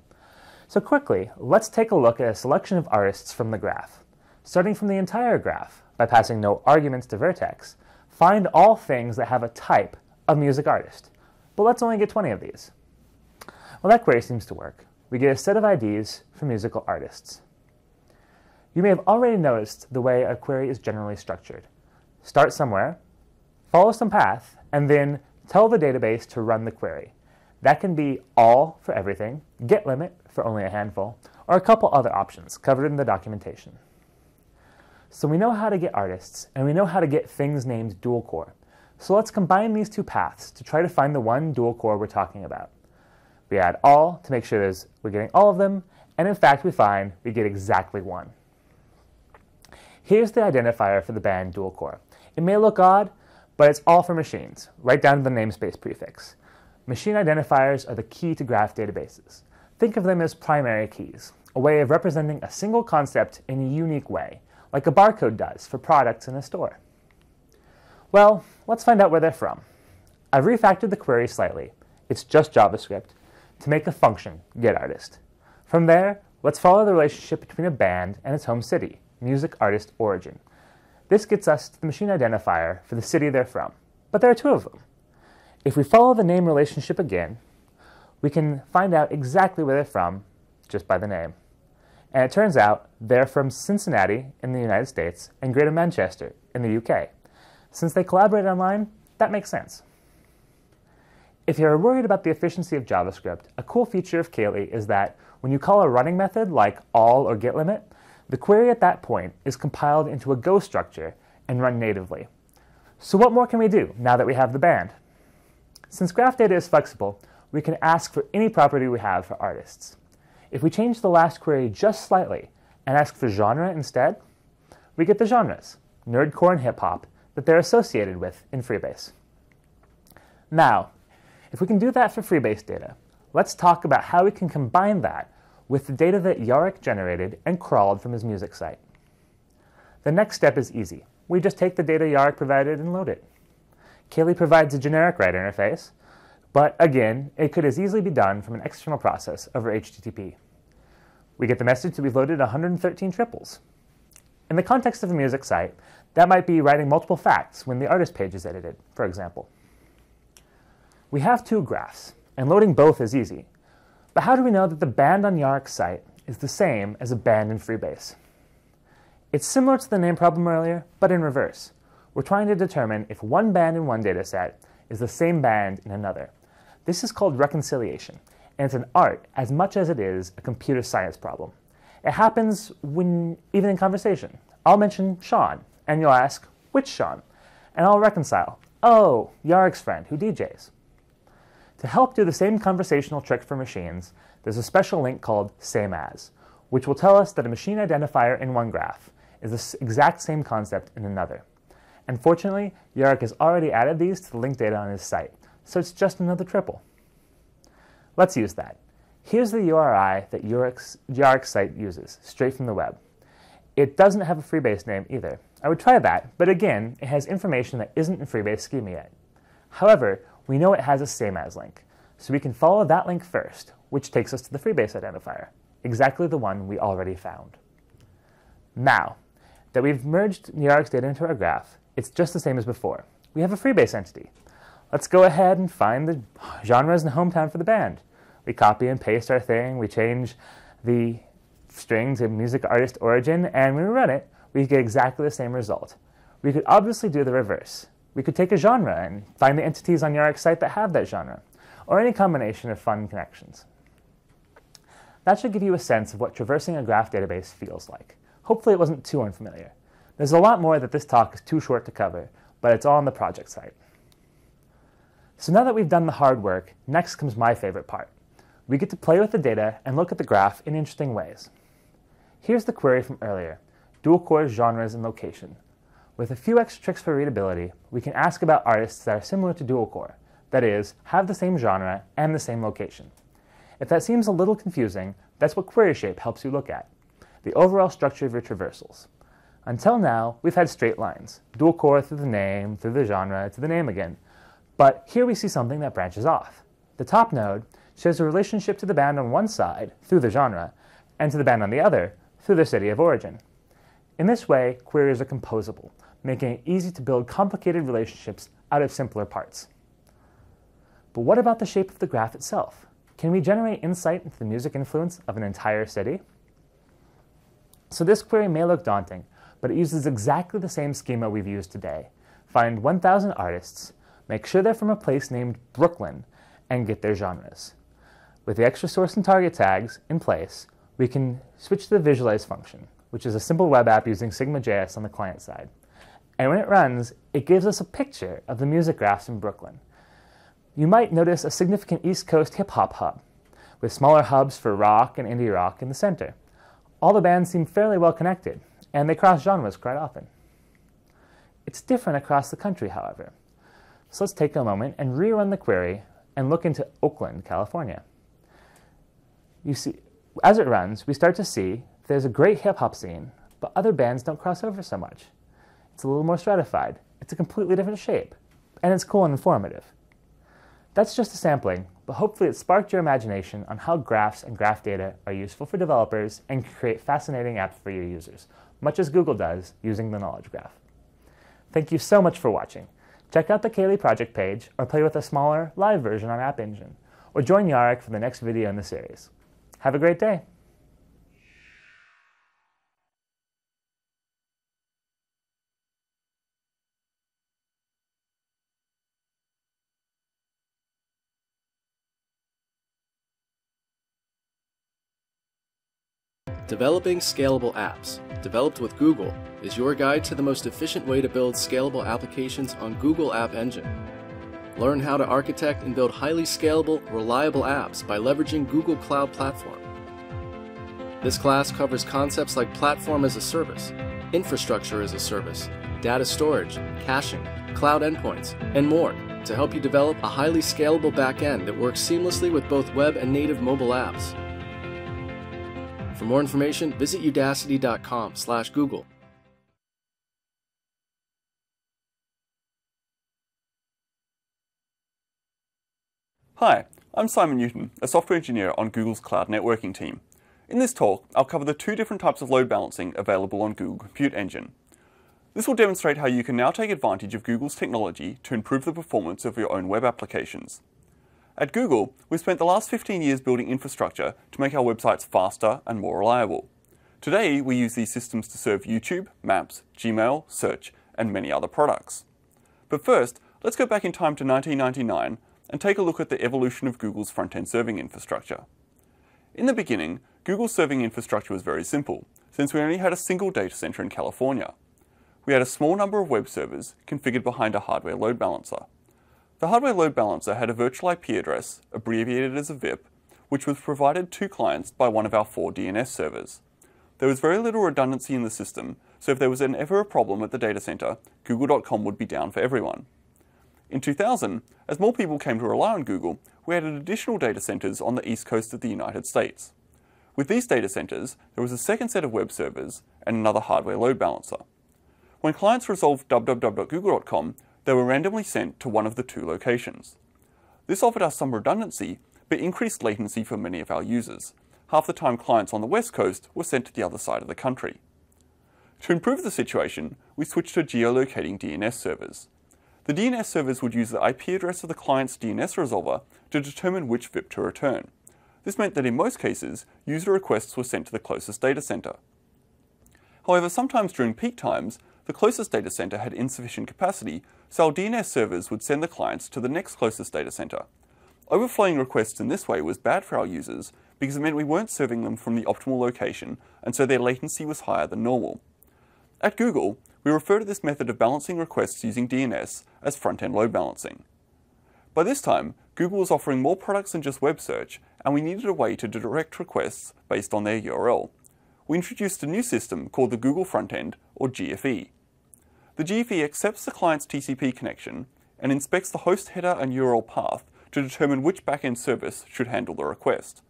So quickly, let's take a look at a selection of artists from the graph. Starting from the entire graph, by passing no arguments to vertex, find all things that have a type of music artist. But let's only get 20 of these. Well, that query seems to work. We get a set of IDs for musical artists. You may have already noticed the way a query is generally structured. Start somewhere, follow some path, and then tell the database to run the query. That can be all for everything, get limit for only a handful, or a couple other options covered in the documentation. So we know how to get artists, and we know how to get things named Dualcore. So let's combine these two paths to try to find the one Dualcore we're talking about. We add all to make sure we're getting all of them, and in fact we find we get exactly one. Here's the identifier for the band Dualcore. It may look odd, but it's all for machines, right down to the namespace prefix. Machine identifiers are the key to graph databases. Think of them as primary keys, a way of representing a single concept in a unique way, like a barcode does for products in a store. Well, let's find out where they're from. I've refactored the query slightly. It's just JavaScript to make a function, getArtist. From there, let's follow the relationship between a band and its home city, music artist origin. This gets us to the machine identifier for the city they're from, but there are two of them. If we follow the name relationship again, we can find out exactly where they're from just by the name. And it turns out they're from Cincinnati in the United States and Greater Manchester in the UK. Since they collaborate online, that makes sense. If you're worried about the efficiency of JavaScript, a cool feature of Kaylee is that when you call a running method like all or getLimit, the query at that point is compiled into a Go structure and run natively. So what more can we do now that we have the band? Since graph data is flexible, we can ask for any property we have for artists. If we change the last query just slightly and ask for genre instead, we get the genres, nerdcore and hip-hop, that they're associated with in Freebase. Now, if we can do that for Freebase data, let's talk about how we can combine that with the data that Jarek generated and crawled from his music site. The next step is easy. We just take the data Jarek provided and load it. Kaylee provides a generic write interface, but again, it could as easily be done from an external process over HTTP. We get the message that we've loaded 113 triples. In the context of a music site, that might be writing multiple facts when the artist page is edited, for example. We have two graphs, and loading both is easy. But how do we know that the band on Jarek's site is the same as a band in Freebase? It's similar to the name problem earlier, but in reverse. We're trying to determine if one band in one dataset is the same band in another. This is called reconciliation, and it's an art as much as it is a computer science problem. It happens even in conversation. I'll mention Sean, and you'll ask, which Sean? And I'll reconcile, oh, Jarek's friend who DJs. To help do the same conversational trick for machines, there's a special link called SameAs, which will tell us that a machine identifier in one graph is the exact same concept in another. Unfortunately, Jarek has already added these to the linked data on his site, so it's just another triple. Let's use that. Here's the URI that Jarek's site uses, straight from the web. It doesn't have a Freebase name either. I would try that, but again, it has information that isn't in Freebase schema yet. However, we know it has a SameAs link, so we can follow that link first, which takes us to the Freebase identifier, exactly the one we already found. Now that we've merged Jarek's data into our graph, it's just the same as before. We have a Freebase entity. Let's go ahead and find the genres and hometown for the band. We copy and paste our thing, we change the string to music artist origin, and when we run it, we get exactly the same result. We could obviously do the reverse. We could take a genre and find the entities on Jarek's site that have that genre, or any combination of fun connections. That should give you a sense of what traversing a graph database feels like. Hopefully it wasn't too unfamiliar. There's a lot more that this talk is too short to cover, but it's all on the project site. So now that we've done the hard work, next comes my favorite part. We get to play with the data and look at the graph in interesting ways. Here's the query from earlier, dual core genres and location. With a few extra tricks for readability, we can ask about artists that are similar to dual core, that is, have the same genre and the same location. If that seems a little confusing, that's what query shape helps you look at, the overall structure of your traversals. Until now, we've had straight lines, dual core through the name, through the genre, to the name again. But here we see something that branches off. The top node shows a relationship to the band on one side, through the genre, and to the band on the other, through their city of origin. In this way, queries are composable, making it easy to build complicated relationships out of simpler parts. But what about the shape of the graph itself? Can we generate insight into the music influence of an entire city? So this query may look daunting, but it uses exactly the same schema we've used today. Find 1,000 artists, make sure they're from a place named Brooklyn, and get their genres. With the extra source and target tags in place, we can switch to the visualize function, which is a simple web app using Sigma.js on the client side. And when it runs, it gives us a picture of the music graphs in Brooklyn. You might notice a significant East Coast hip-hop hub, with smaller hubs for rock and indie rock in the center. All the bands seem fairly well connected, and they cross genres quite often. It's different across the country, however. So let's take a moment and rerun the query and look into Oakland, California. You see, as it runs, we start to see there's a great hip-hop scene, but other bands don't cross over so much. It's a little more stratified. It's a completely different shape, and it's cool and informative. That's just a sampling, but hopefully it sparked your imagination on how graphs and graph data are useful for developers and can create fascinating apps for your users, much as Google does using the knowledge graph. Thank you so much for watching. Check out the Kaylee project page or play with a smaller, live version on App Engine, or join Jarek for the next video in the series. Have a great day! Developing Scalable Apps, developed with Google, is your guide to the most efficient way to build scalable applications on Google App Engine. Learn how to architect and build highly scalable, reliable apps by leveraging Google Cloud Platform. This class covers concepts like platform as a service, infrastructure as a service, data storage, caching, cloud endpoints, and more to help you develop a highly scalable backend that works seamlessly with both web and native mobile apps. For more information, visit udacity.com/Google. Hi, I'm Simon Newton, a software engineer on Google's cloud networking team. In this talk, I'll cover the two different types of load balancing available on Google Compute Engine. This will demonstrate how you can now take advantage of Google's technology to improve the performance of your own web applications. At Google, we've spent the last 15 years building infrastructure to make our websites faster and more reliable. Today, we use these systems to serve YouTube, Maps, Gmail, Search, and many other products. But first, let's go back in time to 1999 and take a look at the evolution of Google's front-end serving infrastructure. In the beginning, Google's serving infrastructure was very simple, since we only had a single data center in California. We had a small number of web servers configured behind a hardware load balancer. The hardware load balancer had a virtual IP address, abbreviated as a VIP, which was provided to clients by one of our 4 DNS servers. There was very little redundancy in the system, so if there was ever a problem at the data center, Google.com would be down for everyone. In 2000, as more people came to rely on Google, we added additional data centers on the east coast of the United States. With these data centers, there was a second set of web servers and another hardware load balancer. When clients resolved www.google.com, they were randomly sent to one of the 2 locations. This offered us some redundancy, but increased latency for many of our users. Half the time clients on the West Coast were sent to the other side of the country. To improve the situation, we switched to geolocating DNS servers. The DNS servers would use the IP address of the client's DNS resolver to determine which VIP to return. This meant that in most cases, user requests were sent to the closest data center. However, sometimes during peak times, the closest data center had insufficient capacity, so our DNS servers would send the clients to the next closest data center. Overflowing requests in this way was bad for our users because it meant we weren't serving them from the optimal location, and so their latency was higher than normal. At Google, we refer to this method of balancing requests using DNS as front-end load balancing. By this time, Google was offering more products than just web search, and we needed a way to direct requests based on their URL. We introduced a new system called the Google Frontend, or GFE. The GFE accepts the client's TCP connection and inspects the host header and URL path to determine which backend service should handle the request.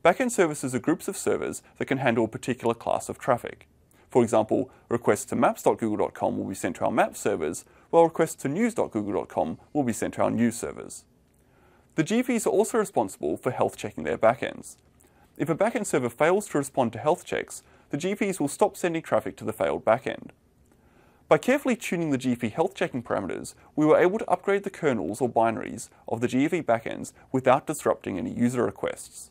Backend services are groups of servers that can handle a particular class of traffic. For example, requests to maps.google.com will be sent to our Maps servers, while requests to news.google.com will be sent to our News servers. The GFEs are also responsible for health checking their backends. If a backend server fails to respond to health checks, the GFEs will stop sending traffic to the failed backend. By carefully tuning the GFE health checking parameters, we were able to upgrade the kernels or binaries of the GFE backends without disrupting any user requests.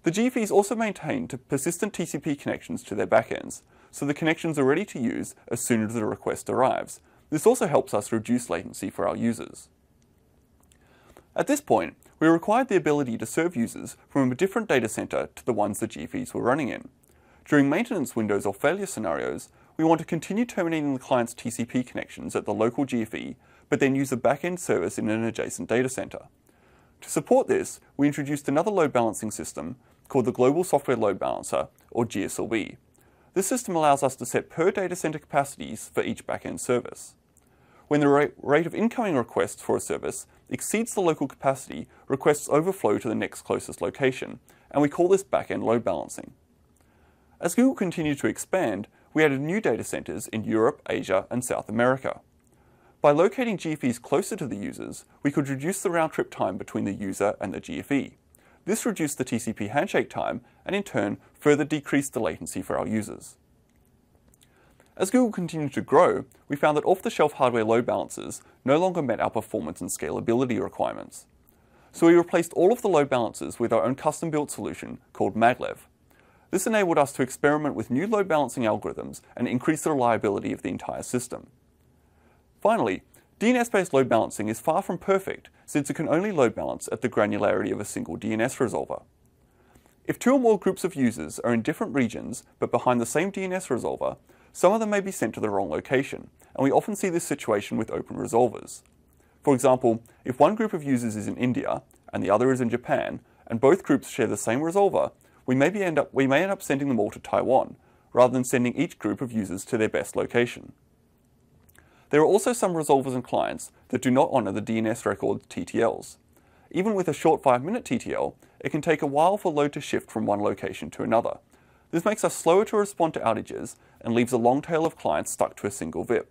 The GFEs also maintain persistent TCP connections to their backends, so the connections are ready to use as soon as the request arrives. This also helps us reduce latency for our users. At this point, we required the ability to serve users from a different data center to the ones the GFEs were running in. During maintenance windows or failure scenarios, we want to continue terminating the client's TCP connections at the local GFE, but then use a backend service in an adjacent data center. To support this, we introduced another load balancing system called the Global Software Load Balancer, or GSLB. This system allows us to set per data center capacities for each backend service. When the rate of incoming requests for a service exceeds the local capacity, requests overflow to the next closest location, and we call this backend load balancing. As Google continued to expand, we added new data centers in Europe, Asia, and South America. By locating GFEs closer to the users, we could reduce the round-trip time between the user and the GFE. This reduced the TCP handshake time and in turn further decreased the latency for our users. As Google continued to grow, we found that off-the-shelf hardware load balancers no longer met our performance and scalability requirements. So we replaced all of the load balancers with our own custom-built solution called maglev. This enabled us to experiment with new load balancing algorithms and increase the reliability of the entire system. Finally, DNS-based load balancing is far from perfect, since it can only load balance at the granularity of a single DNS resolver. If two or more groups of users are in different regions but behind the same DNS resolver, some of them may be sent to the wrong location, and we often see this situation with open resolvers. For example, if one group of users is in India and the other is in Japan, and both groups share the same resolver, we may end up sending them all to Taiwan, rather than sending each group of users to their best location. There are also some resolvers and clients that do not honor the DNS record TTLs. Even with a short 5-minute TTL, it can take a while for load to shift from one location to another. This makes us slower to respond to outages and leaves a long tail of clients stuck to a single VIP.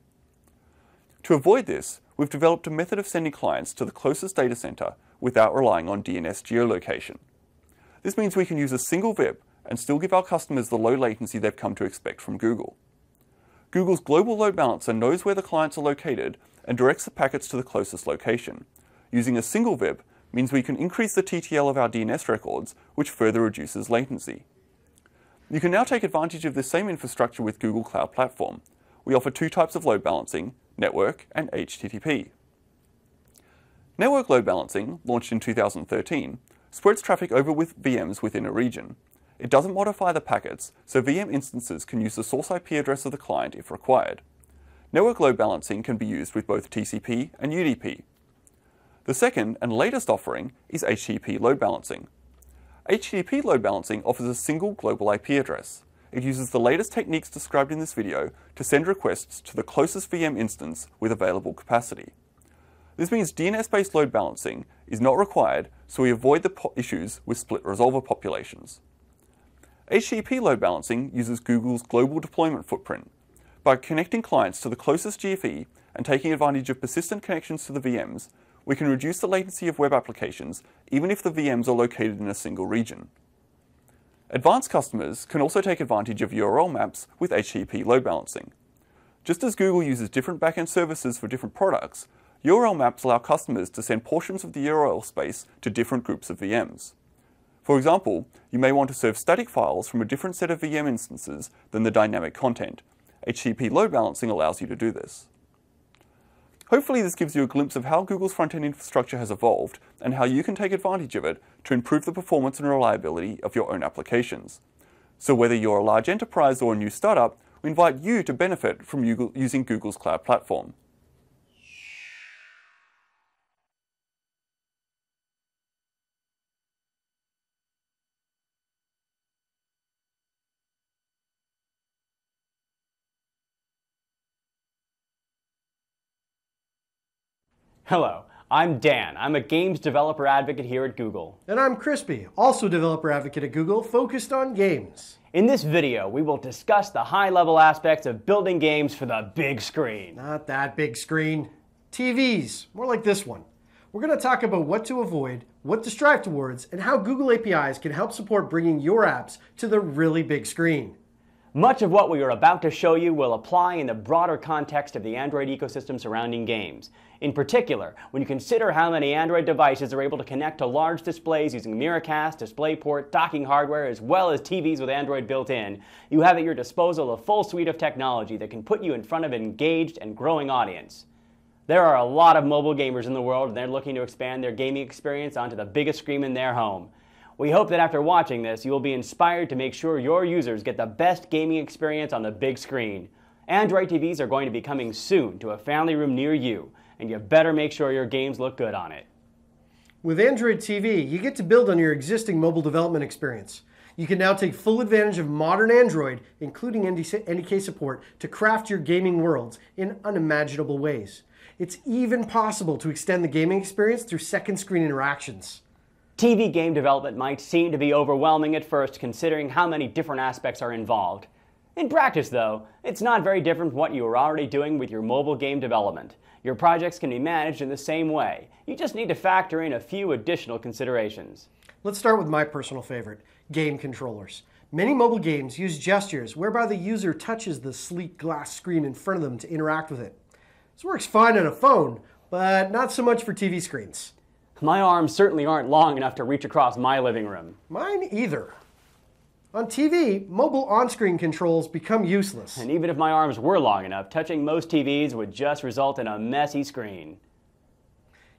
To avoid this, we've developed a method of sending clients to the closest data center without relying on DNS geolocation. This means we can use a single VIP and still give our customers the low latency they've come to expect from Google. Google's global load balancer knows where the clients are located and directs the packets to the closest location. Using a single VIP means we can increase the TTL of our DNS records, which further reduces latency. You can now take advantage of this same infrastructure with Google Cloud Platform. We offer two types of load balancing, network and HTTP. Network load balancing, launched in 2013, spreads traffic over with VMs within a region. It doesn't modify the packets, so VM instances can use the source IP address of the client if required. Network load balancing can be used with both TCP and UDP. The second and latest offering is HTTP load balancing. HTTP load balancing offers a single global IP address. It uses the latest techniques described in this video to send requests to the closest VM instance with available capacity. This means DNS-based load balancing is not required, so we avoid the issues with split resolver populations. HTTP load balancing uses Google's global deployment footprint. By connecting clients to the closest GFE and taking advantage of persistent connections to the VMs, we can reduce the latency of web applications even if the VMs are located in a single region. Advanced customers can also take advantage of URL maps with HTTP load balancing. Just as Google uses different backend services for different products, URL maps allow customers to send portions of the URL space to different groups of VMs. For example, you may want to serve static files from a different set of VM instances than the dynamic content. HTTP load balancing allows you to do this. Hopefully this gives you a glimpse of how Google's front-end infrastructure has evolved and how you can take advantage of it to improve the performance and reliability of your own applications. So whether you're a large enterprise or a new startup, we invite you to benefit from using Google's cloud platform. Hello, I'm Dan. I'm a games developer advocate here at Google. And I'm Crispy, also developer advocate at Google, focused on games. In this video, we will discuss the high-level aspects of building games for the big screen. Not that big screen. TVs, more like this one. We're going to talk about what to avoid, what to strive towards, and how Google APIs can help support bringing your apps to the really big screen. Much of what we are about to show you will apply in the broader context of the Android ecosystem surrounding games. In particular, when you consider how many Android devices are able to connect to large displays using Miracast, DisplayPort, docking hardware, as well as TVs with Android built in, you have at your disposal a full suite of technology that can put you in front of an engaged and growing audience. There are a lot of mobile gamers in the world, and they're looking to expand their gaming experience onto the biggest screen in their home. We hope that after watching this, you will be inspired to make sure your users get the best gaming experience on the big screen. Android TVs are going to be coming soon to a family room near you, and you better make sure your games look good on it. With Android TV, you get to build on your existing mobile development experience. You can now take full advantage of modern Android, including NDK support, to craft your gaming worlds in unimaginable ways. It's even possible to extend the gaming experience through second screen interactions. TV game development might seem to be overwhelming at first, considering how many different aspects are involved. In practice, though, it's not very different from what you are already doing with your mobile game development. Your projects can be managed in the same way. You just need to factor in a few additional considerations. Let's start with my personal favorite, game controllers. Many mobile games use gestures whereby the user touches the sleek glass screen in front of them to interact with it. This works fine on a phone, but not so much for TV screens. My arms certainly aren't long enough to reach across my living room. Mine either. On TV, mobile on-screen controls become useless. And even if my arms were long enough, touching most TVs would just result in a messy screen.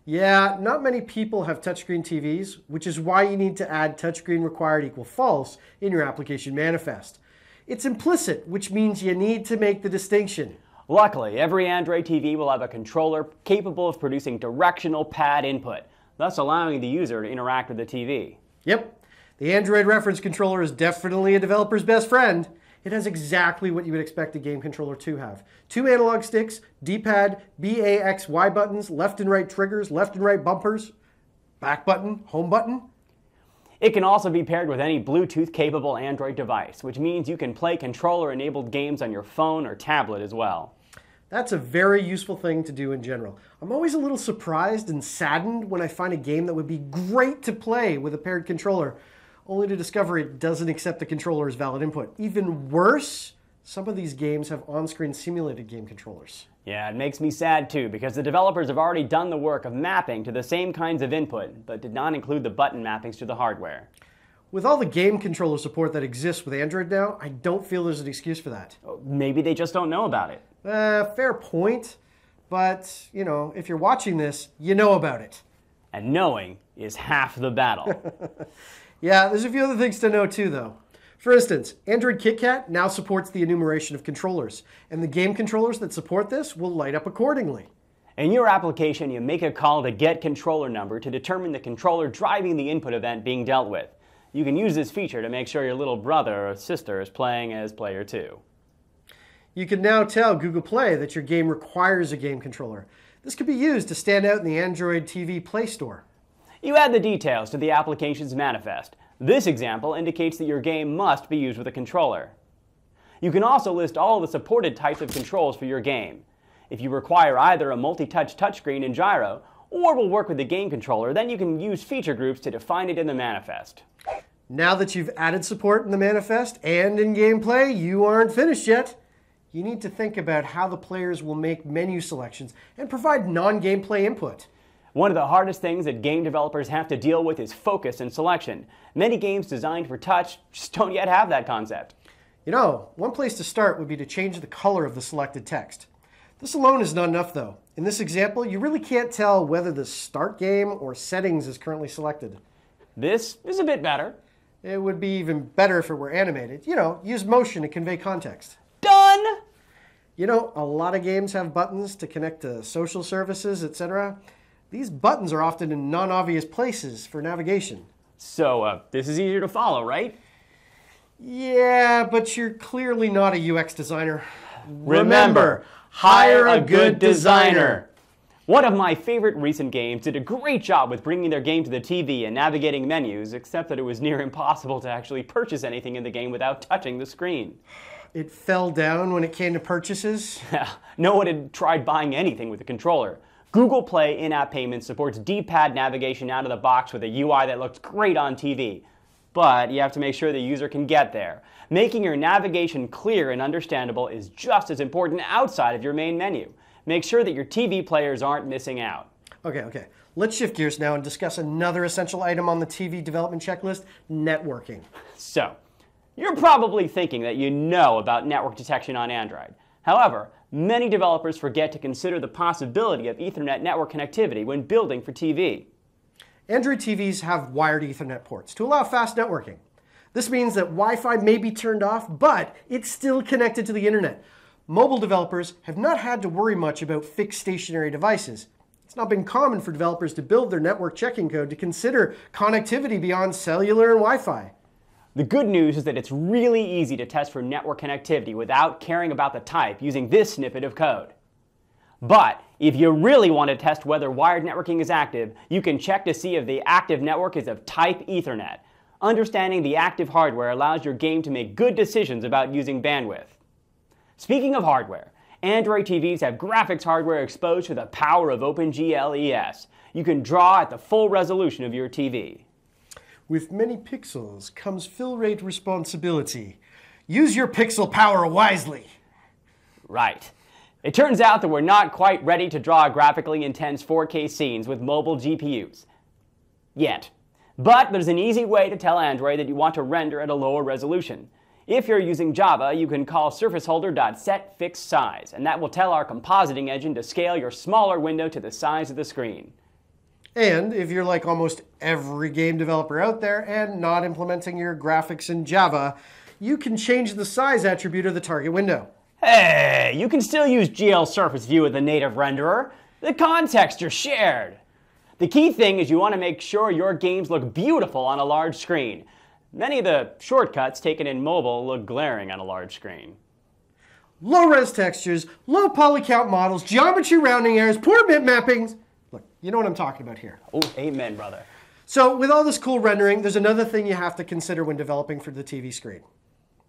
Yeah, not many people have touchscreen TVs, which is why you need to add touchscreen required equal false in your application manifest. It's implicit, which means you need to make the distinction. Luckily, every Android TV will have a controller capable of producing directional pad input, thus allowing the user to interact with the TV. Yep, the Android reference controller is definitely a developer's best friend. It has exactly what you would expect a game controller to have. 2 analog sticks, D-pad, B, A, X, Y buttons, left and right triggers, left and right bumpers, back button, home button. It can also be paired with any Bluetooth-capable Android device, which means you can play controller-enabled games on your phone or tablet as well. That's a very useful thing to do in general. I'm always a little surprised and saddened when I find a game that would be great to play with a paired controller, only to discover it doesn't accept the controller as valid input. Even worse, some of these games have on-screen simulated game controllers. Yeah, it makes me sad too, because the developers have already done the work of mapping to the same kinds of input, but did not include the button mappings to the hardware. With all the game controller support that exists with Android now, I don't feel there's an excuse for that. Maybe they just don't know about it. Fair point, but, you know, if you're watching this, you know about it. And knowing is half the battle. Yeah, there's a few other things to know too, though. For instance, Android KitKat now supports the enumeration of controllers, and the game controllers that support this will light up accordingly. In your application, you make a call to get controller number to determine the controller driving the input event being dealt with. You can use this feature to make sure your little brother or sister is playing as player 2. You can now tell Google Play that your game requires a game controller. This could be used to stand out in the Android TV Play Store. You add the details to the application's manifest. This example indicates that your game must be used with a controller. You can also list all of the supported types of controls for your game. If you require either a multi-touch touchscreen and gyro, or will work with the game controller, then you can use feature groups to define it in the manifest. Now that you've added support in the manifest and in gameplay, you aren't finished yet. You need to think about how the players will make menu selections and provide non-gameplay input. One of the hardest things that game developers have to deal with is focus and selection. Many games designed for touch just don't yet have that concept. You know, one place to start would be to change the color of the selected text. This alone is not enough though. In this example, you really can't tell whether the start game or settings is currently selected. This is a bit better. It would be even better if it were animated. You know, use motion to convey context. Done! You know, a lot of games have buttons to connect to social services, etc. These buttons are often in non-obvious places for navigation. So, this is easier to follow, right? Yeah, but you're clearly not a UX designer. Remember, hire a good designer. One of my favorite recent games did a great job with bringing their game to the TV and navigating menus, except that it was near impossible to actually purchase anything in the game without touching the screen. It fell down when it came to purchases? No one had tried buying anything with a controller. Google Play in-app payments supports D-pad navigation out of the box with a UI that looks great on TV. But you have to make sure the user can get there. Making your navigation clear and understandable is just as important outside of your main menu. Make sure that your TV players aren't missing out. Okay. Let's shift gears now and discuss another essential item on the TV development checklist, networking. So, you're probably thinking that you know about network detection on Android. However, many developers forget to consider the possibility of Ethernet network connectivity when building for TV. Android TVs have wired Ethernet ports to allow fast networking. This means that Wi-Fi may be turned off, but it's still connected to the internet. Mobile developers have not had to worry much about fixed stationary devices. It's not been common for developers to build their network checking code to consider connectivity beyond cellular and Wi-Fi. The good news is that it's really easy to test for network connectivity without caring about the type using this snippet of code. But if you really want to test whether wired networking is active, you can check to see if the active network is of type Ethernet. Understanding the active hardware allows your game to make good decisions about using bandwidth. Speaking of hardware, Android TVs have graphics hardware exposed to the power of OpenGL ES. You can draw at the full resolution of your TV. With many pixels comes fill rate responsibility. Use your pixel power wisely. Right. It turns out that we're not quite ready to draw graphically intense 4K scenes with mobile GPUs. Yet. But there's an easy way to tell Android that you want to render at a lower resolution. If you're using Java, you can call surfaceholder.setFixedSize, and that will tell our compositing engine to scale your smaller window to the size of the screen. And if you're like almost every game developer out there and not implementing your graphics in Java, you can change the size attribute of the target window. Hey, you can still use GL Surface View with the native renderer. The context are shared. The key thing is you want to make sure your games look beautiful on a large screen. Many of the shortcuts taken in mobile look glaring on a large screen. Low-res textures, low poly count models, geometry rounding errors, poor bit mappings. Look, you know what I'm talking about here. Oh, amen, brother. So with all this cool rendering, there's another thing you have to consider when developing for the TV screen.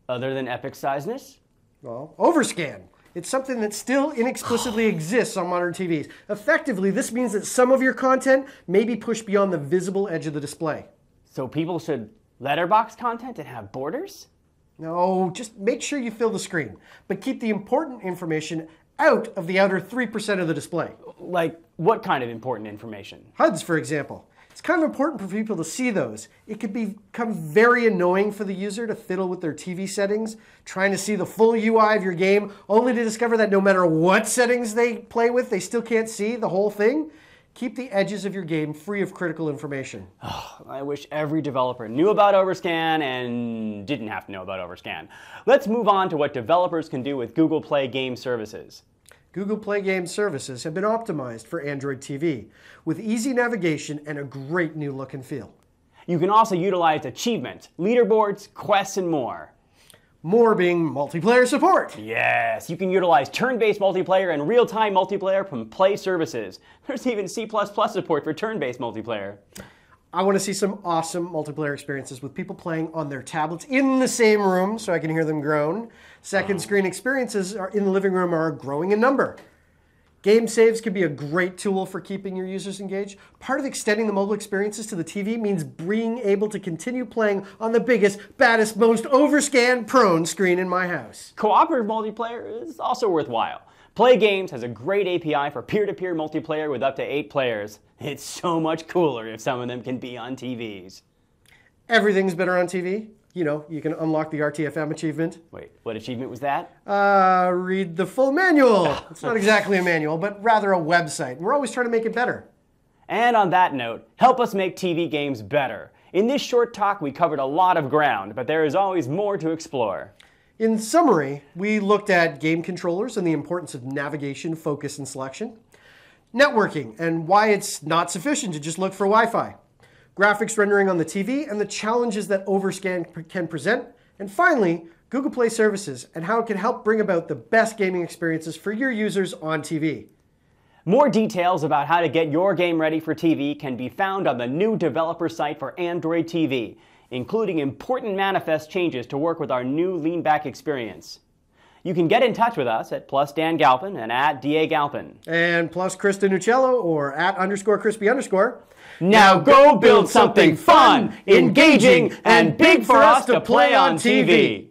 Other than epic sizeness? Well, overscan. It's something that still inexplicably exists on modern TVs. Effectively, this means that some of your content may be pushed beyond the visible edge of the display. So people should letterbox content and have borders? No, just make sure you fill the screen, but keep the important information out of the outer 3% of the display. Like what kind of important information? HUDs, for example. It's kind of important for people to see those. It could become very annoying for the user to fiddle with their TV settings, trying to see the full UI of your game, only to discover that no matter what settings they play with, they still can't see the whole thing. Keep the edges of your game free of critical information. Oh, I wish every developer knew about overscan and didn't have to know about overscan. Let's move on to what developers can do with Google Play Game Services. Google Play Game Services have been optimized for Android TV with easy navigation and a great new look and feel. You can also utilize achievements, leaderboards, quests, and more. More being multiplayer support. Yes, you can utilize turn-based multiplayer and real-time multiplayer from Play Services. There's even C++ support for turn-based multiplayer. I want to see some awesome multiplayer experiences with people playing on their tablets in the same room so I can hear them groan. Second screen experiences in the living room are growing in number. Game saves can be a great tool for keeping your users engaged. Part of extending the mobile experiences to the TV means being able to continue playing on the biggest, baddest, most overscan-prone screen in my house. Cooperative multiplayer is also worthwhile. Play Games has a great API for peer-to-peer multiplayer with up to 8 players. It's so much cooler if some of them can be on TVs. Everything's better on TV. You know, you can unlock the RTFM achievement. Wait, what achievement was that? Read the full manual. It's not exactly a manual, but rather a website. We're always trying to make it better. And on that note, help us make TV games better. In this short talk, we covered a lot of ground, but there is always more to explore. In summary, we looked at game controllers and the importance of navigation, focus, and selection. Networking and why it's not sufficient to just look for Wi-Fi. Graphics rendering on the TV and the challenges that overscan can present. And finally, Google Play Services and how it can help bring about the best gaming experiences for your users on TV. More details about how to get your game ready for TV can be found on the new developer site for Android TV, including important manifest changes to work with our new lean-back experience. You can get in touch with us at +Dan Galpin and at DA Galpin. And +Kristen Uccello or at _Crispy_. Now go build something fun, engaging, and big for us to play on TV.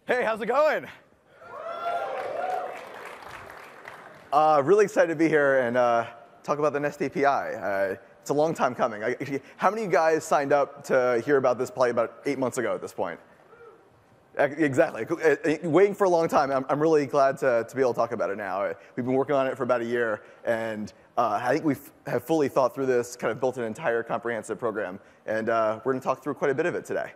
Hey, how's it going? Really excited to be here and talk about the Nest API. It's a long time coming. How many of you guys signed up to hear about this probably about 8 months ago at this point? Exactly. Waiting for a long time. I'm really glad to be able to talk about it now. We've been working on it for about a year, and I think we have fully thought through this, kind of built an entire comprehensive program, and we're going to talk through quite a bit of it today.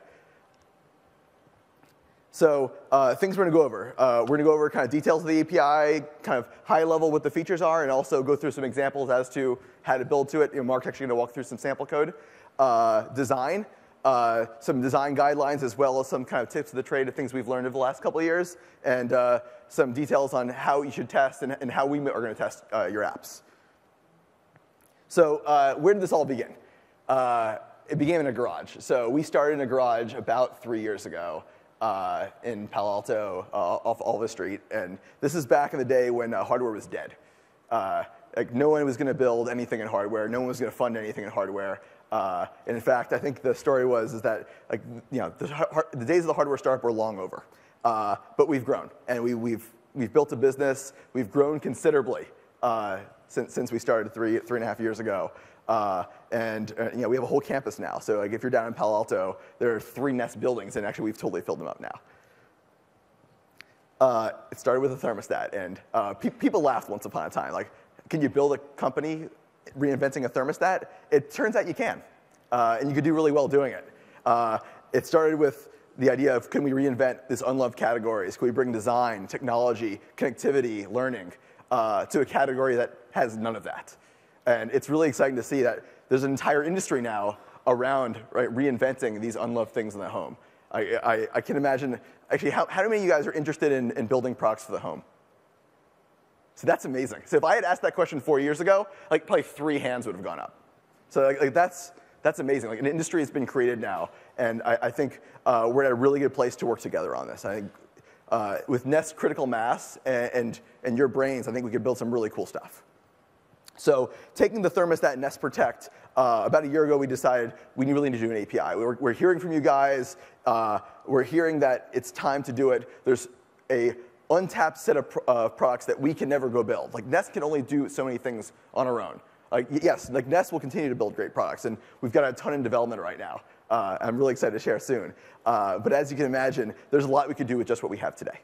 So things we're going to go over. We're going to go over kind of details of the API, kind of high level what the features are, and also go through some examples as to how to build to it. Mark's actually going to walk through some sample code. Design. Some design guidelines, as well as some kind of tips of the trade of things we've learned over the last couple of years, and some details on how you should test and how we are going to test your apps. So where did this all begin? It began in a garage. So we started in a garage about 3 years ago in Palo Alto off Olive Street. And this is back in the day when hardware was dead. Like no one was going to build anything in hardware. No one was going to fund anything in hardware. And in fact, I think the story is that the days of the hardware startup were long over. But we've grown, and we've built a business. We've grown considerably since we started three and a half years ago. And we have a whole campus now. So if you're down in Palo Alto, there are 3 Nest buildings, and actually we've totally filled them up now. It started with a thermostat, and people laughed once upon a time. Like, can you build a company reinventing a thermostat? It turns out you can, and you could do really well doing it. It started with the idea of, can we reinvent these unloved categories? Can we bring design, technology, connectivity, learning to a category that has none of that? And it's really exciting to see that there's an entire industry now around reinventing these unloved things in the home. I can imagine, actually, how many of you guys are interested in building products for the home? So that's amazing. So if I had asked that question 4 years ago, probably 3 hands would have gone up. So that's amazing. An industry has been created now, and I think we're at a really good place to work together on this. I think with Nest critical mass and your brains, I think we could build some really cool stuff. So taking the thermostat Nest Protect, about a year ago we decided we really need to do an API. We're hearing from you guys. We're hearing that it's time to do it. There's a untapped set of products that we can never go build. Nest can only do so many things on our own. Yes, Nest will continue to build great products, and we've got a ton in development right now. I'm really excited to share soon. But as you can imagine, there's a lot we could do with just what we have today.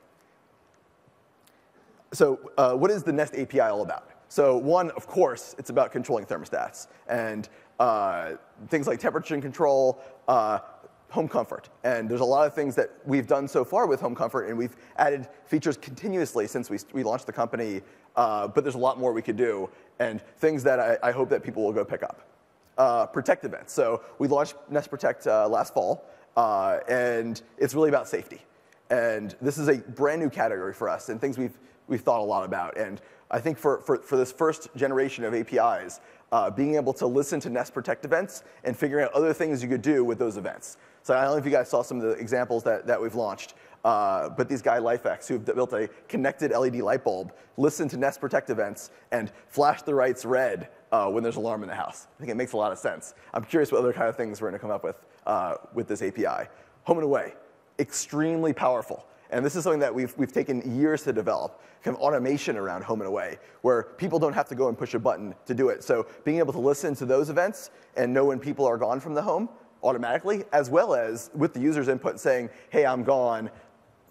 So what is the Nest API all about? So one, of course, it's about controlling thermostats and things like temperature control, home comfort. And there's a lot of things that we've done so far with home comfort, and we've added features continuously since we launched the company, but there's a lot more we could do, and things that I hope that people will go pick up. Protect events. So we launched Nest Protect last fall, and it's really about safety. And this is a brand new category for us, and things we've thought a lot about. And I think for this first generation of APIs, being able to listen to Nest Protect events and figuring out other things you could do with those events. So I don't know if you guys saw some of the examples that we've launched, but these guys, LifeX, who've built a connected LED light bulb, listen to Nest Protect events and flash the lights red when there's an alarm in the house. I think it makes a lot of sense. I'm curious what other kind of things we're going to come up with this API. Home and away, extremely powerful. And this is something that we've taken years to develop, kind of automation around home and away, where people don't have to go and push a button to do it. So being able to listen to those events and know when people are gone from the home automatically, as well as with the user's input saying, hey, I'm gone,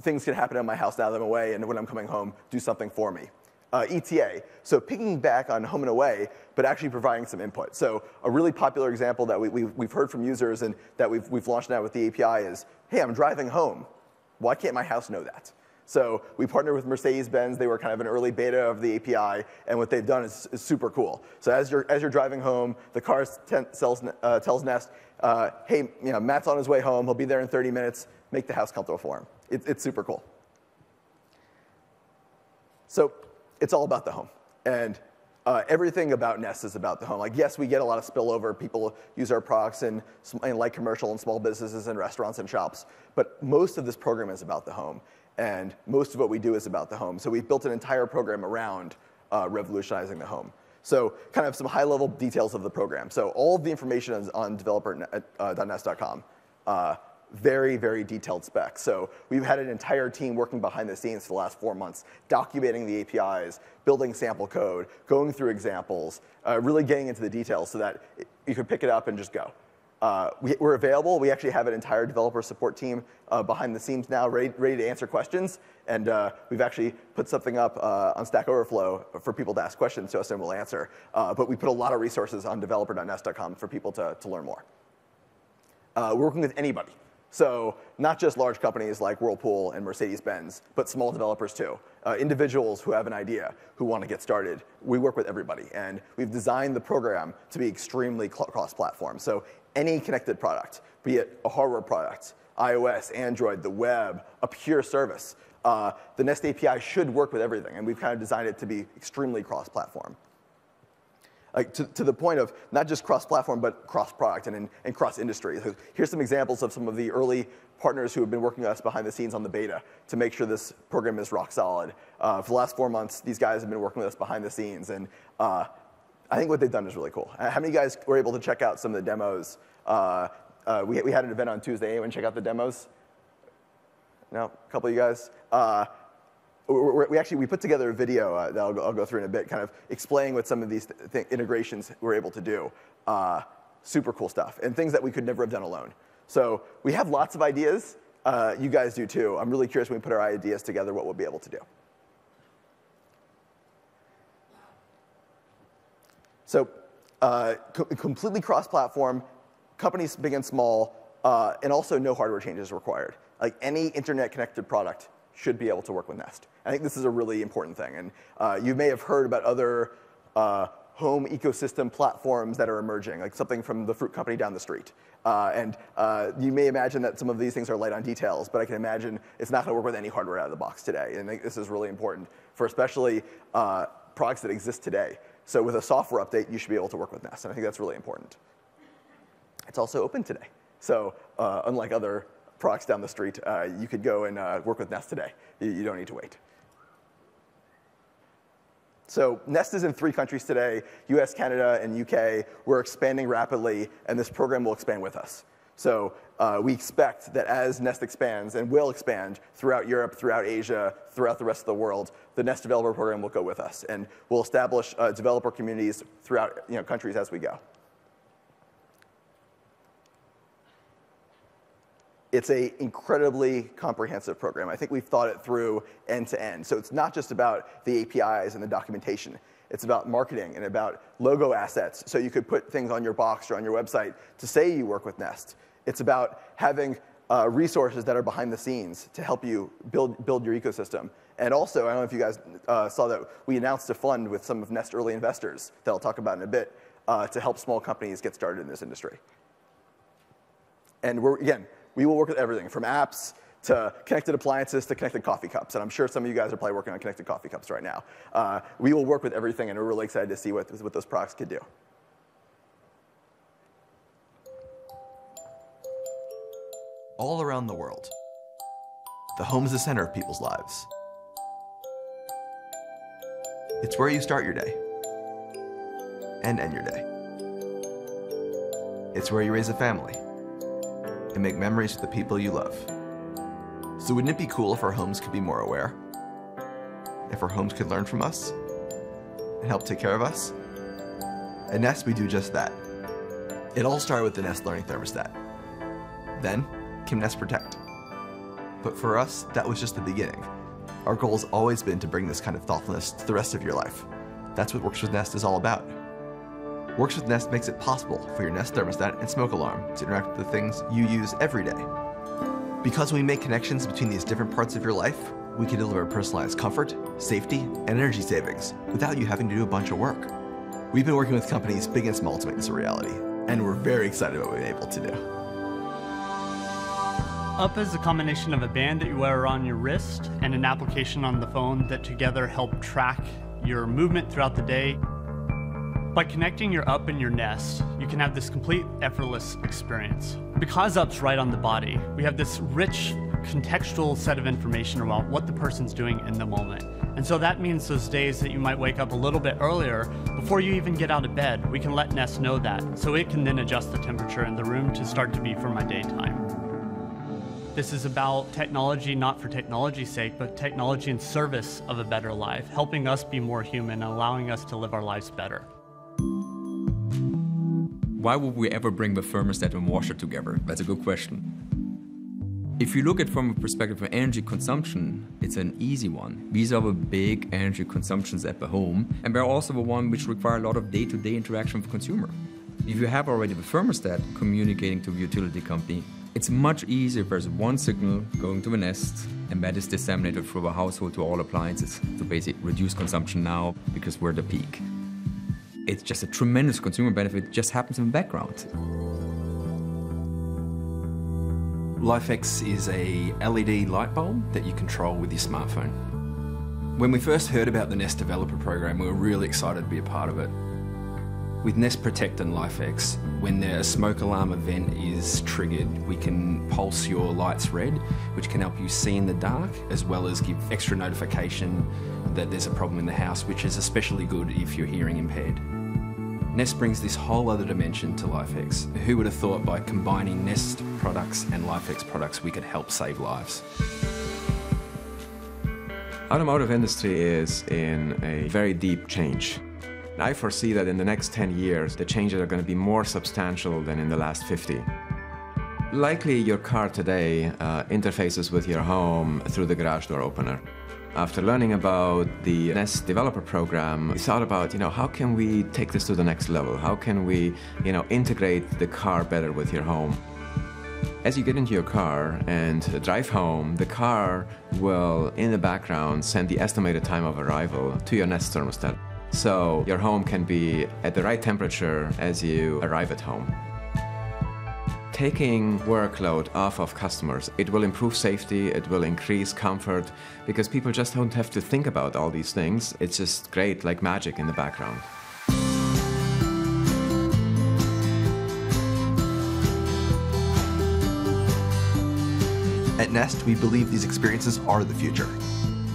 things can happen in my house now that I'm away, and when I'm coming home, do something for me. ETA, so picking back on home and away, but actually providing some input. So a really popular example that we've heard from users and that we've launched now with the API is, hey, I'm driving home. Why can't my house know that? So we partnered with Mercedes-Benz. They were kind of an early beta of the API, and what they've done is super cool. So as you're driving home, the car tells Nest, hey, Matt's on his way home. He'll be there in 30 minutes. Make the house comfortable for him. It's super cool. So it's all about the home. And everything about Nest is about the home. Yes, we get a lot of spillover. People use our products in light commercial and small businesses and restaurants and shops. But most of this program is about the home. And most of what we do is about the home. So we've built an entire program around revolutionizing the home. So kind of some high-level details of the program. So all of the information is on developer.nest.com. very, very detailed specs. So we've had an entire team working behind the scenes for the last 4 months, documenting the APIs, building sample code, going through examples, really getting into the details so that you can pick it up and just go. We're available. We actually have an entire developer support team behind the scenes now, ready to answer questions. And we've actually put something up on Stack Overflow for people to ask questions to us, and we'll answer. But we put a lot of resources on developer.nest.com for people to learn more. We're working with anybody. So not just large companies like Whirlpool and Mercedes-Benz, but small developers too. Individuals who have an idea, who want to get started. We work with everybody. And we've designed the program to be extremely cross-platform. So any connected product, be it a hardware product, iOS, Android, the web, a pure service, the Nest API should work with everything. And we've kind of designed it to be extremely cross-platform. Like to the point of not just cross-platform, but cross-product and cross-industry. So here's some examples of some of the early partners who have been working with us behind the scenes on the beta to make sure this program is rock solid. For the last 4 months, these guys have been working with us behind the scenes, and I think what they've done is really cool. How many guys were able to check out some of the demos? We had an event on Tuesday. Anyone check out the demos? No? A couple of you guys? We put together a video that I'll go through in a bit, kind of explaining what some of these integrations we're able to do. Super cool stuff, and things that we could never have done alone. So we have lots of ideas. You guys do too. I'm really curious when we put our ideas together what we'll be able to do. So completely cross-platform, companies big and small, and also no hardware changes required. Like any internet-connected product should be able to work with Nest. I think this is a really important thing. And you may have heard about other home ecosystem platforms that are emerging, like something from the fruit company down the street. You may imagine that some of these things are light on details, but I can imagine it's not going to work with any hardware out of the box today. And I think this is really important for especially products that exist today. So with a software update, you should be able to work with Nest. And I think that's really important. It's also open today. So unlike other products down the street, you could go and work with Nest today. You don't need to wait. So Nest is in 3 countries today, US, Canada, and UK. We're expanding rapidly, and this program will expand with us. So we expect that as Nest expands, and will expand throughout Europe, throughout Asia, throughout the rest of the world, the Nest Developer Program will go with us. And we'll establish developer communities throughout countries as we go. It's an incredibly comprehensive program. I think we've thought it through end to end. So it's not just about the APIs and the documentation. It's about marketing and about logo assets. So you could put things on your box or on your website to say you work with Nest. It's about having resources that are behind the scenes to help you build your ecosystem. And also, I don't know if you guys saw that we announced a fund with some of Nest early investors that I'll talk about in a bit to help small companies get started in this industry. And we will work with everything from apps to connected appliances to connected coffee cups. And I'm sure some of you guys are probably working on connected coffee cups right now. We will work with everything, and we're really excited to see what those products could do. All around the world, the home is the center of people's lives. It's where you start your day and end your day. It's where you raise a family and make memories with the people you love. So wouldn't it be cool if our homes could be more aware? If our homes could learn from us and help take care of us? At Nest, we do just that. It all started with the Nest Learning Thermostat. Then came Nest Protect. But for us, that was just the beginning. Our goal has always been to bring this kind of thoughtfulness to the rest of your life. That's what Works with Nest is all about. Works with Nest makes it possible for your Nest thermostat and smoke alarm to interact with the things you use every day. Because when we make connections between these different parts of your life, we can deliver personalized comfort, safety, and energy savings without you having to do a bunch of work. We've been working with companies big and small to make this a reality, and we're very excited about what we've been able to do. Up is a combination of a band that you wear around your wrist and an application on the phone that together help track your movement throughout the day. By connecting your Up and your Nest, you can have this complete effortless experience. Because Up's right on the body, we have this rich contextual set of information about what the person's doing in the moment. And so that means those days that you might wake up a little bit earlier, before you even get out of bed, we can let Nest know that, so it can then adjust the temperature in the room to start to be for my daytime. This is about technology not for technology's sake, but technology in service of a better life, helping us be more human and allowing us to live our lives better. Why would we ever bring the thermostat and washer together? That's a good question. If you look at it from a perspective of energy consumption, it's an easy one. These are the big energy consumptions at the home, and they're also the one which require a lot of day-to-day interaction with the consumer. If you have already the thermostat communicating to the utility company, it's much easier if there's one signal going to the Nest, and that is disseminated through the household to all appliances to basically reduce consumption now because we're at the peak. It's just a tremendous consumer benefit. It just happens in the background. LifeX is a LED light bulb that you control with your smartphone. When we first heard about the Nest Developer Program, we were really excited to be a part of it. With Nest Protect and LifeX, when a smoke alarm event is triggered, we can pulse your lights red, which can help you see in the dark, as well as give extra notification that there's a problem in the house, which is especially good if you're hearing impaired. Nest brings this whole other dimension to LifeX. Who would have thought by combining Nest products and LifeX products we could help save lives? Automotive industry is in a very deep change. I foresee that in the next 10 years, the changes are going to be more substantial than in the last 50. Likely your car today interfaces with your home through the garage door opener. After learning about the Nest Developer Program, we thought about, how can we take this to the next level? How can we, integrate the car better with your home? As you get into your car and drive home, the car will, in the background, send the estimated time of arrival to your Nest thermostat. So your home can be at the right temperature as you arrive at home. Taking workload off of customers, it will improve safety, it will increase comfort, because people just don't have to think about all these things. It's just great, like magic in the background. At Nest, we believe these experiences are the future.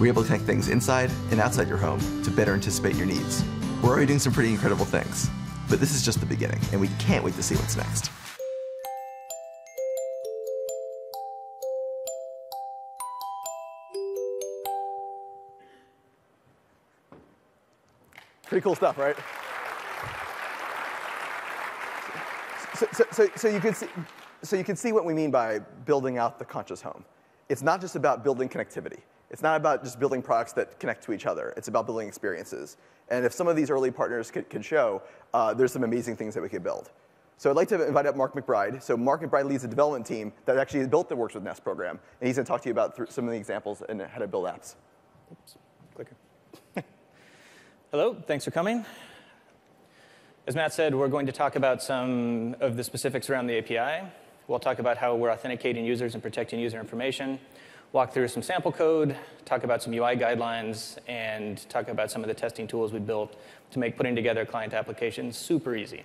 We're able to connect things inside and outside your home to better anticipate your needs. We're already doing some pretty incredible things, but this is just the beginning, and we can't wait to see what's next. Pretty cool stuff, right? So you can see what we mean by building out the conscious home. It's not just about building connectivity. It's not about just building products that connect to each other. It's about building experiences. And if some of these early partners can show, there's some amazing things that we could build. So I'd like to invite up Mark McBride. So Mark McBride leads the development team that actually built the Works with Nest program. And he's going to talk to you about some of the examples and how to build apps. Oops, clicker. Hello, thanks for coming. As Matt said, we're going to talk about some of the specifics around the API. We'll talk about how we're authenticating users and protecting user information, walk through some sample code, talk about some UI guidelines, and talk about some of the testing tools we built to make putting together client applications super easy.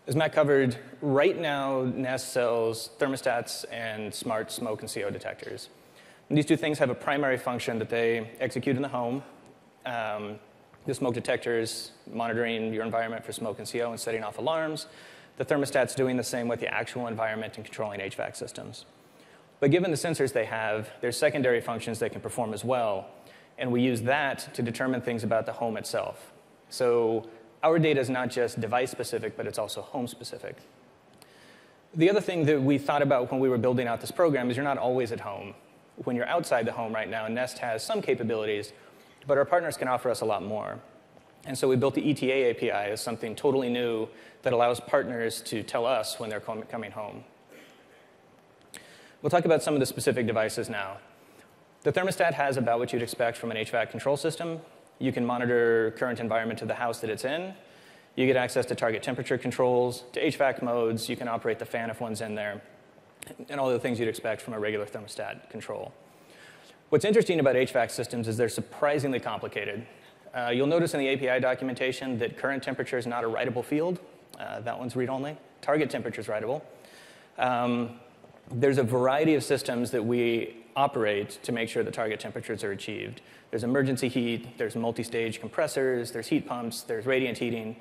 As Matt covered, right now, Nest sells thermostats and smart smoke and CO detectors. And these two things have a primary function that they execute in the home. The smoke detectors monitoring your environment for smoke and CO and setting off alarms. The thermostat's doing the same with the actual environment and controlling HVAC systems. But given the sensors they have, there's secondary functions they can perform as well. And we use that to determine things about the home itself. So our data is not just device-specific, but it's also home-specific. The other thing that we thought about when we were building out this program is you're not always at home. When you're outside the home right now, Nest has some capabilities, but our partners can offer us a lot more. And so we built the ETA API as something totally new that allows partners to tell us when they're coming home. We'll talk about some of the specific devices now. The thermostat has about what you'd expect from an HVAC control system. You can monitor current environment of the house that it's in. You get access to target temperature controls, to HVAC modes. You can operate the fan if one's in there, and all the things you'd expect from a regular thermostat control. What's interesting about HVAC systems is they're surprisingly complicated. You'll notice in the API documentation that current temperature is not a writable field. That one's read-only. Target temperature is writable. There's a variety of systems that we operate to make sure the target temperatures are achieved. There's emergency heat, there's multi-stage compressors, there's heat pumps, there's radiant heating.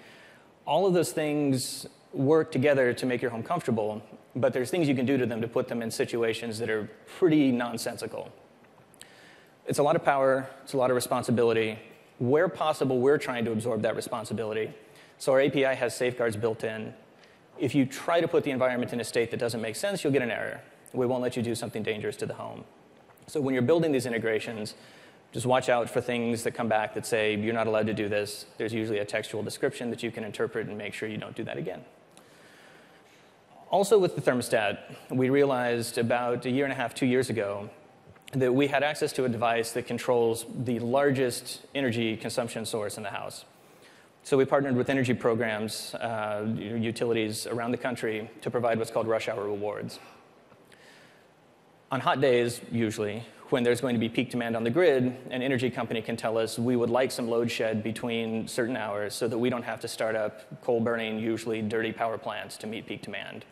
All of those things work together to make your home comfortable, but there's things you can do to them to put them in situations that are pretty nonsensical. It's a lot of power, it's a lot of responsibility. Where possible, we're trying to absorb that responsibility. So our API has safeguards built in. If you try to put the environment in a state that doesn't make sense, you'll get an error. We won't let you do something dangerous to the home. So when you're building these integrations, just watch out for things that come back that say, you're not allowed to do this. There's usually a textual description that you can interpret and make sure you don't do that again. Also with the thermostat, we realized about 1.5 years, 2 years ago, that we had access to a device that controls the largest energy consumption source in the house. So we partnered with energy programs, utilities around the country to provide what's called rush hour rewards. On hot days, usually, when there's going to be peak demand on the grid, an energy company can tell us we would like some load shed between certain hours so that we don't have to start up coal-burning, usually dirty power plants to meet peak demand.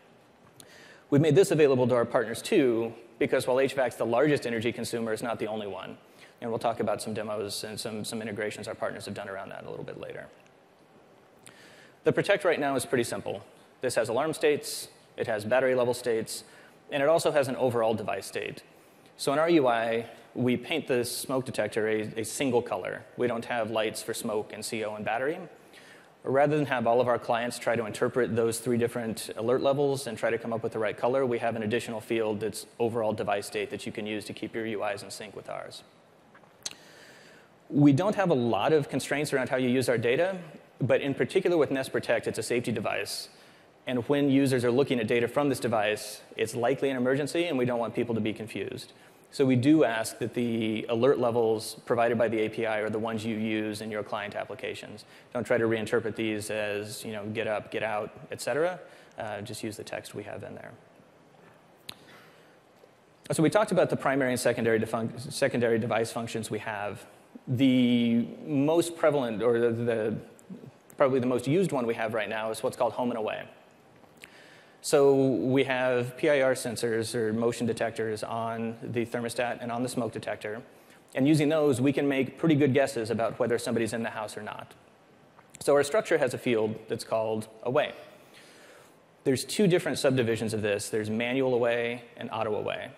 We've made this available to our partners too, because while HVAC's the largest energy consumer, it's not the only one. And we'll talk about some demos and some integrations our partners have done around that a little bit later. The Protect right now is pretty simple. This has alarm states, it has battery level states, and it also has an overall device state. So in our UI, we paint the smoke detector a single color. We don't have lights for smoke and CO and battery. Rather than have all of our clients try to interpret those 3 different alert levels and try to come up with the right color, we have an additional field that's overall device state that you can use to keep your UIs in sync with ours. We don't have a lot of constraints around how you use our data, but in particular with Nest Protect, it's a safety device. And when users are looking at data from this device, it's likely an emergency, and we don't want people to be confused. So we do ask that the alert levels provided by the API are the ones you use in your client applications. Don't try to reinterpret these as, get up, get out, et cetera. Just use the text we have in there. So we talked about the primary and secondary device functions we have. The most prevalent, or probably the most used one we have right now is what's called home and away. So we have PIR sensors, or motion detectors, on the thermostat and on the smoke detector. And using those, we can make pretty good guesses about whether somebody's in the house or not. So our structure has a field that's called away. There's 2 different subdivisions of this. There's manual away and auto away.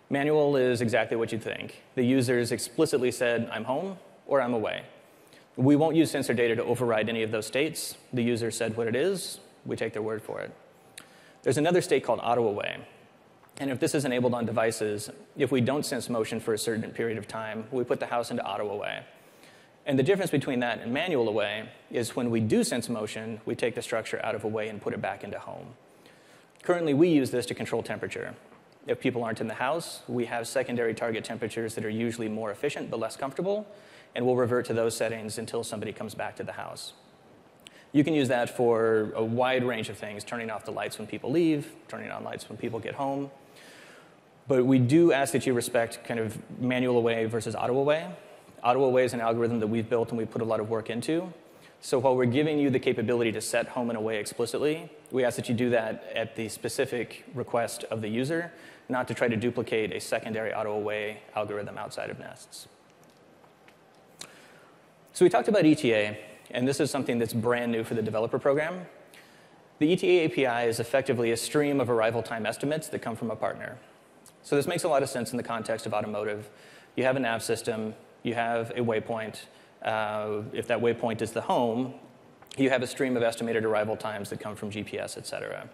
Manual is exactly what you'd think. The users explicitly said, I'm home or I'm away. We won't use sensor data to override any of those states. The user said what it is. We take their word for it. There's another state called auto away. And if this is enabled on devices, if we don't sense motion for a certain period of time, we put the house into auto away. And the difference between that and manual away is when we do sense motion, we take the structure out of away and put it back into home. Currently, we use this to control temperature. If people aren't in the house, we have secondary target temperatures that are usually more efficient but less comfortable, and we'll revert to those settings until somebody comes back to the house. You can use that for a wide range of things, turning off the lights when people leave, turning on lights when people get home. But we do ask that you respect kind of manual away versus auto away. Auto away is an algorithm that we've built and we put a lot of work into. So while we're giving you the capability to set home and away explicitly, we ask that you do that at the specific request of the user, not to try to duplicate a secondary auto away algorithm outside of Nests. So we talked about ETA. And this is something that's brand new for the developer program. The ETA API is effectively a stream of arrival time estimates that come from a partner. So this makes a lot of sense in the context of automotive. You have a nav system, you have a waypoint. If that waypoint is the home, you have a stream of estimated arrival times that come from GPS, et cetera.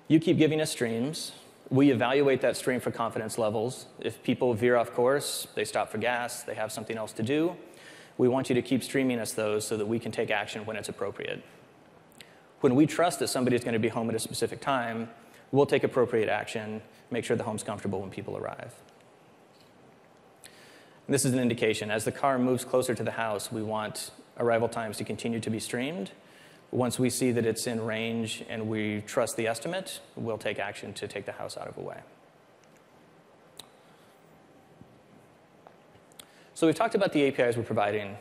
You keep giving us streams. We evaluate that stream for confidence levels. If people veer off course, they stop for gas, they have something else to do, we want you to keep streaming us those so that we can take action when it's appropriate. When we trust that somebody's going to be home at a specific time, we'll take appropriate action, make sure the home's comfortable when people arrive. And this is an indication. As the car moves closer to the house, we want arrival times to continue to be streamed. Once we see that it's in range and we trust the estimate, we'll take action to take the house out of the way. So we've talked about the APIs we're providing.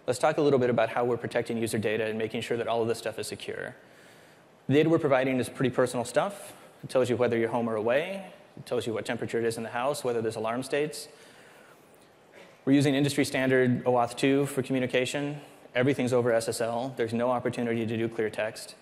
Let's talk a little bit about how we're protecting user data and making sure that all of this stuff is secure. The data we're providing is pretty personal stuff. It tells you whether you're home or away. It tells you what temperature it is in the house, whether there's alarm states. We're using industry standard OAuth 2 for communication. Everything's over SSL. There's no opportunity to do clear text.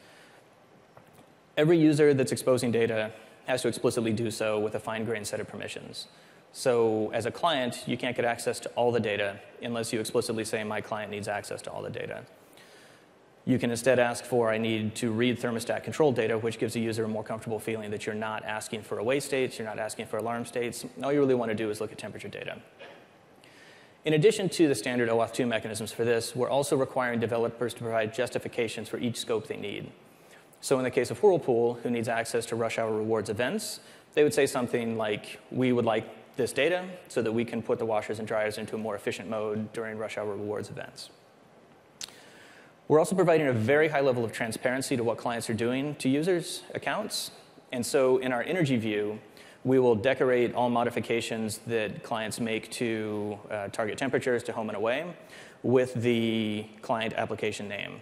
Every user that's exposing data has to explicitly do so with a fine-grained set of permissions. So as a client, you can't get access to all the data unless you explicitly say, my client needs access to all the data. You can instead ask for, I need to read thermostat control data, which gives the user a more comfortable feeling that you're not asking for away states, you're not asking for alarm states. All you really want to do is look at temperature data. In addition to the standard OAuth 2 mechanisms for this, we're also requiring developers to provide justifications for each scope they need. So in the case of Whirlpool, who needs access to rush hour rewards events, they would say something like, we would like this data so that we can put the washers and dryers into a more efficient mode during rush hour rewards events. We're also providing a very high level of transparency to what clients are doing to users' accounts. And so in our energy view, we will decorate all modifications that clients make to target temperatures to home and away with the client application name.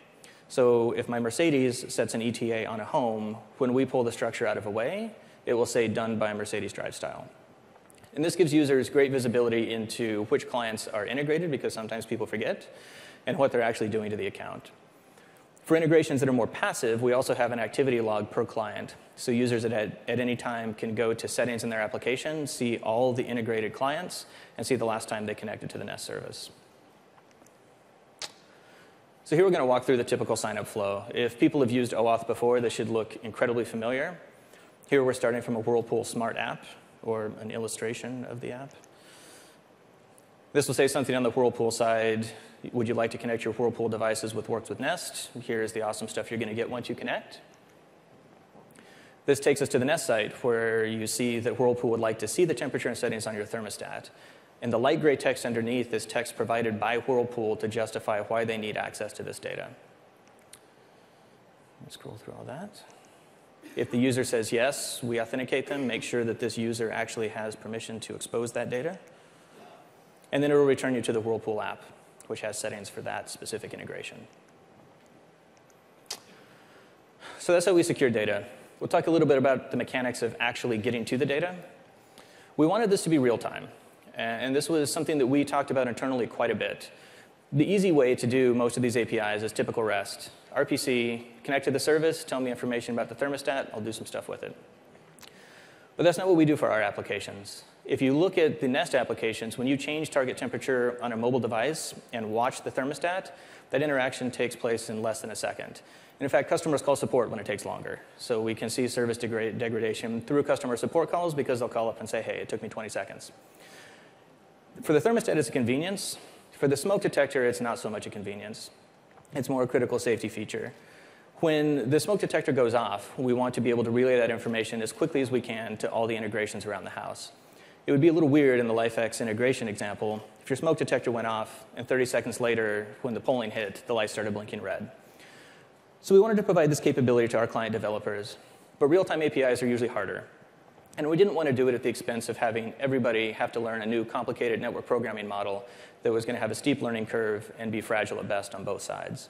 So if my Mercedes sets an ETA on a home, when we pull the structure out of away, it will say done by Mercedes Drive Style. And this gives users great visibility into which clients are integrated, because sometimes people forget, and what they're actually doing to the account. For integrations that are more passive, we also have an activity log per client. So users at any time can go to settings in their application, see all the integrated clients, and see the last time they connected to the Nest service. So here we're going to walk through the typical sign-up flow. If people have used OAuth before, this should look incredibly familiar. Here we're starting from a Whirlpool Smart app, or an illustration of the app. This will say something on the Whirlpool side. Would you like to connect your Whirlpool devices with Works with Nest? Here's the awesome stuff you're going to get once you connect. This takes us to the Nest site, where you see that Whirlpool would like to see the temperature and settings on your thermostat. And the light gray text underneath is text provided by Whirlpool to justify why they need access to this data. Let's scroll through all that. If the user says yes, we authenticate them, make sure that this user actually has permission to expose that data. And then it will return you to the Whirlpool app, which has settings for that specific integration. So that's how we secure data. We'll talk a little bit about the mechanics of actually getting to the data. We wanted this to be real time. And this was something that we talked about internally quite a bit. The easy way to do most of these APIs is typical REST. RPC, connect to the service, tell me information about the thermostat, I'll do some stuff with it. But that's not what we do for our applications. If you look at the Nest applications, when you change target temperature on a mobile device and watch the thermostat, that interaction takes place in less than a second. And in fact, customers call support when it takes longer. So we can see service degradation through customer support calls, because they'll call up and say, hey, it took me 20 seconds. For the thermostat, it's a convenience. For the smoke detector, it's not so much a convenience. It's more a critical safety feature. When the smoke detector goes off, we want to be able to relay that information as quickly as we can to all the integrations around the house. It would be a little weird in the LifeX integration example if your smoke detector went off and 30 seconds later, when the polling hit, the light started blinking red. So we wanted to provide this capability to our client developers. But real-time APIs are usually harder. And we didn't want to do it at the expense of having everybody have to learn a new complicated network programming model that was going to have a steep learning curve and be fragile at best on both sides.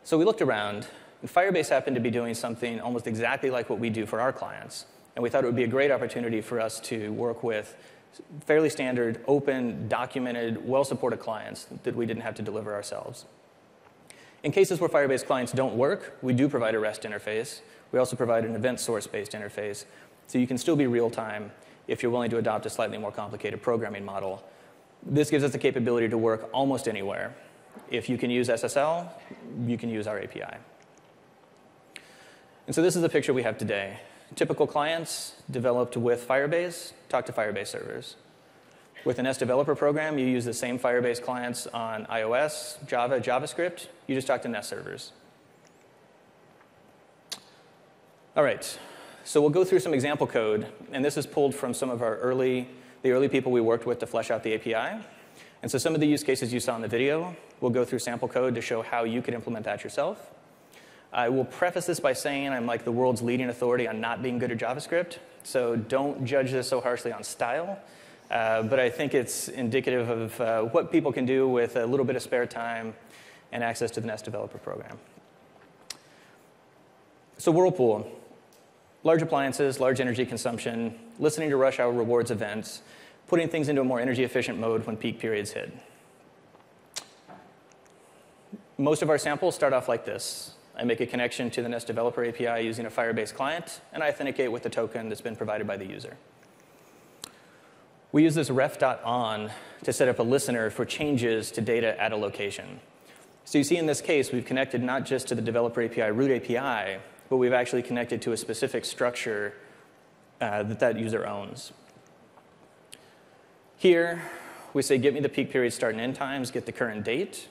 So we looked around, and Firebase happened to be doing something almost exactly like what we do for our clients. And we thought it would be a great opportunity for us to work with fairly standard, open, documented, well-supported clients that we didn't have to deliver ourselves. In cases where Firebase clients don't work, we do provide a REST interface. We also provide an event source-based interface. So you can still be real-time if you're willing to adopt a slightly more complicated programming model. This gives us the capability to work almost anywhere. If you can use SSL, you can use our API. And so this is the picture we have today. Typical clients developed with Firebase talk to Firebase servers. With the Nest developer program, you use the same Firebase clients on iOS, Java, JavaScript. You just talk to Nest servers. All right. So we'll go through some example code, and this is pulled from some of our the early people we worked with to flesh out the API. And so some of the use cases you saw in the video, we'll go through sample code to show how you could implement that yourself. I will preface this by saying I'm like the world's leading authority on not being good at JavaScript, so don't judge this so harshly on style. But I think it's indicative of what people can do with a little bit of spare time and access to the Nest developer program. So Whirlpool. Large appliances, large energy consumption, listening to rush hour rewards events, putting things into a more energy efficient mode when peak periods hit. Most of our samples start off like this. I make a connection to the Nest Developer API using a Firebase client, and I authenticate with the token that's been provided by the user. We use this ref.on to set up a listener for changes to data at a location. So you see in this case, we've connected not just to the Developer API root API, but we've actually connected to a specific structure that user owns. Here, we say, get me the peak period start and end times, get the current date,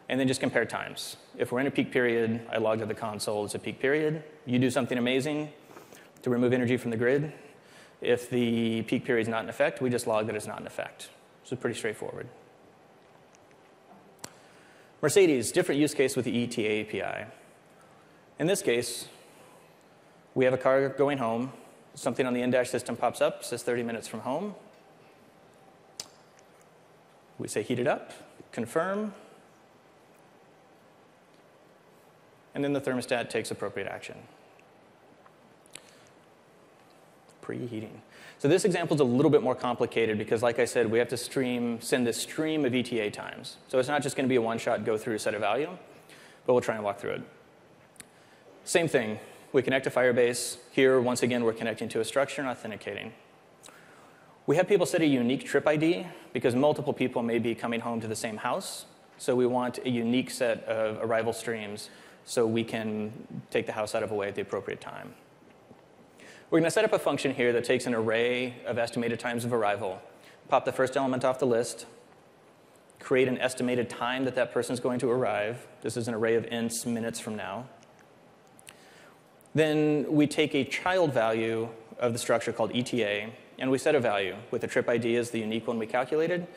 and then just compare times. If we're in a peak period, I log to the console as a peak period. You do something amazing to remove energy from the grid. If the peak period is not in effect, we just log that it's not in effect. So pretty straightforward. Mercedes, different use case with the ETA API. In this case, we have a car going home. Something on the in-dash system pops up, says 30 minutes from home. We say heat it up, confirm, and then the thermostat takes appropriate action. Preheating. So this example is a little bit more complicated because, like I said, we have to send this stream of ETA times. So it's not just going to be a one-shot go through set a value, but we'll try and walk through it. Same thing. We connect to Firebase. Here, once again, we're connecting to a structure and authenticating. We have people set a unique trip ID because multiple people may be coming home to the same house. So we want a unique set of arrival streams so we can take the house out of the way at the appropriate time. We're going to set up a function here that takes an array of estimated times of arrival, pop the first element off the list, create an estimated time that that person's going to arrive. This is an array of ints minutes from now. Then we take a child value of the structure called ETA, and we set a value with the trip ID as the unique one we calculated,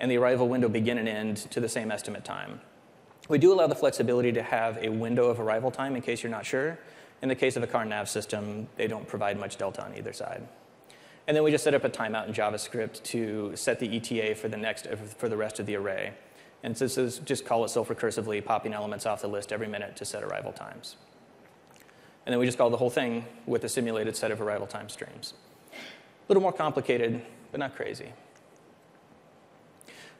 and the arrival window begin and end to the same estimate time. We do allow the flexibility to have a window of arrival time in case you're not sure. In the case of a car nav system, they don't provide much delta on either side. And then we just set up a timeout in JavaScript to set the ETA for the rest of the array. And so this is just call it self-recursively, popping elements off the list every minute to set arrival times. And then we just call the whole thing with a simulated set of arrival time streams. A little more complicated, but not crazy.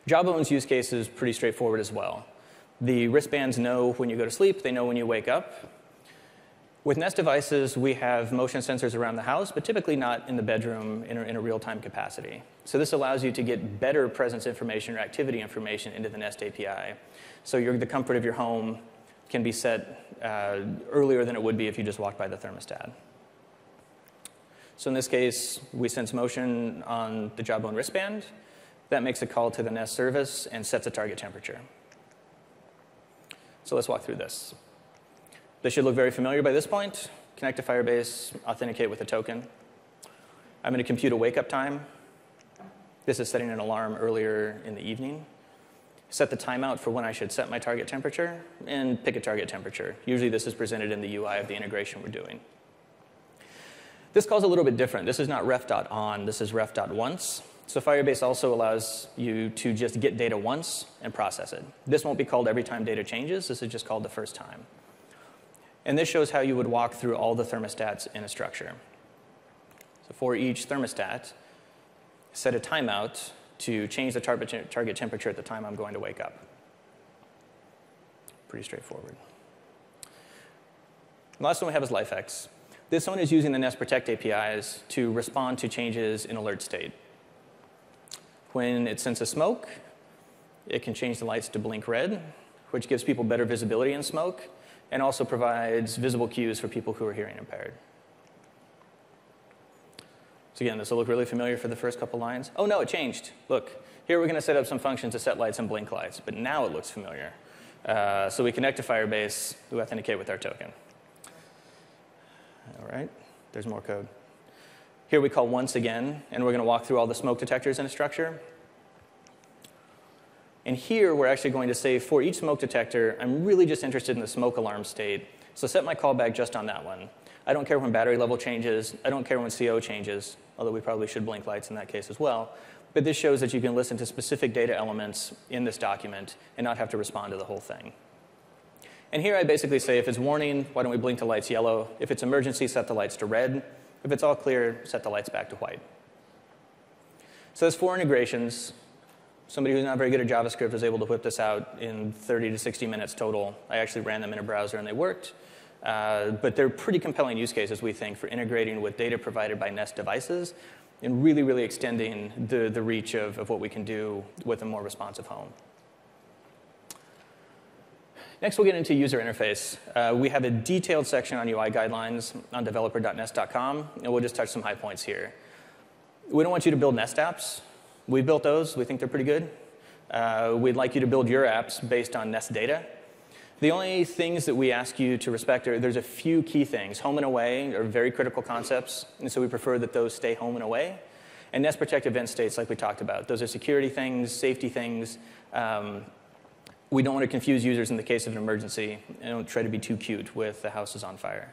Jawbone's use case is pretty straightforward as well. The wristbands know when you go to sleep, they know when you wake up. With Nest devices, we have motion sensors around the house, but typically not in the bedroom in a real-time capacity. So this allows you to get better presence information or activity information into the Nest API. So the comfort of your home can be set earlier than it would be if you just walked by the thermostat. So in this case, we sense motion on the Jawbone wristband. That makes a call to the Nest service and sets a target temperature. So let's walk through this. This should look very familiar by this point. Connect to Firebase, authenticate with a token. I'm going to compute a wake-up time. This is setting an alarm earlier in the evening. Set the timeout for when I should set my target temperature, and pick a target temperature. Usually this is presented in the UI of the integration we're doing. This call is a little bit different. This is not ref.on, this is ref.once. So Firebase also allows you to just get data once and process it. This won't be called every time data changes. This is just called the first time. And this shows how you would walk through all the thermostats in a structure. So for each thermostat, set a timeout to change the target temperature at the time I'm going to wake up. Pretty straightforward. The last one we have is LifeX. This one is using the Nest Protect APIs to respond to changes in alert state. When it senses smoke, it can change the lights to blink red, which gives people better visibility in smoke, and also provides visible cues for people who are hearing impaired. So again, this will look really familiar for the first couple lines. Oh no, it changed. Look, here we're going to set up some functions to set lights and blink lights, but now it looks familiar. So we connect to Firebase, we authenticate with our token. All right, there's more code. Here we call once again, and we're going to walk through all the smoke detectors in a structure. And here, we're actually going to say, for each smoke detector, I'm really just interested in the smoke alarm state. So set my callback just on that one. I don't care when battery level changes. I don't care when CO changes, although we probably should blink lights in that case as well. But this shows that you can listen to specific data elements in this document and not have to respond to the whole thing. And here I basically say, if it's warning, why don't we blink the lights yellow? If it's emergency, set the lights to red. If it's all clear, set the lights back to white. So there's 4 integrations. Somebody who's not very good at JavaScript was able to whip this out in 30 to 60 minutes total. I actually ran them in a browser and they worked. But they're pretty compelling use cases, we think, for integrating with data provided by Nest devices and really, really extending the reach of what we can do with a more responsive home. Next, we'll get into user interface. We have a detailed section on UI guidelines on developer.nest.com, and we'll just touch some high points here. We don't want you to build Nest apps. We built those. We think they're pretty good. We'd like you to build your apps based on Nest data. The only things that we ask you to respect are there's a few key things. Home and away are very critical concepts, and so we prefer that those stay home and away. And Nest protect event states, like we talked about. Those are security things, safety things. We don't want to confuse users in the case of an emergency, and don't try to be too cute with the house is on fire.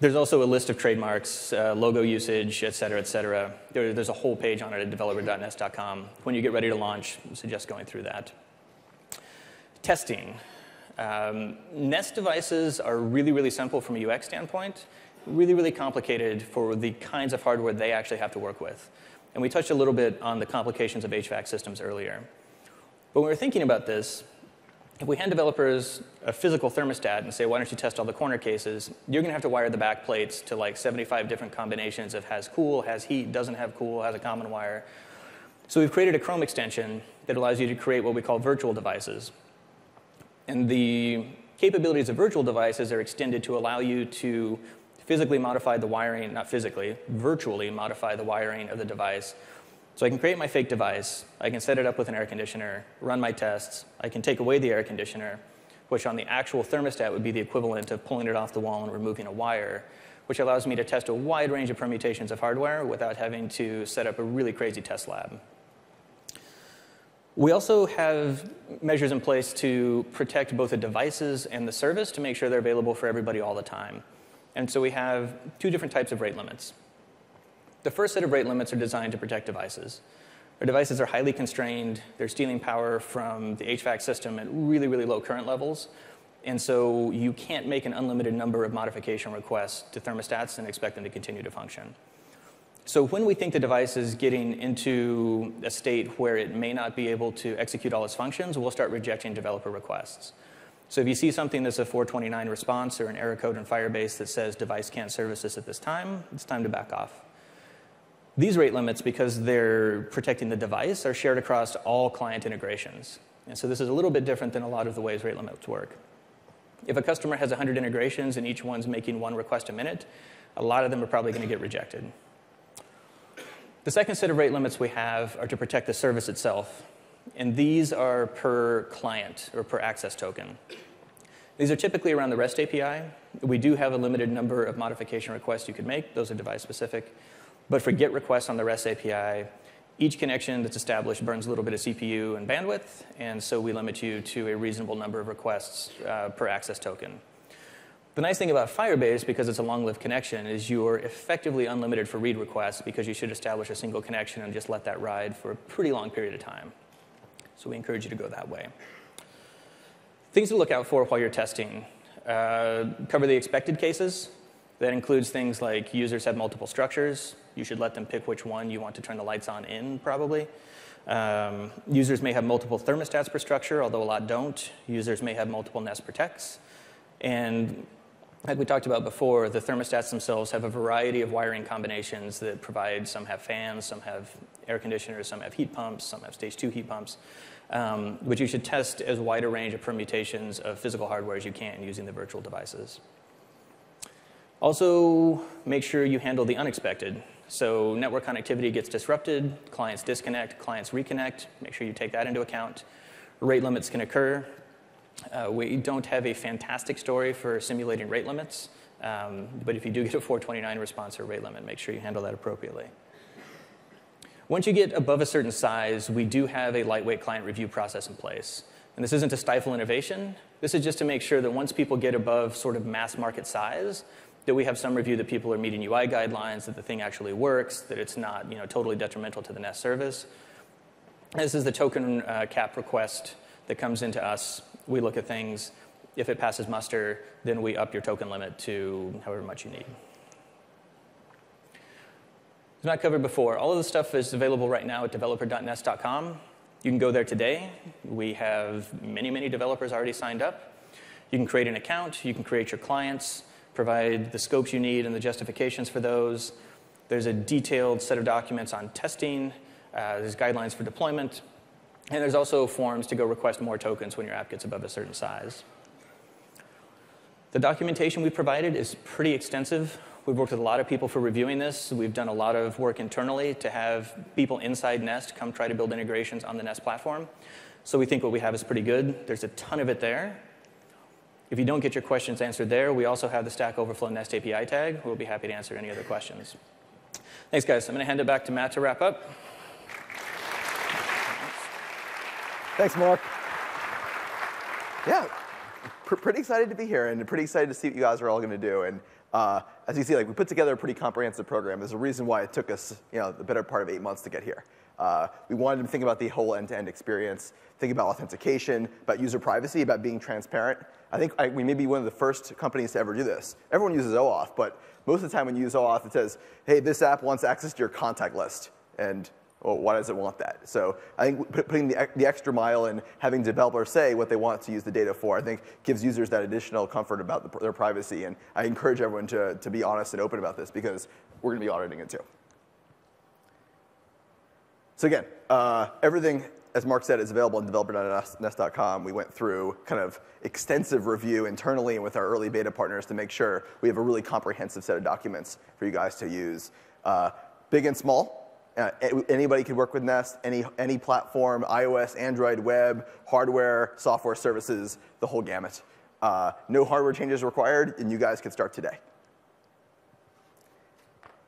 There's also a list of trademarks, logo usage, et cetera, et cetera. There's a whole page on it at developer.nest.com. When you get ready to launch, I suggest going through that. Testing. Nest devices are really, really simple from a UX standpoint, really, really complicated for the kinds of hardware they actually have to work with. And we touched a little bit on the complications of HVAC systems earlier. But when we were thinking about this, if we hand developers a physical thermostat and say, why don't you test all the corner cases, you're going to have to wire the back plates to like 75 different combinations of has cool, has heat, doesn't have cool, has a common wire. So we've created a Chrome extension that allows you to create what we call virtual devices. And the capabilities of virtual devices are extended to allow you to physically modify the wiring, not physically, virtually modify the wiring of the device. So I can create my fake device, I can set it up with an air conditioner, run my tests, I can take away the air conditioner, which on the actual thermostat would be the equivalent of pulling it off the wall and removing a wire, which allows me to test a wide range of permutations of hardware without having to set up a really crazy test lab. We also have measures in place to protect both the devices and the service to make sure they're available for everybody all the time. And so we have two different types of rate limits. The first set of rate limits are designed to protect devices. Our devices are highly constrained. They're stealing power from the HVAC system at really, really low current levels. And so you can't make an unlimited number of modification requests to thermostats and expect them to continue to function. So when we think the device is getting into a state where it may not be able to execute all its functions, we'll start rejecting developer requests. So if you see something that's a 429 response or an error code in Firebase that says device can't service this at this time, it's time to back off. These rate limits, because they're protecting the device, are shared across all client integrations. And so this is a little bit different than a lot of the ways rate limits work. If a customer has 100 integrations and each one's making one request a minute, a lot of them are probably going to get rejected. The second set of rate limits we have are to protect the service itself. And these are per client or per access token. These are typically around the REST API. We do have a limited number of modification requests you could make. Those are device specific. But for GET requests on the REST API, each connection that's established burns a little bit of CPU and bandwidth, and so we limit you to a reasonable number of requests per access token. The nice thing about Firebase, because it's a long-lived connection, is you're effectively unlimited for read requests because you should establish a single connection and just let that ride for a pretty long period of time. So we encourage you to go that way. Things to look out for while you're testing. Cover the expected cases. That includes things like users have multiple structures. You should let them pick which one you want to turn the lights on in, probably. Users may have multiple thermostats per structure, although a lot don't. Users may have multiple Nest Protects. And like we talked about before, the thermostats themselves have a variety of wiring combinations that provide, some have fans, some have air conditioners, some have heat pumps, some have stage 2 heat pumps. But you should test as wide a range of permutations of physical hardware as you can using the virtual devices. Also, make sure you handle the unexpected. So network connectivity gets disrupted, clients disconnect, clients reconnect. Make sure you take that into account. Rate limits can occur. We don't have a fantastic story for simulating rate limits, but if you do get a 429 response or rate limit, make sure you handle that appropriately. Once you get above a certain size, we do have a lightweight client review process in place. And this isn't to stifle innovation. This is just to make sure that once people get above sort of mass market size, that we have some review that people are meeting UI guidelines, that the thing actually works, that it's not totally detrimental to the Nest service. This is the token cap request that comes into us. We look at things. If it passes muster, then we up your token limit to however much you need. As Matt covered before, all of the stuff is available right now at developer.nest.com. You can go there today. We have many, many developers already signed up. You can create an account. You can create your clients, provide the scopes you need and the justifications for those. There's a detailed set of documents on testing. There's guidelines for deployment. And there's also forms to go request more tokens when your app gets above a certain size. The documentation we provided is pretty extensive. We've worked with a lot of people for reviewing this. We've done a lot of work internally to have people inside Nest come try to build integrations on the Nest platform. So we think what we have is pretty good. There's a ton of it there. If you don't get your questions answered there, we also have the Stack Overflow Nest API tag. We'll be happy to answer any other questions. Thanks, guys. I'm going to hand it back to Matt to wrap up. Thanks, Mark. Yeah, pretty excited to be here and pretty excited to see what you guys are all going to do. And as you see, like, we put together a pretty comprehensive program. There's a reason why it took us, the better part of 8 months to get here. We wanted to think about the whole end-to-end experience, think about authentication, about user privacy, about being transparent. I think we may be one of the first companies to ever do this. Everyone uses OAuth, but most of the time when you use OAuth, it says, hey, this app wants access to your contact list. And well, why does it want that? So I think putting the extra mile and having developers say what they want to use the data for, I think gives users that additional comfort about their privacy. And I encourage everyone to be honest and open about this because we're going to be auditing it too. So again, everything, as Mark said, is available on developer.nest.com. We went through kind of extensive review internally and with our early beta partners to make sure we have a really comprehensive set of documents for you guys to use. Big and small. Anybody can work with Nest, any platform, iOS, Android, web, hardware, software services, the whole gamut. No hardware changes required, and you guys can start today.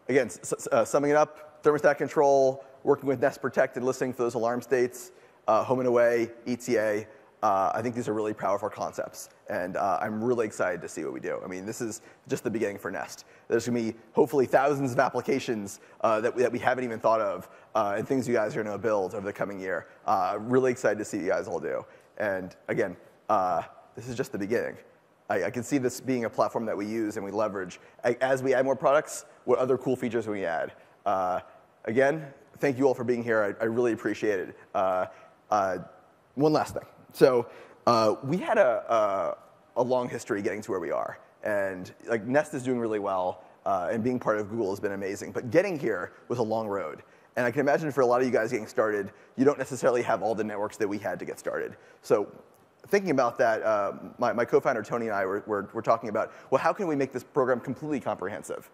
Again, summing it up, thermostat control, working with Nest Protect and listening for those alarm states, home and away, ETA. I think these are really powerful concepts, and I'm really excited to see what we do. I mean, this is just the beginning for Nest. There's going to be hopefully thousands of applications that we haven't even thought of, and things you guys are going to build over the coming year. Really excited to see what you guys all do. And again, this is just the beginning. I can see this being a platform that we use and we leverage. As we add more products, what other cool features can we add? Again, thank you all for being here. I really appreciate it. One last thing. So we had a long history getting to where we are. And like Nest is doing really well, and being part of Google has been amazing. But getting here was a long road. And I can imagine for a lot of you guys getting started, you don't necessarily have all the networks that we had to get started. So thinking about that, my co-founder Tony and I were talking about, well, how can we make this program completely comprehensive?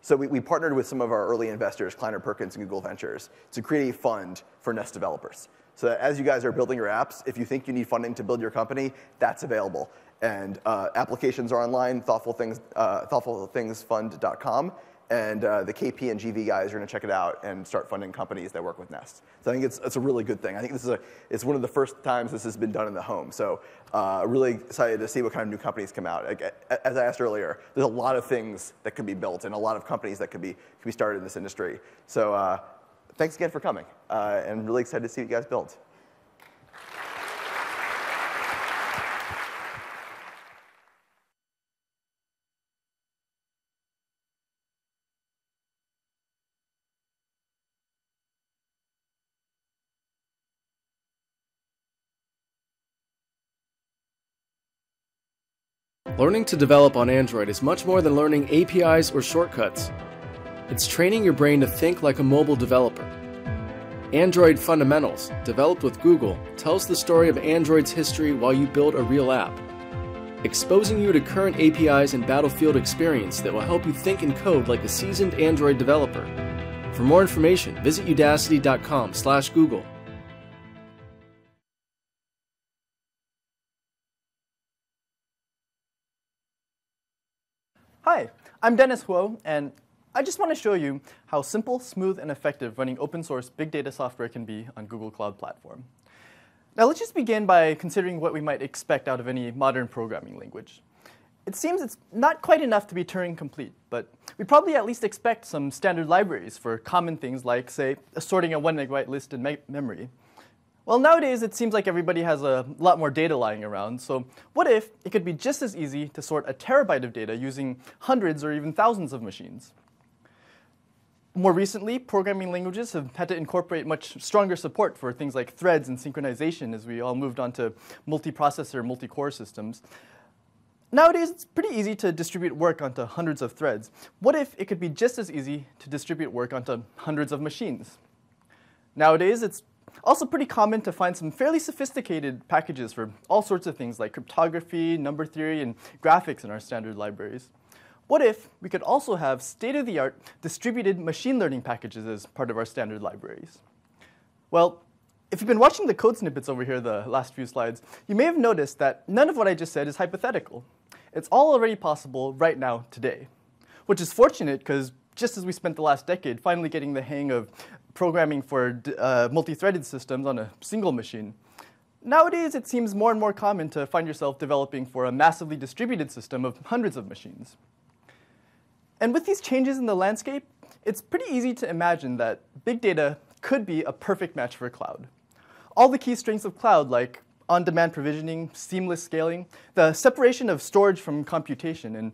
So we partnered with some of our early investors, Kleiner Perkins and Google Ventures, to create a fund for Nest developers. So that as you guys are building your apps, if you think you need funding to build your company, that's available. And applications are online, thoughtfulthingsfund.com. And the KP and GV guys are going to check it out and start funding companies that work with Nest. So I think it's a really good thing. I think it's one of the first times this has been done in the home. So really excited to see what kind of new companies come out. As I asked earlier, there's a lot of things that can be built and a lot of companies that could be started in this industry. So thanks again for coming, and really excited to see what you guys build. Learning to develop on Android is much more than learning APIs or shortcuts. It's training your brain to think like a mobile developer. Android Fundamentals, developed with Google, tells the story of Android's history while you build a real app, exposing you to current APIs and battlefield experience that will help you think and code like a seasoned Android developer. For more information, visit udacity.com/Google. Hi, I'm Dennis Huo, and I just want to show you how simple, smooth, and effective running open source big data software can be on Google Cloud Platform. Now let's just begin by considering what we might expect out of any modern programming language. It seems it's not quite enough to be Turing complete, but we probably at least expect some standard libraries for common things like, say, sorting a 1 megabyte list in memory. Well, nowadays it seems like everybody has a lot more data lying around, so what if it could be just as easy to sort a terabyte of data using hundreds or even thousands of machines? More recently, programming languages have had to incorporate much stronger support for things like threads and synchronization as we all moved on to multiprocessor, multi-core systems. Nowadays, it's pretty easy to distribute work onto hundreds of threads. What if it could be just as easy to distribute work onto hundreds of machines? Nowadays, it's also pretty common to find some fairly sophisticated packages for all sorts of things like cryptography, number theory, and graphics in our standard libraries. What if we could also have state-of-the-art distributed machine learning packages as part of our standard libraries? Well, if you've been watching the code snippets over here the last few slides, you may have noticed that none of what I just said is hypothetical. It's all already possible right now, today, which is fortunate because just as we spent the last decade finally getting the hang of programming for multi-threaded systems on a single machine, nowadays it seems more and more common to find yourself developing for a massively distributed system of hundreds of machines. And with these changes in the landscape, it's pretty easy to imagine that big data could be a perfect match for cloud. All the key strengths of cloud, like on-demand provisioning, seamless scaling, the separation of storage from computation, and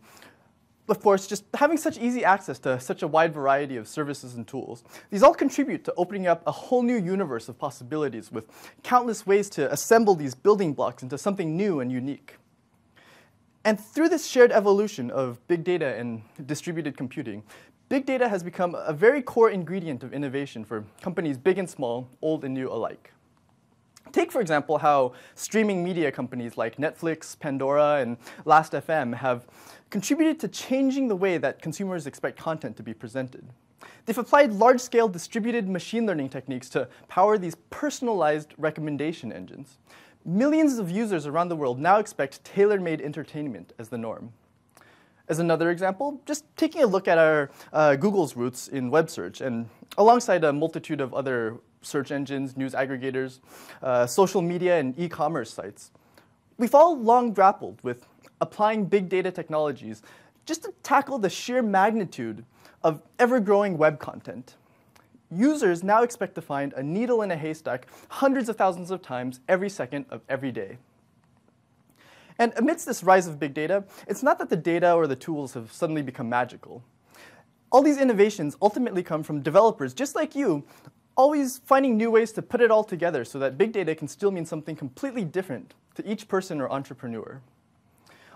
of course, just having such easy access to such a wide variety of services and tools. These all contribute to opening up a whole new universe of possibilities with countless ways to assemble these building blocks into something new and unique. And through this shared evolution of big data and distributed computing, big data has become a very core ingredient of innovation for companies big and small, old and new alike. Take, for example, how streaming media companies like Netflix, Pandora, and Last.fm have contributed to changing the way that consumers expect content to be presented. They've applied large-scale distributed machine learning techniques to power these personalized recommendation engines. Millions of users around the world now expect tailor-made entertainment as the norm. As another example, just taking a look at our Google's roots in web search, and alongside a multitude of other search engines, news aggregators, social media, and e-commerce sites, we've all long grappled with applying big data technologies just to tackle the sheer magnitude of ever-growing web content. Users now expect to find a needle in a haystack hundreds of thousands of times every second of every day. And amidst this rise of big data, it's not that the data or the tools have suddenly become magical. All these innovations ultimately come from developers just like you, always finding new ways to put it all together so that big data can still mean something completely different to each person or entrepreneur.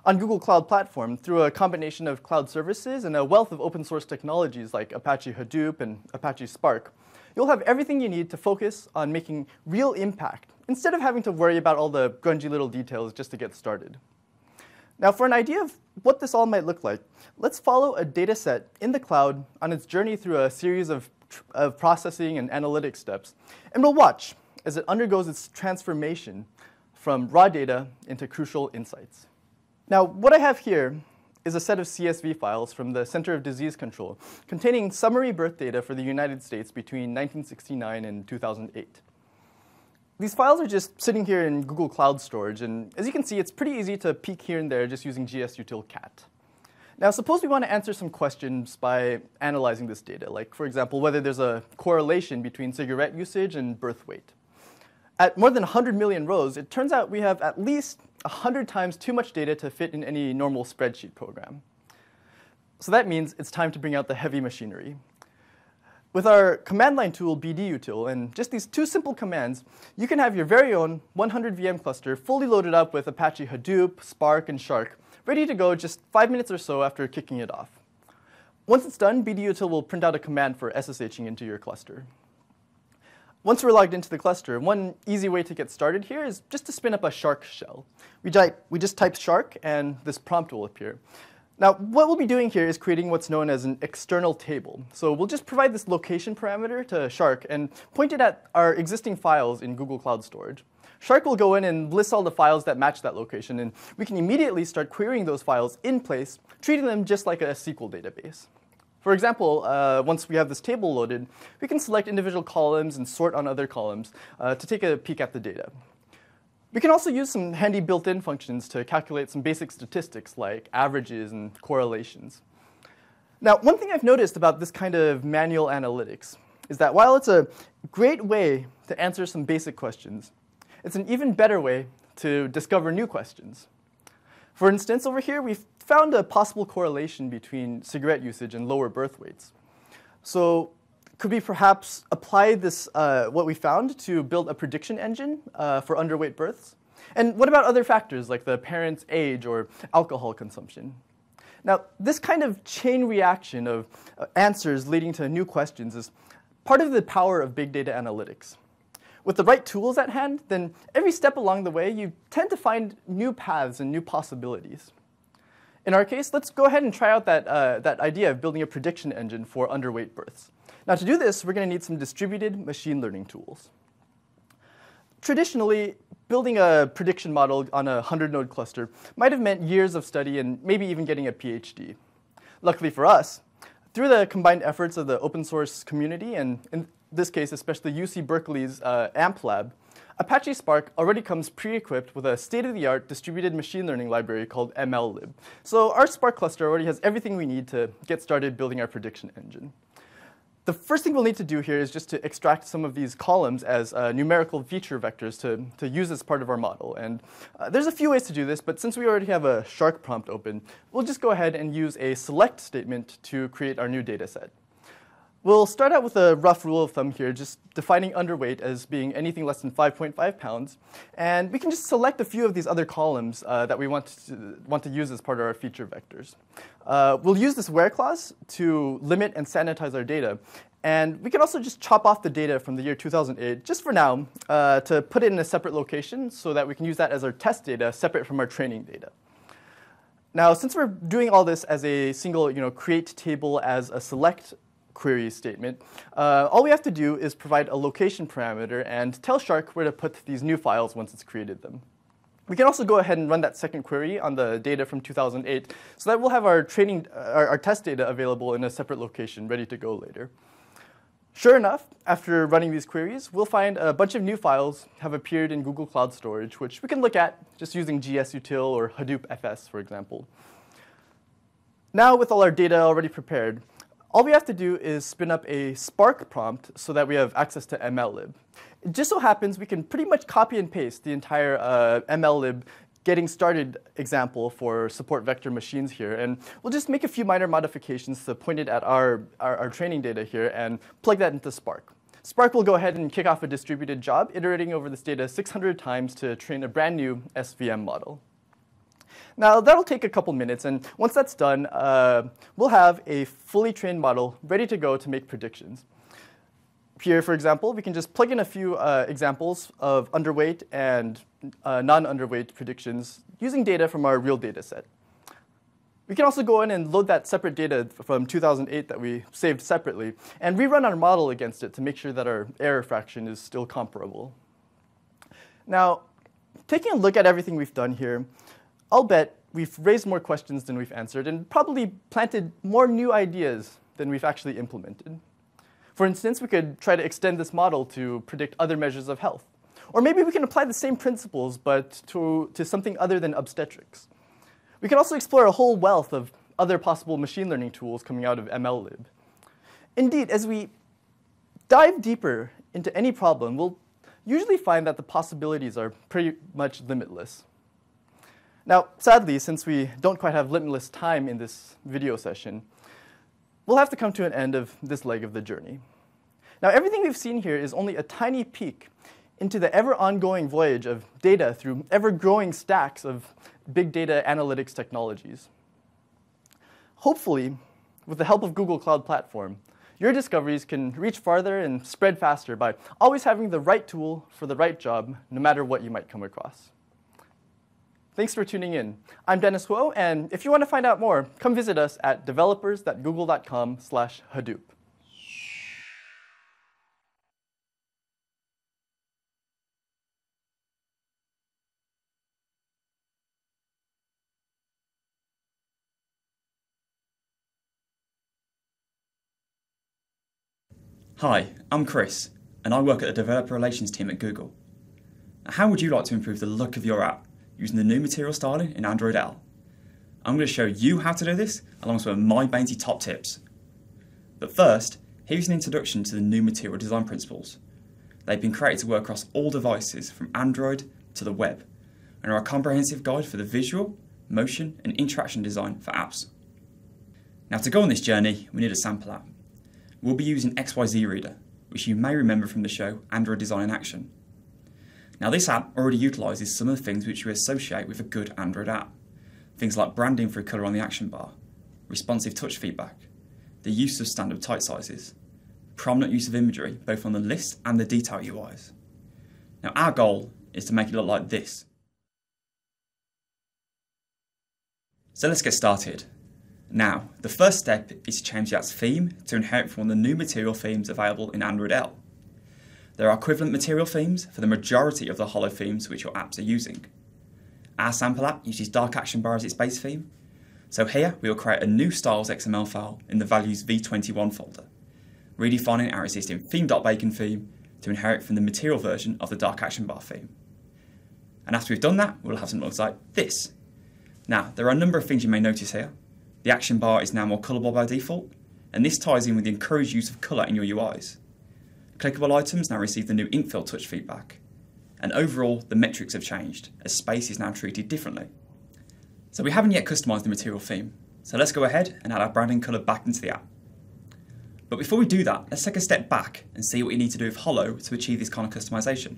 On Google Cloud Platform, through a combination of cloud services and a wealth of open source technologies like Apache Hadoop and Apache Spark, you'll have everything you need to focus on making real impact instead of having to worry about all the grungy little details just to get started. Now, for an idea of what this all might look like, let's follow a data set in the cloud on its journey through a series of processing and analytic steps, and we'll watch as it undergoes its transformation from raw data into crucial insights. Now, what I have here is a set of CSV files from the Center of Disease Control containing summary birth data for the United States between 1969 and 2008. These files are just sitting here in Google Cloud Storage, and as you can see, it's pretty easy to peek here and there just using gsutil-cat. Now, suppose we want to answer some questions by analyzing this data, like, for example, whether there's a correlation between cigarette usage and birth weight. At more than 100 million rows, it turns out we have at least 100 times too much data to fit in any normal spreadsheet program. So that means it's time to bring out the heavy machinery. With our command line tool, bdutil, and just these two simple commands, you can have your very own 100 VM cluster fully loaded up with Apache Hadoop, Spark, and Shark, ready to go just 5 minutes or so after kicking it off. Once it's done, bdutil will print out a command for SSHing into your cluster. Once we're logged into the cluster, one easy way to get started here is just to spin up a Shark shell. We just type Shark, and this prompt will appear. Now, what we'll be doing here is creating what's known as an external table. So we'll just provide this location parameter to Shark and point it at our existing files in Google Cloud Storage. Shark will go in and list all the files that match that location, and we can immediately start querying those files in place, treating them just like a SQL database. For example, once we have this table loaded, we can select individual columns and sort on other columns to take a peek at the data. We can also use some handy built-in functions to calculate some basic statistics like averages and correlations. Now, one thing I've noticed about this kind of manual analytics is that while it's a great way to answer some basic questions, it's an even better way to discover new questions. For instance, over here, we've found a possible correlation between cigarette usage and lower birth weights. So Could we perhaps apply this, what we found, to build a prediction engine for underweight births? And what about other factors like the parent's age or alcohol consumption? Now, this kind of chain reaction of answers leading to new questions is part of the power of big data analytics. With the right tools at hand, then every step along the way, you tend to find new paths and new possibilities. In our case, let's go ahead and try out that idea of building a prediction engine for underweight births. Now, to do this, we're going to need some distributed machine learning tools. Traditionally, building a prediction model on a 100-node cluster might have meant years of study and maybe even getting a PhD. Luckily for us, through the combined efforts of the open source community, and in this case, especially UC Berkeley's AMP lab, Apache Spark already comes pre-equipped with a state-of-the-art distributed machine learning library called MLlib. So our Spark cluster already has everything we need to get started building our prediction engine. The first thing we'll need to do here is just to extract some of these columns as numerical feature vectors to use as part of our model. And there's a few ways to do this, but since we already have a Shark prompt open, we'll just go ahead and use a select statement to create our new data set. We'll start out with a rough rule of thumb here, just defining underweight as being anything less than 5.5 pounds. And we can just select a few of these other columns that we want to use as part of our feature vectors. We'll use this where clause to limit and sanitize our data. And we can also just chop off the data from the year 2008, just for now, to put it in a separate location so that we can use that as our test data separate from our training data. Now, since we're doing all this as a single create table as a select query statement, all we have to do is provide a location parameter and tell Shark where to put these new files once it's created them. We can also go ahead and run that second query on the data from 2008 so that we'll have our test data available in a separate location ready to go later. Sure enough, after running these queries, we'll find a bunch of new files have appeared in Google Cloud Storage, which we can look at just using gsutil or Hadoop FS, for example. Now, with all our data already prepared, all we have to do is spin up a Spark prompt so that we have access to MLlib. It just so happens we can pretty much copy and paste the entire MLlib getting started example for support vector machines here. And we'll just make a few minor modifications to point it at our training data here and plug that into Spark. Spark will go ahead and kick off a distributed job, iterating over this data 600 times to train a brand new SVM model. Now, that'll take a couple minutes, and once that's done, we'll have a fully trained model ready to go to make predictions. Here, for example, we can just plug in a few examples of underweight and non-underweight predictions using data from our real data set. We can also go in and load that separate data from 2008 that we saved separately and rerun our model against it to make sure that our error fraction is still comparable. Now, taking a look at everything we've done here, I'll bet we've raised more questions than we've answered and probably planted more new ideas than we've actually implemented. For instance, we could try to extend this model to predict other measures of health. Or maybe we can apply the same principles, but to something other than obstetrics. We could also explore a whole wealth of other possible machine learning tools coming out of MLlib. Indeed, as we dive deeper into any problem, we'll usually find that the possibilities are pretty much limitless. Now, sadly, since we don't quite have limitless time in this video session, we'll have to come to an end of this leg of the journey. Now, everything we've seen here is only a tiny peek into the ever-ongoing voyage of data through ever-growing stacks of big data analytics technologies. Hopefully, with the help of Google Cloud Platform, your discoveries can reach farther and spread faster by always having the right tool for the right job, no matter what you might come across. Thanks for tuning in. I'm Dennis Huo, and if you want to find out more, come visit us at developers.google.com/Hadoop. Hi, I'm Chris, and I work at the developer relations team at Google. How would you like to improve the look of your app using the new material styling in Android L? I'm going to show you how to do this alongside my Bainty top tips. But first, here's an introduction to the new material design principles. They've been created to work across all devices from Android to the web, and are a comprehensive guide for the visual, motion, and interaction design for apps. Now, to go on this journey, we need a sample app. we'll be using XYZ Reader, which you may remember from the show Android Design in Action. Now this app already utilises some of the things which we associate with a good Android app. Things like branding through colour on the action bar, responsive touch feedback, the use of standard type sizes, prominent use of imagery both on the list and the detail UIs. Now our goal is to make it look like this. So let's get started. Now, the first step is to change the app's theme to inherit from one of the new material themes available in Android L. There are equivalent material themes for the majority of the Holo themes which your apps are using. Our sample app uses Dark Action Bar as its base theme, so here we will create a new styles XML file in the values v21 folder, redefining our existing theme.bacon theme to inherit from the material version of the Dark Action Bar theme. And after we've done that, we'll have something that looks like this. Now, there are a number of things you may notice here. The action bar is now more colourable by default, and this ties in with the encouraged use of colour in your UIs. Clickable items now receive the new ink fill touch feedback, and overall the metrics have changed, as space is now treated differently. So we haven't yet customised the material theme, so let's go ahead and add our branding colour back into the app. But before we do that, let's take a step back and see what we need to do with Holo to achieve this kind of customisation.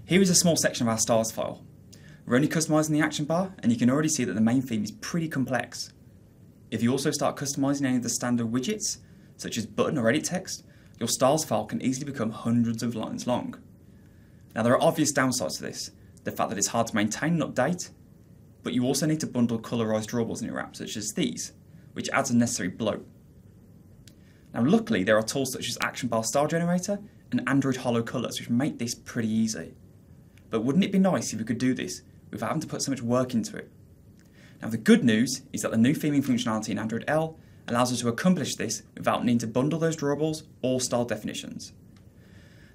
Here is a small section of our styles file. We're only customising the action bar, and you can already see that the main theme is pretty complex. If you also start customising any of the standard widgets, such as button or edit text, your styles file can easily become hundreds of lines long. Now there are obvious downsides to this, the fact that it's hard to maintain and update, but you also need to bundle colorised drawables in your app, such as these, which adds unnecessary bloat. Now luckily there are tools such as Action Bar Style Generator and Android Holo Colours which make this pretty easy. But wouldn't it be nice if we could do this without having to put so much work into it? Now the good news is that the new theming functionality in Android L allows us to accomplish this without needing to bundle those drawables or style definitions.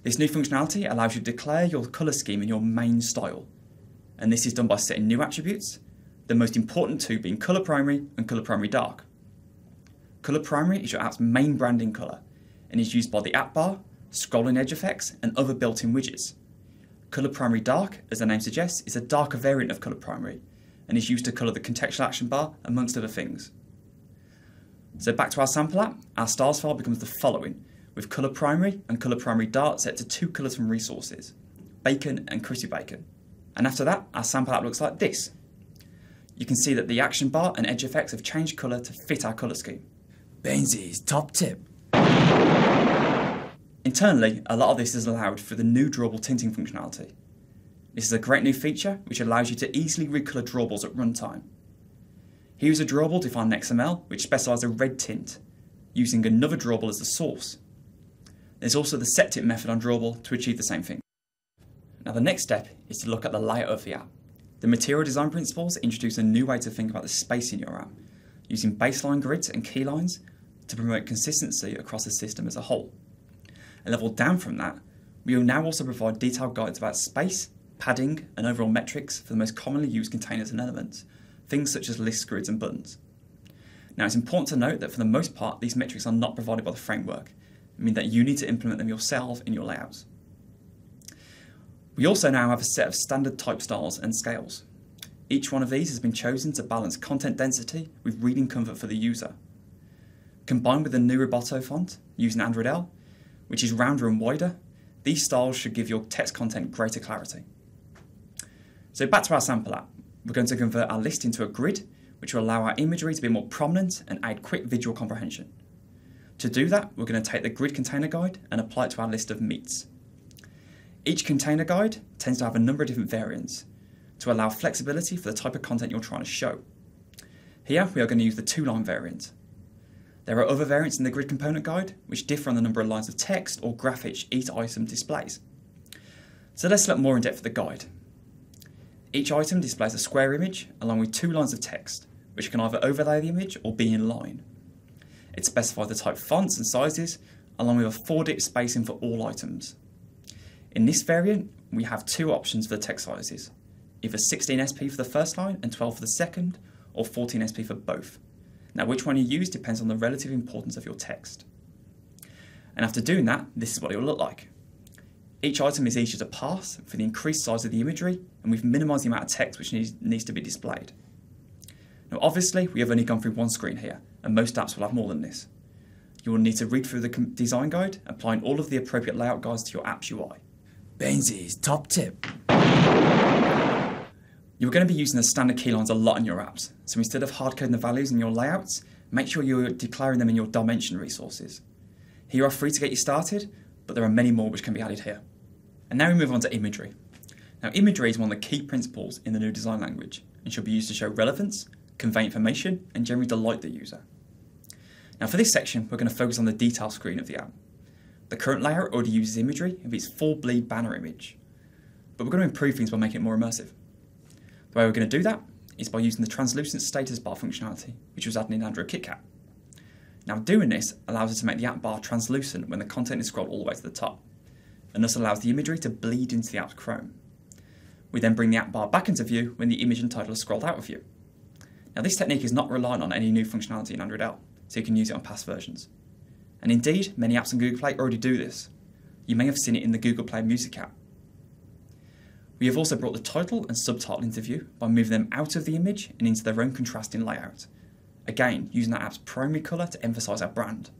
This new functionality allows you to declare your colour scheme in your main style, and this is done by setting new attributes, the most important two being Colour Primary and Colour Primary Dark. Colour Primary is your app's main branding colour and is used by the app bar, scrolling edge effects and other built-in widgets. Colour Primary Dark, as the name suggests, is a darker variant of Colour Primary and is used to colour the contextual action bar amongst other things. So back to our sample app, our styles file becomes the following, with Colour Primary and Colour Primary Dark set to two colours from resources, Bacon and Crispy Bacon. And after that, our sample app looks like this. You can see that the action bar and edge effects have changed colour to fit our colour scheme. Bainsy's top tip. Internally, a lot of this is allowed through the new drawable tinting functionality. This is a great new feature which allows you to easily recolour drawables at runtime. Here is a drawable defined in XML which specifies a red tint, using another drawable as the source. There's also the set tint method on drawable to achieve the same thing. Now the next step is to look at the layout of the app. The material design principles introduce a new way to think about the space in your app, using baseline grids and keylines to promote consistency across the system as a whole. A level down from that, we will now also provide detailed guides about space, padding, and overall metrics for the most commonly used containers and elements, things such as lists, grids, and buttons. Now it's important to note that for the most part, these metrics are not provided by the framework, meaning that you need to implement them yourself in your layouts. We also now have a set of standard type styles and scales. Each one of these has been chosen to balance content density with reading comfort for the user. Combined with the new Roboto font using Android L, which is rounder and wider, these styles should give your text content greater clarity. So back to our sample app, we're going to convert our list into a grid, which will allow our imagery to be more prominent and aid quick visual comprehension. To do that, we're going to take the grid container guide and apply it to our list of meats. Each container guide tends to have a number of different variants to allow flexibility for the type of content you're trying to show. Here we are going to use the 2-line variant. There are other variants in the grid component guide which differ on the number of lines of text or graphics each item displays. So let's look more in depth at the guide. Each item displays a square image along with 2 lines of text, which can either overlay the image or be in line. It specifies the type fonts and sizes, along with a 4-dip spacing for all items. In this variant, we have 2 options for the text sizes, either 16 SP for the first line and 12 for the second, or 14 SP for both. Now which one you use depends on the relative importance of your text. And after doing that, this is what it will look like. Each item is easier to parse for the increased size of the imagery, and we've minimised the amount of text which needs to be displayed. Now obviously, we have only gone through one screen here, and most apps will have more than this. you will need to read through the design guide, applying all of the appropriate layout guides to your app's UI. Bainsey's top tip. You're going to be using the standard keylines a lot in your apps, so instead of hard-coding the values in your layouts, make sure you're declaring them in your dimension resources. Here are 3 to get you started, but there are many more which can be added here. And now we move on to imagery. Now, imagery is one of the key principles in the new design language and should be used to show relevance, convey information, and generally delight the user. Now, for this section, we're going to focus on the detail screen of the app. The current layout already uses imagery of its full bleed banner image, but we're going to improve things by making it more immersive. The way we're going to do that is by using the translucent status bar functionality, which was added in Android KitKat. Now, doing this allows us to make the app bar translucent when the content is scrolled all the way to the top, and thus allows the imagery to bleed into the app's Chrome. We then bring the app bar back into view when the image and title are scrolled out of view. Now, this technique is not reliant on any new functionality in Android L, so you can use it on past versions. And indeed, many apps on Google Play already do this. You may have seen it in the Google Play Music app. We have also brought the title and subtitle into view by moving them out of the image and into their own contrasting layout. Again, using that app's primary colour to emphasise our brand.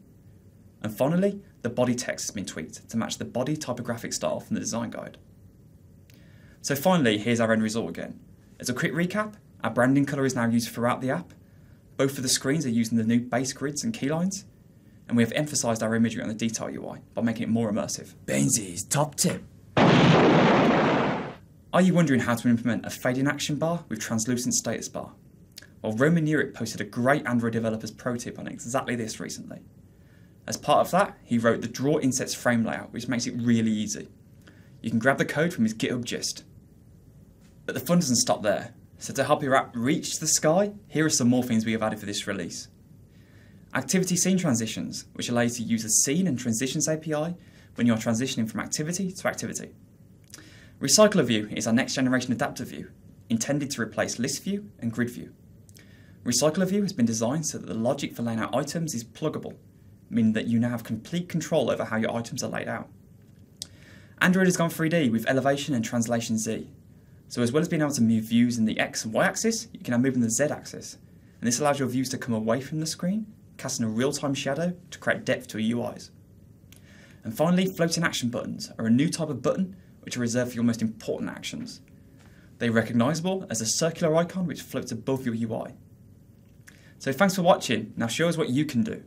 And finally, the body text has been tweaked to match the body typographic style from the design guide. So finally, here's our end result again. As a quick recap, our branding colour is now used throughout the app. Both of the screens are using the new base grids and keylines, and we have emphasised our imagery on the detail UI by making it more immersive. Bainsey's top tip. Are you wondering how to implement a fading action bar with translucent status bar? Well, Roman Urich posted a great Android developer's pro tip on exactly this recently. As part of that, he wrote the Draw Insets frame layout, which makes it really easy. You can grab the code from his GitHub gist. But the fun doesn't stop there. So to help your app reach the sky, here are some more things we have added for this release. Activity scene transitions, which allow you to use the Scene and Transitions API when you are transitioning from activity to activity. Recycler View is our next generation adaptive view, intended to replace List View and Grid View. Recycler View has been designed so that the logic for laying out items is pluggable, meaning that you now have complete control over how your items are laid out. Android has gone 3D with Elevation and Translation Z. So as well as being able to move views in the X and Y axis, you can now move in the Z axis. And this allows your views to come away from the screen, casting a real-time shadow to create depth to your UIs. And finally, floating action buttons are a new type of button which are reserved for your most important actions. They are recognisable as a circular icon which floats above your UI. So thanks for watching. Now show us what you can do.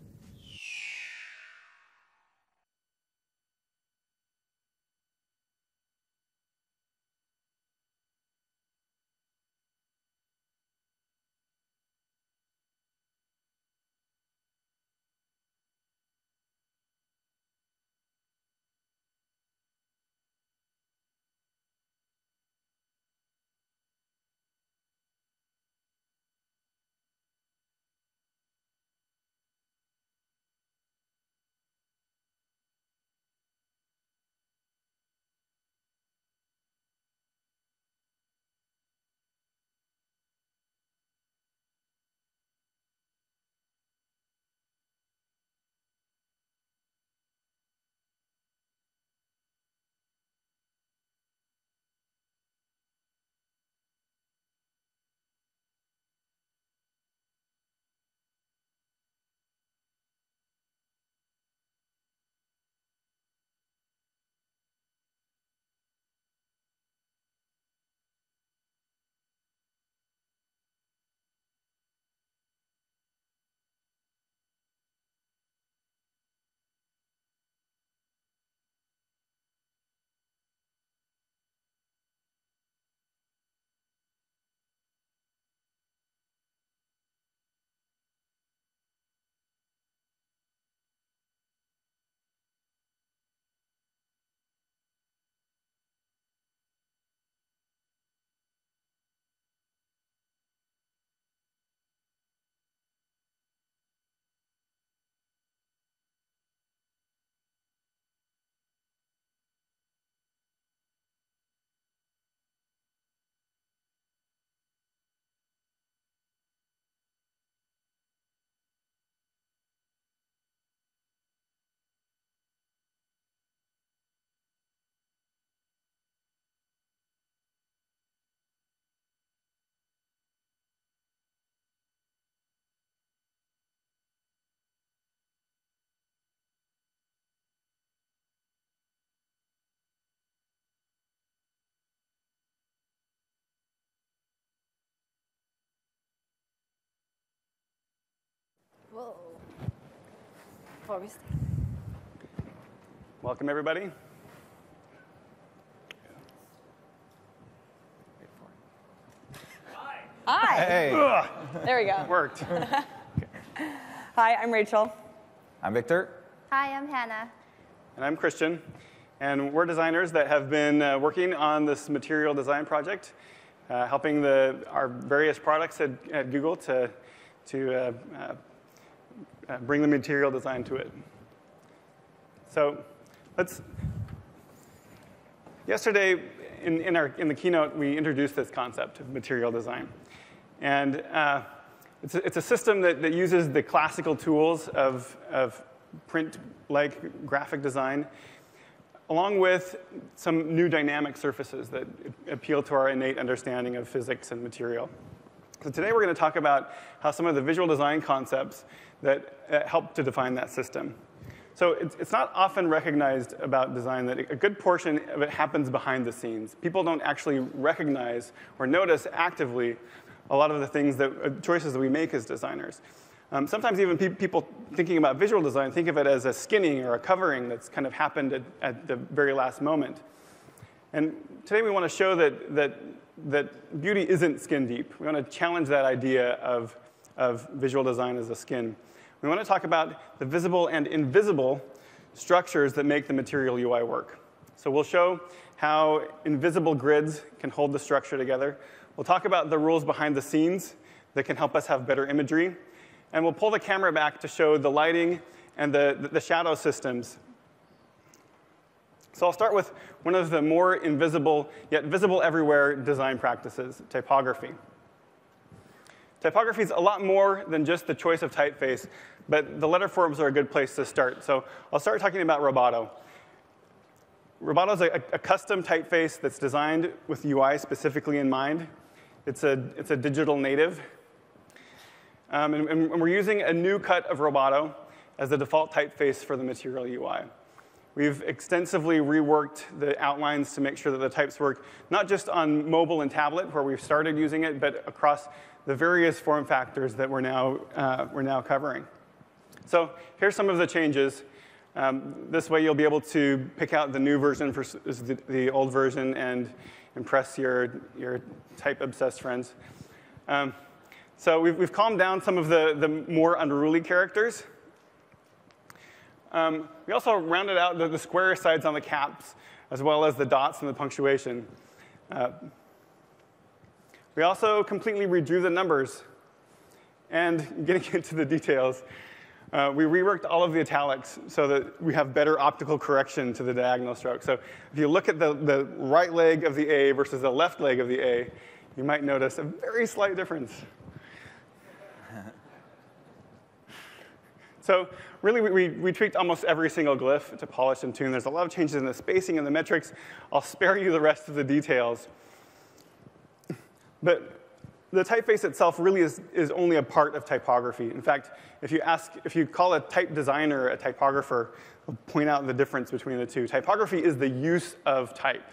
before we start. Welcome, everybody. Hi. Hey. There we go. Worked. Hi, I'm Rachel. I'm Victor. Hi, I'm Hannah. And I'm Christian. And we're designers that have been working on this material design project, helping our various products at Google to bring the material design to it. So yesterday in the keynote, we introduced this concept of material design. And it's a system that uses the classical tools of print-like graphic design, along with some new dynamic surfaces that appeal to our innate understanding of physics and material. So today we're going to talk about how some of the visual design concepts that help to define that system. So it's not often recognized about design that a good portion of it happens behind the scenes. People don't actually recognize or notice actively a lot of the things choices that we make as designers. Sometimes even people thinking about visual design think of it as a skinning or a covering that's kind of happened at the very last moment. And today we want to show that beauty isn't skin deep. We want to challenge that idea of visual design as a skin. We want to talk about the visible and invisible structures that make the material UI work. So we'll show how invisible grids can hold the structure together. We'll talk about the rules behind the scenes that can help us have better imagery. And we'll pull the camera back to show the lighting and the shadow systems. So I'll start with one of the more invisible, yet visible everywhere design practices, typography. Typography is a lot more than just the choice of typeface, but the letter forms are a good place to start. So I'll start talking about Roboto. Roboto is a custom typeface that's designed with UI specifically in mind. It's a digital native. And we're using a new cut of Roboto as the default typeface for the material UI. We've extensively reworked the outlines to make sure that the types work not just on mobile and tablet, where we've started using it, but across the various form factors that we're now covering. So here's some of the changes. This way you'll be able to pick out the new version versus the old version and impress your type-obsessed friends. So we've calmed down some of the more unruly characters. We also rounded out the square sides on the caps, as well as the dots and the punctuation. We also completely redrew the numbers. And getting into the details, we reworked all of the italics so that we have better optical correction to the diagonal stroke. So if you look at the right leg of the A versus the left leg of the A, you might notice a very slight difference. So really, we tweaked almost every single glyph to polish and tune. There's a lot of changes in the spacing and the metrics. I'll spare you the rest of the details. But the typeface itself really is only a part of typography. In fact, if you call a type designer a typographer, they'll point out the difference between the two. Typography is the use of type.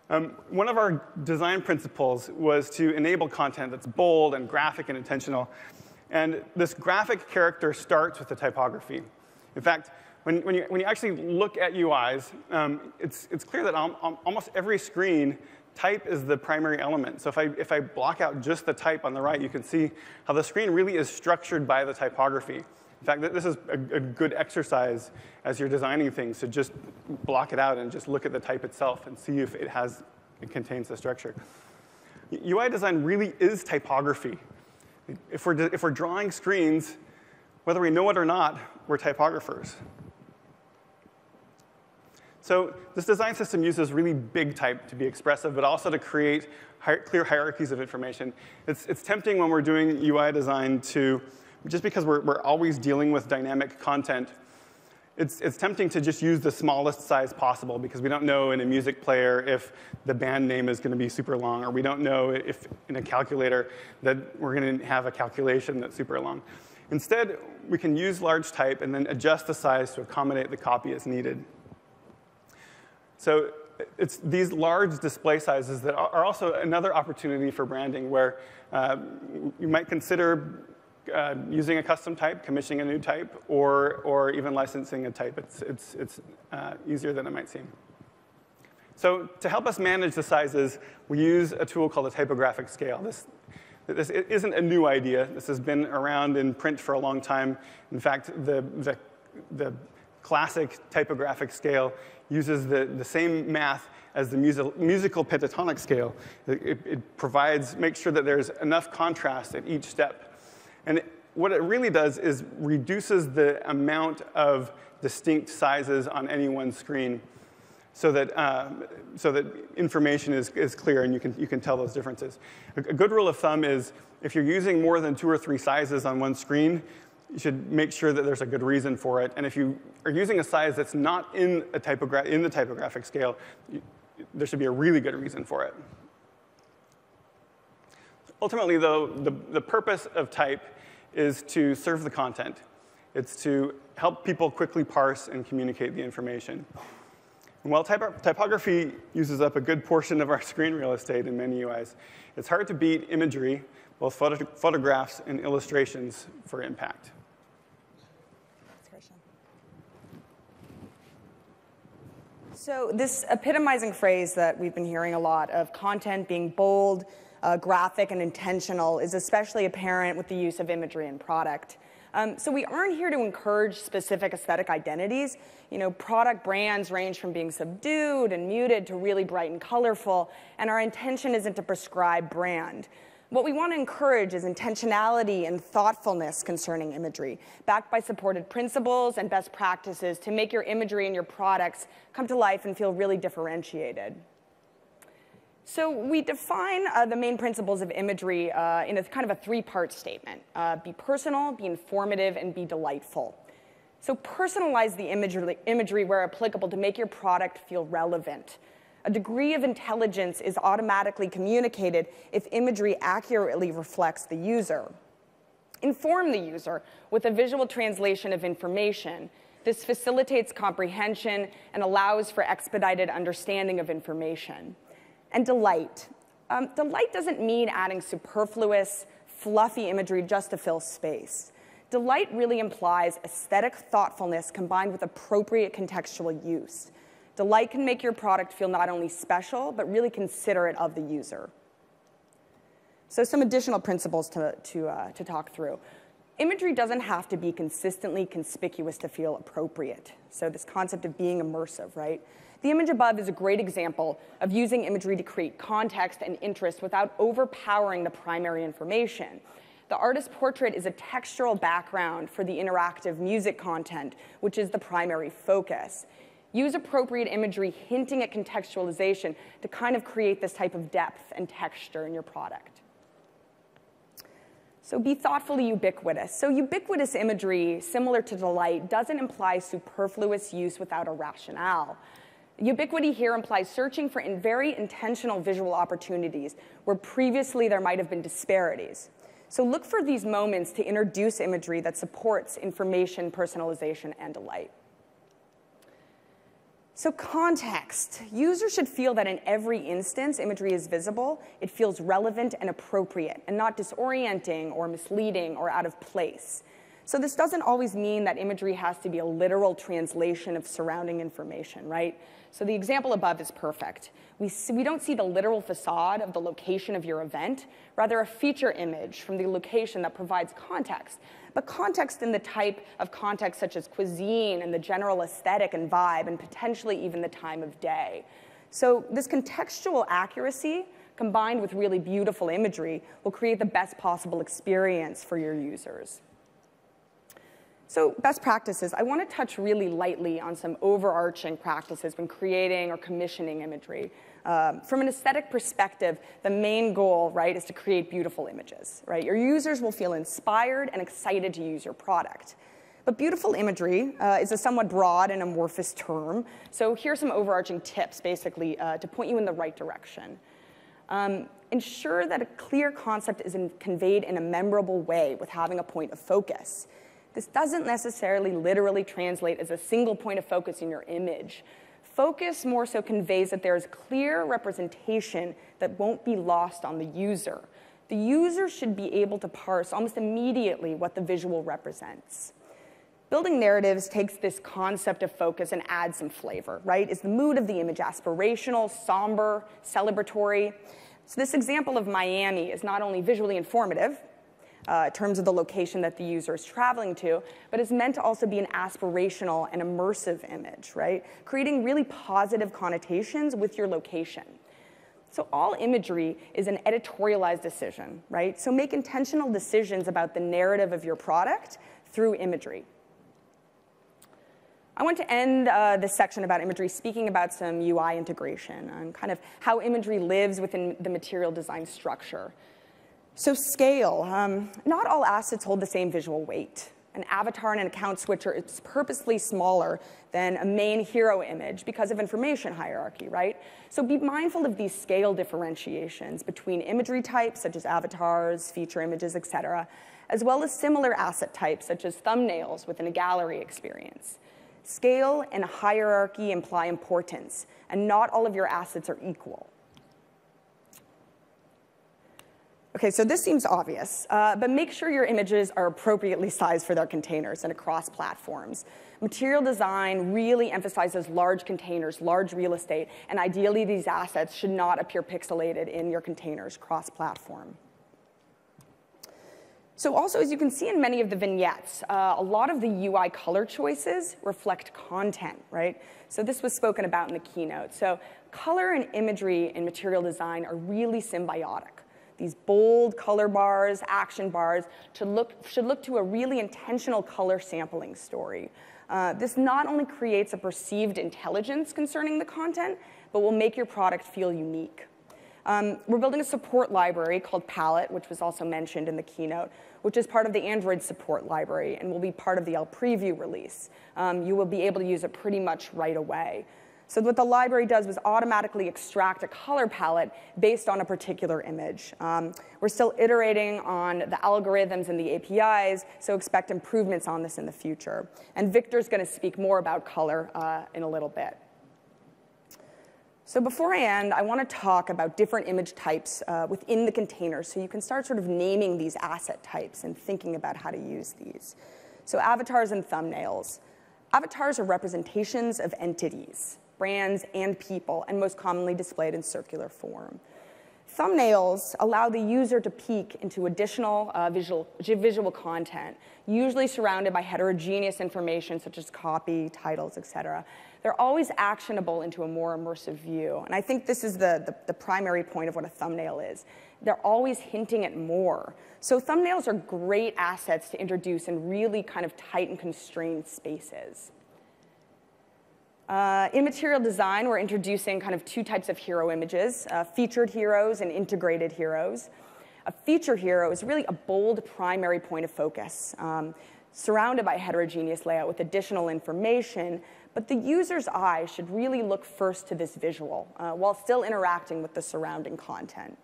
One of our design principles was to enable content that's bold and graphic and intentional. And this graphic character starts with the typography. In fact, when you actually look at UIs, it's clear that on almost every screen, type is the primary element. So if I block out just the type on the right, you can see how the screen really is structured by the typography. In fact, this is a good exercise as you're designing things to just block it out and just look at the type itself and see if it contains the structure. UI design really is typography. If we're drawing screens, whether we know it or not, we're typographers. So this design system uses really big type to be expressive, but also to create clear hierarchies of information. It's tempting when we're doing UI design to, just because we're always dealing with dynamic content, it's tempting to just use the smallest size possible because we don't know in a music player if the band name is going to be super long, or we don't know if in a calculator that we're going to have a calculation that's super long. Instead, we can use large type and then adjust the size to accommodate the copy as needed. So it's these large display sizes that are also another opportunity for branding where you might consider using a custom type, commissioning a new type, or even licensing a type. It's easier than it might seem. So to help us manage the sizes, we use a tool called a typographic scale. This isn't a new idea. This has been around in print for a long time. In fact, the classic typographic scale uses the same math as the musical pentatonic scale. It makes sure that there's enough contrast at each step. And what it really does is reduces the amount of distinct sizes on any one screen so that information is clear and you can tell those differences. A good rule of thumb is if you're using more than 2 or 3 sizes on one screen, you should make sure that there's a good reason for it. And if you are using a size that's not in the typographic scale, there should be a really good reason for it. Ultimately, though, the purpose of type is to serve the content. It's to help people quickly parse and communicate the information. And while typography uses up a good portion of our screen real estate in many UIs, it's hard to beat imagery, both photographs and illustrations, for impact. So this epitomizing phrase that we've been hearing a lot of content being bold, graphic, and intentional is especially apparent with the use of imagery in product. So we aren't here to encourage specific aesthetic identities. Product brands range from being subdued and muted to really bright and colorful, and our intention isn't to prescribe brand. What we want to encourage is intentionality and thoughtfulness concerning imagery, backed by supported principles and best practices to make your imagery and your products come to life and feel really differentiated. So we define the main principles of imagery in a kind of a 3-part statement. Be personal, be informative, and be delightful. So personalize the imagery where applicable to make your product feel relevant. A degree of intelligence is automatically communicated if imagery accurately reflects the user. Inform the user with a visual translation of information. This facilitates comprehension and allows for expedited understanding of information. And delight. Delight doesn't mean adding superfluous, fluffy imagery just to fill space. Delight really implies aesthetic thoughtfulness combined with appropriate contextual use. Delight can make your product feel not only special, but really considerate of the user. So some additional principles to talk through. Imagery doesn't have to be consistently conspicuous to feel appropriate. So this concept of being immersive, right? The image above is a great example of using imagery to create context and interest without overpowering the primary information. The artist's portrait is a textural background for the interactive music content, which is the primary focus. Use appropriate imagery hinting at contextualization to kind of create this type of depth and texture in your product. So be thoughtfully ubiquitous. So ubiquitous imagery, similar to delight, doesn't imply superfluous use without a rationale. Ubiquity here implies searching for very intentional visual opportunities where previously there might have been disparities. So look for these moments to introduce imagery that supports information, personalization, and delight. So context. Users should feel that in every instance imagery is visible, it feels relevant and appropriate, and not disorienting or misleading or out of place. So this doesn't always mean that imagery has to be a literal translation of surrounding information, right? So the example above is perfect. We don't see the literal facade of the location of your event, rather a feature image from the location that provides context. But context in the type of context such as cuisine and the general aesthetic and vibe, and potentially even the time of day. So this contextual accuracy, combined with really beautiful imagery, will create the best possible experience for your users. So best practices, I want to touch really lightly on some overarching practices when creating or commissioning imagery. From an aesthetic perspective, the main goal, right, is to create beautiful images, right? Your users will feel inspired and excited to use your product. But beautiful imagery is a somewhat broad and amorphous term. So here are some overarching tips, basically, to point you in the right direction. Ensure that a clear concept is conveyed in a memorable way with having a point of focus. This doesn't necessarily literally translate as a single point of focus in your image. Focus more so conveys that there is clear representation that won't be lost on the user. the user should be able to parse almost immediately what the visual represents. Building narratives takes this concept of focus and adds some flavor, right? Is the mood of the image aspirational, somber, celebratory? So this example of Miami is not only visually informative in terms of the location that the user is traveling to, but is meant to also be an aspirational and immersive image, right? Creating really positive connotations with your location. So all imagery is an editorialized decision, right? So make intentional decisions about the narrative of your product through imagery. I want to end this section about imagery speaking about some UI integration and kind of how imagery lives within the material design structure. So scale. Not all assets hold the same visual weight. An avatar and an account switcher is purposely smaller than a main hero image because of information hierarchy, right? So be mindful of these scale differentiations between imagery types, such as avatars, feature images, etc., as well as similar asset types, such as thumbnails within a gallery experience. Scale and hierarchy imply importance, and not all of your assets are equal. Okay, so this seems obvious, but make sure your images are appropriately sized for their containers and across platforms. Material design really emphasizes large containers, large real estate, and ideally these assets should not appear pixelated in your containers cross-platform. So also, as you can see in many of the vignettes, a lot of the UI color choices reflect content, right? So this was spoken about in the keynote. So color and imagery in material design are really symbiotic. These bold color bars, action bars, should look to a really intentional color sampling story. This not only creates a perceived intelligence concerning the content, but will make your product feel unique. We're building a support library called Palette, which was also mentioned in the keynote, which is part of the Android support library and will be part of the L-Preview release. You will be able to use it pretty much right away. So what the library does was automatically extract a color palette based on a particular image. We're still iterating on the algorithms and the APIs, so expect improvements on this in the future. And Victor's going to speak more about color in a little bit. So before I end, I want to talk about different image types within the container so you can start sort of naming these asset types and thinking about how to use these. So avatars and thumbnails. Avatars are representations of entities, brands, and people, and most commonly displayed in circular form. Thumbnails allow the user to peek into additional visual content, usually surrounded by heterogeneous information such as copy, titles, etc. They're always actionable into a more immersive view. And I think this is the primary point of what a thumbnail is. They're always hinting at more. So thumbnails are great assets to introduce in really kind of tight and constrained spaces. In material design, we're introducing kind of two types of hero images, featured heroes and integrated heroes. A feature hero is really a bold primary point of focus, surrounded by a heterogeneous layout with additional information, but the user's eye should really look first to this visual while still interacting with the surrounding content.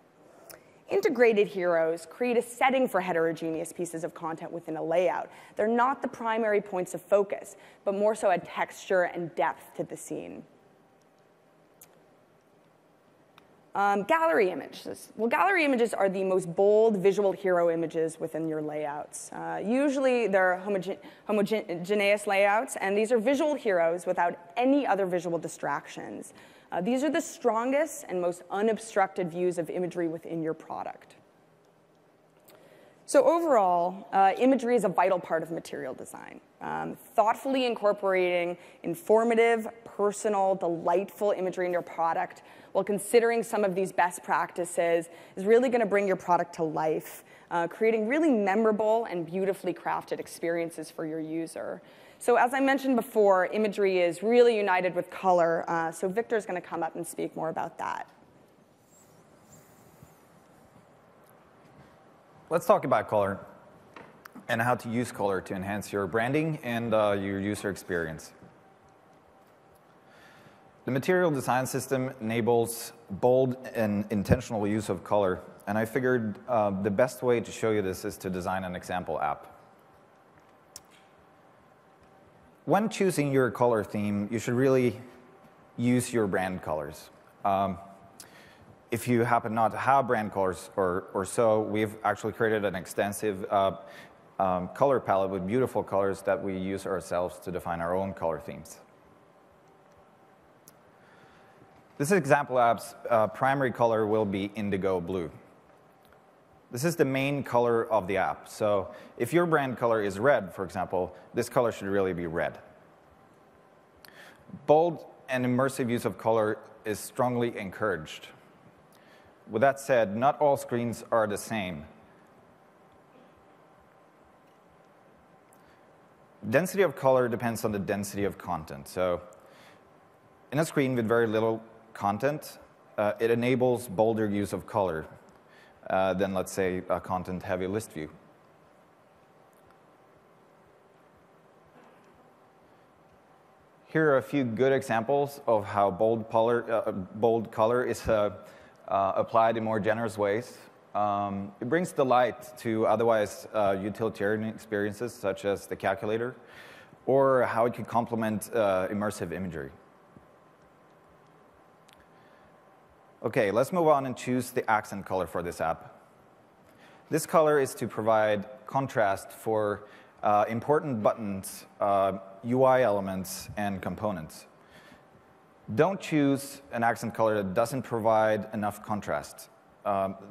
Integrated heroes create a setting for heterogeneous pieces of content within a layout. They're not the primary points of focus, but more so add texture and depth to the scene. Gallery images. Well, gallery images are the most bold visual hero images within your layouts. Usually they're homogeneous layouts, and these are visual heroes without any other visual distractions. These are the strongest and most unobstructed views of imagery within your product. So overall, imagery is a vital part of material design. Thoughtfully incorporating informative, personal, delightful imagery in your product while considering some of these best practices is really going to bring your product to life, creating really memorable and beautifully crafted experiences for your user. So as I mentioned before, imagery is really united with color. So Victor's going to come up and speak more about that. Let's talk about color and how to use color to enhance your branding and your user experience. The material design system enables bold and intentional use of color, and I figured the best way to show you this is to design an example app. When choosing your color theme, you should really use your brand colors. if you happen not to have brand colors or so, we've actually created an extensive color palette with beautiful colors that we use ourselves to define our own color themes. This example app's primary color will be indigo blue. This is the main color of the app. So if your brand color is red, for example, this color should really be red. Bold and immersive use of color is strongly encouraged. With that said, not all screens are the same. Density of color depends on the density of content. So in a screen with very little content, it enables bolder use of color than, let's say, a content-heavy list view. Here are a few good examples of how bold color is applied in more generous ways. It brings delight to otherwise utilitarian experiences, such as the calculator, or how it can complement immersive imagery. OK, let's move on and choose the accent color for this app. This color is to provide contrast for important buttons, UI elements, and components. Don't choose an accent color that doesn't provide enough contrast.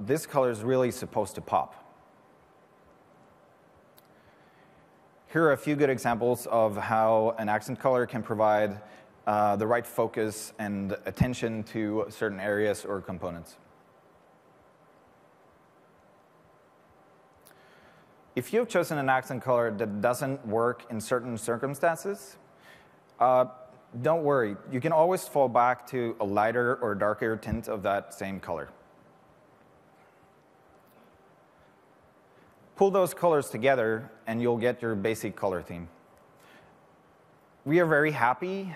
This color is really supposed to pop. Here are a few good examples of how an accent color can provide the right focus and attention to certain areas or components. If you've chosen an accent color that doesn't work in certain circumstances, don't worry. You can always fall back to a lighter or darker tint of that same color. Pull those colors together, and you'll get your basic color theme. We are very happy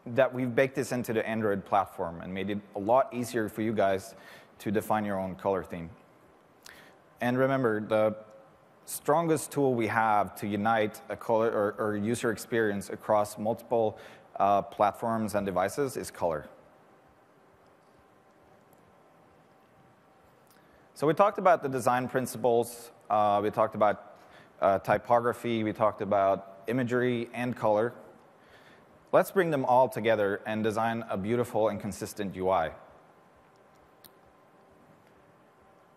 that we've baked this into the Android platform and made it a lot easier for you guys to define your own color theme. And remember, the strongest tool we have to unite a color or user experience across multiple platforms and devices is color. So we talked about the design principles. We talked about typography. We talked about imagery and color. Let's bring them all together and design a beautiful and consistent UI.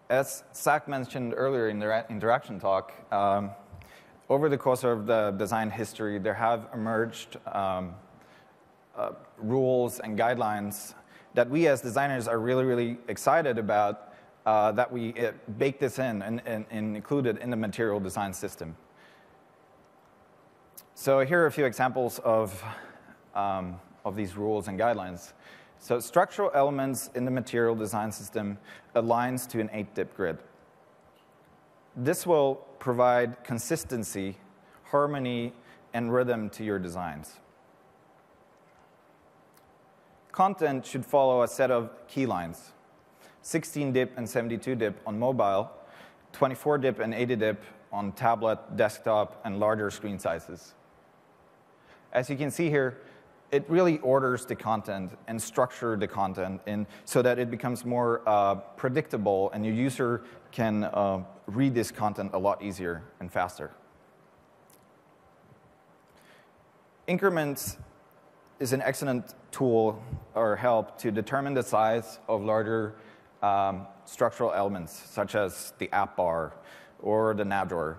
As Zach mentioned earlier in the interaction talk, over the course of the design history, there have emerged rules and guidelines that we as designers are really, really excited about, that we bake this in and include it in the material design system. So here are a few examples of these rules and guidelines. So structural elements in the material design system aligns to an 8-dip grid. This will provide consistency, harmony, and rhythm to your designs. Content should follow a set of key lines: 16-dip and 72-dip on mobile, 24-dip and 80-dip on tablet, desktop, and larger screen sizes. As you can see here, it really orders the content and structures the content so that it becomes more predictable, and your user can read this content a lot easier and faster. Increments is an excellent tool or help to determine the size of larger structural elements, such as the app bar or the nav drawer.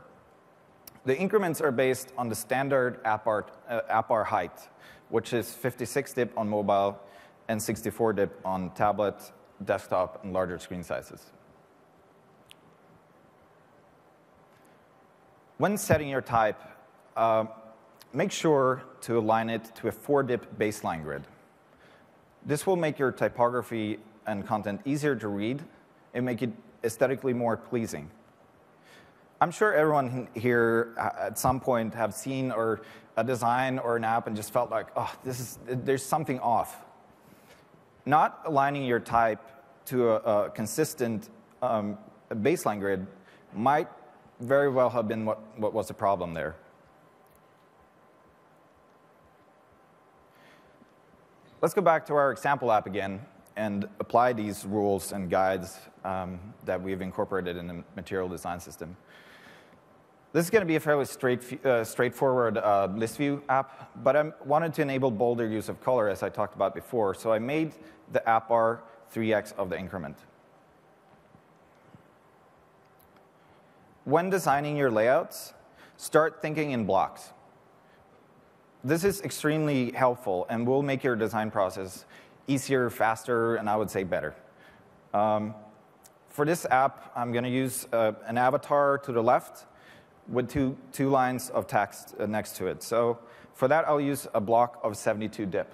The increments are based on the standard app bar height, which is 56-dip on mobile and 64-dip on tablet, desktop, and larger screen sizes. When setting your type, make sure to align it to a 4-dip baseline grid. This will make your typography and content easier to read and make it aesthetically more pleasing. I'm sure everyone here at some point have seen a design or an app and just felt like, oh, there's something off. Not aligning your type to a consistent baseline grid might very well have been what was the problem there. Let's go back to our example app again and apply these rules and guides that we've incorporated in the material design system. This is going to be a fairly straightforward list view app, but I wanted to enable bolder use of color, as I talked about before, so I made the app bar 3x of the increment. When designing your layouts, start thinking in blocks. This is extremely helpful and will make your design process easier, faster, and I would say better. For this app, I'm going to use an avatar to the left with two lines of text next to it. So for that, I'll use a block of 72 dip.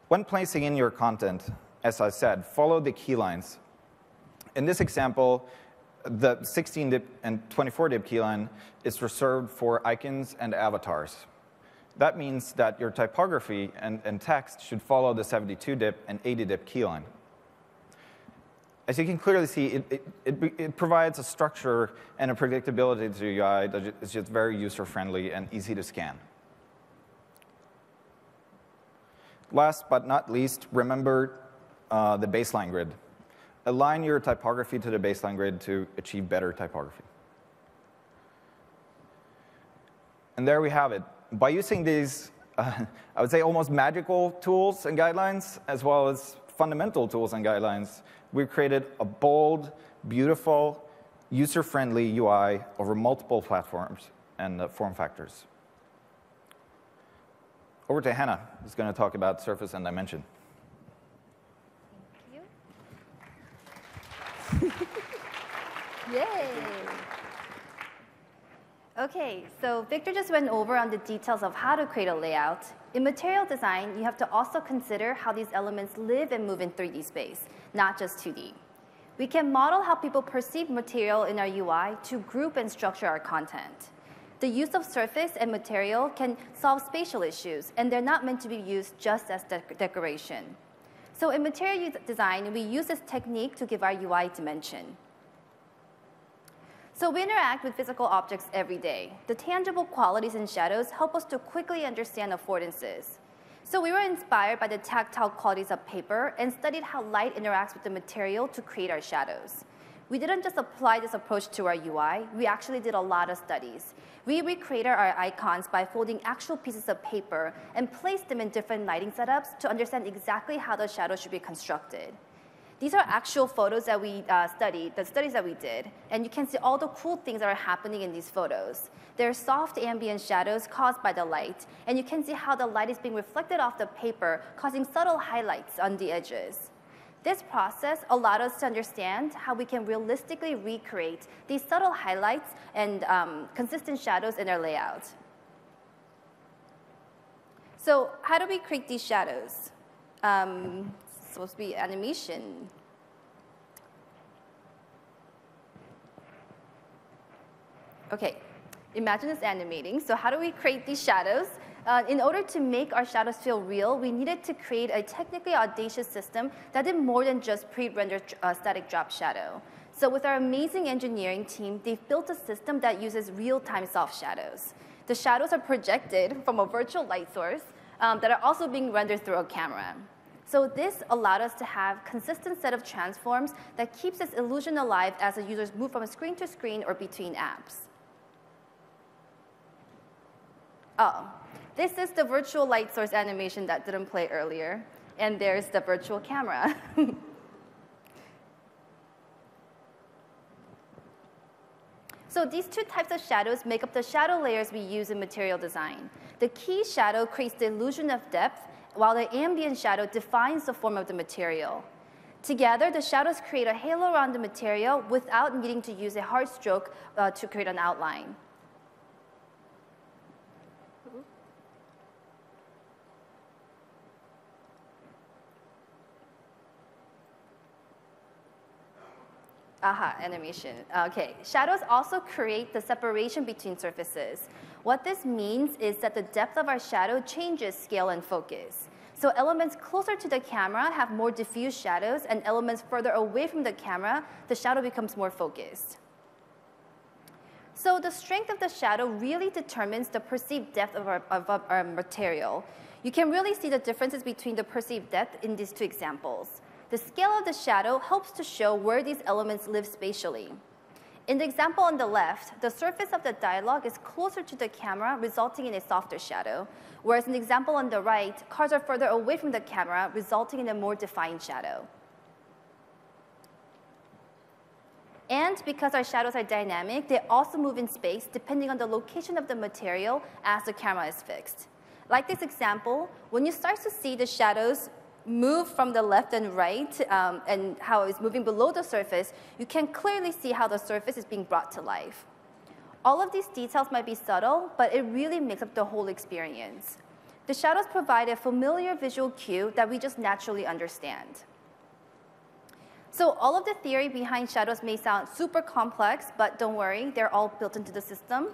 When placing in your content, as I said, follow the key lines. In this example, the 16 dip and 24 dip keyline is reserved for icons and avatars. That means that your typography and text should follow the 72 dip and 80 dip keyline. As you can clearly see, it provides a structure and a predictability to the UI that is just very user-friendly and easy to scan. Last but not least, remember the baseline grid. Align your typography to the baseline grid to achieve better typography. And there we have it. By using these, I would say, almost magical tools and guidelines, as well as fundamental tools and guidelines, we've created a bold, beautiful, user-friendly UI over multiple platforms and form factors. Over to Hannah, who's going to talk about surface and dimension. Yay! Okay, so Victor just went over on the details of how to create a layout. In material design, you have to also consider how these elements live and move in 3D space, not just 2D. We can model how people perceive material in our UI to group and structure our content. The use of surface and material can solve spatial issues, and they're not meant to be used just as decoration. So in material design, we use this technique to give our UI dimension. So we interact with physical objects every day. The tangible qualities and shadows help us to quickly understand affordances. So we were inspired by the tactile qualities of paper and studied how light interacts with the material to create our shadows. We didn't just apply this approach to our UI, we actually did a lot of studies. We recreated our icons by folding actual pieces of paper and placed them in different lighting setups to understand exactly how the shadow should be constructed. These are actual photos that we studied, the studies that we did, and you can see all the cool things that are happening in these photos. There are soft ambient shadows caused by the light, and you can see how the light is being reflected off the paper, causing subtle highlights on the edges. This process allowed us to understand how we can realistically recreate these subtle highlights and consistent shadows in our layout. So how do we create these shadows? It's supposed to be animation. Okay, imagine this animating. So how do we create these shadows? In order to make our shadows feel real, we needed to create a technically audacious system that did more than just pre-rendered static drop shadow. So with our amazing engineering team, they've built a system that uses real-time soft shadows. The shadows are projected from a virtual light source that are also being rendered through a camera. So this allowed us to have a consistent set of transforms that keeps this illusion alive as the users move from screen to screen or between apps. Oh, this is the virtual light source animation that didn't play earlier. And there's the virtual camera. So these two types of shadows make up the shadow layers we use in material design. The key shadow creates the illusion of depth, while the ambient shadow defines the form of the material. Together, the shadows create a halo around the material without needing to use a hard stroke to create an outline. Aha, animation. Okay, shadows also create the separation between surfaces. What this means is that the depth of our shadow changes scale and focus. So elements closer to the camera have more diffuse shadows, and elements further away from the camera, the shadow becomes more focused. So the strength of the shadow really determines the perceived depth of our material. You can really see the differences between the perceived depth in these two examples. The scale of the shadow helps to show where these elements live spatially. In the example on the left, the surface of the dialogue is closer to the camera, resulting in a softer shadow, whereas in the example on the right, cars are further away from the camera, resulting in a more defined shadow. And because our shadows are dynamic, they also move in space depending on the location of the material as the camera is fixed. Like this example, when you start to see the shadows move from the left and right and how it's moving below the surface, you can clearly see how the surface is being brought to life. All of these details might be subtle, but it really makes up the whole experience. The shadows provide a familiar visual cue that we just naturally understand. So all of the theory behind shadows may sound super complex, but don't worry, they're all built into the system.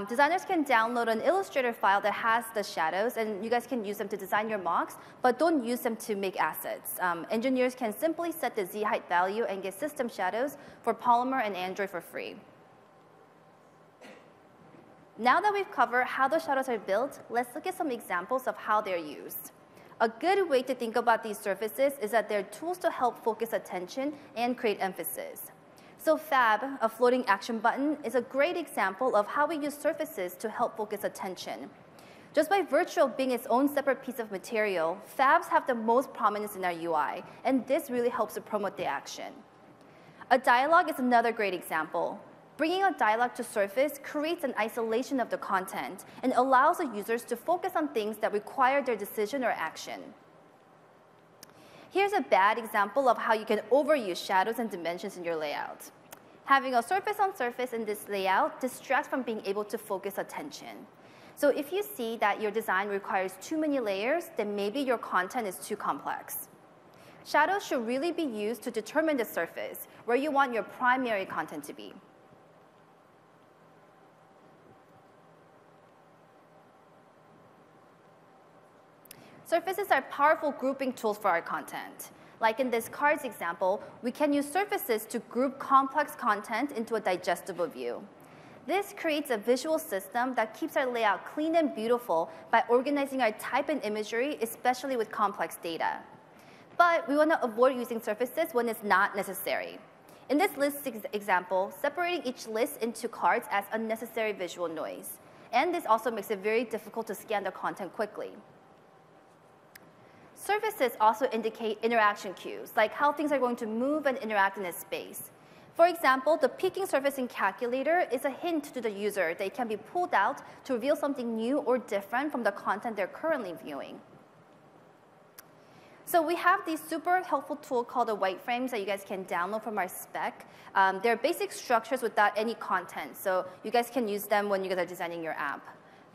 Designers can download an Illustrator file that has the shadows, and you guys can use them to design your mocks, but don't use them to make assets. Engineers can simply set the z-height value and get system shadows for Polymer and Android for free. Now that we've covered how the shadows are built, let's look at some examples of how they're used. A good way to think about these surfaces is that they're tools to help focus attention and create emphasis. So Fab, a floating action button, is a great example of how we use surfaces to help focus attention. Just by virtue of being its own separate piece of material, Fabs have the most prominence in our UI, and this really helps to promote the action. A dialogue is another great example. Bringing a dialogue to surface creates an isolation of the content and allows the users to focus on things that require their decision or action. Here's a bad example of how you can overuse shadows and dimensions in your layout. Having a surface on surface in this layout distracts from being able to focus attention. So if you see that your design requires too many layers, then maybe your content is too complex. Shadows should really be used to determine the surface, where you want your primary content to be. Surfaces are powerful grouping tools for our content. Like in this cards example, we can use surfaces to group complex content into a digestible view. This creates a visual system that keeps our layout clean and beautiful by organizing our type and imagery, especially with complex data. But we want to avoid using surfaces when it's not necessary. In this list example, separating each list into cards adds unnecessary visual noise. And this also makes it very difficult to scan the content quickly. Surfaces also indicate interaction cues, like how things are going to move and interact in a space. For example, the peaking surface in Calculator is a hint to the user that it can be pulled out to reveal something new or different from the content they're currently viewing. So we have these super helpful tool called the white frames that you guys can download from our spec. They're basic structures without any content, so you guys can use them when you guys are designing your app.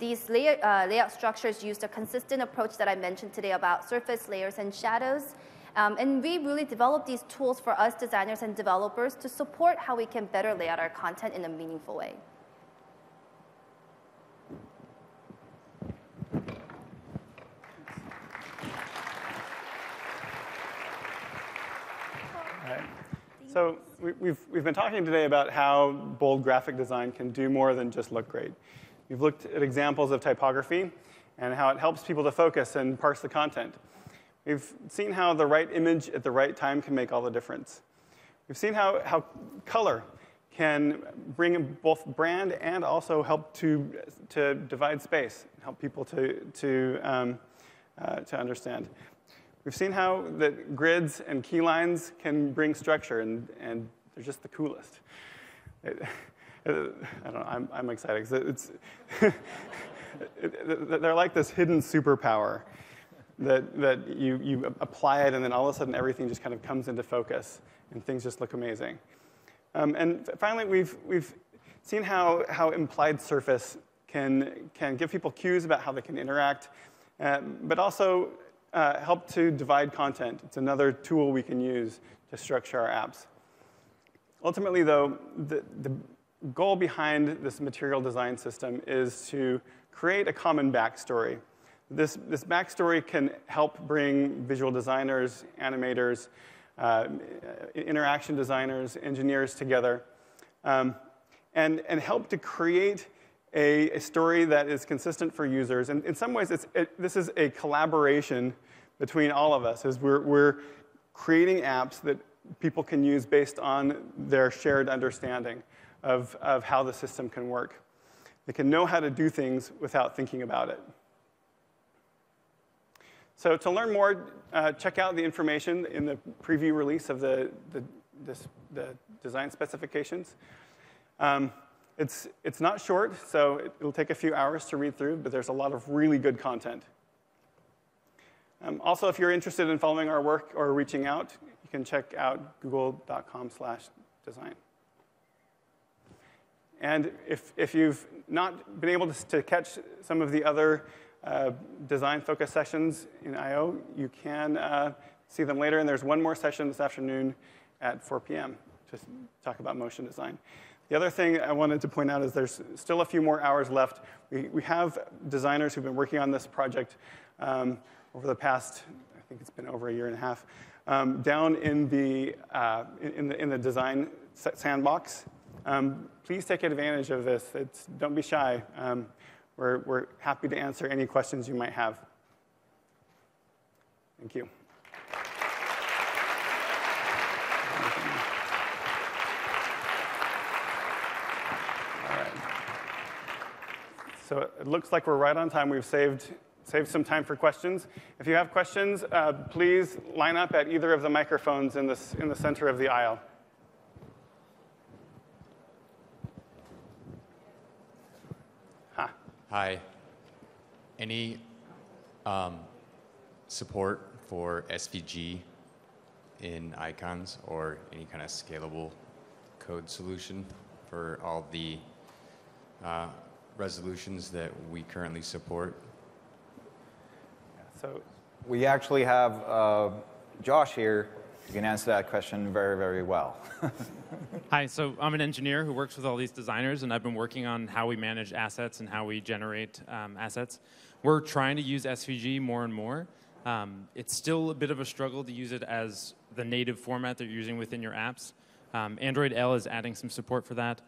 These layout structures use the consistent approach that I mentioned today about surface, layers, and shadows. And we really developed these tools for us designers and developers to support how we can better lay out our content in a meaningful way. All right. So we've been talking today about how bold graphic design can do more than just look great. We've looked at examples of typography and how it helps people to focus and parse the content. We've seen how the right image at the right time can make all the difference. We've seen how color can bring both brand and also help to divide space, help people to understand. We've seen how that grids and key lines can bring structure, and they're just the coolest. I don't know, I'm excited because they're like this hidden superpower that you apply it and then all of a sudden everything just kind of comes into focus and things just look amazing. And finally, we've seen how implied surface can give people cues about how they can interact, but also help to divide content. It's another tool we can use to structure our apps. Ultimately, though, the goal behind this material design system is to create a common backstory. This backstory can help bring visual designers, animators, interaction designers, engineers together, and help to create a story that is consistent for users. And in some ways, this is a collaboration between all of us, as we're creating apps that people can use based on their shared understanding of how the system can work. They can know how to do things without thinking about it. So to learn more, check out the information in the preview release of the design specifications. It's not short, so it'll take a few hours to read through, but there's a lot of really good content. Also, if you're interested in following our work or reaching out, you can check out google.com/design. And if you've not been able to catch some of the other design-focused sessions in I/O, you can see them later. And there's one more session this afternoon at 4 p.m. to talk about motion design. The other thing I wanted to point out is there's still a few more hours left. We have designers who've been working on this project over the past, I think it's been over a year and a half, down in the design sandbox. Please take advantage of this. Don't be shy. We're happy to answer any questions you might have. Thank you. All right. So it looks like we're right on time. We've saved some time for questions. If you have questions, please line up at either of the microphones in the center of the aisle. Hi. Any support for SVG in icons or any kind of scalable code solution for all the resolutions that we currently support? So we actually have Josh here who can answer that question very, very well. Hi, so I'm an engineer who works with all these designers, and I've been working on how we manage assets and how we generate assets. We're trying to use SVG more and more. It's still a bit of a struggle to use it as the native format that you're using within your apps. Android L is adding some support for that.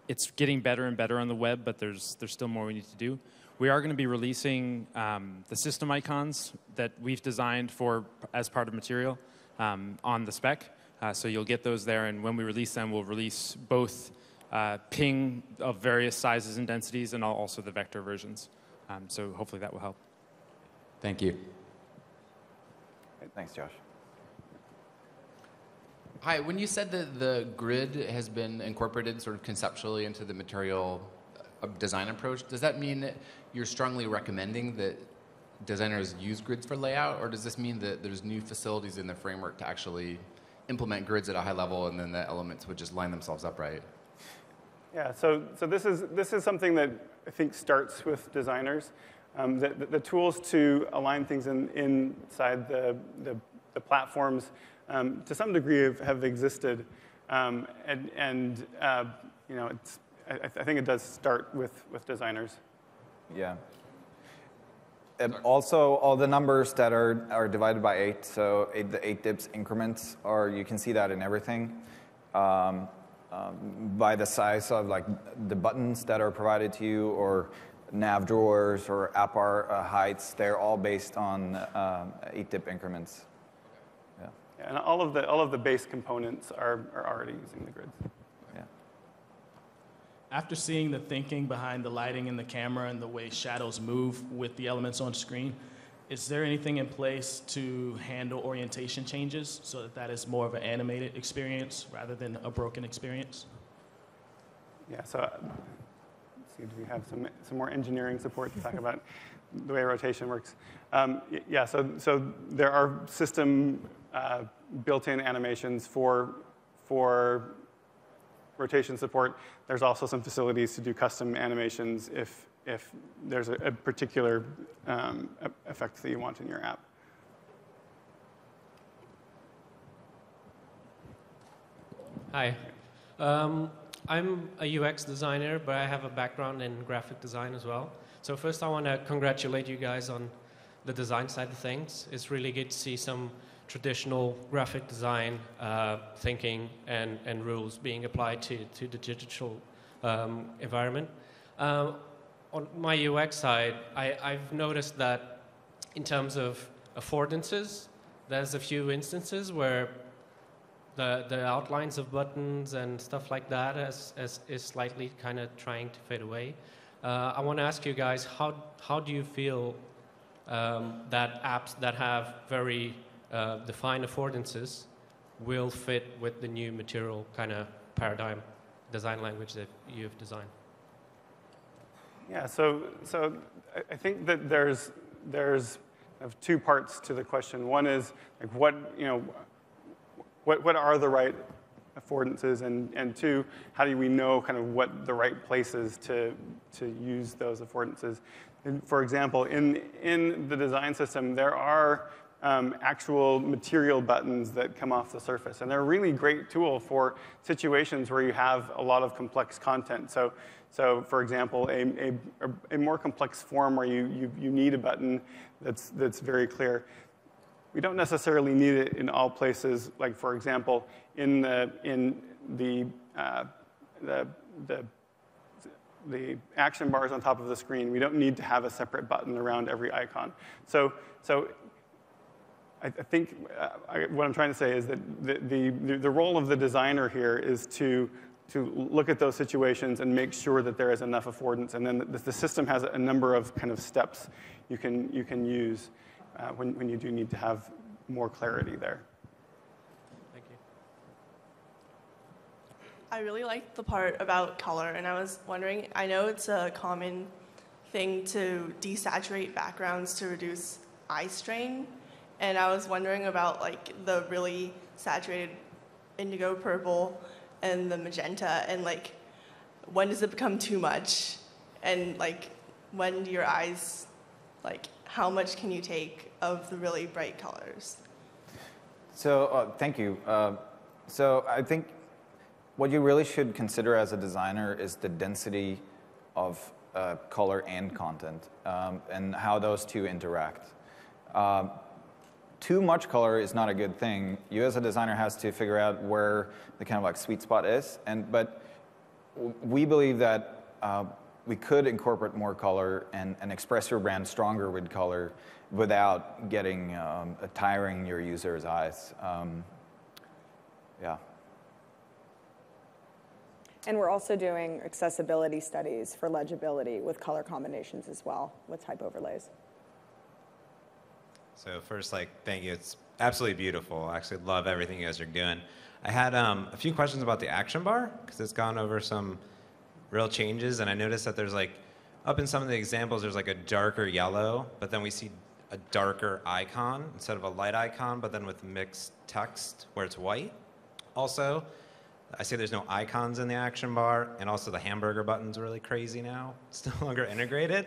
It's getting better and better on the web, but there's still more we need to do. We are going to be releasing the system icons that we've designed as part of Material on the spec. So you'll get those there, and when we release them, we'll release both ping of various sizes and densities and also the vector versions. So hopefully that will help. Thank you. Thanks, Josh. Hi, when you said that the grid has been incorporated sort of conceptually into the Material design approach, does that mean that you're strongly recommending that designers use grids for layout, or does this mean that there's new facilities in the framework to actually implement grids at a high level and then the elements would just line themselves up right? Yeah, so this is something that I think starts with designers. The tools to align things inside the platforms to some degree have existed, I think it does start with designers. Yeah. Also, all the numbers that are divided by 8, so the 8 dips increments, you can see that in everything. By the size of like the buttons that are provided to you, or nav drawers, or app heights, they're all based on 8 dip increments. Yeah. And all of the base components are already using the grids. Yeah. After seeing the thinking behind the lighting and the camera and the way shadows move with the elements on screen, is there anything in place to handle orientation changes so that is more of an animated experience rather than a broken experience? Yeah, so let's see, do we have some more engineering support to talk about the way rotation works? Yeah, so there are system built-in animations for rotation support. There's also some facilities to do custom animations if there's a particular effect that you want in your app. Hi. I'm a UX designer, but I have a background in graphic design as well. So first I want to congratulate you guys on the design side of things. It's really good to see some traditional graphic design thinking and rules being applied to the digital environment. On my UX side, I've noticed that in terms of affordances, there's a few instances where the outlines of buttons and stuff like that is slightly kind of trying to fade away. I want to ask you guys, how do you feel that apps that have very defined affordances will fit with the new material kind of paradigm design language that you've designed? Yeah, so I think that there's two parts to the question. One is like what are the right affordances, and two, how do we know kind of what the right places to use those affordances? And for example, in the design system, there are actual material buttons that come off the surface, and they're a really great tool for situations where you have a lot of complex content. So for example, a more complex form where you need a button that's very clear. We don't necessarily need it in all places. Like for example, in the action bars on top of the screen, we don't need to have a separate button around every icon. So I think what I'm trying to say is that the role of the designer here is to look at those situations and make sure that there is enough affordance, and then the system has a number of kind of steps you can use when you do need to have more clarity there. Thank you. I really liked the part about color, and I was wondering, I know it's a common thing to desaturate backgrounds to reduce eye strain, and I was wondering about like the really saturated indigo purple and the magenta, and like when does it become too much, and like when do your eyes, like how much can you take of the really bright colors? So thank you. So I think what you really should consider as a designer is the density of color and content, and how those two interact. Too much color is not a good thing. You as a designer has to figure out where the kind of like sweet spot is, but we believe that we could incorporate more color and express your brand stronger with color without getting tiring your users' eyes. Yeah. And we're also doing accessibility studies for legibility with color combinations as well, with type overlays. So first, thank you. It's absolutely beautiful. I actually love everything you guys are doing. I had a few questions about the action bar, because it's gone over some real changes, and I noticed that there's up in some of the examples, there's a darker yellow, but then we see a darker icon instead of a light icon, but then with mixed text where it's white. Also, I see there's no icons in the action bar, and also the hamburger button's really crazy now. It's no longer integrated.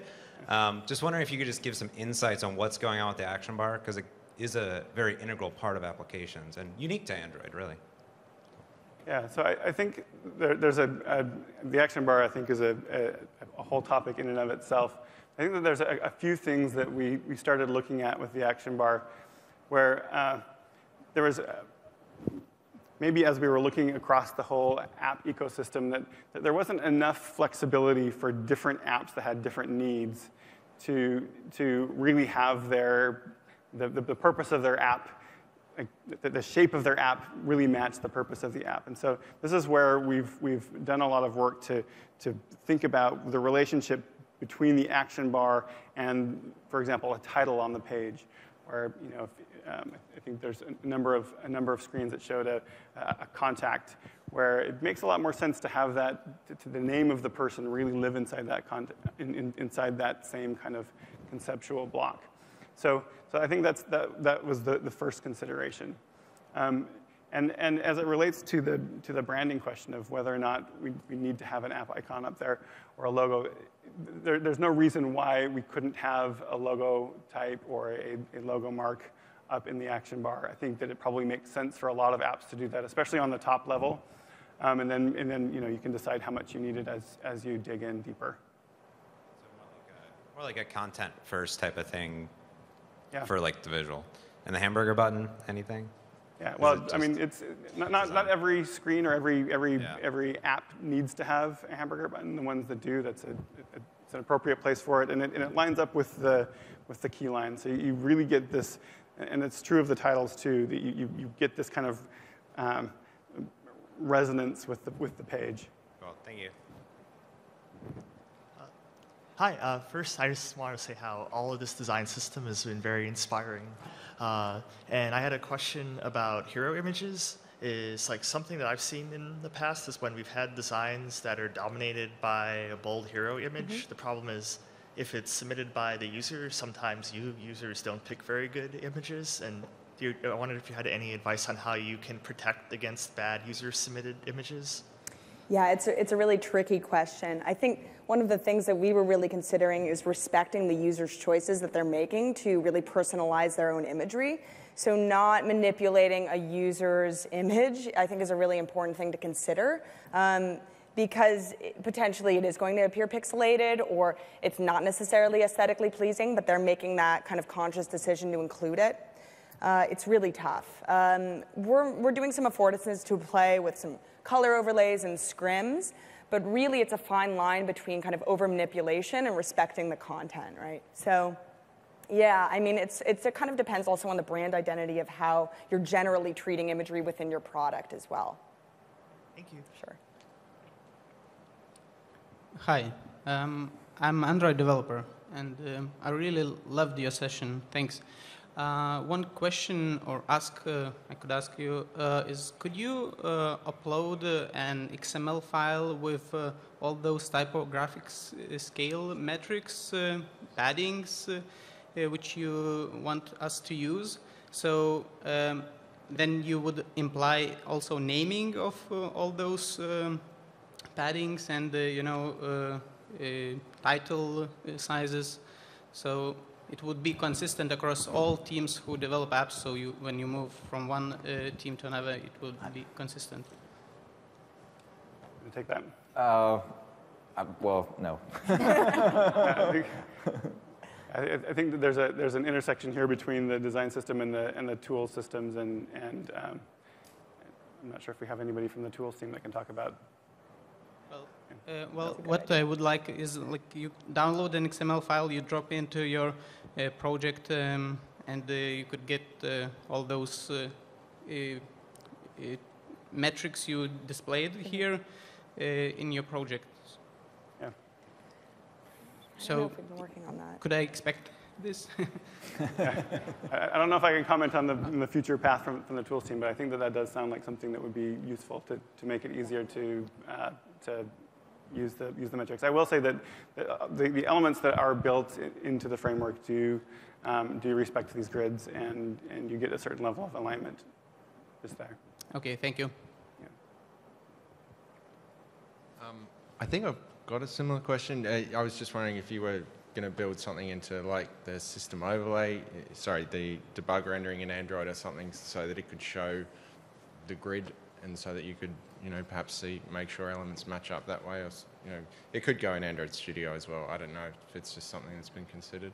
Just wondering if you could just give some insights on what's going on with the action bar, because it is a very integral part of applications and unique to Android, really. Yeah, so I think there's the action bar, I think, is a whole topic in and of itself. I think that there's a few things that we started looking at with the action bar, where there was maybe as we were looking across the whole app ecosystem that there wasn't enough flexibility for different apps that had different needs to really have the purpose of their app, the shape of their app really match the purpose of the app. And so this is where we've done a lot of work to think about the relationship between the action bar and, for example, a title on the page, where I think there's a number of screens that showed a contact, where it makes a lot more sense to have that to the name of the person really live inside that inside that same kind of conceptual block. So I think that was the first consideration. And as it relates to the branding question of whether or not we need to have an app icon up there or a logo, there's no reason why we couldn't have a logo type or a logo mark up in the action bar. I think that it probably makes sense for a lot of apps to do that, especially on the top level. And then you can decide how much you need it as you dig in deeper. So more like a content first type of thing. Yeah. For the visual. And the hamburger button, anything? Yeah, well, I mean, it's not every screen or every app needs to have a hamburger button. The ones that do, it's an appropriate place for it, and it lines up with the key line. So you really get this, and it's true of the titles too. That you get this kind of resonance with the page. Well, thank you. Hi, first I just want to say how all of this design system has been very inspiring. And I had a question about hero images. Is like something that I've seen in the past is when we've had designs that are dominated by a bold hero image. Mm-hmm. The problem is if it's submitted by the user, sometimes users don't pick very good images. And I wondered if you had any advice on how you can protect against bad user-submitted images. Yeah, it's a really tricky question. I think one of the things that we were really considering is respecting the user's choices that they're making to really personalize their own imagery. So not manipulating a user's image, I think, is a really important thing to consider. Because potentially it is going to appear pixelated, or it's not necessarily aesthetically pleasing, but they're making that kind of conscious decision to include it. It's really tough. We're doing some affordances to play with some color overlays and scrims, but really it's a fine line between kind of over manipulation and respecting the content, right? So yeah, I mean, it kind of depends also on the brand identity of how you're generally treating imagery within your product as well. Thank you. Sure. Hi, I'm Android developer, and I really loved your session. Thanks. One question or ask I could ask you is, could you upload an XML file with all those typographic scale metrics, paddings, which you want us to use? So then you would imply also naming of all those paddings and title sizes. So it would be consistent across all teams who develop apps, so when you move from one team to another, it would be consistent. You take that? Well, no. I think that there's an intersection here between the design system and the tool systems, and I'm not sure if we have anybody from the tools team that can talk about. Well, what I would like is, like, you download an XML file, you drop into your project, and you could get all those metrics you displayed here in your project. Yeah. I don't know if we've been working on that. Could I expect this? I don't know if I can comment on the future path from the tools team, but I think that does sound like something that would be useful to make it easier to use the metrics. I will say that the elements that are built into the framework do respect these grids, and you get a certain level of alignment just there. Okay, thank you. Yeah. I think I've got a similar question. I was just wondering if you were going to build something into like the system overlay, the debug rendering in Android or something, so that it could show the grid, and so that you could, perhaps make sure elements match up that way, or it could go in Android Studio as well. I don't know if it's just something that's been considered.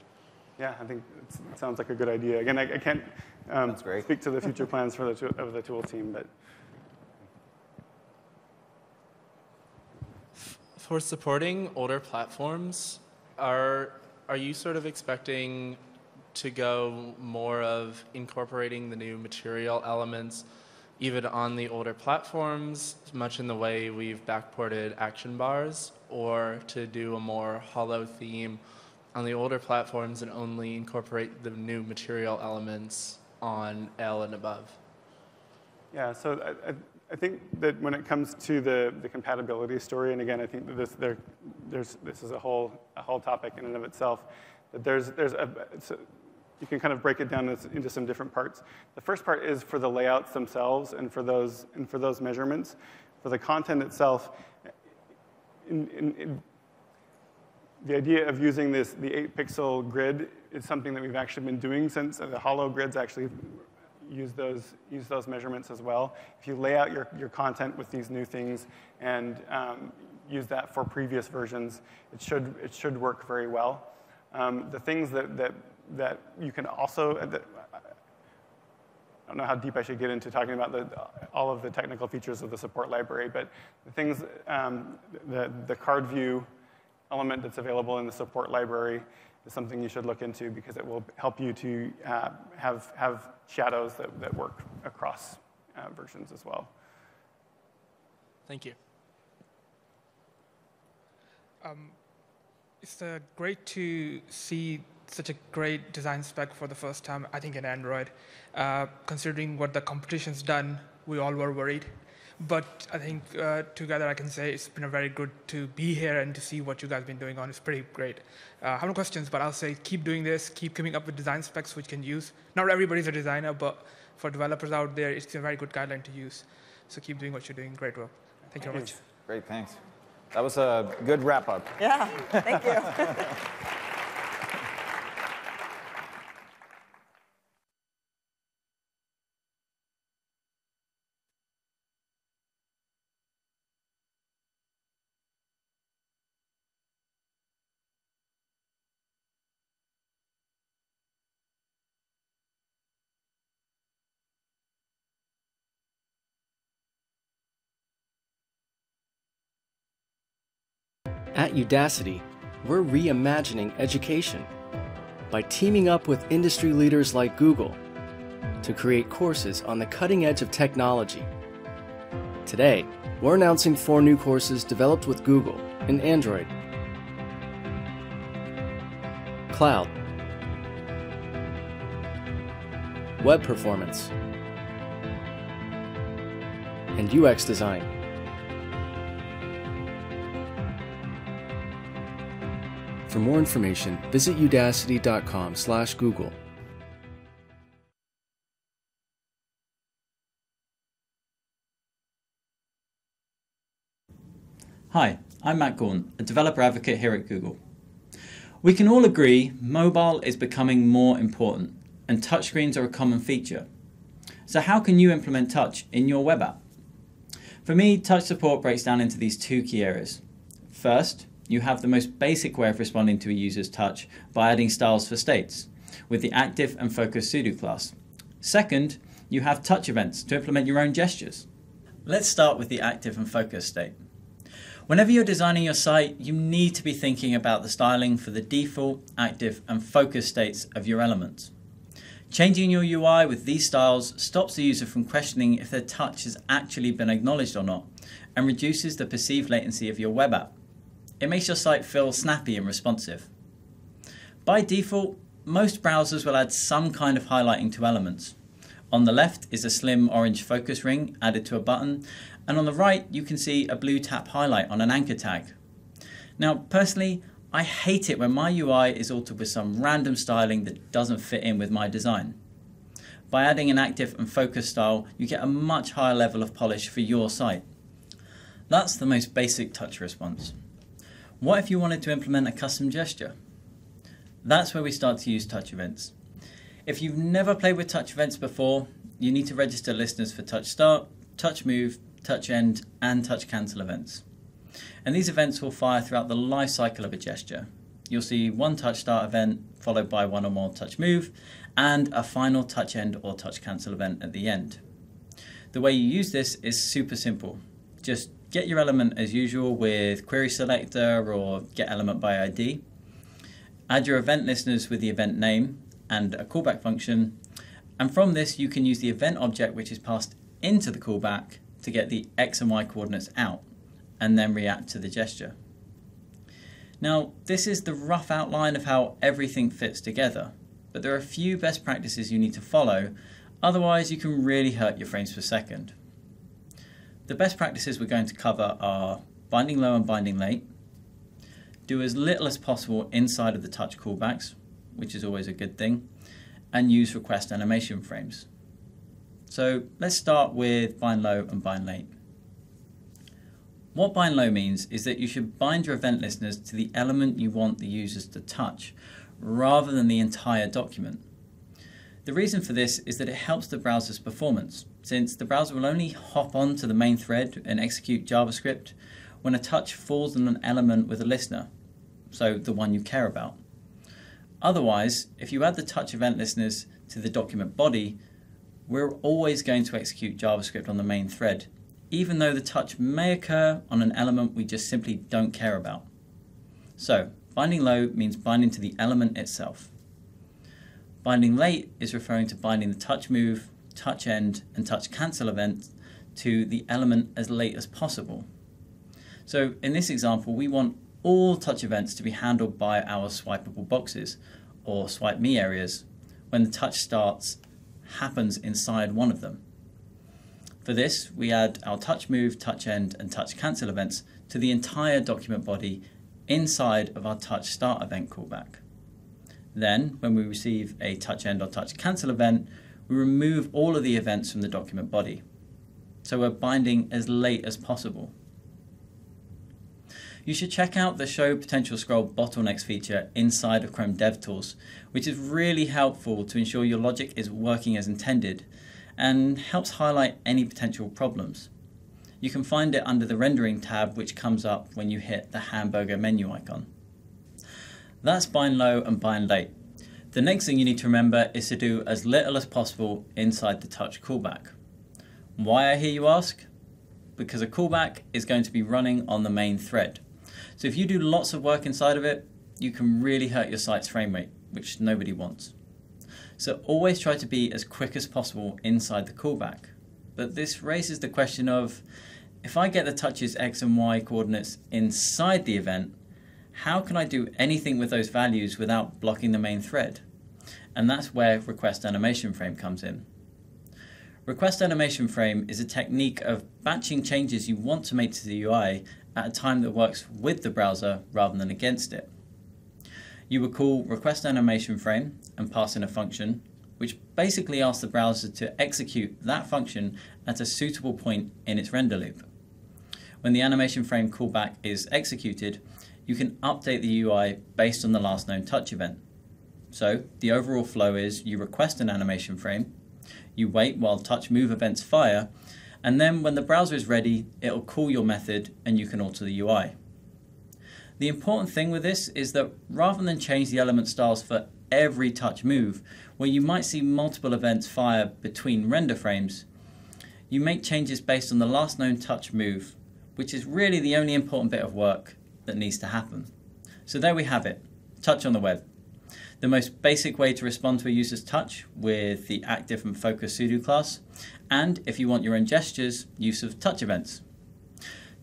Yeah, I think it sounds like a good idea. Again, I can't speak to the future plans of the tool team, but. For supporting older platforms, are you sort of expecting to go more of incorporating the new material elements even on the older platforms, much in the way we've backported action bars, or to do a more hollow theme on the older platforms and only incorporate the new material elements on L and above? Yeah, so I think that when it comes to the compatibility story, and again, I think that this is a whole topic in and of itself, that you can kind of break it down into some different parts. The first part is for the layouts themselves and for those measurements. For the content itself, the idea of using the 8-pixel grid is something that we've actually been doing since the hollow grids actually use those measurements as well. If you lay out your content with these new things and use that for previous versions, it should work very well. The things that you can also, don't know how deep I should get into talking about all of the technical features of the support library, but the things, the card view element that's available in the support library is something you should look into because it will help you to have shadows that work across versions as well. Thank you. It's great to see such a great design spec for the first time, I think, in Android. Considering what the competition's done, we all were worried. But I think together I can say it's been very good to be here and to see what you guys have been doing on. It's pretty great. I have no questions, but I'll say keep doing this, keep coming up with design specs which can use. Not everybody's a designer, but for developers out there, it's a very good guideline to use. So keep doing what you're doing. Great work. Thank you very much. Great, thanks. That was a good wrap-up. Yeah, thank you. At Udacity, we're reimagining education by teaming up with industry leaders like Google to create courses on the cutting edge of technology. Today, we're announcing 4 new courses developed with Google in Android, Cloud, Web Performance, and UX Design. For more information, visit udacity.com/Google. Hi, I'm Matt Gorn, a developer advocate here at Google. We can all agree mobile is becoming more important and touchscreens are a common feature. So how can you implement touch in your web app? For me, touch support breaks down into these 2 key areas. First, you have the most basic way of responding to a user's touch by adding styles for states with the active and focus sudo class. Second, you have touch events to implement your own gestures. Let's start with the active and focus state. Whenever you're designing your site, you need to be thinking about the styling for the default, active, and focus states of your elements. Changing your UI with these styles stops the user from questioning if their touch has actually been acknowledged or not, and reduces the perceived latency of your web app. It makes your site feel snappy and responsive. By default, most browsers will add some kind of highlighting to elements. On the left is a slim orange focus ring added to a button, and on the right you can see a blue tap highlight on an anchor tag. Now, personally, I hate it when my UI is altered with some random styling that doesn't fit in with my design. By adding an active and focus style, you get a much higher level of polish for your site. That's the most basic touch response. What if you wanted to implement a custom gesture? That's where we start to use touch events. If you've never played with touch events before, you need to register listeners for touch start, touch move, touch end, and touch cancel events. And these events will fire throughout the life cycle of a gesture. You'll see one touch start event followed by one or more touch move, and a final touch end or touch cancel event at the end. The way you use this is super simple. Just get your element as usual with query selector or get element by ID. Add your event listeners with the event name and a callback function. And from this, you can use the event object which is passed into the callback to get the X and Y coordinates out and then react to the gesture. Now, this is the rough outline of how everything fits together, but there are a few best practices you need to follow, otherwise you can really hurt your frames per second. The best practices we're going to cover are binding low and binding late, do as little as possible inside of the touch callbacks, which is always a good thing, and use request animation frames. So let's start with bind low and bind late. What bind low means is that you should bind your event listeners to the element you want the users to touch, rather than the entire document. The reason for this is that it helps the browser's performance, since the browser will only hop onto the main thread and execute JavaScript when a touch falls on an element with a listener, so the one you care about. Otherwise, if you add the touch event listeners to the document body we're always going to execute JavaScript on the main thread, even though the touch may occur on an element we just simply don't care about. So, binding low means binding to the element itself. Binding late is referring to binding the touch move, touch end, and touch cancel events to the element as late as possible. So in this example, we want all touch events to be handled by our swipeable boxes, or swipe me areas, when the touch starts happens inside one of them. For this, we add our touch move, touch end, and touch cancel events to the entire document body inside of our touch start event callback. Then, when we receive a touch end or touch cancel event, we remove all of the events from the document body. So we're binding as late as possible. You should check out the Show Potential Scroll Bottlenecks feature inside of Chrome DevTools, which is really helpful to ensure your logic is working as intended and helps highlight any potential problems. You can find it under the Rendering tab, which comes up when you hit the hamburger menu icon. That's bind low and bind late. The next thing you need to remember is to do as little as possible inside the touch callback. Why, I hear you ask? Because a callback is going to be running on the main thread. So if you do lots of work inside of it, you can really hurt your site's frame rate, which nobody wants. So always try to be as quick as possible inside the callback. But this raises the question of, if I get the touch's X and Y coordinates inside the event, how can I do anything with those values without blocking the main thread? And that's where Request Animation Frame comes in. Request Animation Frame is a technique of batching changes you want to make to the UI at a time that works with the browser rather than against it. You would call Request Animation Frame and pass in a function, which basically asks the browser to execute that function at a suitable point in its render loop. When the animation frame callback is executed, you can update the UI based on the last known touch event. So the overall flow is you request an animation frame, you wait while touch move events fire, and then when the browser is ready, it'll call your method and you can alter the UI. The important thing with this is that rather than change the element styles for every touch move, where you might see multiple events fire between render frames, you make changes based on the last known touch move, which is really the only important bit of work that needs to happen. So there we have it, touch on the web. The most basic way to respond to a user's touch with the active and focus sudo class, and if you want your own gestures, use of touch events.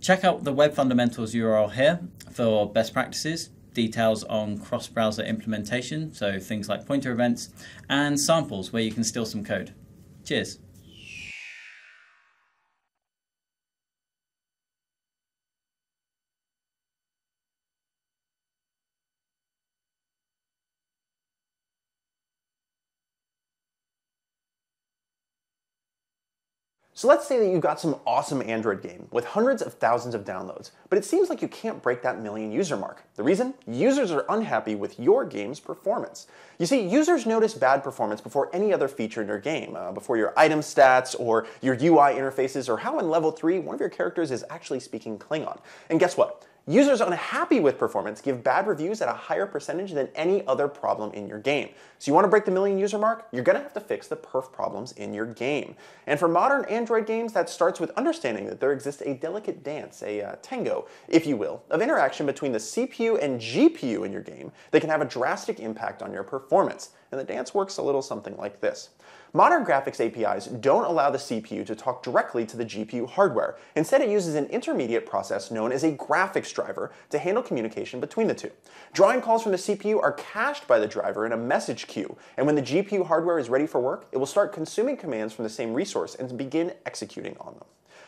Check out the Web Fundamentals URL here for best practices, details on cross-browser implementation, so things like pointer events, and samples where you can steal some code. Cheers. So let's say that you've got some awesome Android game with hundreds of thousands of downloads, but it seems like you can't break that million user mark. The reason? Users are unhappy with your game's performance. You see, users notice bad performance before any other feature in your game, before your item stats or your UI interfaces, or how in level 3 one of your characters is actually speaking Klingon. And guess what? Users unhappy with performance give bad reviews at a higher percentage than any other problem in your game. So you want to break the million user mark? You're going to have to fix the perf problems in your game. And for modern Android games, that starts with understanding that there exists a delicate dance, a tango, if you will, of interaction between the CPU and GPU in your game that can have a drastic impact on your performance. And the dance works a little something like this. Modern graphics APIs don't allow the CPU to talk directly to the GPU hardware. Instead, it uses an intermediate process known as a graphics driver to handle communication between the two. Drawing calls from the CPU are cached by the driver in a message queue, and when the GPU hardware is ready for work, it will start consuming commands from the same resource and begin executing on them.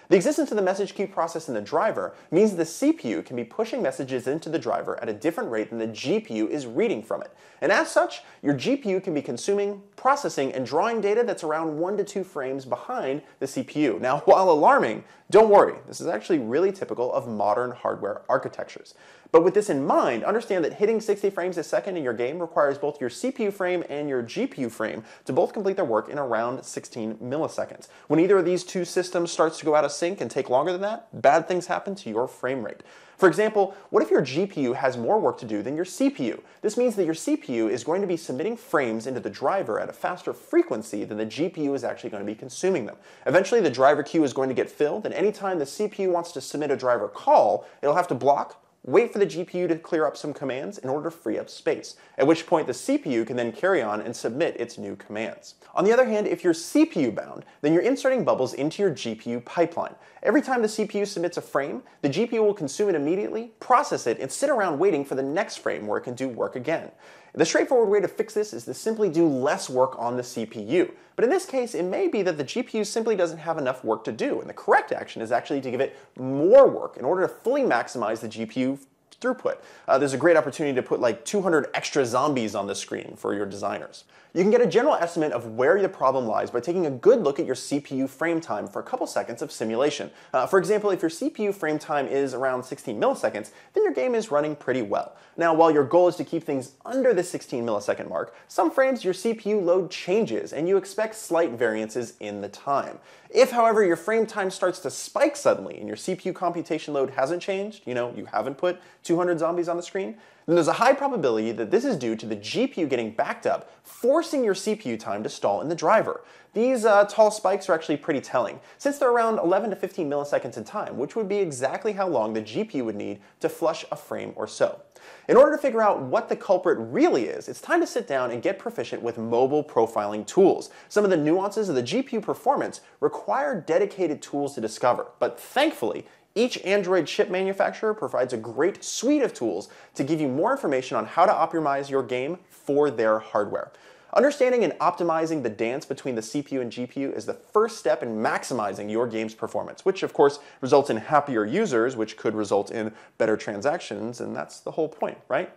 The existence of the message queue process in the driver means that the CPU can be pushing messages into the driver at a different rate than the GPU is reading from it. And as such, your GPU can be consuming, processing, and drawing data that's around 1 to 2 frames behind the CPU. Now, while alarming, don't worry, this is actually really typical of modern hardware architectures. But with this in mind, understand that hitting 60 frames a second in your game requires both your CPU frame and your GPU frame to both complete their work in around 16 milliseconds. When either of these two systems starts to go out of sync and take longer than that, bad things happen to your frame rate. For example, what if your GPU has more work to do than your CPU? This means that your CPU is going to be submitting frames into the driver at a faster frequency than the GPU is actually going to be consuming them. Eventually, the driver queue is going to get filled, and anytime the CPU wants to submit a driver call, it'll have to block, wait for the GPU to clear up some commands in order to free up space, at which point the CPU can then carry on and submit its new commands. On the other hand, if you're CPU bound, then you're inserting bubbles into your GPU pipeline. Every time the CPU submits a frame, the GPU will consume it immediately, process it, and sit around waiting for the next frame where it can do work again. The straightforward way to fix this is to simply do less work on the CPU. But in this case, it may be that the GPU simply doesn't have enough work to do, and the correct action is actually to give it more work in order to fully maximize the GPU throughput. There's a great opportunity to put like 200 extra zombies on the screen for your designers. You can get a general estimate of where the problem lies by taking a good look at your CPU frame time for a couple seconds of simulation. For example, if your CPU frame time is around 16 milliseconds, then your game is running pretty well. Now, while your goal is to keep things under the 16 millisecond mark, some frames your CPU load changes and you expect slight variances in the time. If, however, your frame time starts to spike suddenly and your CPU computation load hasn't changed, you haven't put 200 zombies on the screen, then there's a high probability that this is due to the GPU getting backed up, forcing your CPU time to stall in the driver. These tall spikes are actually pretty telling, since they're around 11 to 15 milliseconds in time, which would be exactly how long the GPU would need to flush a frame or so. In order to figure out what the culprit really is, it's time to sit down and get proficient with mobile profiling tools. Some of the nuances of the GPU performance require dedicated tools to discover, but thankfully, each Android chip manufacturer provides a great suite of tools to give you more information on how to optimize your game for their hardware. Understanding and optimizing the dance between the CPU and GPU is the first step in maximizing your game's performance, which of course results in happier users, which could result in better transactions, and that's the whole point, right?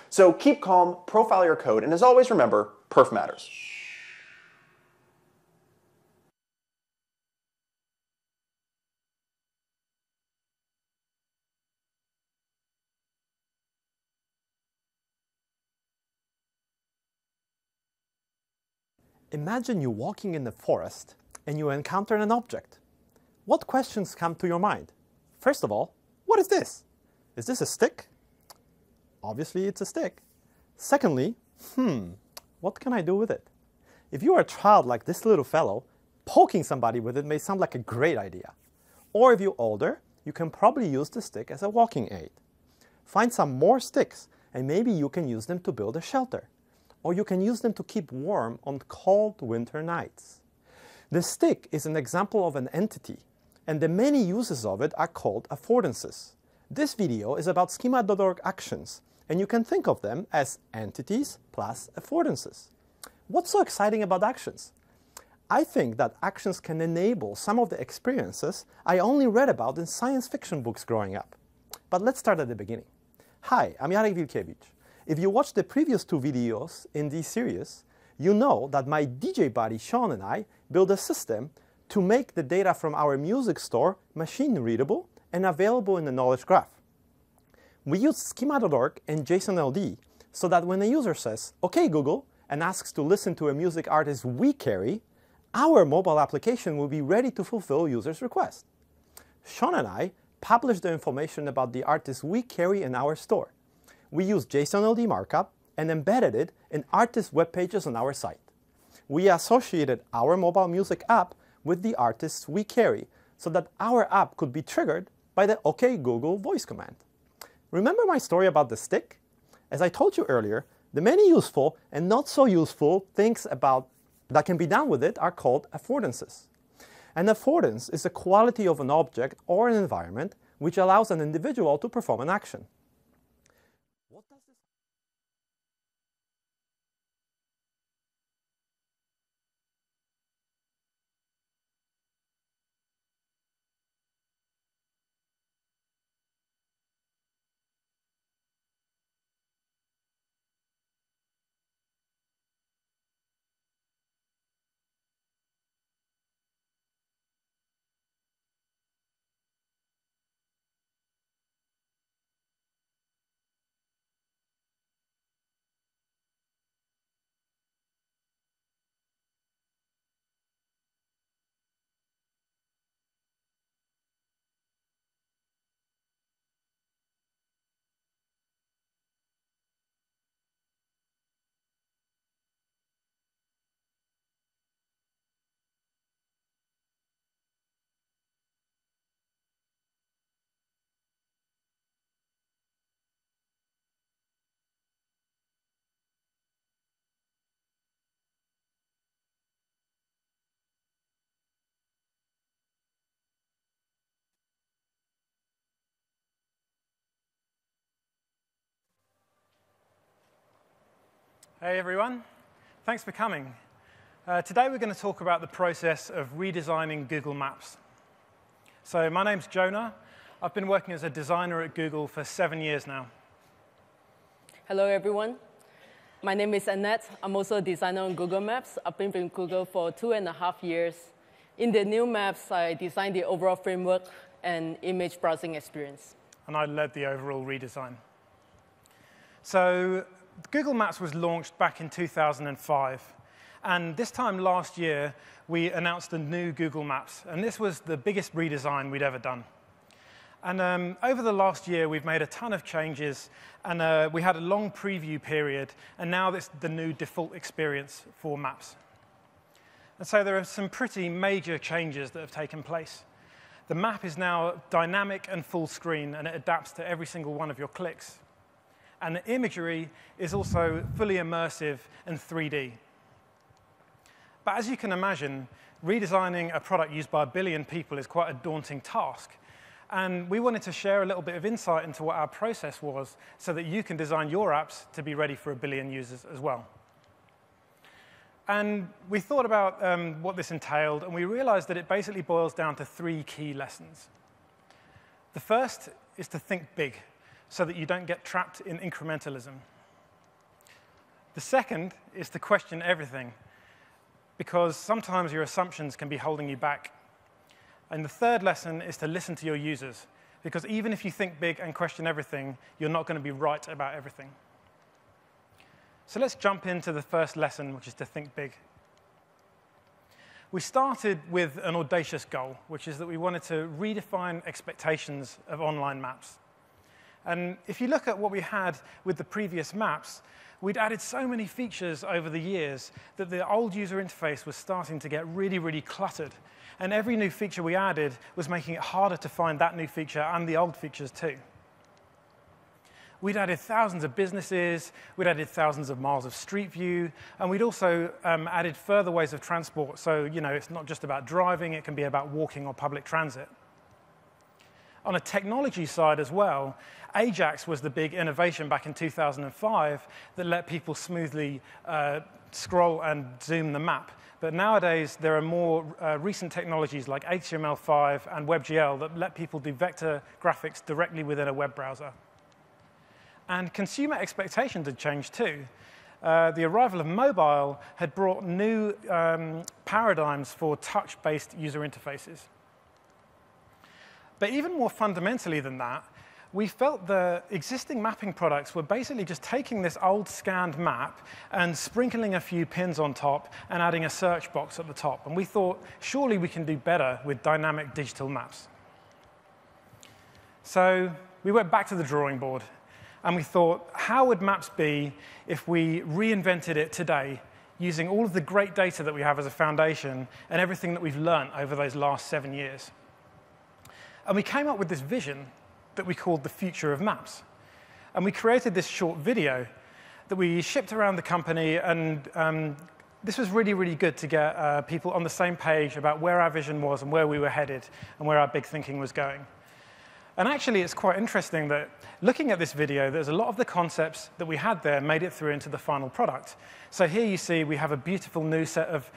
So keep calm, profile your code, and as always remember, perf matters. Imagine you walking in the forest and you encounter an object. What questions come to your mind? First of all, what is this? Is this a stick? Obviously it's a stick. Secondly, what can I do with it? If you are a child like this little fellow, poking somebody with it may sound like a great idea. Or if you're older, you can probably use the stick as a walking aid. Find some more sticks and maybe you can use them to build a shelter. Or you can use them to keep warm on cold winter nights. The stick is an example of an entity, and the many uses of it are called affordances. This video is about schema.org actions, and you can think of them as entities plus affordances. What's so exciting about actions? I think that actions can enable some of the experiences I only read about in science fiction books growing up. But let's start at the beginning. Hi, I'm Jarek Wilkiewicz. If you watched the previous two videos in this series, you know that my DJ buddy Sean and I built a system to make the data from our music store machine readable and available in the knowledge graph. We use schema.org and JSON-LD so that when a user says, "OK Google," and asks to listen to a music artist we carry, our mobile application will be ready to fulfill user's request. Sean and I publish the information about the artists we carry in our store. We used JSON-LD markup and embedded it in artist web pages on our site. We associated our mobile music app with the artists we carry so that our app could be triggered by the OK Google voice command. Remember my story about the stick? As I told you earlier, the many useful and not so useful things that can be done with it are called affordances. An affordance is a quality of an object or an environment which allows an individual to perform an action. Hey, everyone. Thanks for coming. Today, we're going to talk about the process of redesigning Google Maps. So my name's Jonah. I've been working as a designer at Google for 7 years now. Hello, everyone. My name is Annette. I'm also a designer on Google Maps. I've been with Google for 2.5 years. In the new maps, I designed the overall framework and image browsing experience. And I led the overall redesign. So Google Maps was launched back in 2005. And this time last year, we announced the new Google Maps. And this was the biggest redesign we'd ever done. And over the last year, we've made a ton of changes. And we had a long preview period. And now it's the new default experience for Maps. And so there are some pretty major changes that have taken place. The map is now dynamic and full screen, and it adapts to every single one of your clicks. And the imagery is also fully immersive and 3D. But as you can imagine, redesigning a product used by 1 billion people is quite a daunting task. And we wanted to share a little bit of insight into what our process was so that you can design your apps to be ready for 1 billion users as well. And we thought about what this entailed, and we realized that it basically boils down to 3 key lessons. The first is to think big so that you don't get trapped in incrementalism. The second is to question everything, because sometimes your assumptions can be holding you back. And the third lesson is to listen to your users, because even if you think big and question everything, you're not going to be right about everything. So let's jump into the first lesson, which is to think big. We started with an audacious goal, which is that we wanted to redefine expectations of online maps. And if you look at what we had with the previous maps, we'd added so many features over the years that the old user interface was starting to get really, really cluttered. And every new feature we added was making it harder to find that new feature and the old features too. We'd added thousands of businesses, we'd added thousands of miles of street view, and we'd also added further ways of transport. So, it's not just about driving, it can be about walking or public transit. On a technology side as well, Ajax was the big innovation back in 2005 that let people smoothly scroll and zoom the map. But nowadays, there are more recent technologies like HTML5 and WebGL that let people do vector graphics directly within a web browser. And consumer expectations had changed too. The arrival of mobile had brought new paradigms for touch-based user interfaces. But even more fundamentally than that, we felt the existing mapping products were basically just taking this old scanned map and sprinkling a few pins on top and adding a search box at the top. And we thought, surely we can do better with dynamic digital maps. So we went back to the drawing board. And we thought, how would maps be if we reinvented it today using all of the great data that we have as a foundation and everything that we've learned over those last 7 years? And we came up with this vision that we called the future of maps. And we created this short video that we shipped around the company. And this was really, really good to get people on the same page about where our vision was and where we were headed and where our big thinking was going. And actually, it's quite interesting that looking at this video, there's a lot of the concepts that we had there made it through into the final product. So here you see we have a beautiful new set of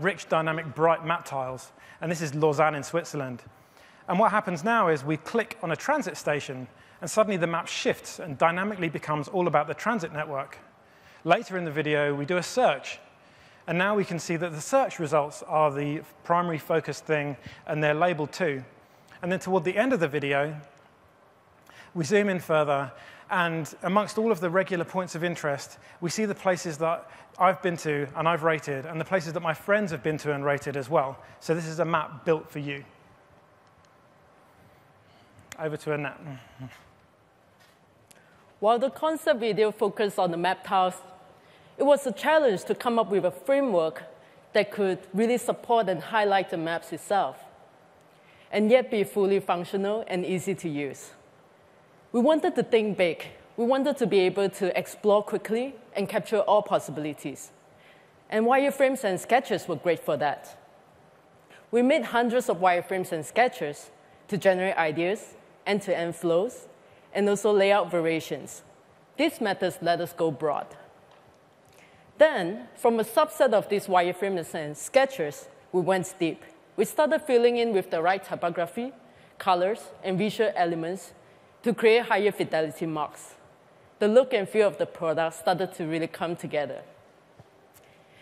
rich, dynamic, bright map tiles. And this is Lausanne in Switzerland. And what happens now is we click on a transit station, and suddenly the map shifts and dynamically becomes all about the transit network. Later in the video, we do a search. And now we can see that the search results are the primary focused thing, and they're labeled too. And then toward the end of the video, we zoom in further, and amongst all of the regular points of interest, we see the places that I've been to and I've rated, and the places that my friends have been to and rated as well. So this is a map built for you. Over to Annette. While the concept video focused on the map tiles, it was a challenge to come up with a framework that could really support and highlight the maps itself, and yet be fully functional and easy to use. We wanted to think big. We wanted to be able to explore quickly and capture all possibilities. And wireframes and sketches were great for that. We made hundreds of wireframes and sketches to generate ideas, end-to-end flows, and also layout variations. These methods let us go broad. Then, from a subset of these wireframes and sketches, we went deep. We started filling in with the right typography, colors, and visual elements to create higher fidelity marks. The look and feel of the product started to really come together.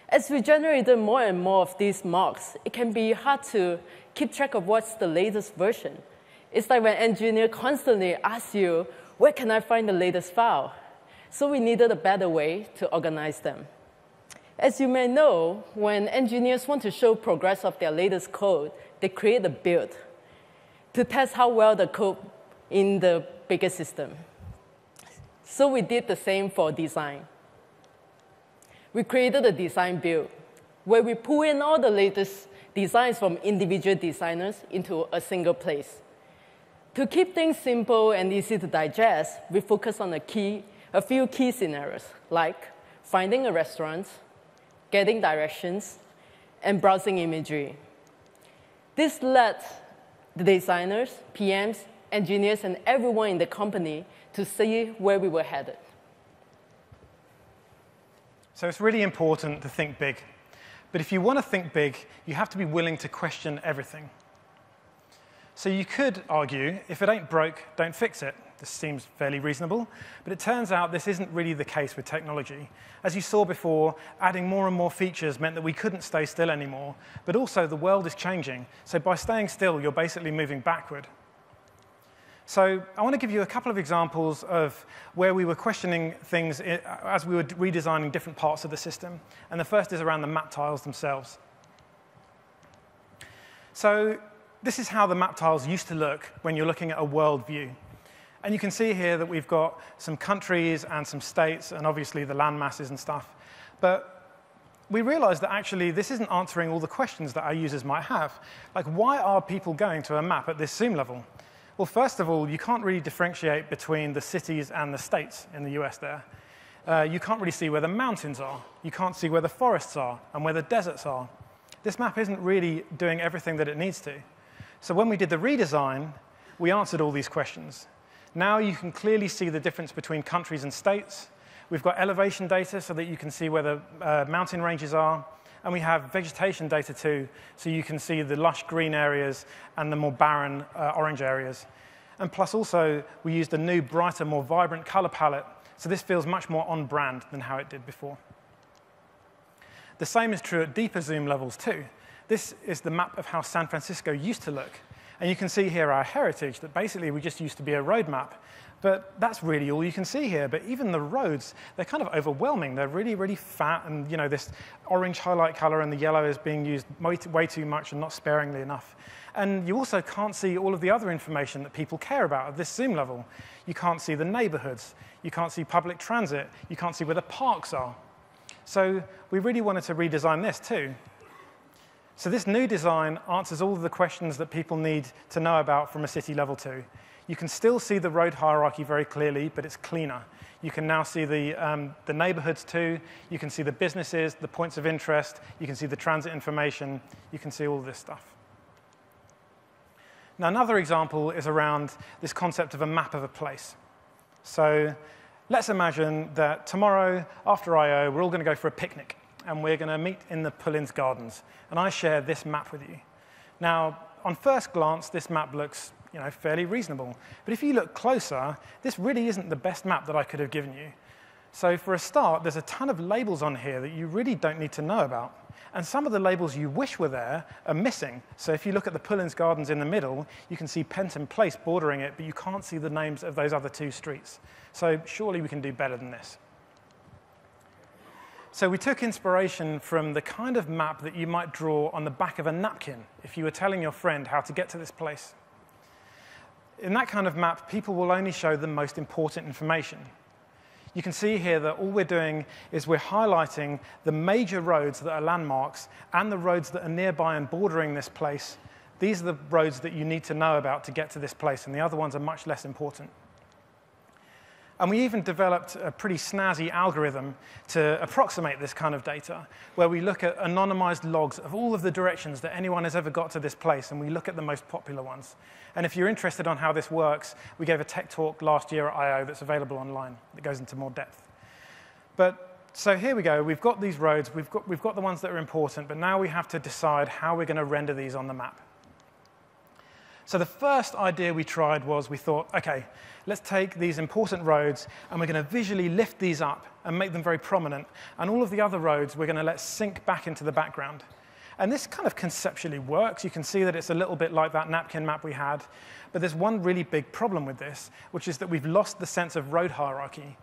As we generated more and more of these marks, it can be hard to keep track of what's the latest version. It's like when an engineer constantly asks you, where can I find the latest file? So we needed a better way to organize them. As you may know, when engineers want to show progress of their latest code, they create a build to test how well the code in the bigger system. So we did the same for design. We created a design build where we pull in all the latest designs from individual designers into a single place. To keep things simple and easy to digest, we focus on a few key scenarios, like finding a restaurant, getting directions, and browsing imagery. This led the designers, PMs, engineers, and everyone in the company to see where we were headed. So it's really important to think big. But if you want to think big, you have to be willing to question everything. So you could argue, if it ain't broke, don't fix it. This seems fairly reasonable, but it turns out this isn't really the case with technology. As you saw before, adding more and more features meant that we couldn't stay still anymore, but also the world is changing. So by staying still, you're basically moving backward. So I want to give you a couple of examples of where we were questioning things as we were redesigning different parts of the system. And the first is around the map tiles themselves. So this is how the map tiles used to look when you're looking at a world view. And you can see here that we've got some countries and some states and obviously the land masses and stuff. But we realized that actually this isn't answering all the questions that our users might have. Like, why are people going to a map at this zoom level? Well, first of all, you can't really differentiate between the cities and the states in the US there. You can't really see where the mountains are. You can't see where the forests are and where the deserts are. This map isn't really doing everything that it needs to. So when we did the redesign, we answered all these questions. Now you can clearly see the difference between countries and states. We've got elevation data so that you can see where the mountain ranges are. And we have vegetation data too, so you can see the lush green areas and the more barren orange areas. And plus also, we used a new, brighter, more vibrant color palette, so this feels much more on brand than how it did before. The same is true at deeper zoom levels too. This is the map of how San Francisco used to look. And you can see here our heritage, that basically we just used to be a road map. But that's really all you can see here. But even the roads, they're kind of overwhelming. They're really, really fat. And this orange highlight color and the yellow is being used way too much and not sparingly enough. And you also can't see all of the other information that people care about at this zoom level. You can't see the neighborhoods. You can't see public transit. You can't see where the parks are. So we really wanted to redesign this too. So this new design answers all of the questions that people need to know about from a city level too. You can still see the road hierarchy very clearly, but it's cleaner. You can now see the neighborhoods too. You can see the businesses, the points of interest. You can see the transit information. You can see all of this stuff. Now, another example is around this concept of a map of a place. So let's imagine that tomorrow, after I/O, we're all going to go for a picnic. And we're going to meet in the Pullins Gardens. And I share this map with you. Now, on first glance, this map looks fairly reasonable. But if you look closer, this really isn't the best map that I could have given you. So for a start, there's a ton of labels on here that you really don't need to know about. And some of the labels you wish were there are missing. So if you look at the Pullins Gardens in the middle, you can see Penton Place bordering it, but you can't see the names of those other two streets. So surely we can do better than this. So we took inspiration from the kind of map that you might draw on the back of a napkin if you were telling your friend how to get to this place. In that kind of map, people will only show the most important information. You can see here that all we're doing is we're highlighting the major roads that are landmarks and the roads that are nearby and bordering this place. These are the roads that you need to know about to get to this place, and the other ones are much less important. And we even developed a pretty snazzy algorithm to approximate this kind of data, where we look at anonymized logs of all of the directions that anyone has ever got to this place, and we look at the most popular ones. And if you're interested on how this works, we gave a tech talk last year at I/O that's available online that goes into more depth. But so here we go. We've got these roads. We've got the ones that are important, but now we have to decide how we're going to render these on the map. So the first idea we tried was we thought, OK, let's take these important roads, and we're going to visually lift these up and make them very prominent. And all of the other roads we're going to let sink back into the background. And this kind of conceptually works. You can see that it's a little bit like that napkin map we had. But there's one really big problem with this, which is that we've lost the sense of road hierarchy.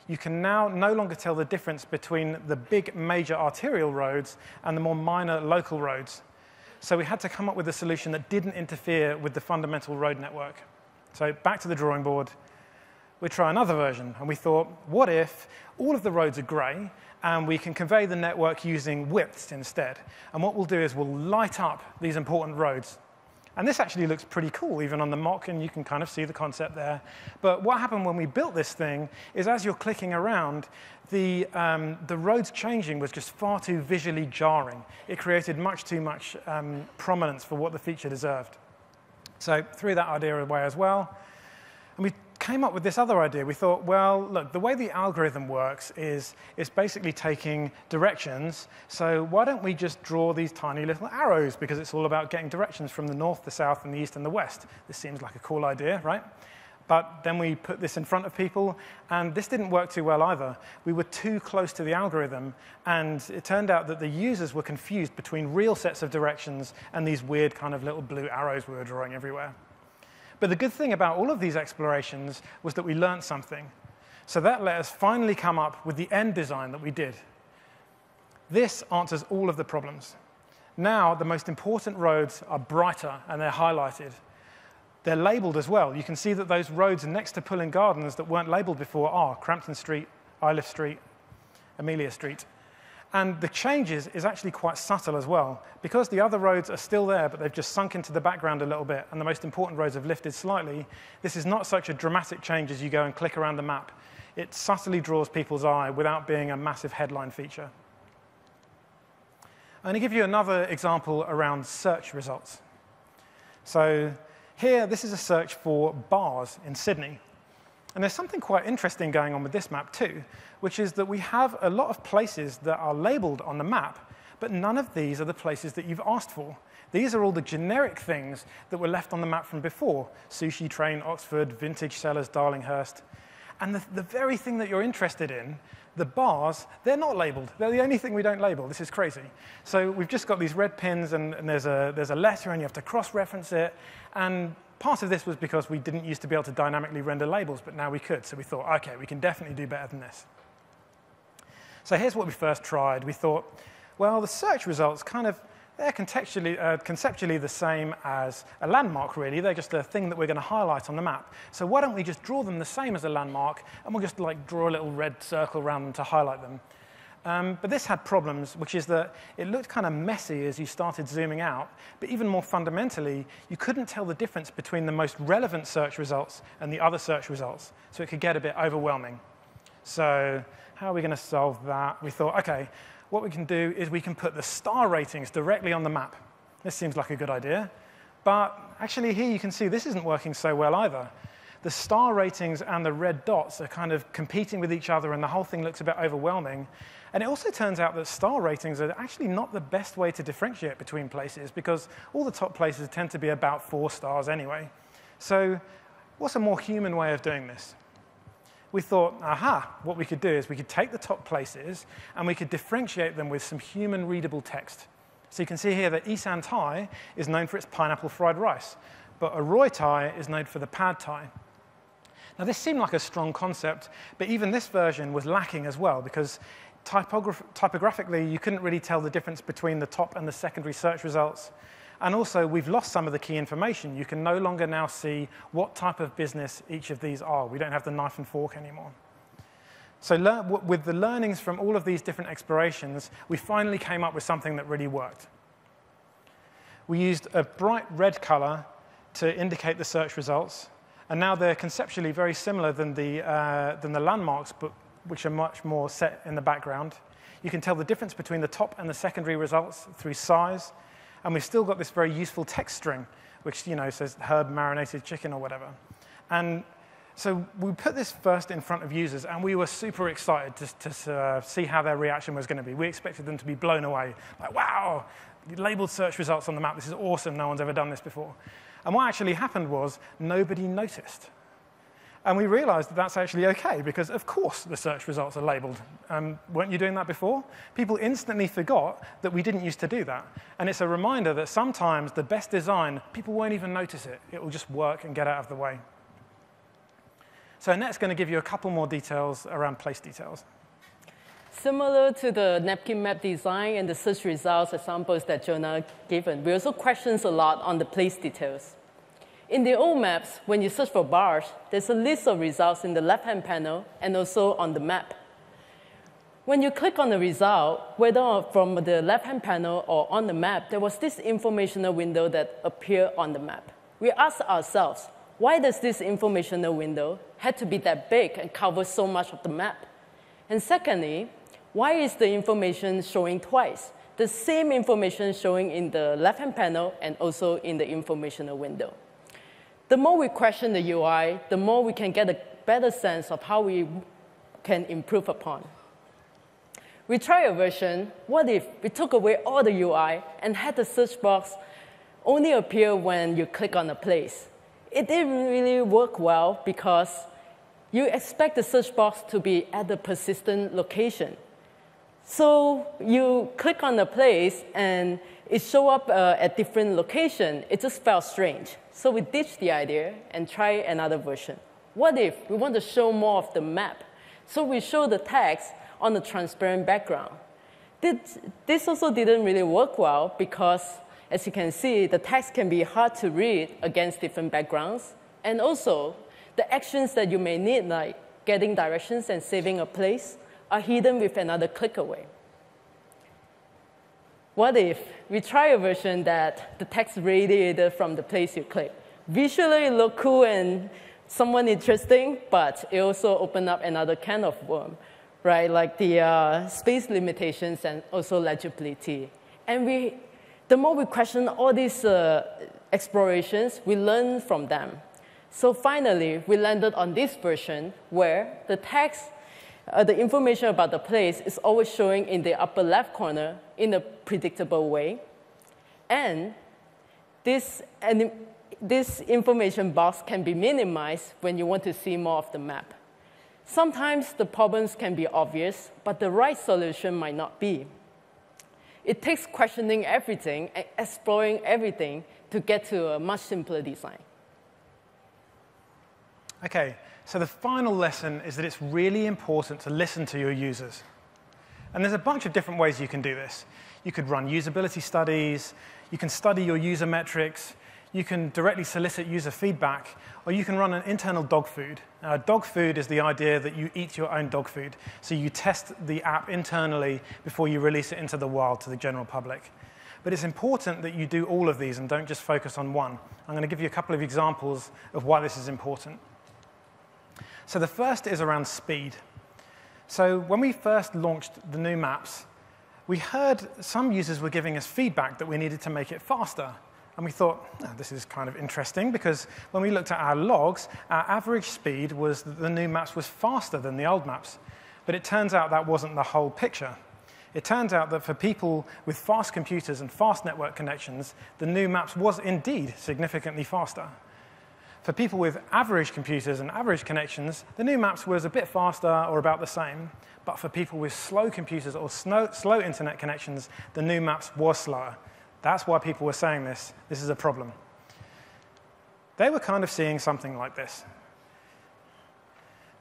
You can now no longer tell the difference between the big major arterial roads and the more minor local roads. So we had to come up with a solution that didn't interfere with the fundamental road network. So back to the drawing board. We try another version. And we thought, what if all of the roads are gray, and we can convey the network using widths instead? And what we'll do is we'll light up these important roads. And this actually looks pretty cool, even on the mock, and you can kind of see the concept there. But what happened when we built this thing is as you're clicking around, the roads changing was just far too visually jarring. It created much too much prominence for what the feature deserved. So threw that idea away as well. And we came up with this other idea. We thought, well, look, the way the algorithm works is it's basically taking directions. So why don't we just draw these tiny little arrows? Because it's all about getting directions from the north, the south, and the east, and the west. This seems like a cool idea, right? But then we put this in front of people, and this didn't work too well either. We were too close to the algorithm, and it turned out that the users were confused between real sets of directions and these weird kind of little blue arrows we were drawing everywhere. But the good thing about all of these explorations was that we learned something. So that let us finally come up with the end design that we did. This answers all of the problems. Now, the most important roads are brighter, and they're highlighted. They're labeled as well. You can see that those roads next to Pullen Gardens that weren't labeled before are Crampton Street, Iliff Street, Amelia Street. And the changes is actually quite subtle as well. Because the other roads are still there, but they've just sunk into the background a little bit, and the most important roads have lifted slightly, this is not such a dramatic change as you go and click around the map. It subtly draws people's eye without being a massive headline feature. I'm going to give you another example around search results. So here, this is a search for bars in Sydney. And there's something quite interesting going on with this map too, which is that we have a lot of places that are labeled on the map, but none of these are the places that you've asked for. These are all the generic things that were left on the map from before: Sushi Train, Oxford, Vintage Cellars, Darlinghurst. And the very thing that you're interested in, the bars, they're not labeled. They're the only thing we don't label. This is crazy. So we've just got these red pins, and there's a letter, and you have to cross-reference it. And part of this was because we didn't used to be able to dynamically render labels, but now we could. So we thought, OK, we can definitely do better than this. So here's what we first tried. We thought, well, the search results they're conceptually the same as a landmark, really. They're just a thing that we're going to highlight on the map. So why don't we just draw them the same as a landmark, and we'll just draw a little red circle around them to highlight them. But this had problems, which is that it looked kind of messy as you started zooming out. But even more fundamentally, you couldn't tell the difference between the most relevant search results and the other search results. So it could get a bit overwhelming. So how are we going to solve that? We thought, OK, what we can do is we can put the star ratings directly on the map. This seems like a good idea. But actually, here you can see this isn't working so well either. The star ratings and the red dots are kind of competing with each other, and the whole thing looks a bit overwhelming. And it also turns out that star ratings are actually not the best way to differentiate between places, because all the top places tend to be about 4 stars anyway. So what's a more human way of doing this? We thought, aha, what we could do is we could take the top places, and we could differentiate them with some human-readable text. So you can see here that Isan Thai is known for its pineapple fried rice, but Aroy Thai is known for the pad Thai. Now, this seemed like a strong concept, but even this version was lacking as well, because typographically, you couldn't really tell the difference between the top and the secondary search results. And also, we've lost some of the key information. You can no longer now see what type of business each of these are. We don't have the knife and fork anymore. So with the learnings from all of these different explorations, we finally came up with something that really worked. We used a bright red color to indicate the search results. And now they're conceptually very similar than the landmarks, but which are much more set in the background. You can tell the difference between the top and the secondary results through size. And we've still got this very useful text string, which says herb marinated chicken or whatever. And So we put this first in front of users, and we were super excited to see how their reaction was going to be. We expected them to be blown away. Like, wow, labeled search results on the map. This is awesome. No one's ever done this before. And what actually happened was nobody noticed. And we realized that that's actually OK, because of course the search results are labeled. Weren't you doing that before? People instantly forgot that we didn't used to do that. And it's a reminder that sometimes the best design, people won't even notice it. It will just work and get out of the way. So Annette's going to give you a couple more details around place details. Similar to the napkin map design and the search results examples that Jonah given, we also question a lot on the place details. In the old maps, when you search for bars, there's a list of results in the left-hand panel and also on the map. When you click on the result, whether from the left-hand panel or on the map, there was this informational window that appeared on the map. We asked ourselves, why does this informational window have to be that big and cover so much of the map? And secondly, why is the information showing twice? The same information showing in the left-hand panel and also in the informational window. The more we question the UI, the more we can get a better sense of how we can improve upon. We tried a version. What if we took away all the UI and had the search box only appear when you click on a place? It didn't really work well because you expect the search box to be at the persistent location. So you click on the place and it shows up at different location. It just felt strange. So we ditched the idea and tried another version. What if we want to show more of the map? So we show the text on a transparent background. This also didn't really work well because, as you can see, the text can be hard to read against different backgrounds. And also, the actions that you may need, like getting directions and saving a place, are hidden with another click away. What if we try a version that the text radiated from the place you click? Visually, it looked cool and somewhat interesting, but it also opened up another can of worm, right? Like the space limitations and also legibility. And the more we question all these explorations, we learn from them. So finally, we landed on this version where the text, the information about the place is always showing in the upper left corner in a predictable way. And this information box can be minimized when you want to see more of the map. Sometimes the problems can be obvious, but the right solution might not be. It takes questioning everything and exploring everything to get to a much simpler design. OK, so the final lesson is that it's really important to listen to your users. And there's a bunch of different ways you can do this. You could run usability studies. You can study your user metrics. You can directly solicit user feedback. Or you can run an internal dog food. Dog food is the idea that you eat your own dog food. So you test the app internally before you release it into the wild to the general public. But it's important that you do all of these and don't just focus on one. I'm going to give you a couple of examples of why this is important. So the first is around speed. So when we first launched the new maps, we heard some users were giving us feedback that we needed to make it faster. And we thought, oh, this is kind of interesting, because when we looked at our logs, our average speed was that the new maps was faster than the old maps. But it turns out that wasn't the whole picture. It turns out that for people with fast computers and fast network connections, the new maps was indeed significantly faster. For people with average computers and average connections, the new maps was a bit faster or about the same. But for people with slow computers or slow internet connections, the new maps was slower. That's why people were saying this. This is a problem. They were kind of seeing something like this.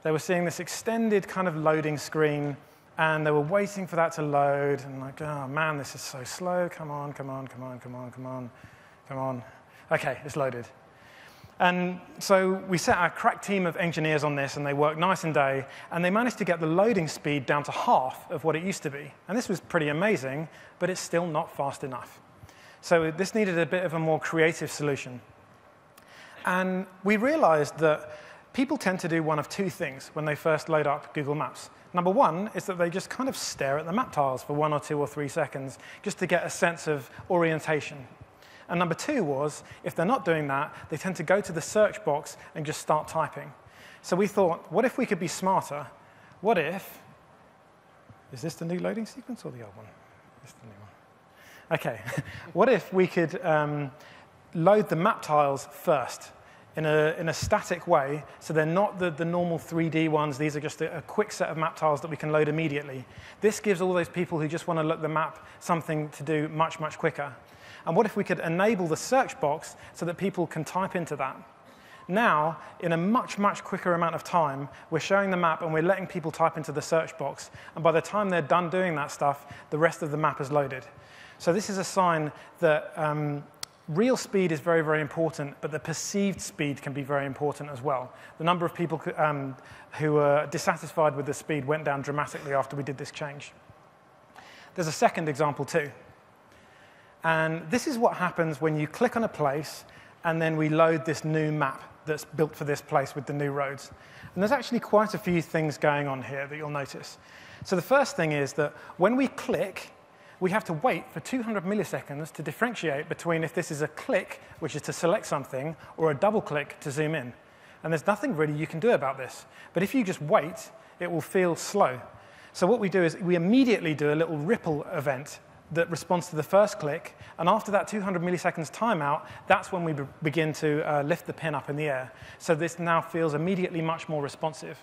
They were seeing this extended kind of loading screen, and they were waiting for that to load, and like, oh man, this is so slow. Come on, come on, come on, come on, come on, come on. OK, it's loaded. And so we set our crack team of engineers on this, and they worked night and day, and they managed to get the loading speed down to half of what it used to be. And this was pretty amazing, but it's still not fast enough. So this needed a bit of a more creative solution. And we realized that people tend to do one of two things when they first load up Google Maps. Number one is that they just kind of stare at the map tiles for 1 or 2 or 3 seconds just to get a sense of orientation. And number two was, if they're not doing that, they tend to go to the search box and just start typing. So we thought, what if we could be smarter? What if, is this the new loading sequence or the old one? This is the new one. OK, what if we could load the map tiles first in a static way, so they're not the normal 3D ones. These are just a quick set of map tiles that we can load immediately. This gives all those people who just want to look the map something to do much, much quicker. And what if we could enable the search box so that people can type into that? Now, in a much, much quicker amount of time, we're showing the map and we're letting people type into the search box. And by the time they're done doing that stuff, the rest of the map is loaded. So this is a sign that real speed is very, very important, but the perceived speed can be very important as well. The number of people who were dissatisfied with the speed went down dramatically after we did this change. There's a second example too. And this is what happens when you click on a place and then we load this new map that's built for this place with the new roads. And there's actually quite a few things going on here that you'll notice. So the first thing is that when we click, we have to wait for 200 milliseconds to differentiate between if this is a click, which is to select something, or a double click to zoom in. And there's nothing really you can do about this. But if you just wait, it will feel slow. So what we do is we immediately do a little ripple event that responds to the first click. And after that 200 milliseconds timeout, that's when we begin to lift the pin up in the air. So this now feels immediately much more responsive.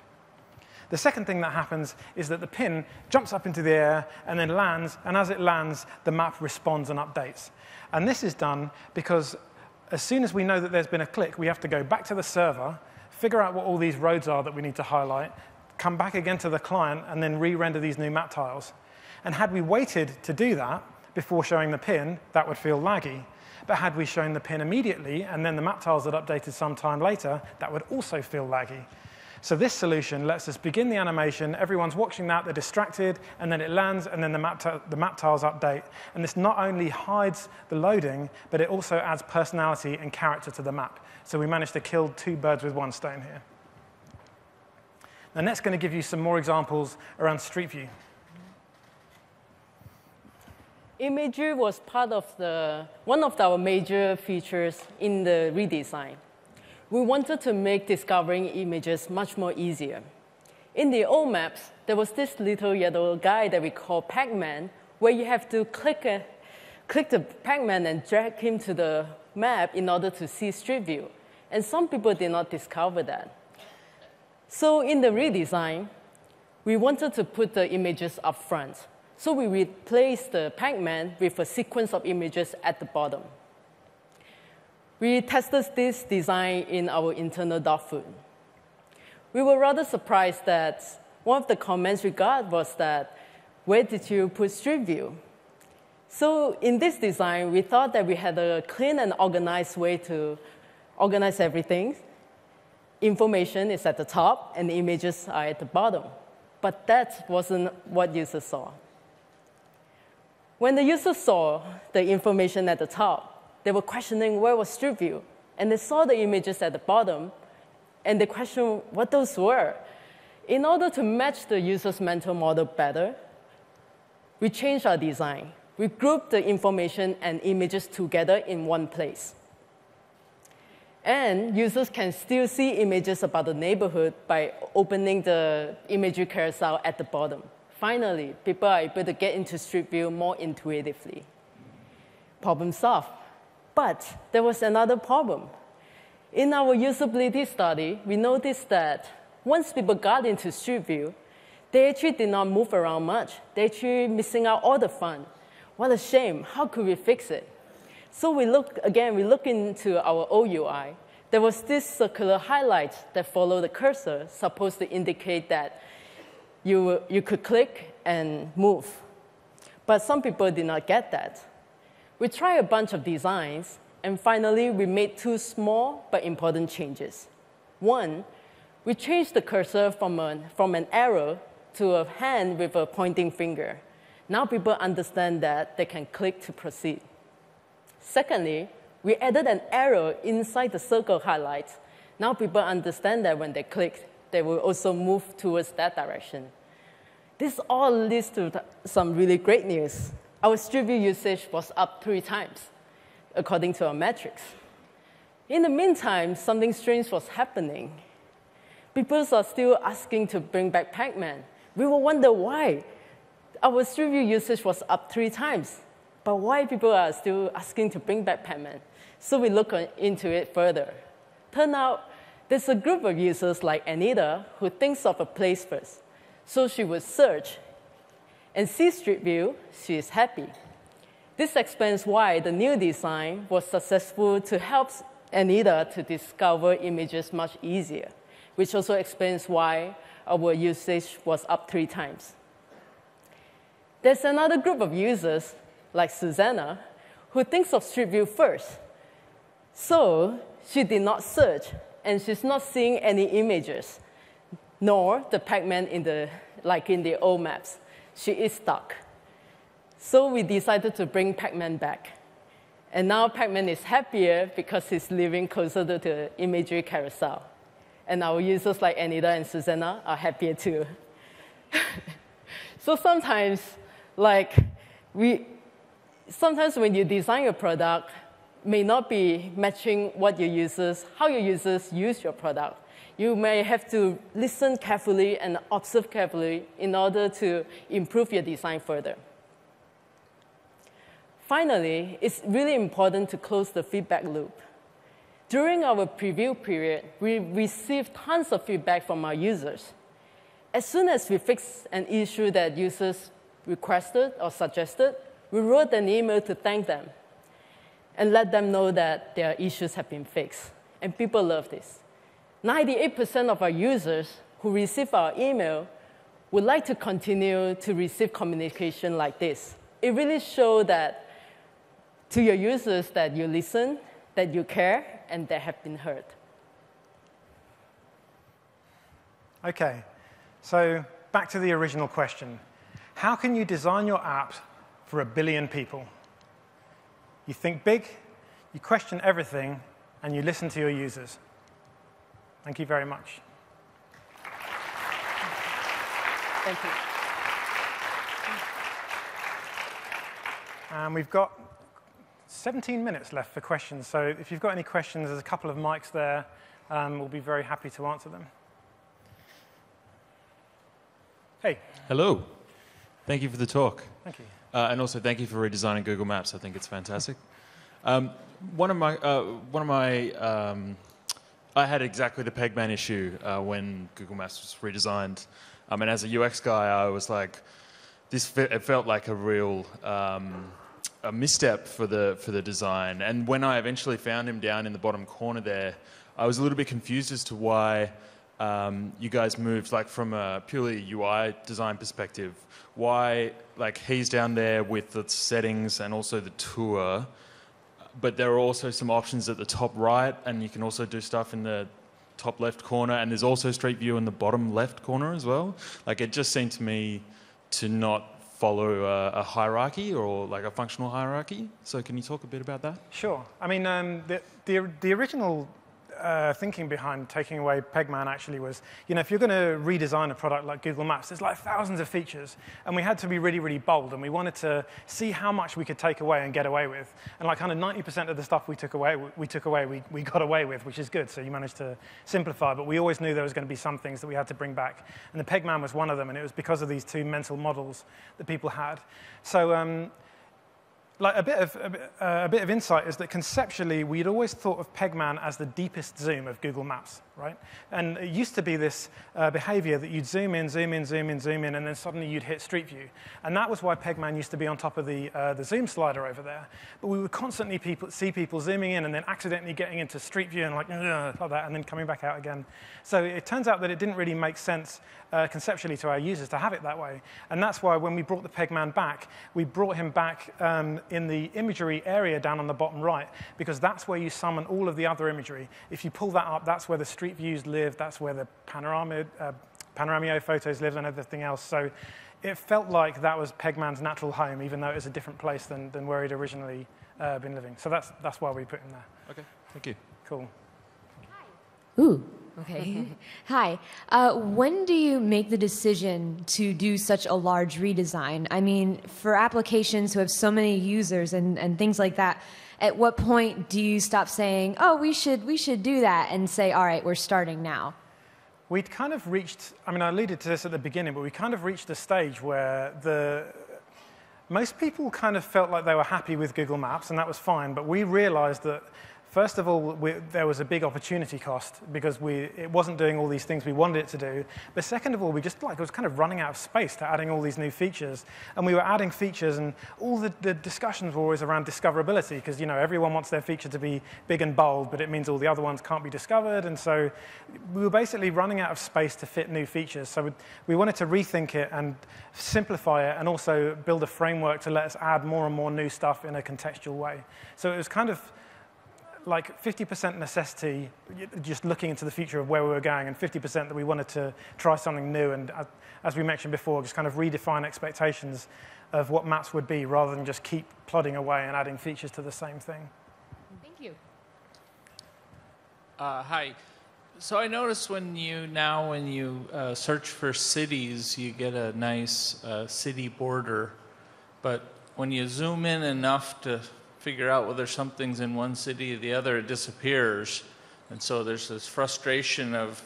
The second thing that happens is that the pin jumps up into the air and then lands. And as it lands, the map responds and updates. And this is done because as soon as we know that there's been a click, we have to go back to the server, figure out what all these roads are that we need to highlight, come back again to the client, and then re-render these new map tiles. And had we waited to do that before showing the pin, that would feel laggy. But had we shown the pin immediately, and then the map tiles that updated sometime later, that would also feel laggy. So this solution lets us begin the animation, everyone's watching that, they're distracted, and then it lands, and then the map tiles update. And this not only hides the loading, but it also adds personality and character to the map. So we managed to kill two birds with one stone here. Now, Net's going to give you some more examples around Street View. Imagery was part of one of our major features in the redesign. We wanted to make discovering images much more easier. In the old maps, there was this little yellow guy that we call Pac-Man, where you have to click the Pac-Man and drag him to the map in order to see Street View. And some people did not discover that. So in the redesign, we wanted to put the images up front. So we replaced the Pac-Man with a sequence of images at the bottom. We tested this design in our internal dog food. We were rather surprised that one of the comments we got was that, where did you put Street View? So in this design, we thought that we had a clean and organized way to organize everything. Information is at the top, and the images are at the bottom. But that wasn't what users saw. When the users saw the information at the top, they were questioning where was Street View. And they saw the images at the bottom, and they questioned what those were. In order to match the user's mental model better, we changed our design. We grouped the information and images together in one place. And users can still see images about the neighborhood by opening the imagery carousel at the bottom. Finally, people are able to get into Street View more intuitively. Problem solved. But there was another problem. In our usability study, we noticed that once people got into Street View, they actually did not move around much. They're actually missing out all the fun. What a shame. How could we fix it? So we look into our OUI. There was this circular highlight that followed the cursor, supposed to indicate that you could click and move. But some people did not get that. We tried a bunch of designs, and finally we made two small but important changes. One, we changed the cursor from an arrow to a hand with a pointing finger. Now people understand that they can click to proceed. Secondly, we added an arrow inside the circle highlight. Now people understand that when they click, they will also move towards that direction. This all leads to some really great news. Our Street View usage was up 3 times, according to our metrics. In the meantime, something strange was happening. people are still asking to bring back Pac-Man. We will wonder why. Our Street View usage was up 3 times, but why people are still asking to bring back Pac-Man? So we look into it further. Turns out there's a group of users like Anita who thinks of a place first. So she would search and see Street View, she is happy. This explains why the new design was successful to help Anita to discover images much easier, which also explains why our usage was up 3 times. There's another group of users, like Susanna, who thinks of Street View first. So she did not search, and she's not seeing any images, nor the Pac-Man like in the old maps. She is stuck. So we decided to bring Pac-Man back. And now Pac-Man is happier because he's living closer to the imagery carousel. And our users like Anita and Susanna are happier too. So sometimes when you design a product, may not be matching how your users use your product. You may have to listen carefully and observe carefully in order to improve your design further. Finally, it's really important to close the feedback loop. During our preview period, we received tons of feedback from our users. As soon as we fixed an issue that users requested or suggested, we wrote an email to thank them and let them know that their issues have been fixed. And people love this. 98% of our users who receive our email would like to continue to receive communication like this. It really shows that to your users that you listen, that you care, and they have been heard. OK, so back to the original question. How can you design your app for 1 billion people? You think big, you question everything, and you listen to your users. Thank you very much. Thank you. And we've got 17 minutes left for questions. So if you've got any questions, there's a couple of mics there. We'll be very happy to answer them. Hey. Hello. Thank you for the talk. Thank you. And also thank you for redesigning Google Maps. I think it's fantastic. I had exactly the Pac-Man issue when Google Maps was redesigned. And as a UX guy, I was like, it felt like a real a misstep for the design. And when I eventually found him down in the bottom corner there, I was a little bit confused as to why you guys moved, like from a purely UI design perspective, why he's down there with the settings and also the tour, but there are also some options at the top right, and you can also do stuff in the top left corner, and there's also Street View in the bottom left corner as well. It just seemed to me to not follow a hierarchy or a functional hierarchy. So can you talk a bit about that? Sure. I mean, the original thinking behind taking away Pac-Man actually was, if you're going to redesign a product like Google Maps, there's thousands of features, and we had to be really, really bold, and we wanted to see how much we could take away and get away with. And 90% of the stuff we got away with, which is good. So you managed to simplify, but we always knew there was going to be some things that we had to bring back. And the Pac-Man was one of them, and it was because of these 2 mental models that people had. So a bit of insight is that conceptually, we'd always thought of Pac-Man as the deepest zoom of Google Maps, right? And it used to be this behavior that you'd zoom in, zoom in, zoom in, zoom in, and then suddenly you'd hit Street View. And that was why Pac-Man used to be on top of the zoom slider over there. But we would constantly see people zooming in and then accidentally getting into Street View and like that, and then coming back out again. So it turns out that it didn't really make sense conceptually to our users to have it that way. And that's why when we brought the Pac-Man back, we brought him back in the imagery area down on the bottom right, because that's where you summon all of the other imagery. If you pull that up, that's where the Street Views live, that's where the Panoramio photos live and everything else. So it felt like that was Pac-Man's natural home, even though it was a different place than where he'd originally been living. So that's why we put him there. OK, thank you. Cool. Ooh, OK. Hi. When do you make the decision to do such a large redesign? I mean, for applications who have so many users and things like that, at what point do you stop saying, oh, we should do that, and say, all right, we're starting now? we'd kind of reached, I mean, I alluded to this at the beginning, but we kind of reached a stage where most people kind of felt like they were happy with Google Maps, and that was fine, but we realized that, first of all, there was a big opportunity cost because it wasn't doing all these things we wanted it to do. But second of all, we just it was kind of running out of space to adding all these new features. And we were adding features, and all the discussions were always around discoverability because everyone wants their feature to be big and bold, but it means all the other ones can't be discovered. And so we were basically running out of space to fit new features. So we wanted to rethink it and simplify it and also build a framework to let us add more and more new stuff in a contextual way. So it was kind of like 50% necessity, just looking into the future of where we were going, and 50% that we wanted to try something new, and as we mentioned before, just kind of redefine expectations of what maps would be rather than just keep plodding away and adding features to the same thing. Thank you. Hi. So I noticed when you search for cities, you get a nice city border, but when you zoom in enough to figure out whether something's in one city or the other, it disappears. And so there's this frustration of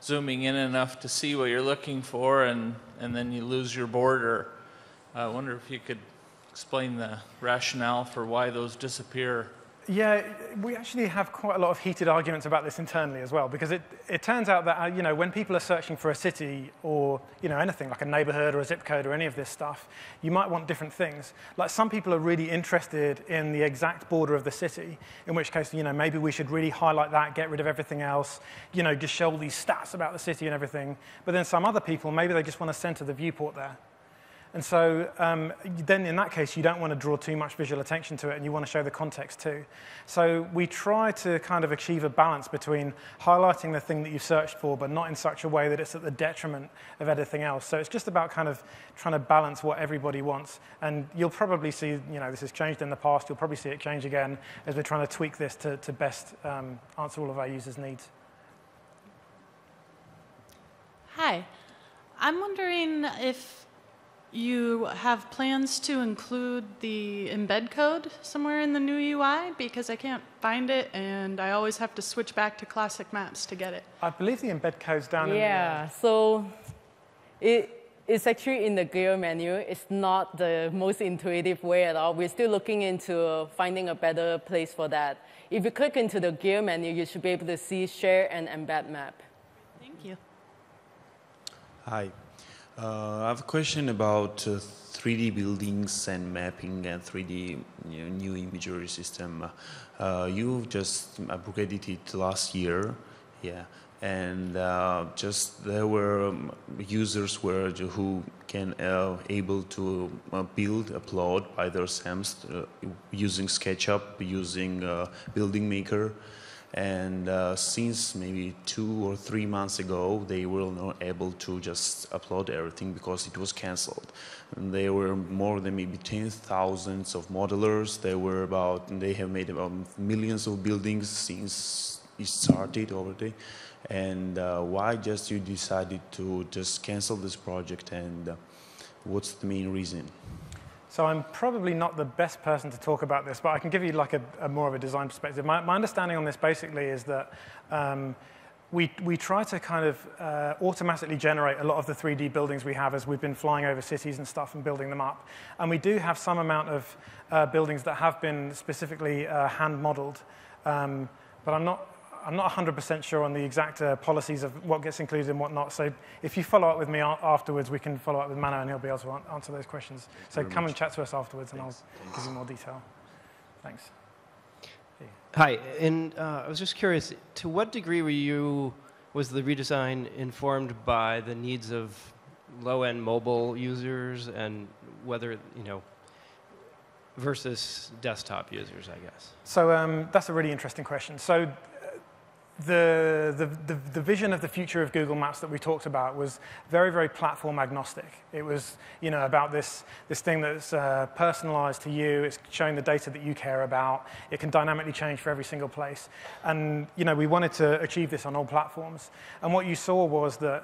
zooming in enough to see what you're looking for, and then you lose your border. I wonder if you could explain the rationale for why those disappear. Yeah, we actually have quite a lot of heated arguments about this internally as well, because it turns out that when people are searching for a city or anything like a neighborhood or a zip code or any of this stuff, you might want different things. Like some people are really interested in the exact border of the city, in which case maybe we should really highlight that, get rid of everything else, just show all these stats about the city and everything. But then some other people, maybe they just want to center the viewport there. And so then in that case, you don't want to draw too much visual attention to it, and you want to show the context too. So we try to kind of achieve a balance between highlighting the thing that you've searched for, but not in such a way that it's at the detriment of everything else. So it's just about kind of trying to balance what everybody wants. And you'll probably see, this has changed in the past. You'll probably see it change again as we're trying to tweak this to best answer all of our users' needs. Hi. I'm wondering if you have plans to include the embed code somewhere in the new UI, because I can't find it, and I always have to switch back to classic maps to get it. I believe the embed code's down in the... Yeah, so it's actually in the gear menu. It's not the most intuitive way at all. We're still looking into finding a better place for that. If you click into the gear menu, you should be able to see Share and Embed Map. Thank you. Hi. I have a question about 3D buildings and mapping and 3D new imagery system. You just abrogated it last year, yeah, and just there were users who can able to build, upload by themselves using SketchUp, using Building Maker. And since maybe 2 or 3 months ago, they were not able to just upload everything because it was canceled. And there were more than maybe 10,000 of modelers. They have made about millions of buildings since it started already. And why just you decided to just cancel this project, and what's the main reason? So I'm probably not the best person to talk about this, but I can give you like a more of a design perspective. My understanding on this basically is that we try to kind of automatically generate a lot of the 3D buildings we have as we've been flying over cities and stuff and building them up. And we do have some amount of buildings that have been specifically hand modeled, but I'm not 100% sure on the exact policies of what gets included and what not. So if you follow up with me afterwards, we can follow up with Mano, and he'll be able to answer those questions. So come and chat to us afterwards, and I'll give you more detail. Thanks. Hi, and I was just curious, to what degree was the redesign informed by the needs of low-end mobile users, and whether, versus desktop users, I guess? So that's a really interesting question. So the vision of the future of Google Maps that we talked about was very, very platform agnostic. It was, about this thing that's personalized to you. It's showing the data that you care about. It can dynamically change for every single place. And, we wanted to achieve this on all platforms. And what you saw was that,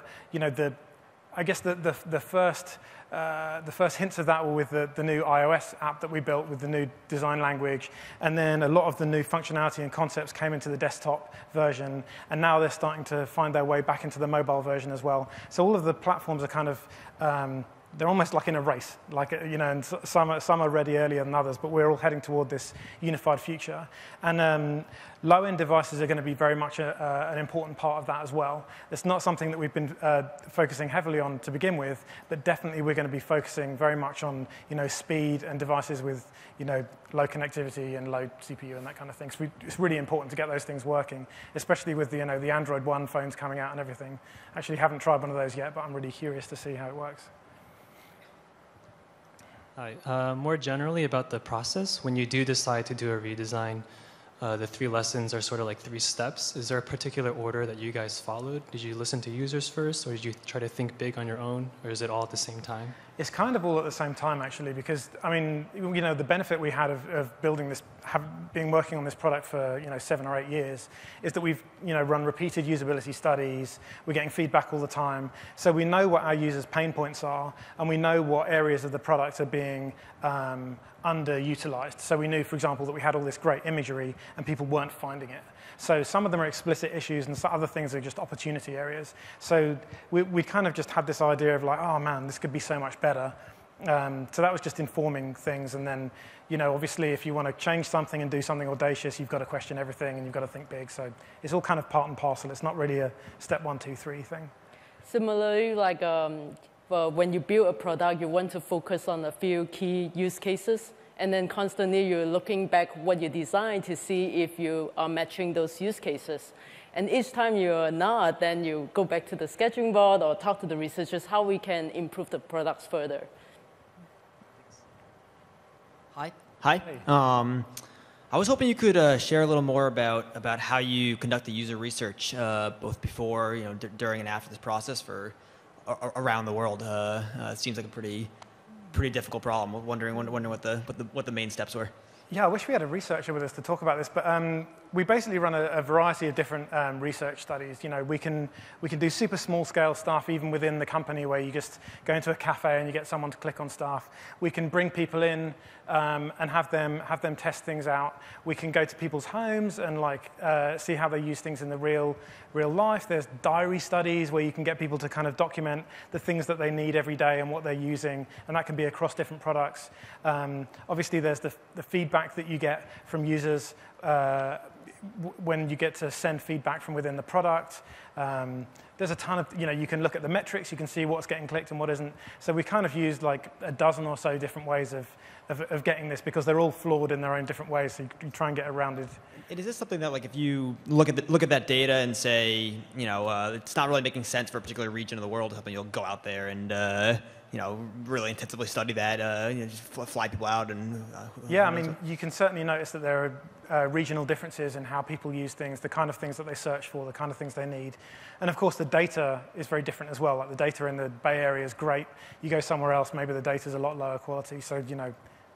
I guess the first hints of that were with the new iOS app that we built with the new design language. And then a lot of the new functionality and concepts came into the desktop version. And now they're starting to find their way back into the mobile version as well. So all of the platforms are kind of, they're almost like in a race, like, and some are ready earlier than others, but we're all heading toward this unified future. And low-end devices are going to be very much an important part of that as well. It's not something that we've been focusing heavily on to begin with, but definitely we're going to be focusing very much on, speed and devices with, low connectivity and low CPU and that kind of thing. So it's really important to get those things working, especially with the Android One phones coming out and everything. Actually, haven't tried one of those yet, but I'm really curious to see how it works. Hi. More generally about the process, when you do decide to do a redesign, the 3 lessons are sort of like 3 steps. Is there a particular order that you guys followed? Did you listen to users first, or did you try to think big on your own, or is it all at the same time? It's kind of all at the same time, actually, because, the benefit we had of building this, been working on this product for, 7 or 8 years, is that we've, run repeated usability studies. We're getting feedback all the time. So we know what our users' pain points are, and we know what areas of the product are being underutilized. So we knew, for example, that we had all this great imagery, and people weren't finding it. So some of them are explicit issues, and some other things are just opportunity areas. So we kind of just had this idea of like, oh man, this could be so much better. So that was just informing things. And then, obviously, if you want to change something and do something audacious, you've got to question everything, and you've got to think big. So it's all kind of part and parcel. It's not really a step 1, 2, 3 thing. Similarly, like when you build a product, you want to focus on a few key use cases. And then constantly you're looking back what you designed to see if you are matching those use cases. And each time you're not, then you go back to the sketching board or talk to the researchers how we can improve the products further. Hi. Hi. I was hoping you could share a little more about how you conduct the user research, both before, during and after this process for around the world. It seems like a pretty difficult problem. Wondering what the main steps were. Yeah, I wish we had a researcher with us to talk about this, but we basically run a variety of different research studies. We can do super small scale stuff even within the company where you just go into a cafe and you get someone to click on stuff. We can bring people in and have them test things out. We can go to people's homes and see how they use things in the real life. There's diary studies where you can get people to kind of document the things that they need every day and what they're using, and that can be across different products. Obviously, there's the feedback that you get from users when you get to send feedback from within the product. There's a ton of, you can look at the metrics, you can see what's getting clicked and what isn't. So we kind of used like a dozen or so different ways of getting this, because they're all flawed in their own different ways, so you try and get around it. And is this something that, like, if you look at that data and say, it's not really making sense for a particular region of the world or something, you'll go out there and really intensively study that, just fly people out and... Yeah, you can certainly notice that there are regional differences in how people use things, the kind of things that they search for, the kind of things they need. And of course, the data is very different as well. Like the data in the Bay Area is great. You go somewhere else, maybe the data is a lot lower quality. So,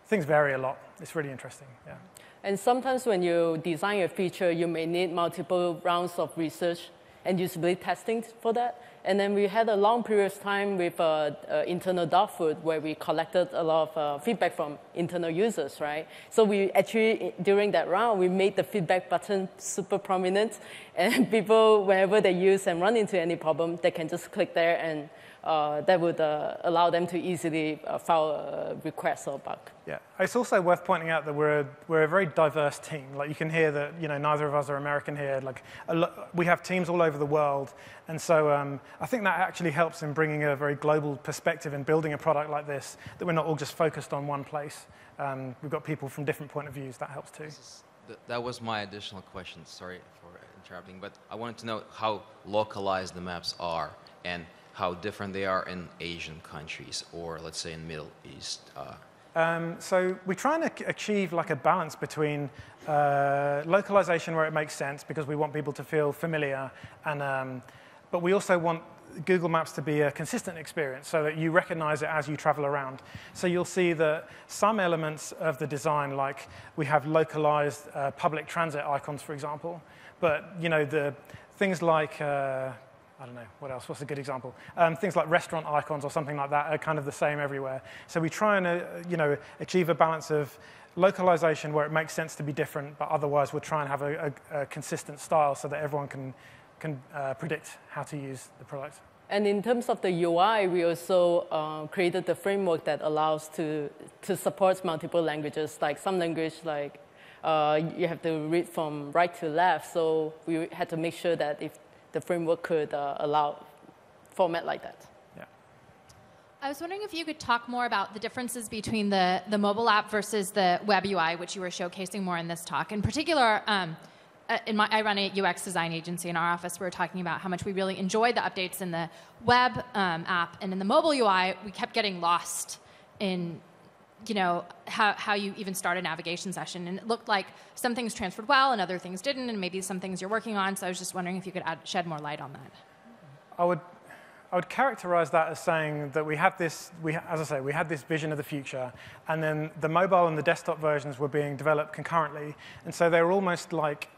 things vary a lot. It's really interesting, yeah. And sometimes when you design a feature, you may need multiple rounds of research and usability testing for that. And then we had a long period of time with internal dog food where we collected a lot of feedback from internal users, right? So we actually, during that round, we made the feedback button super prominent. And people, whenever they use and run into any problem, they can just click there, and that would allow them to easily file a request or bug. Yeah, it's also worth pointing out that we're a very diverse team. Like you can hear that neither of us are American here. Like we have teams all over the world, and so I think that actually helps in bringing a very global perspective in building a product like this. That we're not all just focused on one place. We've got people from different point of views. That helps too. That was my additional question. Sorry for interrupting, but I wanted to know how localized the maps are and how different they are in Asian countries, or let's say in Middle East. So we try and achieve like a balance between localization where it makes sense because we want people to feel familiar, and but we also want Google Maps to be a consistent experience so that you recognize it as you travel around. So you'll see that some elements of the design, like we have localized public transit icons, for example, but the things like I I don't know, what else? What's a good example? Things like restaurant icons or something like that are kind of the same everywhere. So we try and achieve a balance of localization where it makes sense to be different, but otherwise we'll try and have a consistent style so that everyone can predict how to use the product. And in terms of the UI, we also created the framework that allows to support multiple languages. Like some language, like you have to read from right to left. So we had to make sure that if the framework could allow format like that. Yeah. I was wondering if you could talk more about the differences between the mobile app versus the web UI, which you were showcasing more in this talk. In particular, I run a UX design agency in our office. We were talking about how much we really enjoyed the updates in the web app, and in the mobile UI, we kept getting lost in how you even start a navigation session. And it looked like some things transferred well and other things didn't, and maybe some things you're working on. So I was just wondering if you could shed more light on that. I would characterize that as saying that we had this vision of the future, and then the mobile and the desktop versions were being developed concurrently, and so they were almost like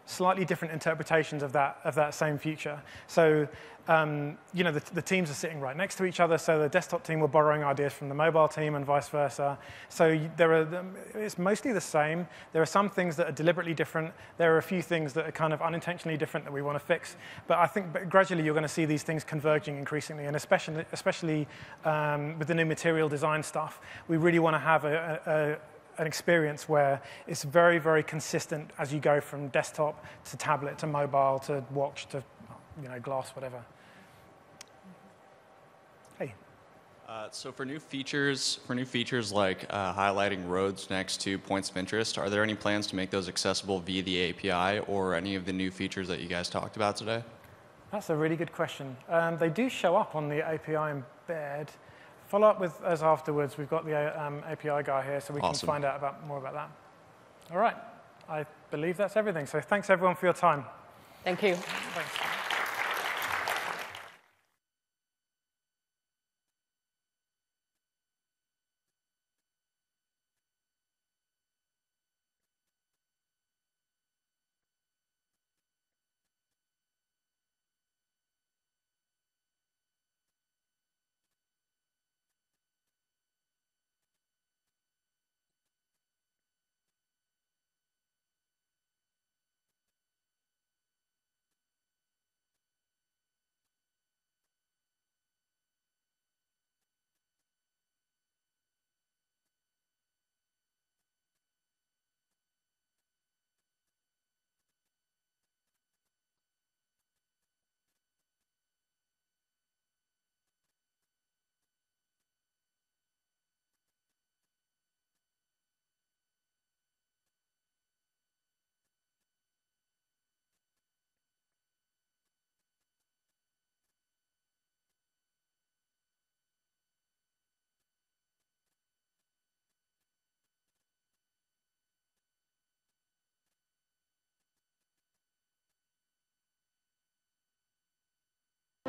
slightly different interpretations of that same future. So the teams are sitting right next to each other, so the desktop team were borrowing ideas from the mobile team and vice versa. So it's mostly the same. There are some things that are deliberately different. There are a few things that are kind of unintentionally different that we want to fix. But I think gradually you're going to see these things converging increasingly, and especially with the new material design stuff, we really want to have an experience where it's very, very consistent as you go from desktop to tablet to mobile to watch to glass, whatever. Hey. So for new features like highlighting roads next to points of interest, are there any plans to make those accessible via the API or any of the new features that you guys talked about today? That's a really good question. They do show up on the API embed. Follow up with us afterwards. We've got the API guy here, so we can find out more about that. All right. I believe that's everything. So thanks, everyone, for your time. Thank you. Thanks.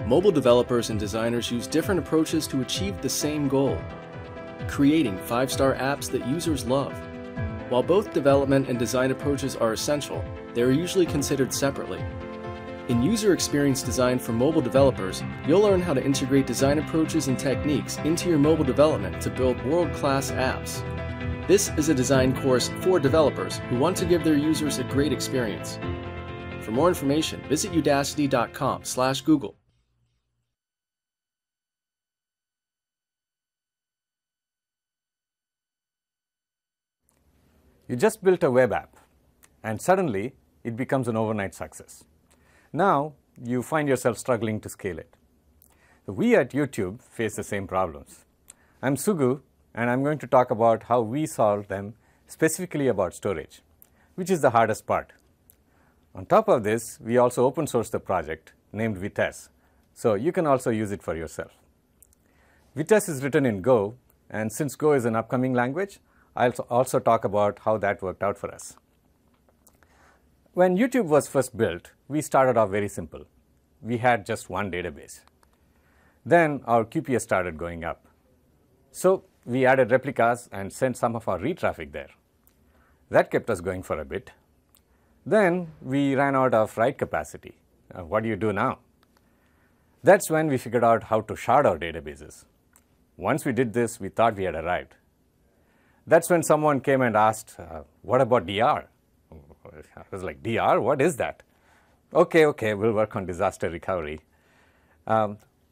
Mobile developers and designers use different approaches to achieve the same goal: creating 5-star apps that users love. While both development and design approaches are essential, they are usually considered separately. In User Experience Design for Mobile Developers, you'll learn how to integrate design approaches and techniques into your mobile development to build world-class apps. This is a design course for developers who want to give their users a great experience. For more information, visit udacity.com/Google. You just built a web app, and suddenly it becomes an overnight success. Now you find yourself struggling to scale it. We at YouTube face the same problems. I'm Sugu, and I'm going to talk about how we solve them, specifically about storage, which is the hardest part. On top of this, we also open sourced the project named Vitess, so you can also use it for yourself. Vitess is written in Go, and since Go is an upcoming language, I'll also talk about how that worked out for us. When YouTube was first built, we started off very simple. We had just one database. Then our QPS started going up. So we added replicas and sent some of our read traffic there. That kept us going for a bit. Then we ran out of write capacity. What do you do now? That's when we figured out how to shard our databases. Once we did this, we thought we had arrived. That's when someone came and asked, what about DR? I was like, DR? What is that? Okay, we'll work on disaster recovery.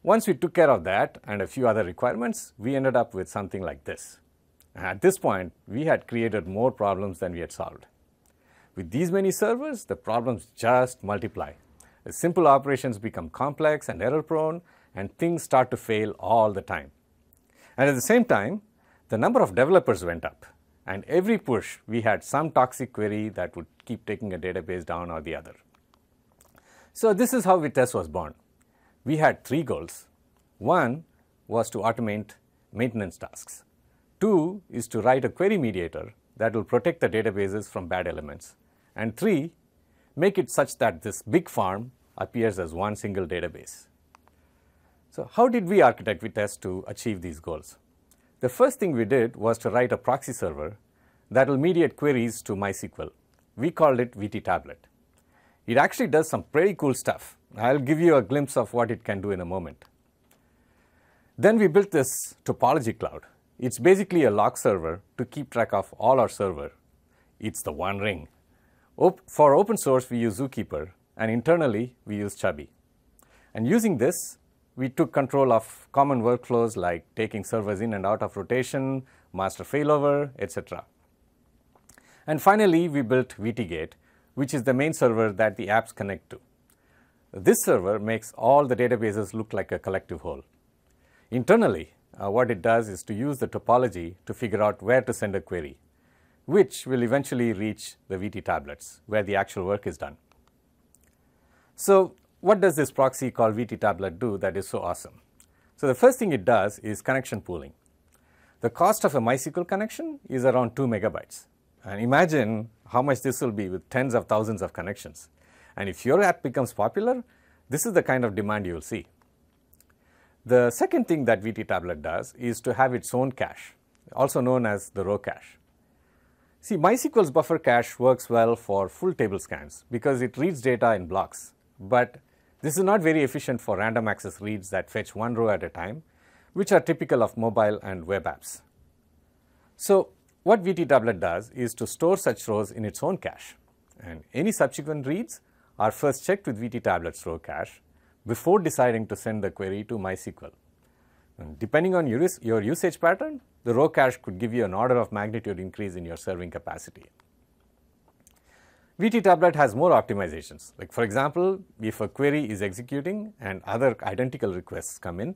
Once we took care of that and a few other requirements, we ended up with something like this. And at this point, we had created more problems than we had solved. With these many servers, the problems just multiply. The simple operations become complex and error-prone, and things start to fail all the time. And at the same time, the number of developers went up. And every push, we had some toxic query that would keep taking a database down or the other. So this is how Vitess was born. We had 3 goals. 1 was to automate maintenance tasks. 2 is to write a query mediator that will protect the databases from bad elements. And 3, make it such that this big farm appears as one single database. So how did we architect Vitess to achieve these goals? The first thing we did was to write a proxy server that will mediate queries to MySQL. We called it VT Tablet. It actually does some pretty cool stuff. I'll give you a glimpse of what it can do in a moment. Then we built this topology cloud. It's basically a log server to keep track of all our server. It's the one ring. For open source, we use Zookeeper, and internally, we use Chubby. And using this, we took control of common workflows like taking servers in and out of rotation, master failover, etc. And finally, we built VTGate, which is the main server that the apps connect to. This server makes all the databases look like a collective whole. Internally, what it does is to use the topology to figure out where to send a query, which will eventually reach the VT tablets, where the actual work is done. So what does this proxy called VT Tablet do that is so awesome? So the first thing it does is connection pooling. The cost of a MySQL connection is around 2 megabytes. And imagine how much this will be with tens of thousands of connections. And if your app becomes popular, this is the kind of demand you will see. The second thing that VT Tablet does is to have its own cache, also known as the row cache. See, MySQL's buffer cache works well for full table scans because it reads data in blocks. But this is not very efficient for random access reads that fetch one row at a time, which are typical of mobile and web apps. So what VT Tablet does is to store such rows in its own cache. And any subsequent reads are first checked with VT Tablet's row cache before deciding to send the query to MySQL. And depending on your usage pattern, the row cache could give you an order of magnitude increase in your serving capacity. VT Tablet has more optimizations. Like for example, if a query is executing and other identical requests come in,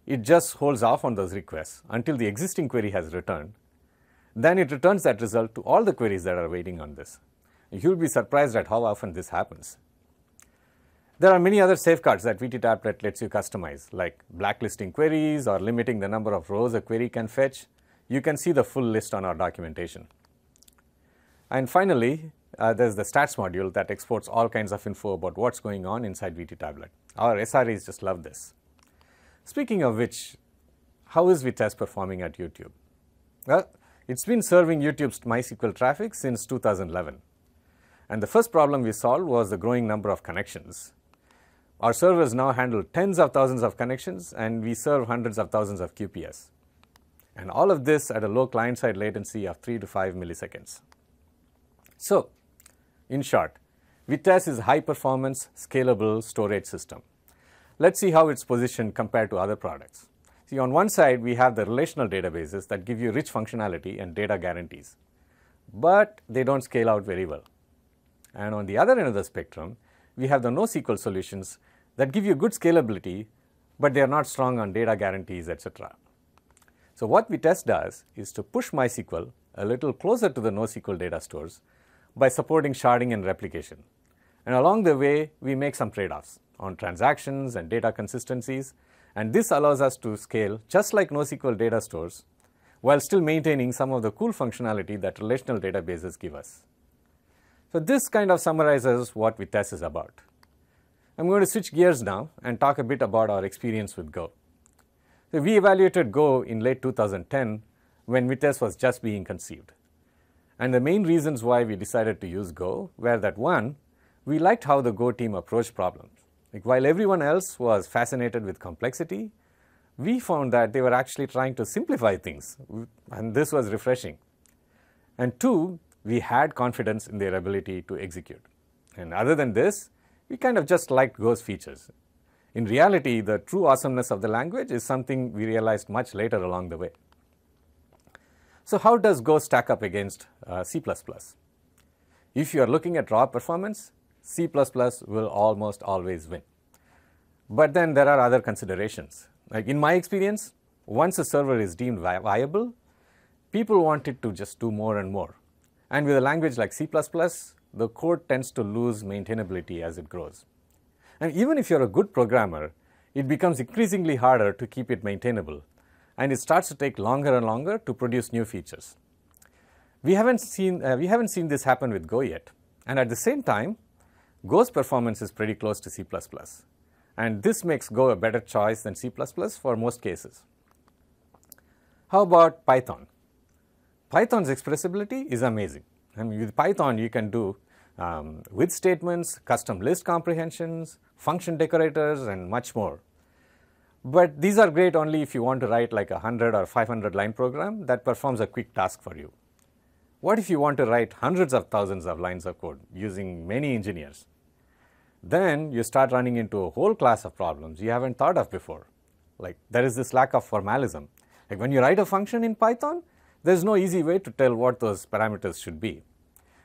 it just holds off on those requests until the existing query has returned. Then it returns that result to all the queries that are waiting on this. You'll be surprised at how often this happens. There are many other safeguards that VT Tablet lets you customize, like blacklisting queries or limiting the number of rows a query can fetch. You can see the full list on our documentation. And finally, there's the stats module that exports all kinds of info about what's going on inside VT Tablet. Our SREs just love this. Speaking of which, how is Vitess performing at YouTube? Well, it's been serving YouTube's MySQL traffic since 2011. And the first problem we solved was the growing number of connections. Our servers now handle tens of thousands of connections, and we serve hundreds of thousands of QPS. And all of this at a low client-side latency of 3 to 5 milliseconds. So, in short, Vitess is a high-performance, scalable storage system. Let's see how it's positioned compared to other products. See, on one side, we have the relational databases that give you rich functionality and data guarantees, but they don't scale out very well. And on the other end of the spectrum, we have the NoSQL solutions that give you good scalability, but they are not strong on data guarantees, etc. So what Vitess does is to push MySQL a little closer to the NoSQL data stores by supporting sharding and replication. And along the way, we make some trade-offs on transactions and data consistencies, and this allows us to scale just like NoSQL data stores while still maintaining some of the cool functionality that relational databases give us. So this kind of summarizes what Vitess is about. I'm going to switch gears now and talk a bit about our experience with Go. So we evaluated Go in late 2010 when Vitess was just being conceived. And the main reasons why we decided to use Go were that 1, we liked how the Go team approached problems. Like, while everyone else was fascinated with complexity, we found that they were actually trying to simplify things, and this was refreshing. And two, we had confidence in their ability to execute. And other than this, we kind of just liked Go's features. In reality, the true awesomeness of the language is something we realized much later along the way. So how does Go stack up against C++? If you are looking at raw performance, C++ will almost always win. But then there are other considerations. Like in my experience, once a server is deemed viable, people want it to just do more and more. And with a language like C++, the code tends to lose maintainability as it grows. And even if you're a good programmer, it becomes increasingly harder to keep it maintainable, and it starts to take longer and longer to produce new features. We haven't seen this happen with Go yet, and at the same time, Go's performance is pretty close to C++, and this makes Go a better choice than C++ for most cases. How about Python? Python's expressibility is amazing. I mean, with Python, you can do with statements, custom list comprehensions, function decorators, and much more. But these are great only if you want to write like a 100 or 500 line program that performs a quick task for you. What if you want to write hundreds of thousands of lines of code using many engineers? Then you start running into a whole class of problems you haven't thought of before. Like, there is this lack of formalism. Like, when you write a function in Python, there's no easy way to tell what those parameters should be.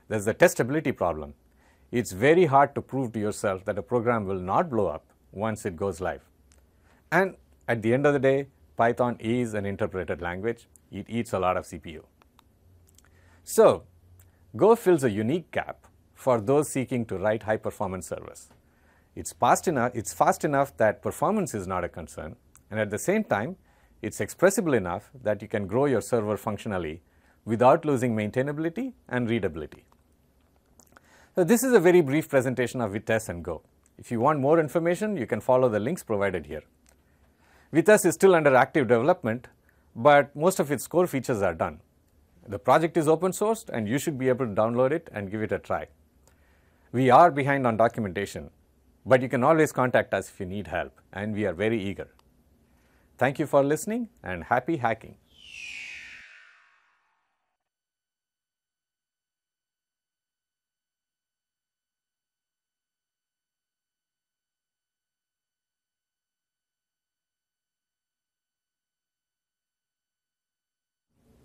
There's the testability problem. It's very hard to prove to yourself that a program will not blow up once it goes live. And at the end of the day, Python is an interpreted language. It eats a lot of CPU. So, Go fills a unique gap for those seeking to write high-performance servers. It's fast enough that performance is not a concern, and at the same time, it's expressible enough that you can grow your server functionally without losing maintainability and readability. So this is a very brief presentation of Vitess and Go. If you want more information, you can follow the links provided here. Vitess is still under active development, but most of its core features are done. The project is open sourced, and you should be able to download it and give it a try. We are behind on documentation, but you can always contact us if you need help, and we are very eager. Thank you for listening, and happy hacking.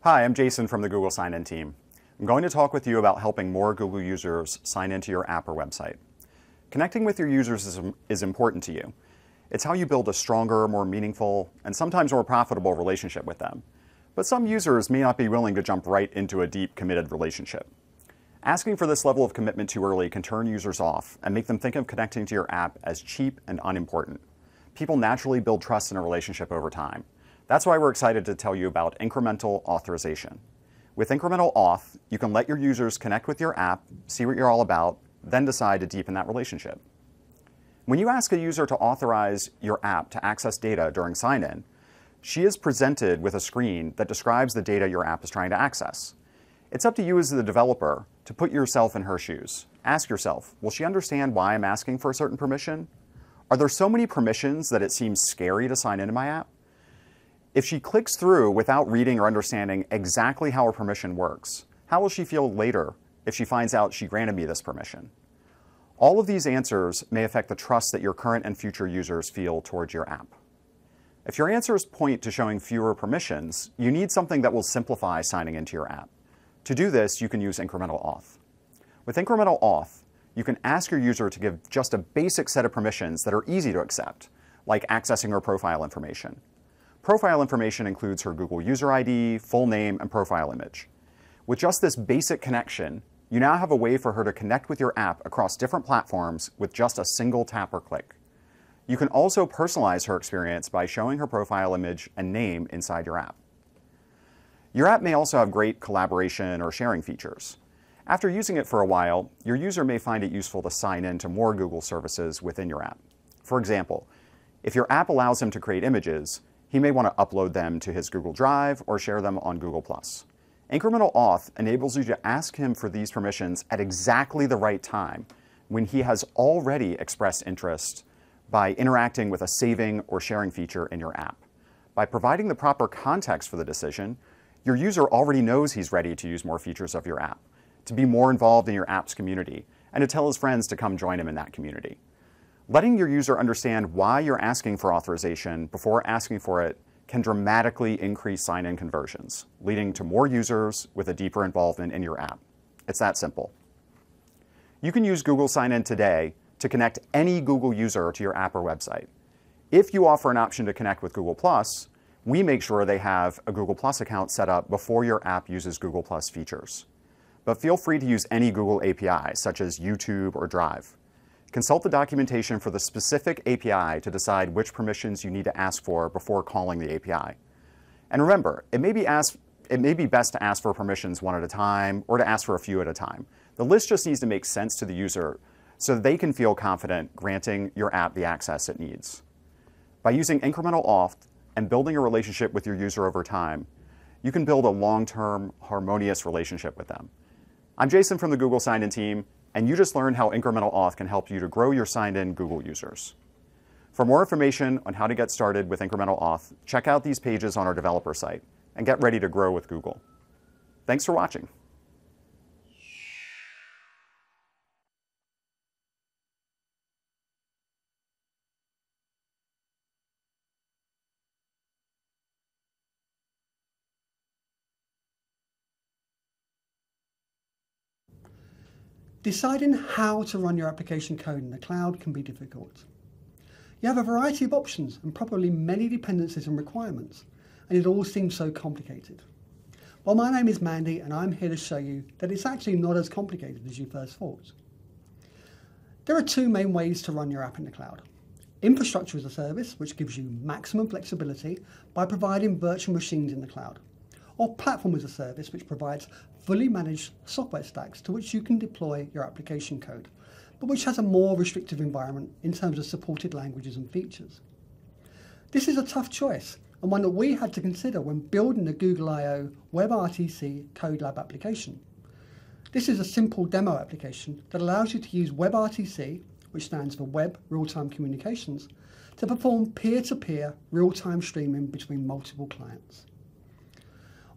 Hi, I'm Jason from the Google Sign-In team. I'm going to talk with you about helping more Google users sign into your app or website. Connecting with your users is important to you. It's how you build a stronger, more meaningful, and sometimes more profitable relationship with them. But some users may not be willing to jump right into a deep, committed relationship. Asking for this level of commitment too early can turn users off and make them think of connecting to your app as cheap and unimportant. People naturally build trust in a relationship over time. That's why we're excited to tell you about incremental authorization. With incremental auth, you can let your users connect with your app, see what you're all about, then decide to deepen that relationship. When you ask a user to authorize your app to access data during sign-in, she is presented with a screen that describes the data your app is trying to access. It's up to you as the developer to put yourself in her shoes. Ask yourself, will she understand why I'm asking for a certain permission? Are there so many permissions that it seems scary to sign into my app? If she clicks through without reading or understanding exactly how her permission works, how will she feel later if she finds out she granted me this permission? All of these answers may affect the trust that your current and future users feel towards your app. If your answers point to showing fewer permissions, you need something that will simplify signing into your app. To do this, you can use incremental auth. With incremental auth, you can ask your user to give just a basic set of permissions that are easy to accept, like accessing her profile information. Profile information includes her Google user ID, full name, and profile image. With just this basic connection, you now have a way for her to connect with your app across different platforms with just a single tap or click. You can also personalize her experience by showing her profile image and name inside your app. Your app may also have great collaboration or sharing features. After using it for a while, your user may find it useful to sign in to more Google services within your app. For example, if your app allows him to create images, he may want to upload them to his Google Drive or share them on Google+. Incremental auth enables you to ask him for these permissions at exactly the right time when he has already expressed interest by interacting with a saving or sharing feature in your app. By providing the proper context for the decision, your user already knows he's ready to use more features of your app, to be more involved in your app's community, and to tell his friends to come join him in that community. Letting your user understand why you're asking for authorization before asking for it can dramatically increase sign-in conversions, leading to more users with a deeper involvement in your app. It's that simple. You can use Google Sign-In today to connect any Google user to your app or website. If you offer an option to connect with Google+, we make sure they have a Google+ account set up before your app uses Google+ features. But feel free to use any Google API, such as YouTube or Drive. Consult the documentation for the specific API to decide which permissions you need to ask for before calling the API. And remember, it may be best to ask for permissions one at a time or to ask for a few at a time. The list just needs to make sense to the user so that they can feel confident granting your app the access it needs. By using incremental auth and building a relationship with your user over time, you can build a long-term, harmonious relationship with them. I'm Jason from the Google Sign-In team, and you just learned how incremental auth can help you to grow your signed-in Google users. For more information on how to get started with incremental auth, check out these pages on our developer site and get ready to grow with Google. Thanks for watching. Deciding how to run your application code in the cloud can be difficult. You have a variety of options and probably many dependencies and requirements, and it all seems so complicated. Well, my name is Mandy, and I'm here to show you that it's actually not as complicated as you first thought. There are two main ways to run your app in the cloud. Infrastructure as a service, which gives you maximum flexibility by providing virtual machines in the cloud. Or platform as a service, which provides fully managed software stacks to which you can deploy your application code, but which has a more restrictive environment in terms of supported languages and features. This is a tough choice, and one that we had to consider when building the Google I/O WebRTC CodeLab application. This is a simple demo application that allows you to use WebRTC, which stands for Web Real-Time Communications, to perform peer-to-peer real-time streaming between multiple clients.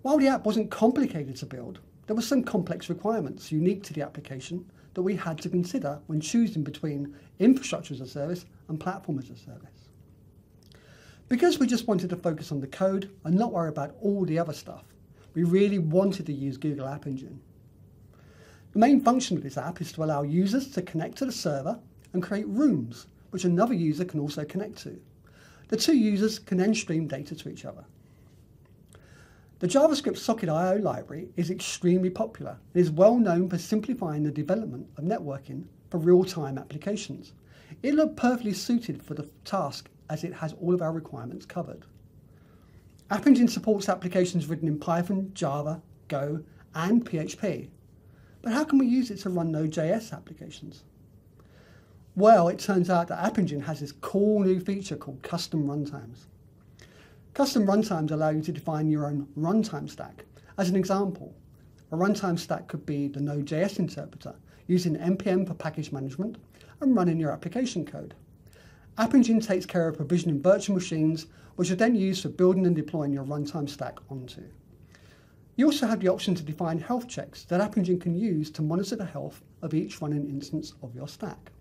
While the app wasn't complicated to build, there were some complex requirements unique to the application that we had to consider when choosing between infrastructure as a service and platform as a service. Because we just wanted to focus on the code and not worry about all the other stuff, we really wanted to use Google App Engine. The main function of this app is to allow users to connect to the server and create rooms, which another user can also connect to. The two users can then stream data to each other. The JavaScript Socket.io library is extremely popular and is well known for simplifying the development of networking for real-time applications. It looked perfectly suited for the task as it has all of our requirements covered. App Engine supports applications written in Python, Java, Go, and PHP. But how can we use it to run Node.js applications? Well, it turns out that App Engine has this cool new feature called custom runtimes. Custom runtimes allow you to define your own runtime stack. As an example, a runtime stack could be the Node.js interpreter, using NPM for package management and running your application code. App Engine takes care of provisioning virtual machines, which are then used for building and deploying your runtime stack onto. You also have the option to define health checks that App Engine can use to monitor the health of each running instance of your stack.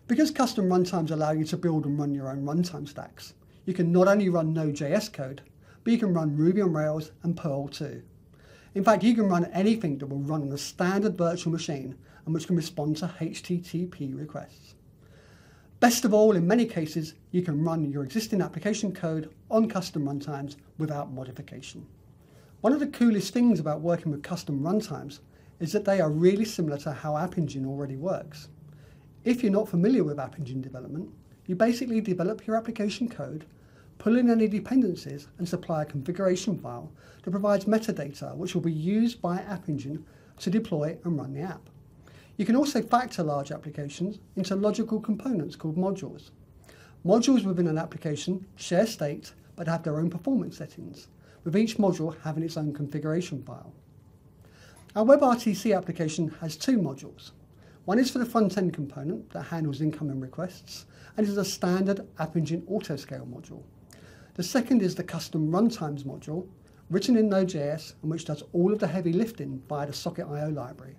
Because custom runtimes allow you to build and run your own runtime stacks, you can not only run Node.js code, but you can run Ruby on Rails and Perl too. In fact, you can run anything that will run on a standard virtual machine and which can respond to HTTP requests. Best of all, in many cases, you can run your existing application code on custom runtimes without modification. One of the coolest things about working with custom runtimes is that they are really similar to how App Engine already works. If you're not familiar with App Engine development, you basically develop your application code, pull in any dependencies, and supply a configuration file that provides metadata which will be used by App Engine to deploy and run the app. You can also factor large applications into logical components called modules. Modules within an application share state but have their own performance settings, with each module having its own configuration file. Our WebRTC application has two modules. One is for the front-end component that handles incoming requests and is a standard App Engine autoscale module. The second is the custom runtimes module, written in Node.js and which does all of the heavy lifting via the Socket.io library.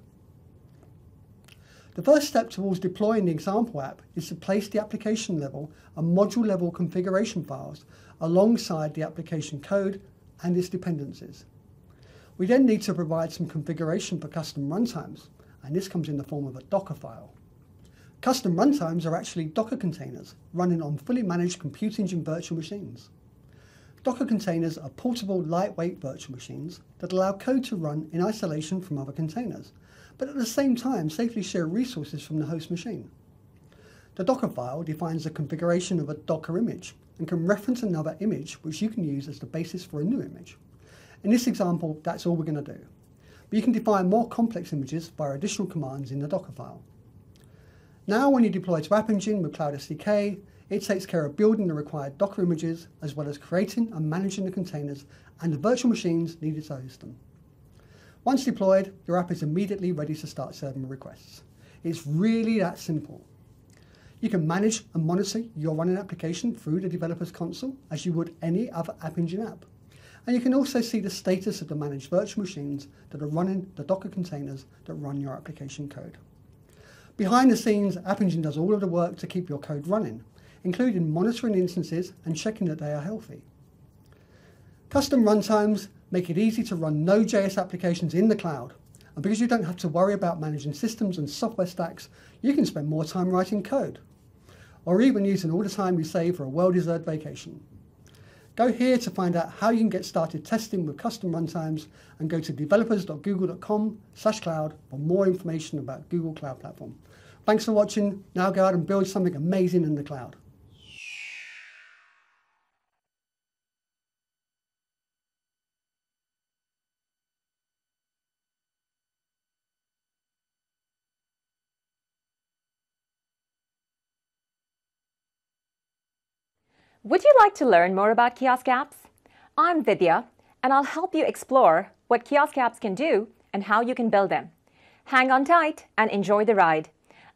The first step towards deploying the example app is to place the application level and module level configuration files alongside the application code and its dependencies. We then need to provide some configuration for custom runtimes, and this comes in the form of a Docker file. Custom runtimes are actually Docker containers running on fully managed Compute Engine virtual machines. Docker containers are portable, lightweight virtual machines that allow code to run in isolation from other containers, but at the same time safely share resources from the host machine. The Docker file defines the configuration of a Docker image and can reference another image which you can use as the basis for a new image. In this example, that's all we're going to do. But you can define more complex images via additional commands in the Docker file. Now when you deploy to App Engine with Cloud SDK, it takes care of building the required Docker images as well as creating and managing the containers and the virtual machines needed to host them. Once deployed, your app is immediately ready to start serving requests. It's really that simple. You can manage and monitor your running application through the developer's console as you would any other App Engine app. And you can also see the status of the managed virtual machines that are running the Docker containers that run your application code. Behind the scenes, App Engine does all of the work to keep your code running, including monitoring instances and checking that they are healthy. Custom runtimes make it easy to run Node.js applications in the cloud. And because you don't have to worry about managing systems and software stacks, you can spend more time writing code, or even using all the time you save for a well-deserved vacation. Go here to find out how you can get started testing with custom runtimes, and go to developers.google.com/cloud for more information about Google Cloud Platform. Thanks for watching. Now go out and build something amazing in the cloud. Would you like to learn more about kiosk apps? I'm Vidya, and I'll help you explore what kiosk apps can do and how you can build them. Hang on tight and enjoy the ride.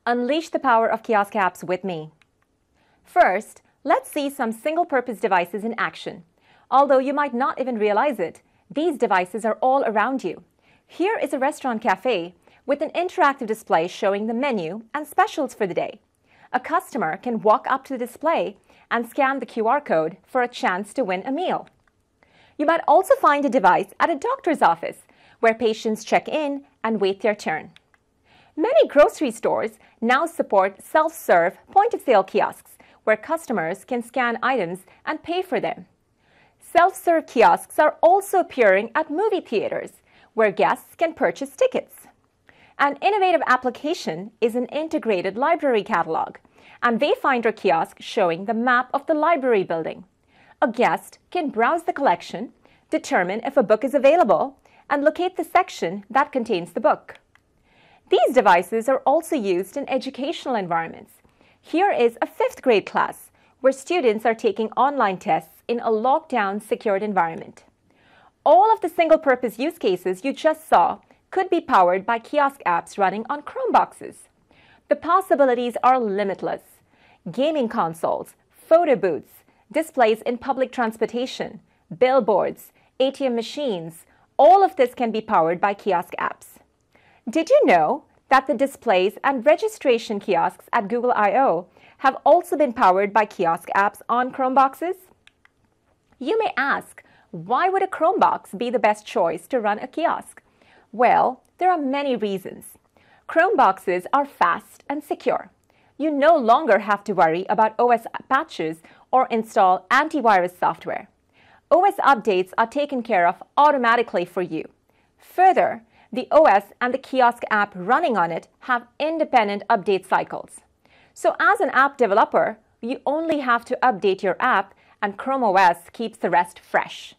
Unleash the power of kiosk apps with me. First, let's see some single-purpose devices in action. Although you might not even realize it, these devices are all around you. Here is a restaurant cafe with an interactive display showing the menu and specials for the day. A customer can walk up to the display and scan the QR code for a chance to win a meal. You might also find a device at a doctor's office where patients check in and wait their turn. Many grocery stores now support self-serve point-of-sale kiosks where customers can scan items and pay for them. Self-serve kiosks are also appearing at movie theaters where guests can purchase tickets. An innovative application is an integrated library catalog and Wayfinder kiosk showing the map of the library building. A guest can browse the collection, determine if a book is available, and locate the section that contains the book. These devices are also used in educational environments. Here is a 5th grade class where students are taking online tests in a locked-down, secured environment. All of the single-purpose use cases you just saw could be powered by kiosk apps running on Chromeboxes. The possibilities are limitless. Gaming consoles, photo booths, displays in public transportation, billboards, ATM machines, all of this can be powered by kiosk apps. Did you know that the displays and registration kiosks at Google I/O have also been powered by kiosk apps on Chromeboxes? You may ask, why would a Chromebox be the best choice to run a kiosk? Well, there are many reasons. Chromeboxes are fast and secure. You no longer have to worry about OS patches or install antivirus software. OS updates are taken care of automatically for you. Further, the OS and the kiosk app running on it have independent update cycles. So as an app developer, you only have to update your app and Chrome OS keeps the rest fresh.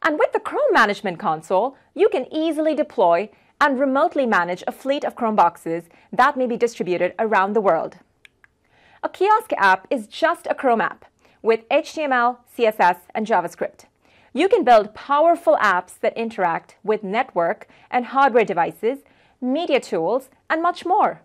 And with the Chrome Management Console, you can easily deploy and remotely manage a fleet of Chromeboxes that may be distributed around the world. A kiosk app is just a Chrome app with HTML, CSS, and JavaScript. You can build powerful apps that interact with network and hardware devices, media tools, and much more.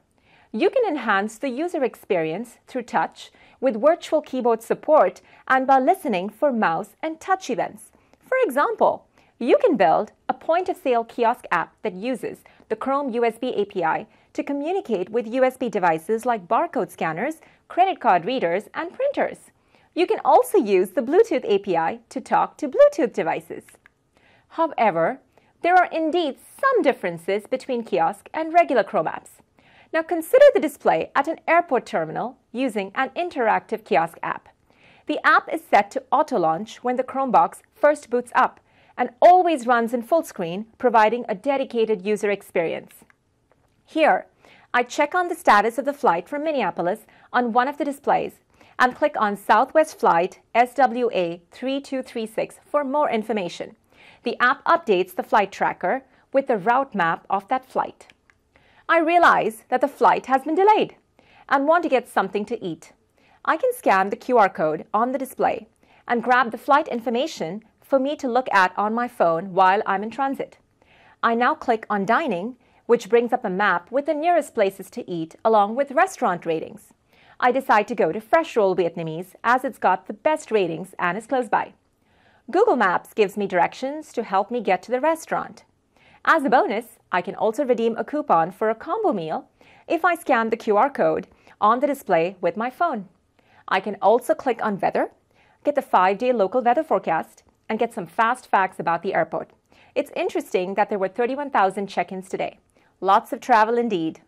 You can enhance the user experience through touch with virtual keyboard support and by listening for mouse and touch events. For example, you can build a point-of-sale kiosk app that uses the Chrome USB API to communicate with USB devices like barcode scanners, credit card readers, and printers. You can also use the Bluetooth API to talk to Bluetooth devices. However, there are indeed some differences between kiosk and regular Chrome apps. Now consider the display at an airport terminal using an interactive kiosk app. The app is set to auto-launch when the Chromebox first boots up and always runs in full screen, providing a dedicated user experience. Here, I check on the status of the flight from Minneapolis on one of the displays and click on Southwest Flight SWA 3236 for more information. The app updates the flight tracker with the route map of that flight. I realize that the flight has been delayed and want to get something to eat. I can scan the QR code on the display and grab the flight information for me to look at on my phone while I'm in transit. I now click on Dining, which brings up a map with the nearest places to eat along with restaurant ratings. I decide to go to Fresh Roll Vietnamese as it's got the best ratings and is close by. Google Maps gives me directions to help me get to the restaurant. As a bonus, I can also redeem a coupon for a combo meal if I scan the QR code on the display with my phone. I can also click on Weather, get the 5-day local weather forecast, and get some fast facts about the airport. It's interesting that there were 31,000 check-ins today. Lots of travel indeed.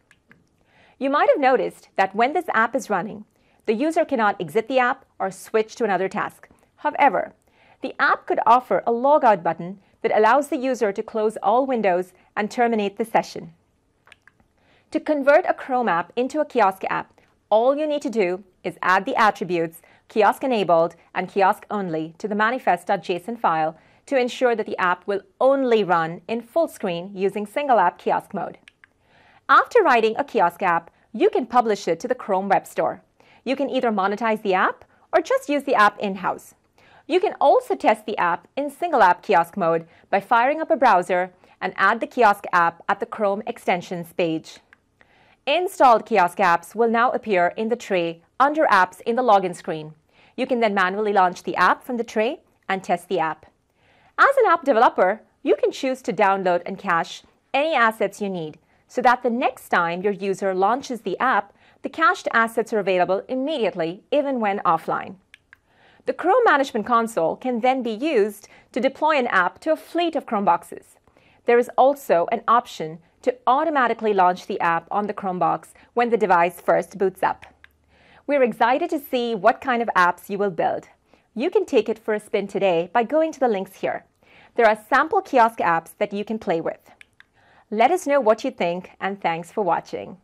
You might have noticed that when this app is running, the user cannot exit the app or switch to another task. However, the app could offer a logout button that allows the user to close all windows and terminate the session. To convert a Chrome app into a kiosk app, all you need to do is add the attributes kiosk enabled and kiosk only to the manifest.json file to ensure that the app will only run in full screen using single app kiosk mode. After writing a kiosk app, you can publish it to the Chrome Web Store. You can either monetize the app or just use the app in-house. You can also test the app in single app kiosk mode by firing up a browser and add the kiosk app at the Chrome extensions page. Installed kiosk apps will now appear in the tray under Apps in the login screen. You can then manually launch the app from the tray and test the app. As an app developer, you can choose to download and cache any assets you need so that the next time your user launches the app, the cached assets are available immediately, even when offline. The Chrome Management Console can then be used to deploy an app to a fleet of Chromeboxes. There is also an option to automatically launch the app on the Chromebox when the device first boots up. We're excited to see what kind of apps you will build. You can take it for a spin today by going to the links here. There are sample kiosk apps that you can play with. Let us know what you think, and thanks for watching.